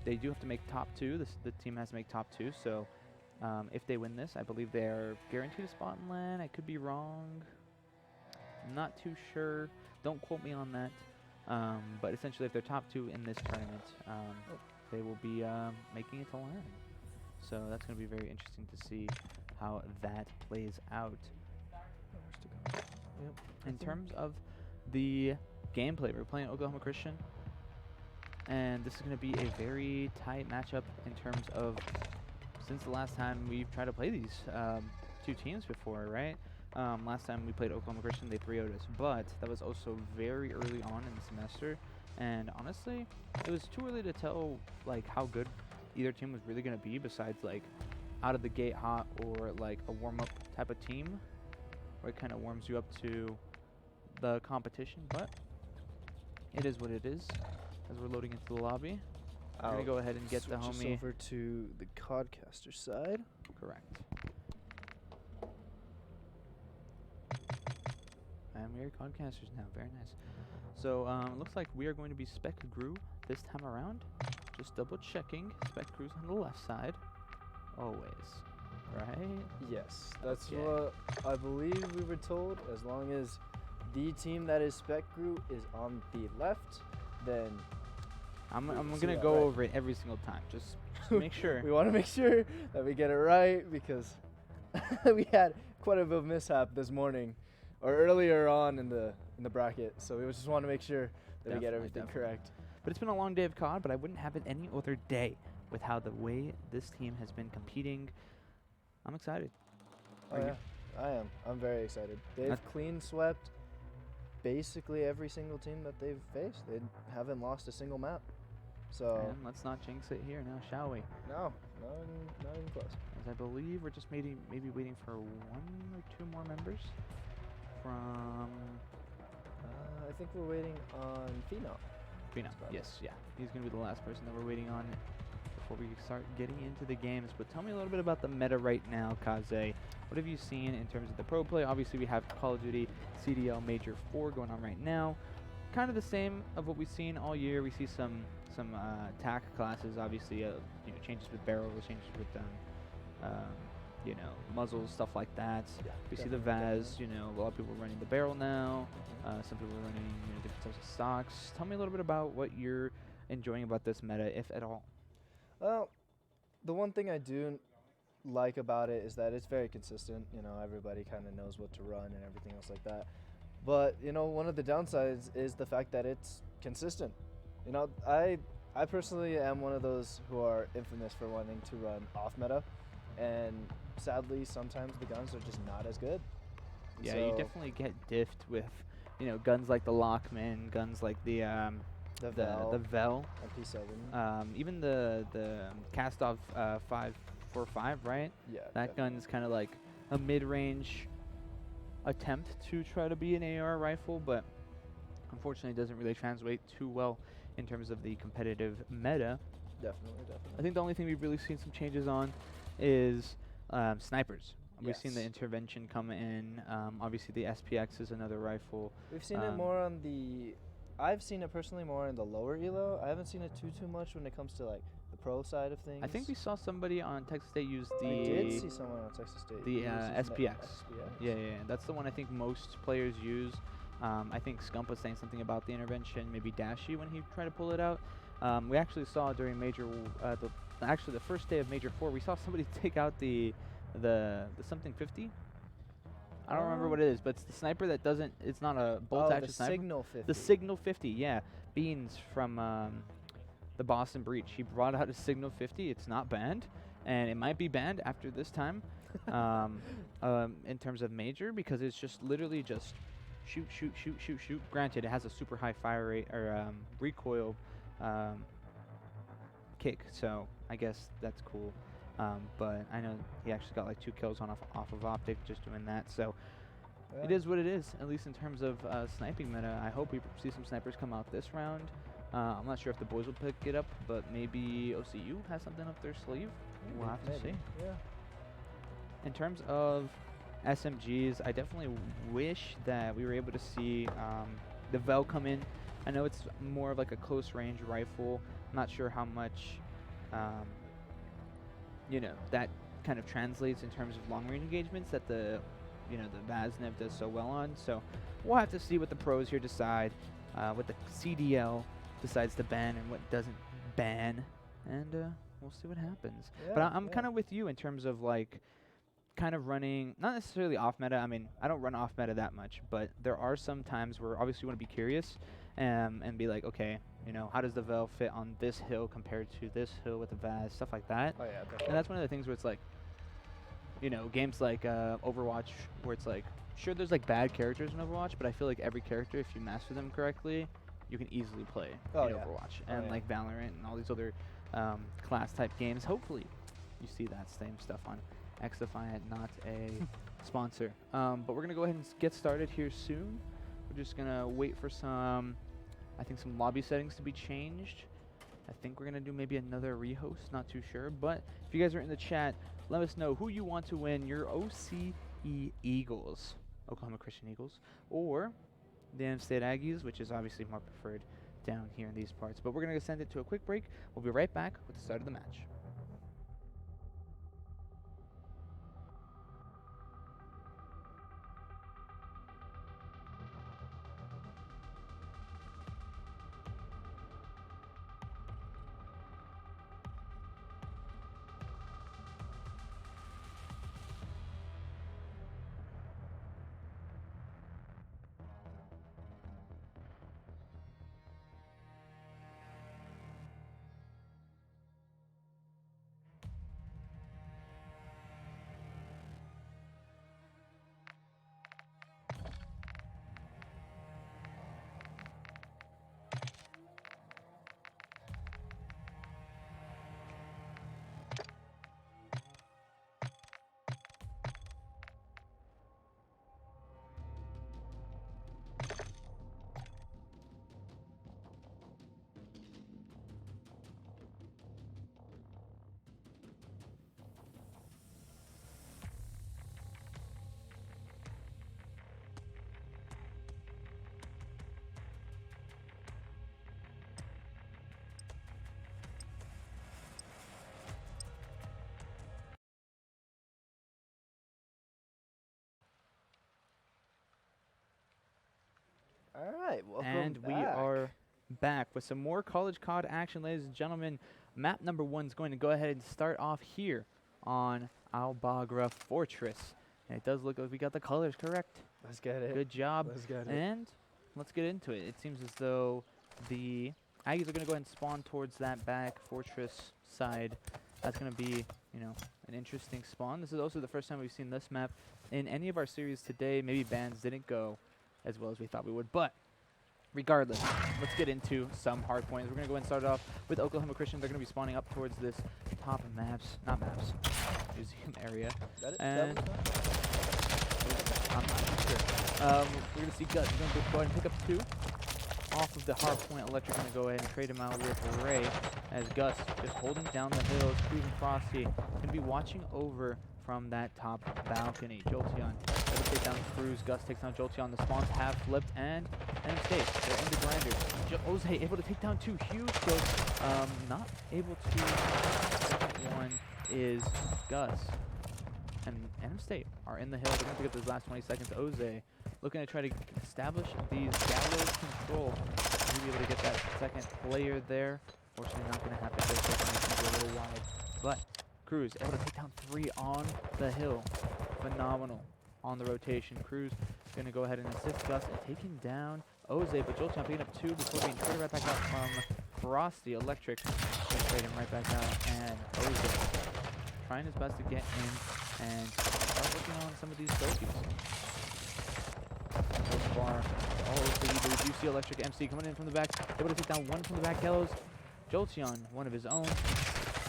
They do have to make top 2. The team has to make top 2. So if they win this, I believe they are guaranteed a spot in LAN. I could be wrong. I'm not too sure. Don't quote me on that. But essentially, if they're top 2 in this tournament, they will be making it to LAN. So that's going to be very interesting to see how that plays out. In terms of the gameplay, we're playing Oklahoma Christian. And this is going to be a very tight matchup in terms of since the last time we've tried to play these 2 teams before, right? Last time we played Oklahoma Christian, they 3-0'd us, but that was also very early on in the semester. And honestly, it was too early to tell how good either team was really going to be besides out of the gate hot or a warm-up type of team where it kind of warms you up to the competition. But it is what it is. As we're loading into the lobby, we're going to go ahead and get the homie over to the Codcaster side. Correct. And we are Codcasters now. Very nice. So it looks like we are going to be Spec Grew this time around. Just double checking. Spec Grew's on the left side. Always. Right? Yes. That's Okay. what I believe we were told. As long as the team that is Spec Grew is on the left, then I'm see going to that, go right? over it every single time. Just to make sure. we want to make sure that we get it right because we had quite a bit of mishap this morning or earlier on in the bracket. So we just want to make sure that we get everything correct. But it's been a long day of COD, but I wouldn't have it any other day with how the way this team has been competing. I'm excited. Oh, yeah. I am. I'm very excited. They've clean swept basically every single team that they've faced. They haven't lost a single map. So And let's not jinx it here now, shall we? no, not even close. As I believe we're just maybe waiting for 1 or 2 more members from I think we're waiting on Phenom. Phenom. Yes, yeah. He's going to be the last person that we're waiting on before we start getting into the games. But tell me a little bit about the meta right now, Kaze. What have you seen in terms of the pro play? Obviously, we have Call of Duty CDL Major 4 going on right now. Kind of the same of what we've seen all year. We see some attack classes, obviously, changes with barrels, changes with muzzles, stuff like that. Yeah, We see the Vaz, a lot of people are running the barrel now. Some people are running different types of stocks. Tell me a little bit about what you're enjoying about this meta, if at all. Well, the one thing I do like about it is that it's very consistent. Everybody kind of knows what to run and everything else like that. But, one of the downsides is the fact that it's consistent. I personally am one of those who are infamous for wanting to run off meta. And sadly, sometimes the guns are just not as good. Yeah, you So definitely get diffed with, you know, guns like the Lockman, guns like the the the Vel Vel, MP7. even the Cast-Off 545, right? Yeah. That gun is kind of like a mid-range attempt to try to be an AR rifle, but unfortunately doesn't really translate too well in terms of the competitive meta. Definitely. I think the only thing we've really seen some changes on is snipers. We've seen the Yes. intervention come in. Obviously, the SPX is another rifle. We've seen it more on the. I've seen it personally more in the lower elo. I haven't seen it too much when it comes to like the pro side of things. I think we saw somebody on Texas State use the. We did see someone on Texas State. the who was using the SPX. SPX. Yeah, that's the one I think most players use. I think Scump was saying something about the intervention, maybe Dashy when he tried to pull it out. We actually saw during the first day of Major 4, we saw somebody take out the something 50. I don't remember what it is, but it's the sniper that doesn't. It's not a bolt action the sniper. Signal 50. The Signal 50, yeah. Beans from the Boston Breach. He brought out a Signal 50. It's not banned, and it might be banned after this time in terms of Major, because it's just literally just shoot. Granted, it has a super high fire rate or recoil kick, so I guess that's cool. But I know he actually got like 2 kills off of Optic just doing that. So it is what it is, at least in terms of sniping meta. I hope we see some snipers come out this round. I'm not sure if the boys will pick it up, but maybe OCU has something up their sleeve. We'll have to see. Yeah. In terms of SMGs, I definitely wish that we were able to see the Vel come in. I know it's more of like a close range rifle. I'm not sure how much that kind of translates in terms of long range engagements that the Vaznev does so well on. So we'll have to see what the pros here decide, what the CDL decides to ban and what doesn't ban, and we'll see what happens. But I'm kind of with you in terms of like kind of running, not necessarily off meta. I mean, I don't run off meta that much, but there are some times where obviously you want to be curious and be like, okay, how does the Vel fit on this hill compared to this hill with the Vaz, stuff like that. Oh yeah. Definitely. And that's one of the things where it's like, games like Overwatch, where it's like, sure, there's like bad characters in Overwatch, but I feel like every character, if you master them correctly, you can easily play in Overwatch. And like Valorant and all these other class type games, hopefully you see that same stuff on Xdefiant, not a sponsor. But we're going to go ahead and get started here soon. We're just going to wait for some lobby settings to be changed. I think we're going to do maybe another rehost, not too sure. But if you guys are in the chat, let us know who you want to win your OCE Eagles, Oklahoma Christian Eagles, or the N State Aggies, which is obviously more preferred down here in these parts. But we're going to send it to a quick break. We'll be right back with the start of the match. All right, welcome And back. we are back with some more College COD action, ladies and gentlemen. Map number 1 is going to go ahead and start off here on Al-Bagra Fortress. And it does look like we got the colors correct. Let's get it. Good job. Let's get it. And let's get into it. It seems as though the Aggies are going to go ahead and spawn towards that back fortress side. That's going to be, an interesting spawn. This is also the first time we've seen this map in any of our series today. Maybe bans didn't go as well as we thought we would, but regardless, let's get into some hard points. We're going to go ahead and start off with Oklahoma Christian. They're going to be spawning up towards this top museum area. And I'm not sure. We're going to see Gus. He's going to go ahead and pick up 2 off of the hard point. Electric going to go ahead and trade him out with Ray, as Gus just holding down the hills. Cruz and Frosty going to be watching over from that top balcony. Jolteon able to take down Cruz. Gus takes down Jolteon. The spawns have flipped and State. They're in the grinders. Jose able to take down 2 huge kills. Not able to. Second one is Gus. And NM State are in the hill. They're going to pick up those last 20 seconds. Oze looking to try to establish these gallows control. Maybe able to get that second player there. Fortunately, not going to happen. They're going to be a little wide. But Cruz able to take down 3 on the hill. Phenomenal on the rotation. Cruz going to go ahead and assist Gus and taking down Oze. But Jolteon picking up 2 before being traded right back out from Frosty. Electric going to trade him right back out. And Oze trying his best to get in and start working on some of these trophies. So far, all of the leaders. You see Electric MC coming in from the back, able to take down 1 from the back gallows. Jolteon, one of his own.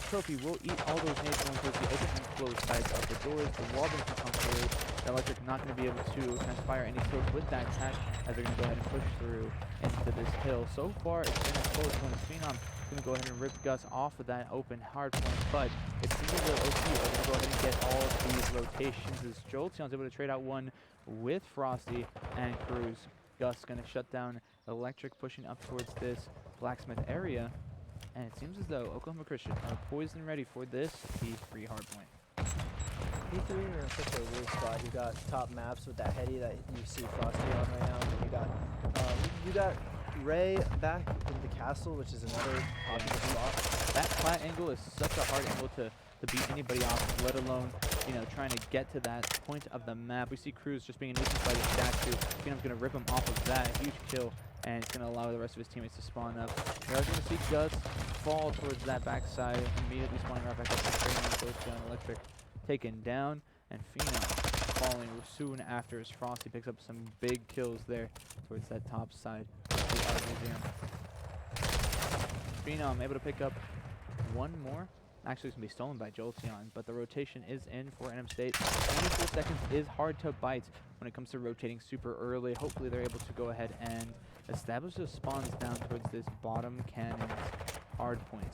Trophy will eat all those nades going towards the open and closed sides of the doors. The wall doesn't come through. The Electric not going to be able to transpire any kills with that attack, as they're going to go ahead and push through into this hill. So far, it's been a close one. Phenom going to go ahead and rip Gus off of that open hard point, but it seems as though OC are going to go ahead and get all of these rotations, as Jolteon's able to trade out 1 with Frosty and Cruz. Gus going to shut down Electric, pushing up towards this blacksmith area. And it seems as though Oklahoma Christian are poised and ready for this P3 hardpoint. P3 are in such a weird spot. You got top maps with that heady that you see Frosty on right now. And you got Ray back in the castle, which is another popular spot. That flat angle is such a hard angle to beat anybody off, let alone, you know, trying to get to that point of the map. We see Cruz just being nuisance by the statue. Phenom's going to rip him off of that. Huge kill. And it's going to allow the rest of his teammates to spawn up. We're also going to see Gus fall towards that backside, immediately spawning right back up and trading on Jolteon. Electric taken down, and Phenom falling soon after as Frosty picks up some big kills there towards that top side of the art museum. Phenom able to pick up 1 more. Actually, it's going to be stolen by Jolteon, but the rotation is in for NM State. 24 seconds is hard to bite when it comes to rotating super early. Hopefully, they're able to go ahead and establish those spawns down towards this bottom cannon's hard point.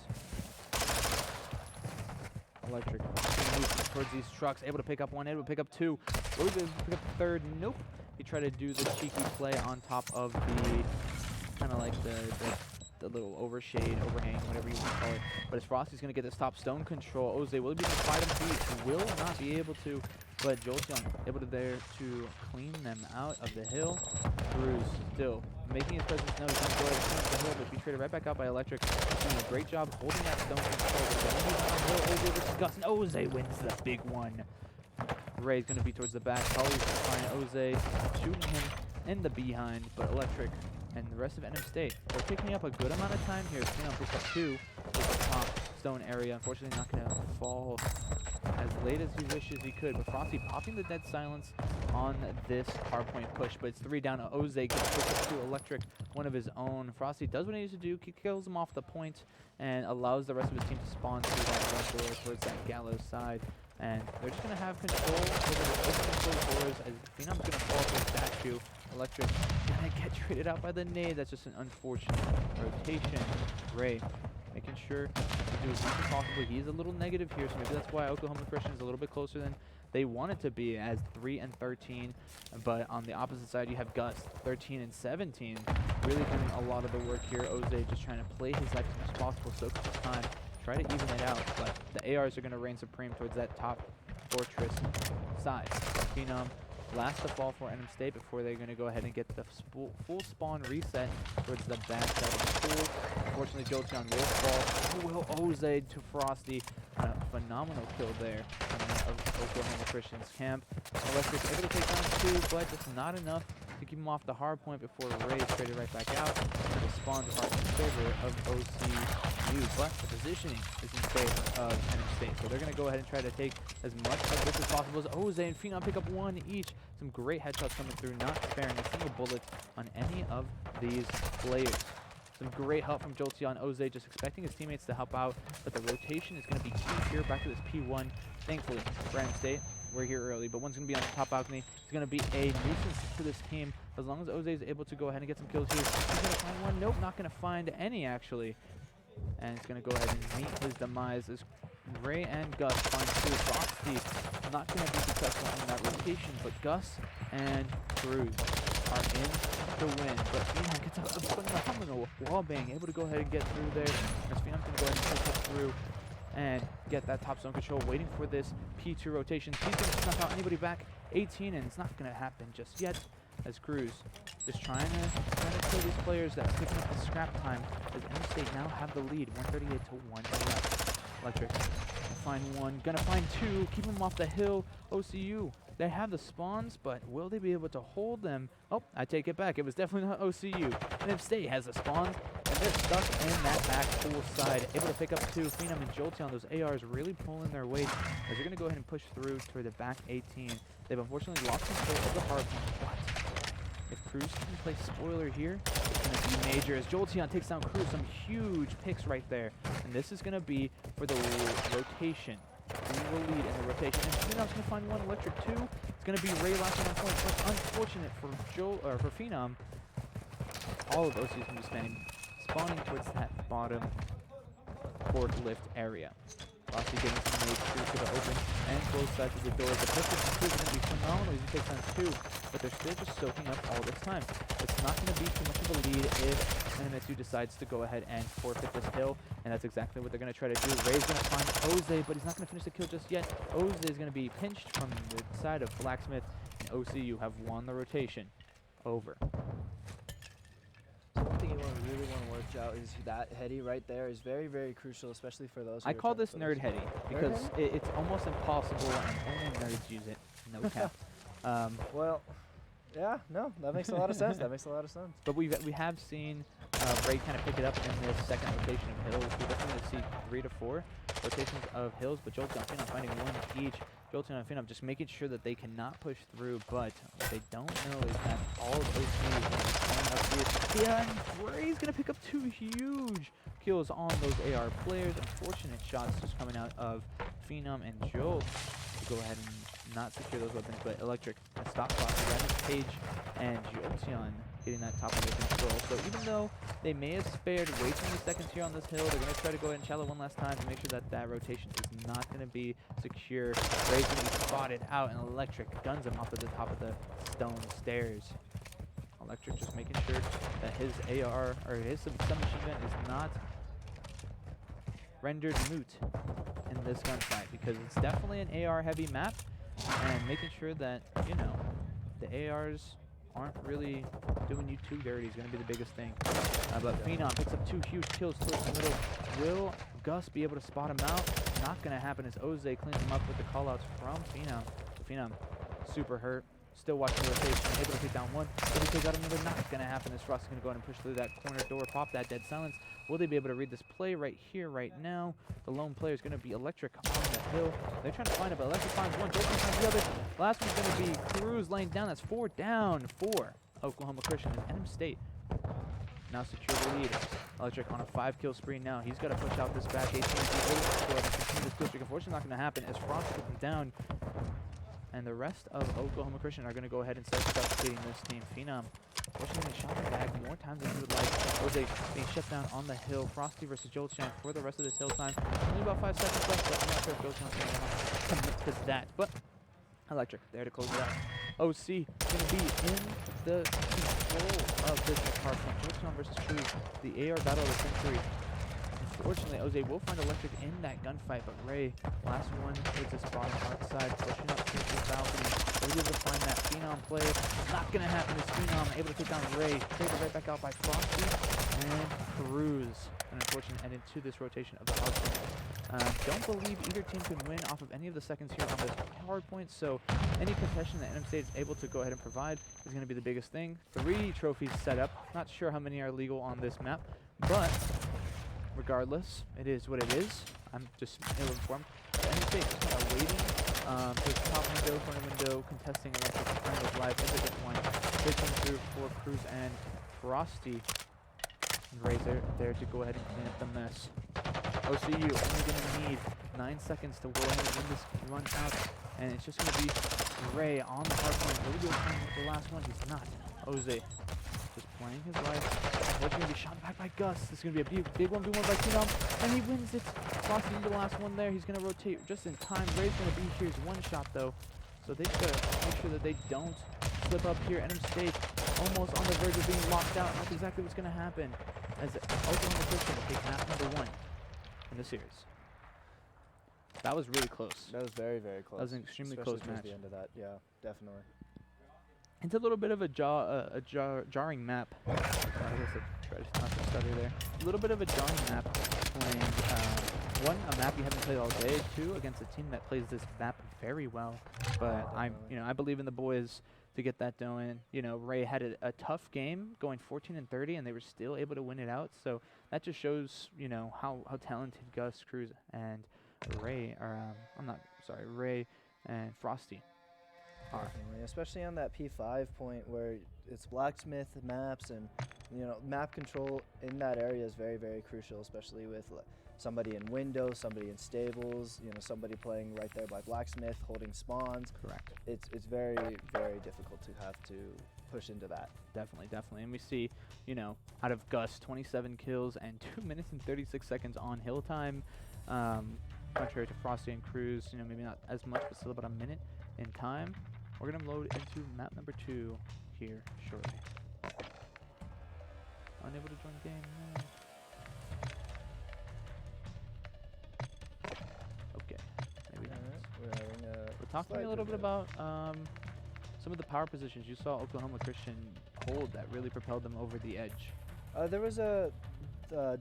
Electric moves towards these trucks, able to pick up 1, able to pick up 2. Will he be able to pick up 3rd? Nope. He tried to do the cheeky play on top of the kind of like the little overshade, overhang, whatever you want to call it. But as Frosty's going to get this top stone control, Oze will be able to fight him through. He will not be able to, but Jolteon able to there to clean them out of the hill. Cruz still making his presence known. He's going to go ahead and clean up the hill, but be traded right back out by Electric. Doing a great job holding that stone control. Oze versus Gus, and Oze wins the big one. Ray's going to be towards the back. Probably find Oze, shooting him in the behind, but Electric and the rest of NM State, they're picking up a good amount of time here. Phenom picks up 2 with the top stone area. Unfortunately, not going to fall as late as he wishes he could. But Frosty popping the dead silence on this hardpoint push. But it's 3 down. Oze gets pushed up to Electric, one of his own. Frosty does what he needs to do, kills him off the point, and allows the rest of his team to spawn through that one door towards that gallows side. And they're just going to have control over the open closed doors as Phenom's going to fall to the statue. Electric going to get traded out by the nade. That's just an unfortunate rotation. Ray making sure to do as much as possible. He's a little negative here, so maybe that's why Oklahoma Christian is a little bit closer than they want it to be, as 3 and 13. But on the opposite side, you have Gus, 13 and 17, really doing a lot of the work here. Oze just trying to play his life as much as possible, soak up his time, try to even it out. But the ARs are going to reign supreme towards that top fortress side. Phenom last to fall for NM State before they're going to go ahead and get the full spawn reset towards the back side of the pool. Unfortunately, Jolteon will fall. Will Oze to Frosty. A phenomenal kill there of Oklahoma Christian's camp. Electric able to take down 2, but just not enough to to keep him off the hard point before Ray is traded right back out. And the spawns are in favor of OCU, but the positioning is in favor of NM State. So they're going to go ahead and try to take as much of this as possible as Oze and Phenom pick up one each. Some great headshots coming through, not sparing a single bullet on any of these players. Some great help from Jolteon. Oze just expecting his teammates to help out, but the rotation is going to be key here. Back to this P1. Thankfully, Brandon State, we're here early, but one's going to be on the top balcony. It's going to be a nuisance to this team. As long as Oze is able to go ahead and get some kills here, he's going to find one. Nope, not going to find any, actually. And it's going to go ahead and meet his demise as Ray and Gus find two. Frosty not going to be successful in that rotation, but Gus and Cruz are in to win. But Phenom gets a phenomenal wallbang, able to go ahead and get through there. As Phenom's going to go ahead and push it through and get that top zone control, waiting for this P2 rotation. He's going to snuff out anybody back 18, and it's not going to happen just yet, as Cruz is trying to kill these players that are picking up the scrap time, as NM State now have the lead, 138 to 111. Electric, gonna find one, gonna find two, keep them off the hill. OCU, they have the spawns, but will they be able to hold them? Oh, I take it back, it was definitely not OCU. NM State has the spawns, and they're stuck in that back pool side, able to pick up two. Phenom and Jolteon, those ARs really pulling their weight, as they're gonna go ahead and push through toward the back 18. They've unfortunately lost control of the hard point, but if Cruz can play spoiler here, it's going to be major as Jolteon takes down Cruz. Some huge picks right there. And this is going to be for the rotation. Who will lead in the rotation? And Phenom's going to find one. Electric 2. It's going to be Ray latching on point. But unfortunate for Phenom. All of those is going to be spawning towards that bottom forklift area. Frosty getting some nades to the open and close sides of the doors. The pistol from Cruz is going to be phenomenal. He takes down two, but they're still just soaking up all this time. It's not going to be too much of a lead if NM2 decides to go ahead and forfeit this hill, and that's exactly what they're going to try to do. Ray's going to find Oze, but he's not going to finish the kill just yet. Oze is going to be pinched from the side of Blacksmith, and OCU have won the rotation. Over. One thing you really want to watch out is that heady right there is very, very crucial, especially for those. I call this nerd heady because it's almost impossible and only nerds use it. No cap. Well, yeah, no, that makes a lot of sense. That makes a lot of sense. But we have seen Ray kind of pick it up in this second rotation of hills. We're definitely going to see 3 to 4 rotations of hills, but Jolteon and Phenom finding one each. Jolteon and Phenom just making sure that they cannot push through, but what they don't know is that all of those moves are coming up here. Yeah, and Ray's going to pick up 2 huge kills on those AR players. Unfortunate shots just coming out of Phenom and Jolt to go ahead and not secure those weapons, but Electric a stop clock. Page and Jolteon getting that top of the control. So even though they may have spared way too many seconds here on this hill, they're going to try to go ahead and shallow one last time to make sure that that rotation is not going to be secure. Ray's going to be spotted out, and Electric guns him off of the top of the stone stairs. Electric just making sure that his AR, or his submachine gun is not rendered moot in this gunfight, because it's definitely an AR heavy map, and making sure that, you know, the ARs aren't really doing you too dirty is going to be the biggest thing. But Phenom picks up 2 huge kills towards the middle. Will Gus be able to spot him out? Not going to happen as Oze cleans him up with the callouts from Phenom. Phenom super hurt. Still watching the rotation, able to take down one. Will he take out another? Not going to happen as Frost is going to go ahead and push through that corner door, pop that dead silence. Will they be able to read this play right here, right now? The lone player is going to be Electric on the hill. They're trying to find it, but Electric finds one, Jolteon finds the other. Last one's going to be Cruz laying down. That's 4 down for Oklahoma Christian and NM State. Now secure the lead. Electric on a 5-kill spree now. He's got to push out this back 18. He's able to continue this kill streak. Unfortunately, not going to happen as Frost puts him down. And the rest of Oklahoma Christian are going to go ahead and start suffocating this team. Phenom, fortunately, shot the bag more times than he would like. Jose being shut down on the hill. Frosty versus Jolteon for the rest of this hill time. Only about 5 seconds left, but I'm not sure if Jolteon's going to commit to that. But Electric there to close it out. OC going to be in the control of this department. Jolteon versus Cruz, the AR battle of the century. Unfortunately, Oze will find Electric in that gunfight, but Ray, last one, hits his bottom outside, pushing up to the balcony. Will be able to find that Phenom play. Not going to happen as Phenom able to take down Ray. Taken right back out by Frosty. and Cruz. An unfortunate end to this rotation of the hard point. Don't believe either team can win off of any of the seconds here on this hard point, so any contestation that NM State is able to go ahead and provide is going to be the biggest thing. 3 trophies set up. Not sure how many are legal on this map, but regardless, it is what it is. I'm just ill-informed. NM State is kind of waiting for the top window, corner window, contesting electric triangles live into this one. Taking through for Cruz and Frosty. And Ray's there to go ahead and clean up the mess. OCU only going to need 9 seconds to go ahead and win this run out. And it's just going to be Ray on the hard point. Will he go with the last one? He's not. Jose just playing his life. What's going to be shot back by Gus? This is going to be a big 1v1 by Phenom. And he wins it. Frosty into the last one there. He's going to rotate just in time. Ray's going to be here. He's one shot though. So they got to make sure that they don't slip up here. NM State almost on the verge of being locked out. That's exactly what's going to happen. As Oklahoma Christian will take map number 1 in the series. That was really close. That was very, very close. That was an extremely Especially close towards match. the end of that, yeah, definitely. It's a little bit of a jarring map. I guess I tried not to stutter there. A little bit of a jarring map playing, 1, a map you haven't played all day, 2, against a team that plays this map very well. But I believe in the boys to get that done. Ray had a tough game going 14-30, and they were still able to win it out. So that just shows, how talented Gus, Cruz, and Ray are. Ray and Frosty are. Definitely, especially on that P5 point where it's blacksmith maps and map control in that area is very, very crucial, especially with somebody in windows, somebody in stables, somebody playing right there by blacksmith, holding spawns. Correct. It's very, very difficult to have to push into that. Definitely. And we see, out of Gus, 27 kills and 2 minutes and 36 seconds on hill time. Contrary to Frosty and Cruz, maybe not as much, but still about a minute in time. We're going to load into map number 2 here shortly. Unable to join game. No. Okay. Maybe we're talking a little bit about some of the power positions you saw Oklahoma Christian hold that really propelled them over the edge. There was a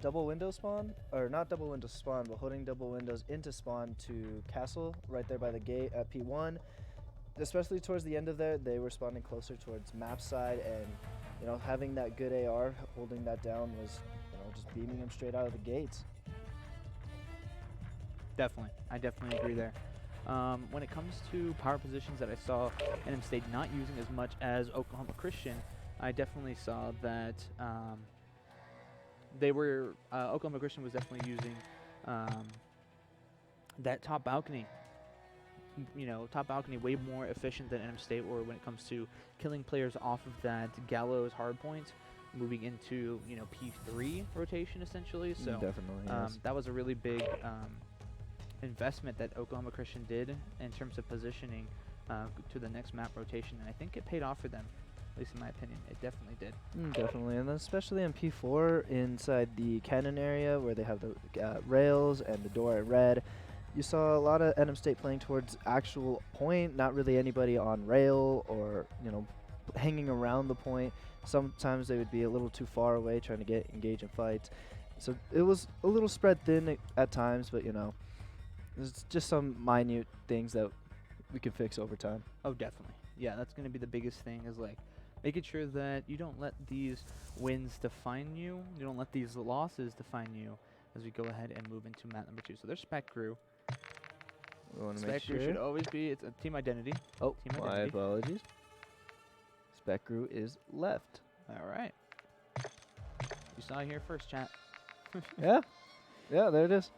double window spawn, or not double window spawn, but holding double windows into spawn to castle right there by the gate at P1. Especially towards the end of there, they were spawning closer towards map side, and having that good AR holding that down was just beaming them straight out of the gates. Definitely, I definitely agree there. When it comes to power positions that I saw NM State not using as much as Oklahoma Christian, I definitely saw that Oklahoma Christian was definitely using that top balcony. Top balcony way more efficient than NM State, or when it comes to killing players off of that gallows hardpoint, moving into P3 rotation essentially. So Definitely, yes. that was a really big investment that Oklahoma Christian did in terms of positioning to the next map rotation, and I think it paid off for them. At least in my opinion, it definitely did. Definitely, and then especially in P4 inside the cannon area where they have the rails and the door at red. You saw a lot of NM State playing towards actual point, not really anybody on rail or, hanging around the point. Sometimes they would be a little too far away trying to engage in fights. So it was a little spread thin at times, but, there's just some minute things that we can fix over time. Oh, definitely. Yeah, that's going to be the biggest thing, is making sure that you don't let these wins define you. You don't let these losses define you as we go ahead and move into map number 2. So there's Spec Crew. We want to make Spec Crew sure. should always be, it's a team identity. Oh, Team my identity. apologies. Spec Crew is left. All right. You saw it here first, chat. Yeah, there it is.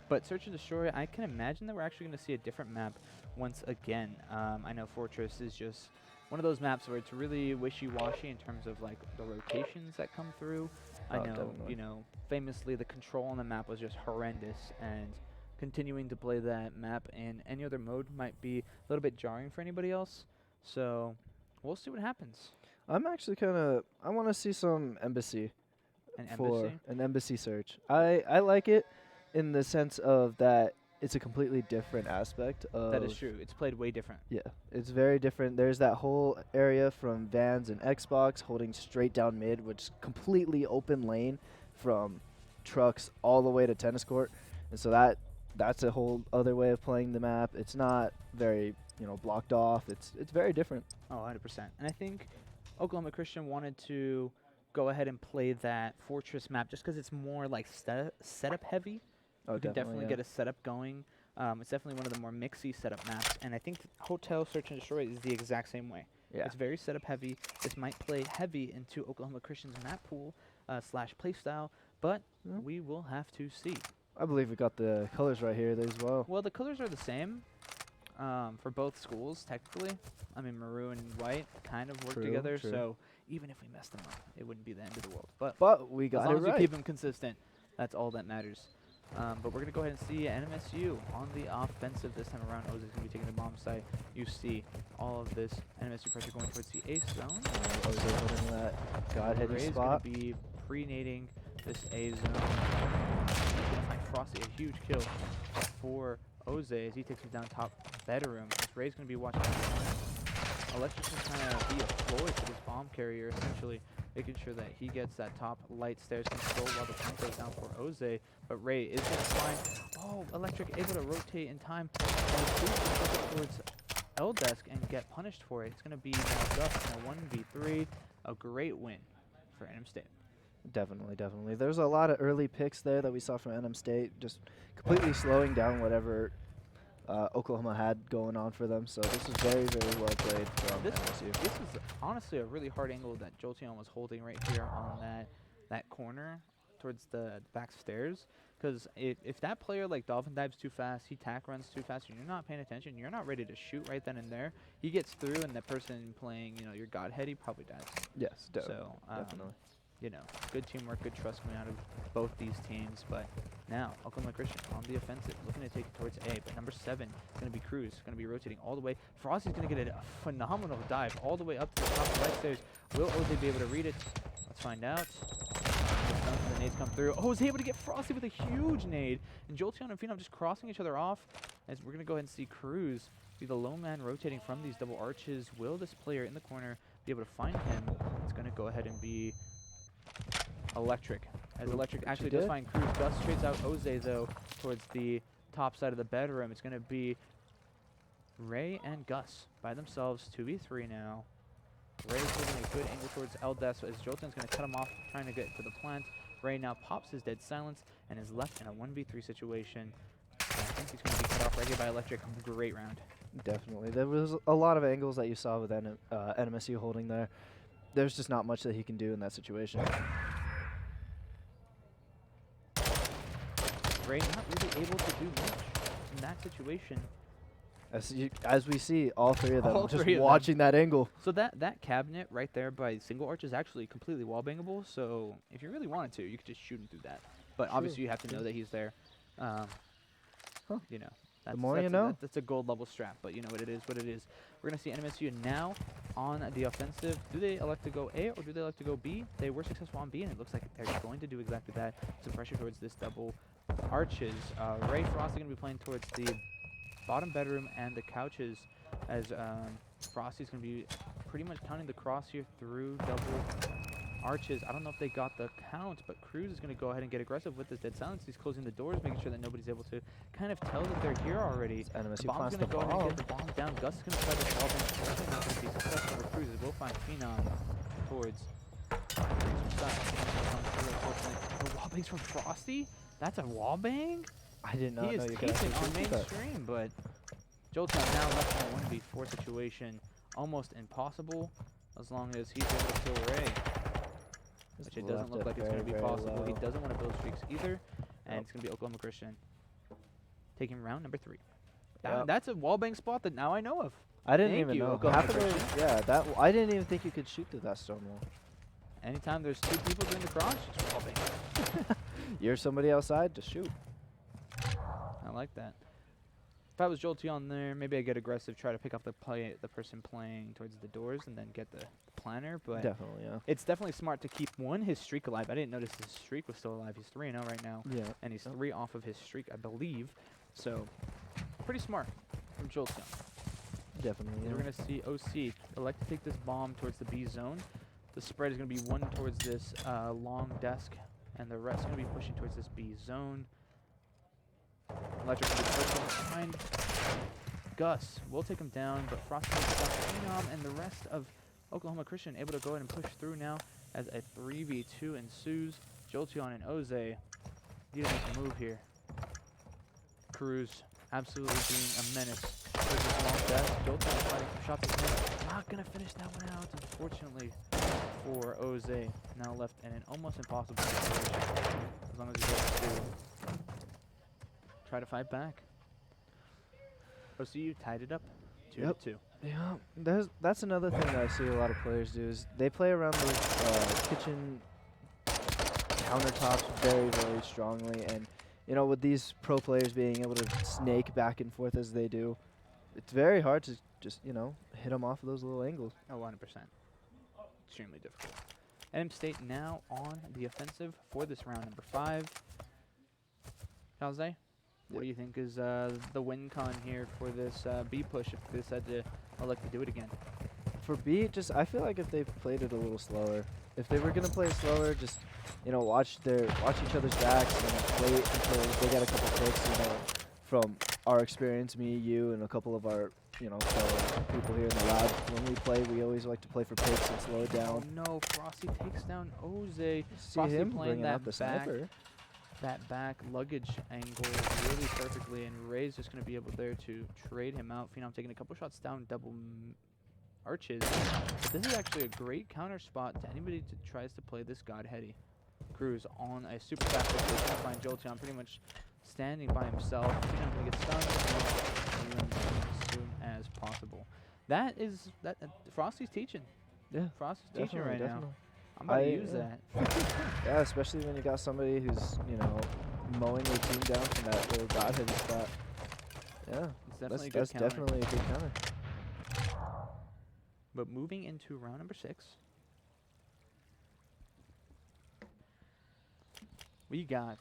But Search and Destroy, I can imagine that we're actually going to see a different map once again. I know Fortress is just one of those maps where it's really wishy-washy in terms of the rotations that come through. I know, definitely. Famously the control on the map was just horrendous, and continuing to play that map in any other mode might be a little bit jarring for anybody else. So we'll see what happens. I'm actually I want to see some embassy. An For embassy? an embassy search. I like it in the sense of that it's a completely different aspect of. That is true. It's played way different. Yeah, it's very different. There's that whole area from Vans and Xbox holding straight down mid, which is completely open lane from trucks all the way to tennis court, and so that's a whole other way of playing the map. It's not very blocked off. It's very different. Oh, 100%. And I think Oklahoma Christian wanted to go ahead and play that fortress map just because it's more like setup heavy. Oh, You can definitely yeah. get a setup going. It's definitely one of the more mixy setup maps, and I think Hotel Search and Destroy is the exact same way. Yeah. It's very setup heavy. This might play heavy into Oklahoma Christian's map pool / playstyle, but we will have to see. I believe we got the colors right here as well. Well, the colors are the same for both schools, technically. I mean, maroon and white kind of work True, together, true. so even if we mess them up, it wouldn't be the end of the world. But We got as long it as we right. keep them consistent, that's all that matters. But we're going to go ahead and see NMSU on the offensive this time around. Oz is going to be taking the bomb site. You see all of this NMSU pressure going towards the A zone. Oz holding that God-headed Ray's spot. going to be pre-nading this A zone. He's going to find Frosty a huge kill for Oze as he takes him down top bedroom. As Ray's going to be watching the corner. Electric's going to kind of be a Floyd for this bomb carrier, essentially making sure that he gets that top light stairs control while the tank goes down for Oze. But Ray is going to find, Electric able to rotate in time and towards L-Desk and get punished for it. It's going to be now Gus in a 1v3, a great win for NM State. Definitely, definitely. There's a lot of early picks there that we saw from NM State, just completely slowing down whatever Oklahoma had going on for them. So this is very, very well played from NMSU. This is honestly a really hard angle that Jolteon was holding right here on that corner towards the back stairs. Because if that player like Dolphin dives too fast, he tack runs too fast, and you're not paying attention, you're not ready to shoot right then and there, he gets through, and the person playing, your Godhead, he probably dies. Yes, So, definitely. Good teamwork, good trust coming out of both these teams. But now, Oklahoma Christian on the offensive, looking to take it towards A. But number 7 is going to be Cruz, going to be rotating all the way. Frosty's going to get a phenomenal dive all the way up to the top right stairs. Will Oze be able to read it? Let's find out. The nades come through. Oze able to get Frosty with a huge nade. And Jolteon and Phenom just crossing each other off. As we're going to go ahead and see Cruz be the lone man rotating from these double arches. Will this player in the corner be able to find him? It's going to go ahead and be Electric. As Electric actually does find Cruz. Gus trades out Oze, though, towards the top side of the bedroom. It's going to be Ray and Gus by themselves, 2v3 now. Ray's holding a good angle towards L-Desk as Jolteon's going to cut him off, trying to get to the plant. Ray now pops his dead silence and is left in a 1v3 situation. I think he's going to be cut off right here by Electric. Great round. Definitely. There was a lot of angles that you saw with NMSU holding there. There's just not much that he can do in that situation. Ray not really able to do much in that situation. As we see, all three of them All just three of them. watching that angle. So that cabinet right there by single arch is actually completely wall bangable. So if you really wanted to, you could just shoot him through that. But obviously you have to know that he's there. That's, more that's you know. That's a gold level strap, but you know what it is. We're going to see NMSU now on the offensive. Do they elect to go A or do they elect to go B? They were successful on B, and it looks like they're going to do exactly that. Some pressure towards this double arches. Ray Frosty going to be playing towards the bottom bedroom and the couches as Frosty's going to be pretty much counting the cross here through double arches. I don't know if they got the count, but Cruz is going to go ahead and get aggressive with this dead silence. He's closing the doors, making sure that nobody's able to kind of tell that they're here already. NMSU The bomb's plants going to the go ahead and bomb. get the bomb down. Gus is going to try to solve it. It's definitely not going to be successful for Cruz. We'll find Phenom towards the wall bangs from Frosty? That's a wall bang? I did not He know is you could teaching actually on shoot that. mainstream, but Jolteon now left in a 1v4 situation. Almost impossible as long as he's able to kill Ray. Just Which it doesn't left look it like it's going to be very, very possible. He low. doesn't want to build streaks either. And Nope. it's going to be Oklahoma Christian taking round number 3. Yep. That's a wallbang spot that now I know of. I didn't Thank even you, know. Oklahoma Half of those, Christian. yeah, I didn't even think you could shoot through that stone wall. Anytime there's 2 people doing the cross, just wallbang. You're somebody outside to shoot. I like that. If I was Jolteon there, maybe I get aggressive, try to pick up the person playing towards the doors, and then get the planner. But Definitely, yeah. it's definitely smart to keep his streak alive. I didn't notice his streak was still alive. He's 3-0 right now, Yeah. and he's 3 off of his streak, I believe. So, pretty smart from Jolteon. Definitely. We're going to see OC elect to take this bomb towards the B zone. The spread is going to be one towards this long desk, and the rest going to be pushing towards this B zone. Electric will be first one to find Gus. Will take him down, but Frosty takes down Phenom, and the rest of Oklahoma Christian able to go ahead and push through now as a 3v2 ensues. Jolteon and Oze need to make a move here. Cruz absolutely being a menace. There's this long death. Jolteon fighting some shots at him. Not going to finish that one out, unfortunately, for Oze. Now left in an almost impossible situation. As long as he goes to try to fight back. OCU tied it up 2-2. Yeah, that's another thing that I see a lot of players do is they play around those kitchen countertops very, very strongly, and you know, with these pro players being able to snake back and forth as they do, it's very hard to just, you know, hit them off of those little angles. Oh, 100%. Extremely difficult. NM State now on the offensive for this round number 5. Jose, what do you think is the win con here for this B push if they decide to elect to do it again? For B, just I feel like if they played it a little slower, if they were gonna play it slower, just you know watch each other's backs and wait until they get a couple picks. You know, from our experience, me, you, and a couple of our fellow people here in the lab, when we play, we always like to play for picks and slow it down. Oh no, Frosty takes down Oze. See Frosty him playing bringing that out the sniper. That back luggage angle really perfectly, and Ray's just going to be able there to trade him out. Phenom taking a couple shots down, double arches. But this is actually a great counter spot to anybody that tries to play this God Heady. Cruz on a super fast rotation to find Jolteon pretty much standing by himself. Phenom's going to get stunned as soon as possible. That is Frosty's teaching. Yeah, Frosty's teaching right now. definitely. I'm about to use that. Yeah, especially when you got somebody who's, mowing their team down from that little God Heady spot. Yeah, It's definitely that's a good counter. definitely a good counter. But moving into round number 6, we got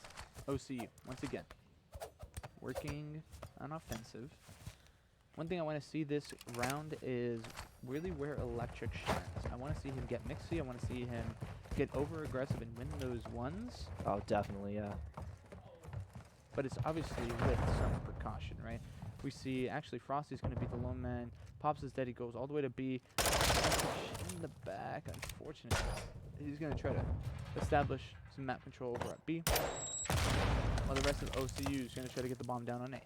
OCU once again working on offensive. One thing I want to see this round is really where Electric shines. I want to see him get mixy. I want to see him get over aggressive and win those ones. Oh, definitely, yeah. But it's obviously with some precaution, right? We see actually Frosty's going to be the lone man. Pops is dead. He goes all the way to B. In the back, unfortunately. He's going to try to establish some map control over at B. While the rest of OCU is going to try to get the bomb down on A.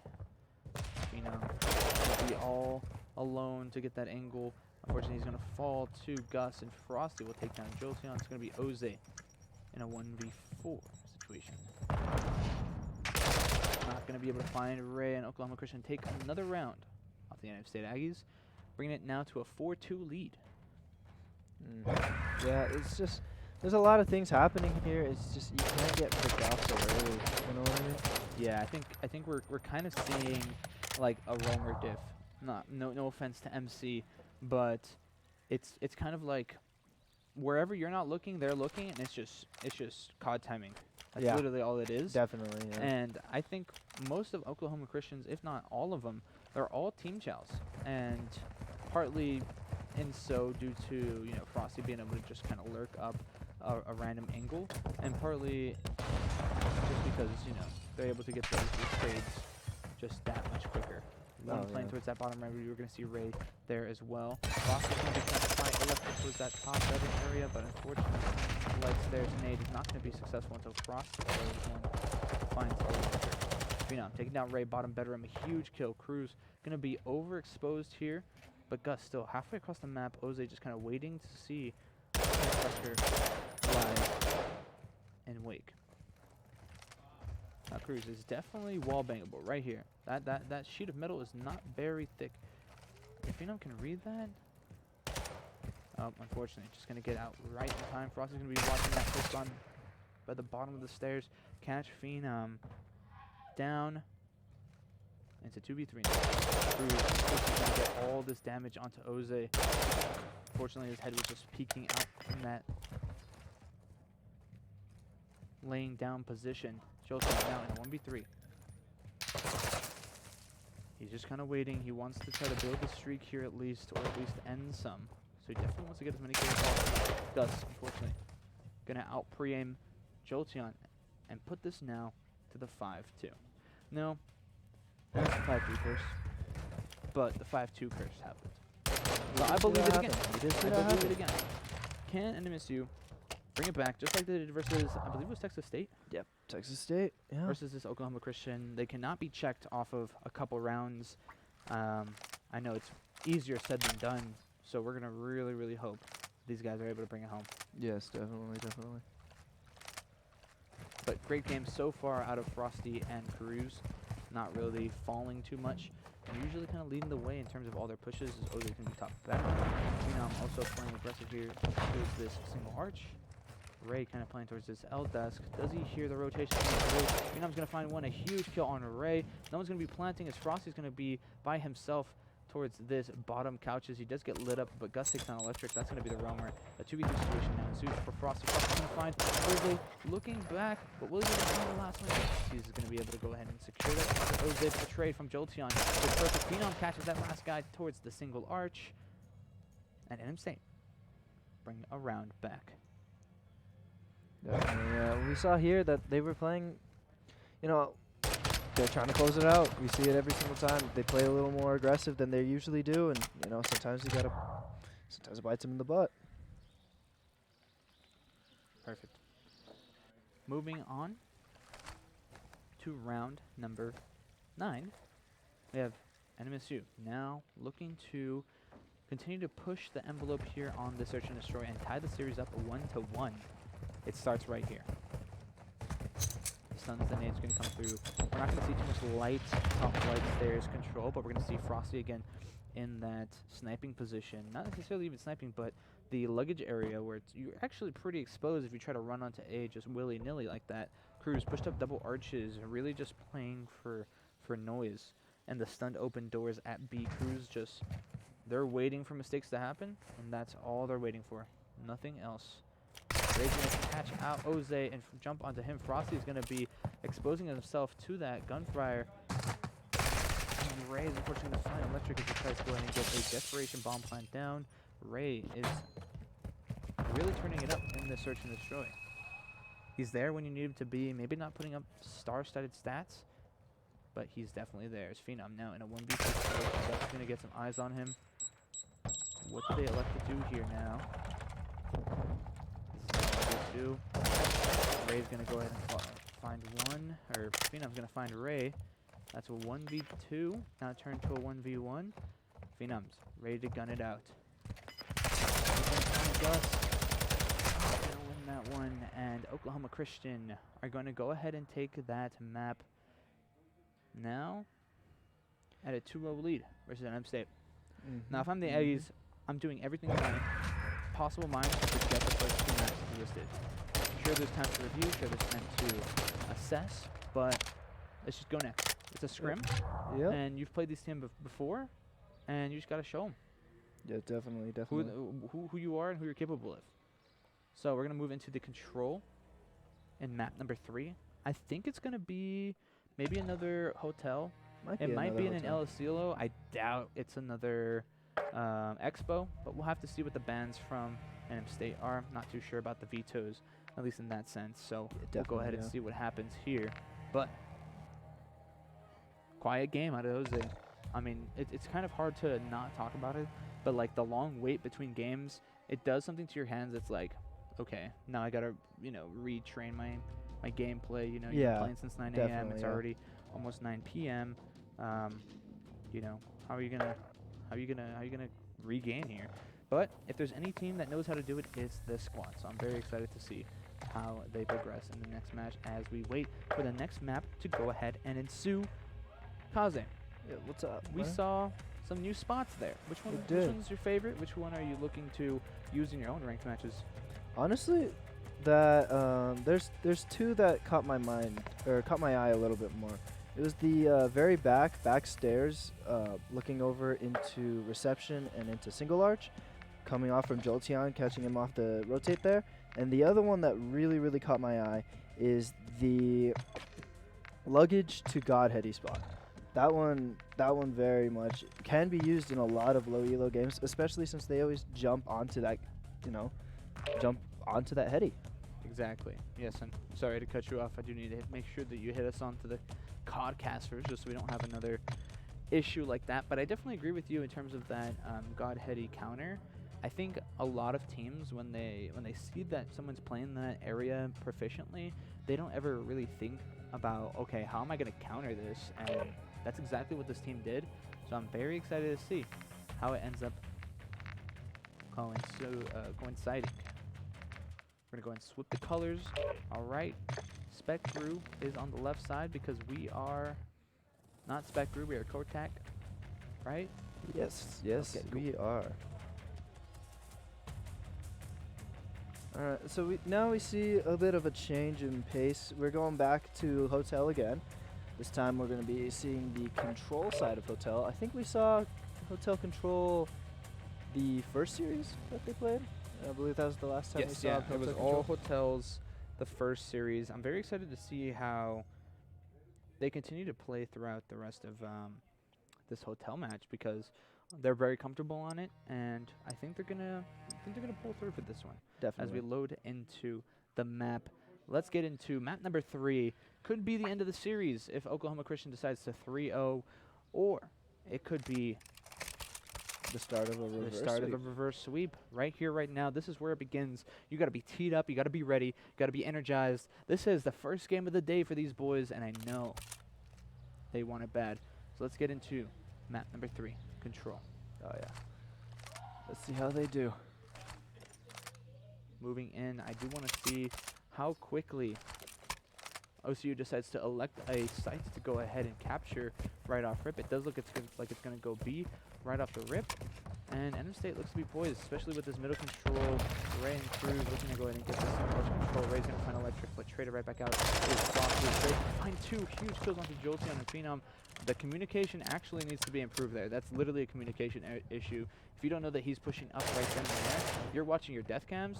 Be all alone to get that angle. Unfortunately, he's going to fall to Gus, and Frosty will take down Jolteon. It's going to be Oze in a 1v4 situation. Not going to be able to find Ray, and Oklahoma Christian take another round off the NF State Aggies, bringing it now to a 4-2 lead. Yeah, it's just there's a lot of things happening here. It's just you can't get picked off so early. You know what I mean? Yeah, I think we're kind of seeing like a roamer diff. No offense to MC, but it's kind of like wherever you're not looking, they're looking, and it's just COD timing. That's literally all it is. Definitely. Yeah. And I think most of Oklahoma Christians, if not all of them, they're all team chows, and partly in so due to Frosty being able to just kind of lurk up a random angle, and partly just because they're able to get those trades just that much quicker. One playing towards that bottom right, you were going to see Ray there as well. Frosty's going to be trying to fight Electric towards that top redding area, but unfortunately, Lights there's nade is not going to be successful until Frosty finds Electric. Phenom taking down Ray, bottom bedroom, a huge kill. Cruz going to be overexposed here, but Gus still halfway across the map. Oze just kind of waiting to see Pressure lie and wake. Now Cruz is definitely wall bangable right here. That sheet of metal is not very thick. If Phenom can read that, unfortunately, just gonna get out right in time. Frosty's gonna be watching that push on by the bottom of the stairs. Catch Phenom down. It's a 2v3. Cruz is gonna get all this damage onto Oze. Unfortunately, his head was just peeking out from that laying down position. Jolteon now in a 1v3. He's just kind of waiting. He wants to try to build a streak here at least, or at least end some. So he definitely wants to get as many kills as possible. Does, unfortunately. Gonna out-pre-aim Jolteon and put this now to the 5-2. No, that's the 5-3 curse, but the 5-2 curse happened. So I believe it again. I believe it again. Can NMSU bring it back just like they did versus, I believe it was Texas State? Yep, Texas State. Yeah. Versus this Oklahoma Christian. They cannot be checked off of a couple rounds. I know it's easier said than done, so we're going to really, really hope these guys are able to bring it home. Yes, definitely. But great game so far out of Frosty and Cruz. Not really falling too much. And usually kind of leading the way in terms of all their pushes is Oze can be top back. Phenom also playing aggressive here towards this single arch. Ray kind of playing towards this L desk. Does he hear the rotation? Phenom's going to find one, a huge kill on Ray. No one's going to be planting as Frosty's going to be by himself towards this bottom couches. He does get lit up, but Gus takes on Electric. That's going to be the roamer. A 2v3 situation now ensues for Frosty. Frosty's going to find Oze looking back, but will he get the last one? He's going to be able to go ahead and secure that. Oze gets a trade from Jolteon. It's perfect. Phenom catches that last guy towards the single arch. And NM State bring a round back. Definitely. We saw here that they were playing, you know, they're trying to close it out. We see it every single time. They play a little more aggressive than they usually do, and you know, sometimes it bites them in the butt. Perfect. Moving on to round number 9. We have NMSU now looking to continue to push the envelope here on the Search and Destroy and tie the series up 1-1. It starts right here. Stuns, the nade's going to come through. We're not going to see too much light, top light stairs control, but we're going to see Frosty again in that sniping position. Not necessarily even sniping, but the luggage area where you're actually pretty exposed if you try to run onto A just willy-nilly like that. Cruz pushed up double arches, really just playing for noise. And the stunned open doors at B. Cruz just, they're waiting for mistakes to happen, and that's all they're waiting for. Nothing else. Ray's going to catch out Oze and jump onto him. Frosty's going to be exposing himself to that gunfire. And Ray is unfortunately going to find Electric as he tries to go ahead and get a desperation bomb plant down. Ray is really turning it up in the Search and Destroy. He's there when you need him to be, maybe not putting up star-studded stats, but he's definitely there. It's Phenom now in a 1v2 situation. That's going to get some eyes on him. What do they elect to do here now? Ray's going to go ahead and find one, or Phenom's going to find Ray. That's a 1v2, now turned to a 1v1. Phenom's ready to gun it out. Gus going to win that one, and Oklahoma Christian are going to go ahead and take that map now at a 2-0 lead versus NM State. Now, if I'm the Aggies, I'm doing everything in my possible mind to get the first 2 matches listed. Sure, there's time to review, sure, there's time to assess, but let's just go next. It's a scrim, and you've played this team before, and you just got to show them. Yeah, definitely. Who you are and who you're capable of. So we're going to move into the control in map number 3. I think it's going to be maybe another hotel. It might be in an El Estilo. I doubt it's another Expo, but we'll have to see what the bans from NM State are. Not too sure about the vetoes, at least in that sense. So we'll go ahead and see what happens here. But quiet game out of Jose. I mean, it's kind of hard to not talk about it, but like the long wait between games, it does something to your hands. It's like, okay, now I gotta, you know, retrain my gameplay. You know, you've been playing since 9 a.m. It's already almost 9 p.m. You know, how are you gonna regain here? But if there's any team that knows how to do it, it's this squad. So I'm very excited to see how they progress in the next match as we wait for the next map to go ahead and ensue. Kaze, Yeah, what's up? we saw some new spots there. Which one's your favorite? Which one are you looking to use in your own ranked matches? Honestly, that there's 2 that caught my mind, or caught my eye a little bit more. It was the very back stairs, looking over into reception and into single arch, coming off from Jolteon, catching him off the rotate there. And the other one that really, really caught my eye is the luggage to Godheady spot. That one very much can be used in a lot of low elo games, especially since they always jump onto that, jump onto that heady. Exactly. Yes, and sorry to cut you off. I do need to make sure that you hit us onto the codcasters just so we don't have another issue like that. But I definitely agree with you in terms of that God heady counter. I think a lot of teams, when they see that someone's playing that area proficiently, they don't ever really think about, okay, how am I going to counter this? And that's exactly what this team did. So I'm very excited to see how it ends up coinciding. We're going to go and swip the colors. All right. Spec Brew is on the left side because we are not Spec Brew, we are Cortac, right? Yes, Okay, cool. we are. Alright, so now we see a bit of a change in pace. We're going back to Hotel again. This time we're going to be seeing the control side of Hotel. I think we saw Hotel control the first series that they played. I believe that was the last time we Yes, saw yeah, Hotel it was control. all Hotels the first series. I'm very excited to see how they continue to play throughout the rest of this Hotel match because they're very comfortable on it, and I think they're gonna pull through for this one. Definitely. As we load into the map, let's get into map number 3. Could be the end of the series if Oklahoma Christian decides to 3-0, or it could be the start of a reverse the start sweep. of a reverse sweep right here, right now. This is where it begins. You got to be teed up. You got to be ready. You got to be energized. This is the first game of the day for these boys, and I know they want it bad. So let's get into map number 3, Control. Oh, yeah. Let's see how they do. Moving in, I do want to see how quickly OCU decides to elect a site to go ahead and capture right off rip. It does look like it's going to go B right off the rip. And NM State looks to be poised, especially with this middle control. Ray and Cruz looking to go ahead and get this much control. Ray's going to find Electric, but trade it right back out. Ray find 2 huge kills onto Jolteon and Phenom. The communication actually needs to be improved there. That's literally a communication issue. If you don't know that he's pushing up right then and there, you're watching your death cams,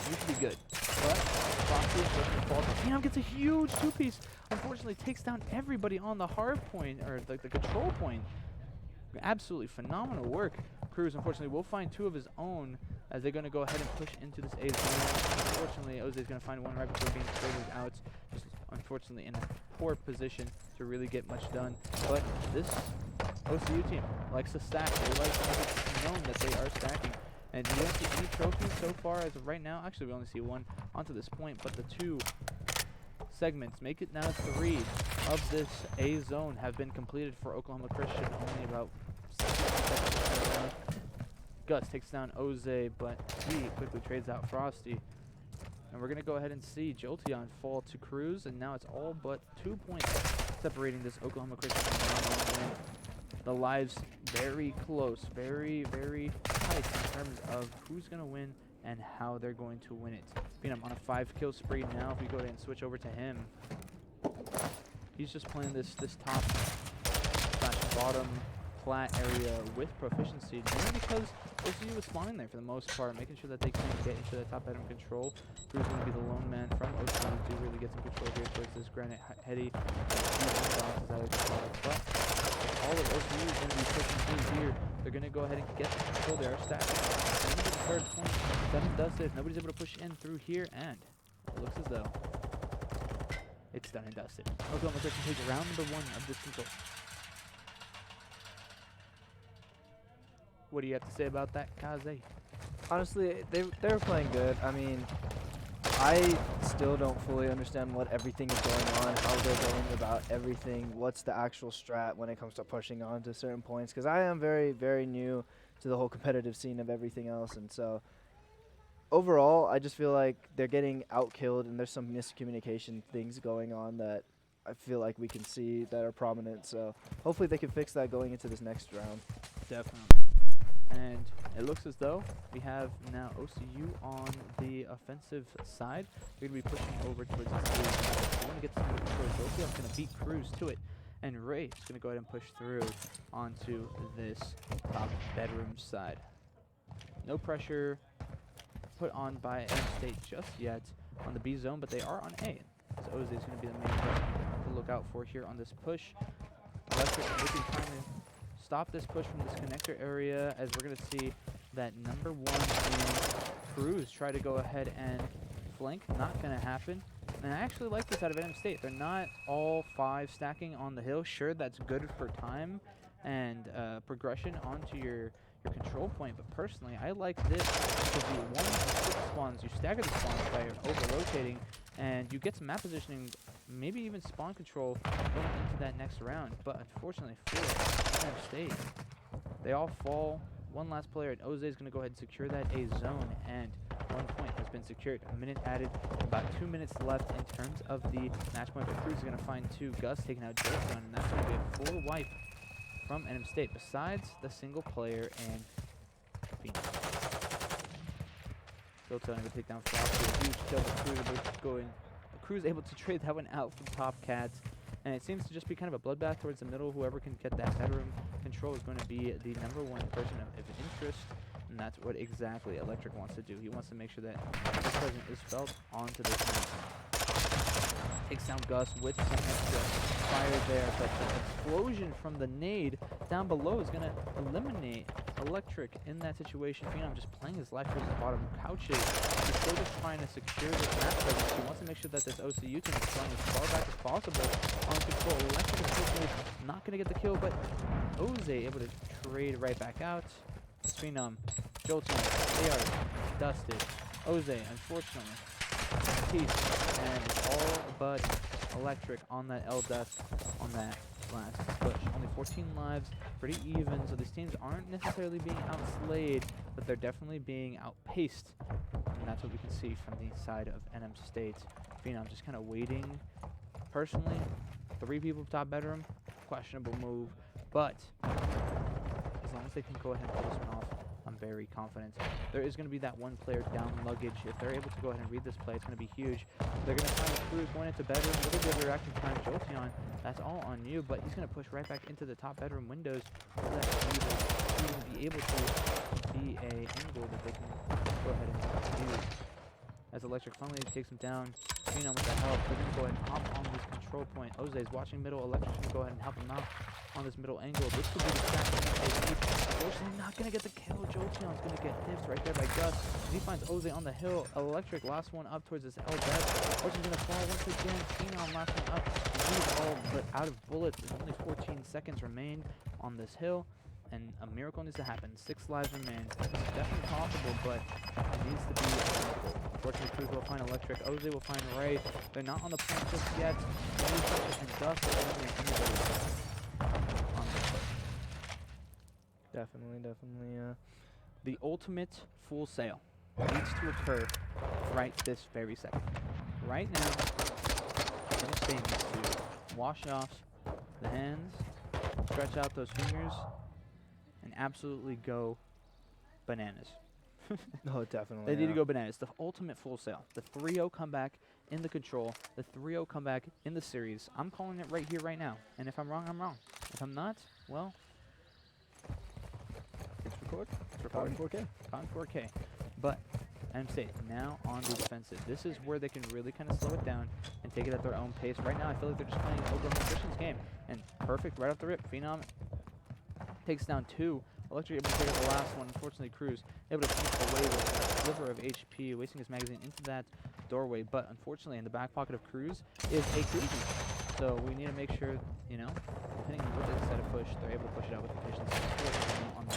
you should be good. But Foxy is looking to fall. Phenom gets a huge 2-piece. Unfortunately, takes down everybody on the hard point, or the control point. Absolutely phenomenal work. Cruz, unfortunately, will find 2 of his own as they're going to go ahead and push into this A zone. Unfortunately, Oze's going to find 1 right before being traded out. Just unfortunately in a poor position to really get much done. But this OCU team likes to stack. They like to make it known that they are stacking. And you don't see any trophies so far as of right now. Actually, we only see 1 onto this point, but the 2 segments make it now 3 of this A zone have been completed for Oklahoma Christian. Only about 60 seconds left. Gus takes down Oze, but he quickly trades out Frosty. And we're going to go ahead and see Jolteon fall to Cruz, and now it's all but 2 points separating this Oklahoma Christian from win. The lives very close, very, very tight in terms of who's going to win and how they're going to win it. Phenom on a 5-kill spree now. If we go ahead and switch over to him, he's just playing this top / bottom plat area with proficiency, mainly because OCU was spawning there for the most part, making sure that they can get into the top item control. Cruz going to be the lone man from OCU to really get some control here towards this Granite Heady. But all of OCU is going to be pushing through here. They're going to go ahead and get the control. They are stacking. Into the 3rd point. 7 dusted. Nobody's able to push in through here, and it looks as though it's done and dusted. Oklahoma Christian takes round number 1 of this control. What do you have to say about that, Kaze? Honestly, they were playing good. I mean, I still don't fully understand what everything is going on, how they're going about everything, what's the actual strat when it comes to pushing on to certain points, because I am very, very new to the whole competitive scene of everything else, and so overall, I just feel like they're getting outkilled, and there's some miscommunication things going on that I feel like we can see that are prominent, so hopefully they can fix that going into this next round. Definitely. And it looks as though we have now OCU on the offensive side. They're going to be pushing over towards this blue. They want to get some control. Jolteon's going to beat Cruz to it. And Ray is going to go ahead and push through onto this top bedroom side. No pressure put on by NM State just yet on the B zone, but they are on A. So Oze is going to be the main person to look out for here on this push. Electric looking trying to stop this push from this connector area, as we're going to see that number 1 and Cruz try to go ahead and flank. Not going to happen. And I actually like this out of NM State. They're not all 5 stacking on the hill. Sure, that's good for time and progression onto your control point, but personally, I like this because you 1 and 6 spawns, you stagger the spawns by over-rotating, and you get some map positioning, maybe even spawn control going into that next round. But unfortunately for NM State, they all fall. One last player, and Oze is going to go ahead and secure that A zone, and 1 point has been secured. A minute added, about 2 minutes left in terms of the match point. But Cruz is going to find 2. Gus taking out Jolteon, and that's going to be a full wipe from NM State, besides the single player and Phoenix. Jolteon able to take down Frosty, a huge kill for Cruz, able to go in. Cruz able to trade that one out from top cats. And it seems to just be kind of a bloodbath towards the middle. Whoever can get that bedroom control is going to be the number 1 person of interest. And that's what exactly Electric wants to do. He wants to make sure that his presence is felt onto this map. Takes down Gus with some extra fire there, but the explosion from the nade down below is going to eliminate Electric in that situation. Phenom just playing his life towards the bottom couches. He's still just trying to secure this map presence. He wants to make sure that this OCU team is throwing as far back as possible on control. Electric unfortunately not going to get the kill, but Oze able to trade right back out. Phenom, Jolteon, they are dusted. Oze, unfortunately, peace, and it's all but Electric on that L death on that last push. Only 14 lives, pretty even, so these teams aren't necessarily being outslayed, but they're definitely being outpaced, and that's what we can see from the side of NM State. Phenom just kind of waiting. Personally, 3 people top bedroom, questionable move, but as long as they can go ahead and pull this one off, I'm very confident. There is going to be that 1 player down luggage. If they're able to go ahead and read this play, it's going to be huge. They're going to find Cruz going into bedroom. A little bit of reaction time. Jolteon, that's all on you, but he's going to push right back into the top bedroom windows so that he will be able to be a angle that they can go ahead and use. As Electric finally takes him down, Phenom with the help. They're going to go ahead and hop on this control point. Oze is watching middle. Electric's going to go ahead and help him out on this middle angle. This could be the stack that they need. Unfortunately, not going to get the kill. Jolteon's going to get nibs right there by Gus. He finds Oze on the hill. Electric, last one up towards this L death. Oze's going to fall once again. Phenom, last one up. He's all but out of bullets. There's only 14 seconds remain on this hill, and a miracle needs to happen. 6 lives remain. It's definitely possible, but it needs to be a miracle. Unfortunately, Cruz will find Electric. Oze will find Ray. They're not on the point just yet. And Gus is Definitely. the ultimate full sail needs to occur right this very second. Right now, NM State needs to wash off the hands, stretch out those fingers, and absolutely go bananas. No, definitely. They need to go bananas. The ultimate full sail. The 3-0 comeback in the control. The 3-0 comeback in the series. I'm calling it right here, right now. And if I'm wrong, I'm wrong. If I'm not, well, it's recorded. It's recorded. 4K. Con 4K. But NM State now on the defensive. This is where they can really kind of slow it down and take it at their own pace. Right now, I feel like they're just playing Oklahoma Christian's game. And perfect right off the rip. Phenom takes down 2. Electric able to take out the last one. Unfortunately, Cruz able to sneak away with a sliver of HP, wasting his magazine into that doorway. But unfortunately, in the back pocket of Cruz is a Cruzy. So we need to make sure, you know, depending on what they decide to push, they're able to push it out with efficiency. On the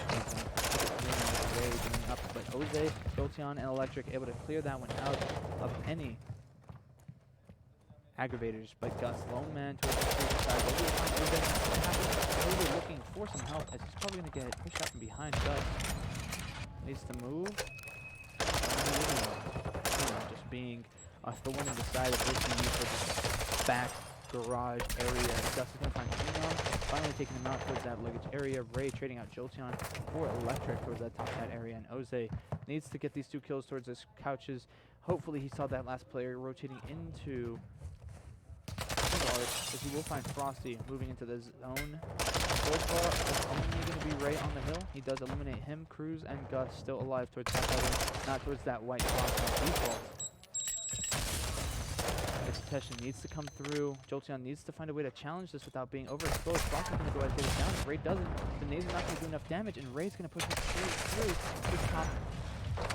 up, but Oze, Jolteon, and Electric able to clear that one out of any aggravators. But Gus, lone man towards the side. Oze looking for some help as he's probably going to get pushed out from behind. Gus needs to move. Just being a thorn in the side of OCU for this back garage area. Gus is going to find Phenom, finally taking him out towards that luggage area. Ray trading out Jolteon for Electric towards that top hat area, and Oze needs to get these 2 kills towards his couches. Hopefully he saw that last player rotating into as he will find Frosty moving into the zone. So far, it's only going to be Ray on the hill. He does eliminate him. Cruz and Gus still alive towards that level, not towards that white box by default. protection needs to come through. Jolteon needs to find a way to challenge this without being overexposed. Frost is going to go ahead and get it down. If Ray doesn't, the nades are not going to do enough damage, and Ray's going to push him straight through the top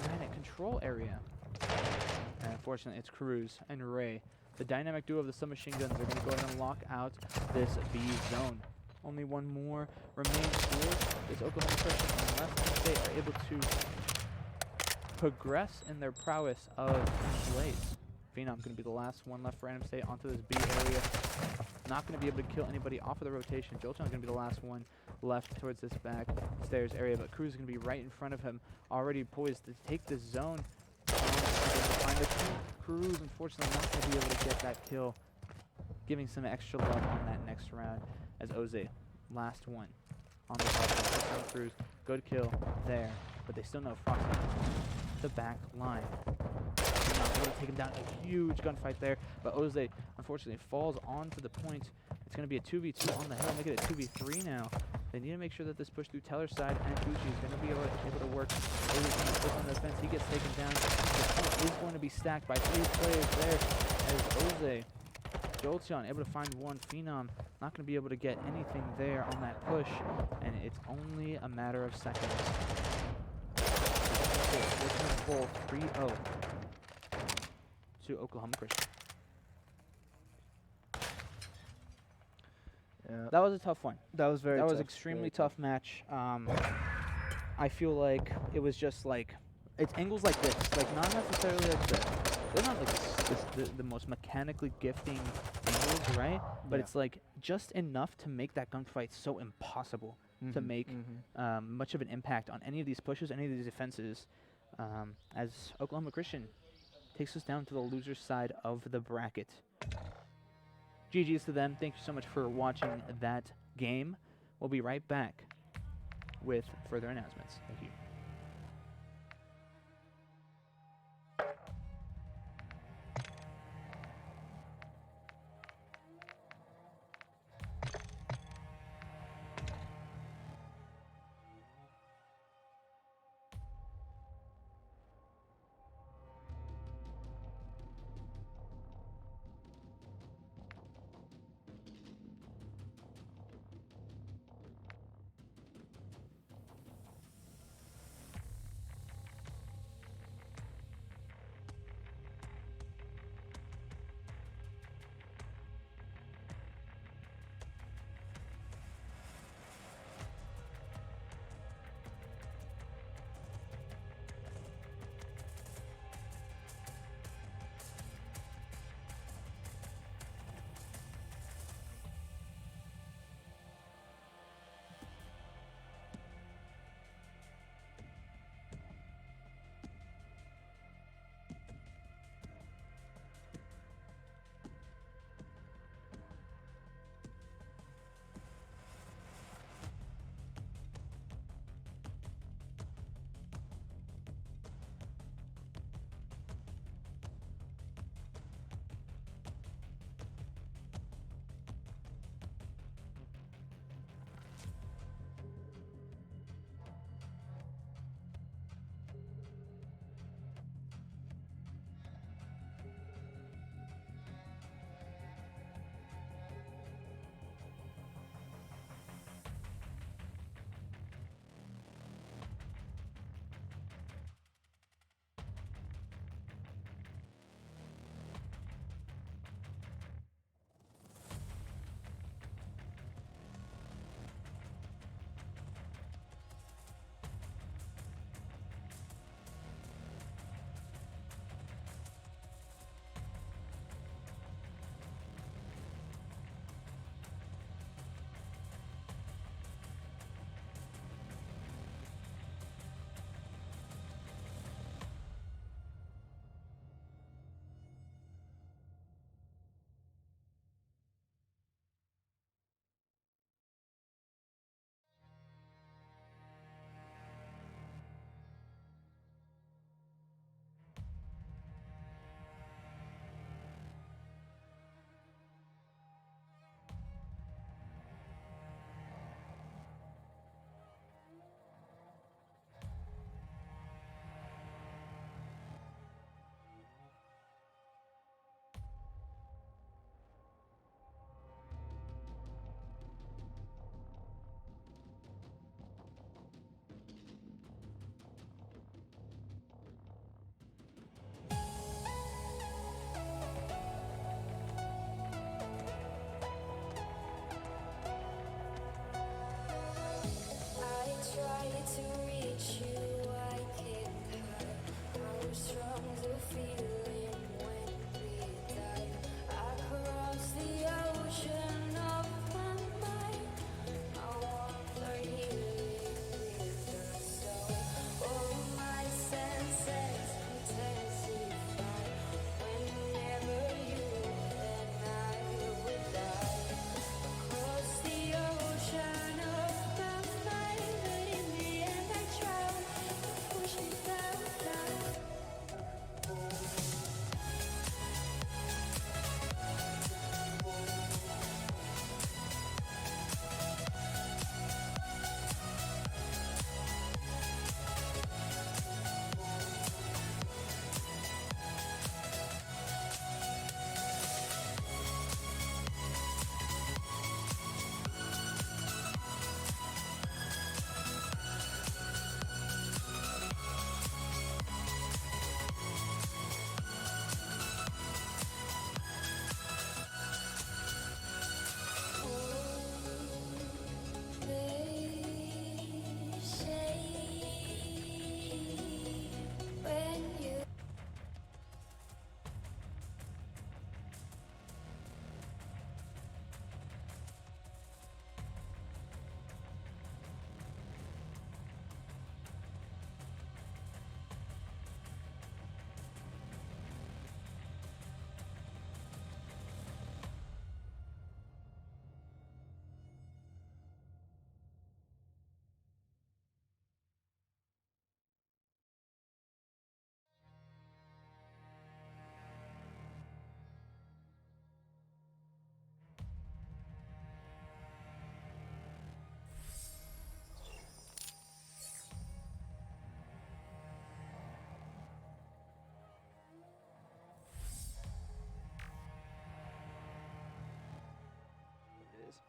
granite control area. And unfortunately, it's Cruz and Ray. The dynamic duo of the submachine guns are going to go ahead and lock out this B zone. Only one more remains for this Oklahoma Christian, unless they are able to progress in their prowess of Blaze. Phenom going to be the last one left for Random State onto this B area. Not going to be able to kill anybody off of the rotation. Jolteon is going to be the last one left towards this back stairs area, but Cruz is going to be right in front of him, already poised to take this zone. Find the Cruz, unfortunately, not going to be able to get that kill, giving some extra love on that next round as Oze, last one on the top. Cruz, good kill there, but they still know Frost the back line. Not able to take him down. A huge gunfight there, but Oze unfortunately falls onto the point. It's going to be a 2v2 on the hill, make it a 2v3 now. They need to make sure that this push through Teller's side, and Gucci is going to be able to work. Oze's going to flip on the fence. He gets taken down. The point is going to be stacked by 3 players there as Oze. Jolteon able to find one. Phenom not going to be able to get anything there on that push, and it's only a matter of seconds. Full 3-0 to Oklahoma Christian. Yeah. That was a tough one. That was very That tough. was extremely very tough match. I feel like it was just like, it's angles like this, like not necessarily like they're not like the most mechanically gifting angles, right? But Yeah. it's like just enough to make that gunfight so impossible to make much of an impact on any of these pushes, any of these defenses, as Oklahoma Christian takes us down to the loser's side of the bracket. GG's to them. Thank you so much for watching that game. We'll be right back with further announcements. Thank you.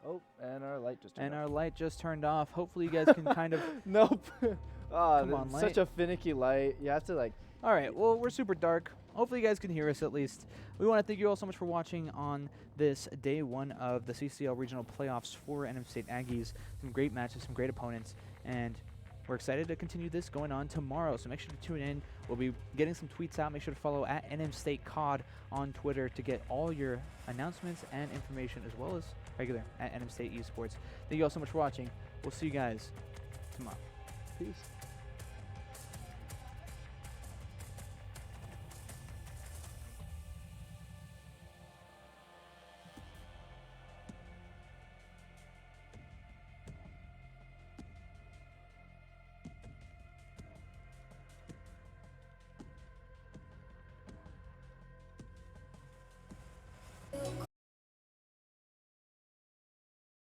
Oh, and our light just turned And off. our light just turned off. Hopefully you guys can kind of... Nope. Ah, Come on, such a finicky light. You have to like. All right, well, we're super dark. Hopefully you guys can hear us at least. We want to thank you all so much for watching on this day 1 of the CCL Regional Playoffs for NM State Aggies. Some great matches, some great opponents, and we're excited to continue this going on tomorrow. So make sure to tune in. We'll be getting some tweets out. Make sure to follow at NM State COD on Twitter to get all your announcements and information, as well as regular at NM State Esports. Thank you all so much for watching. We'll see you guys tomorrow. Peace.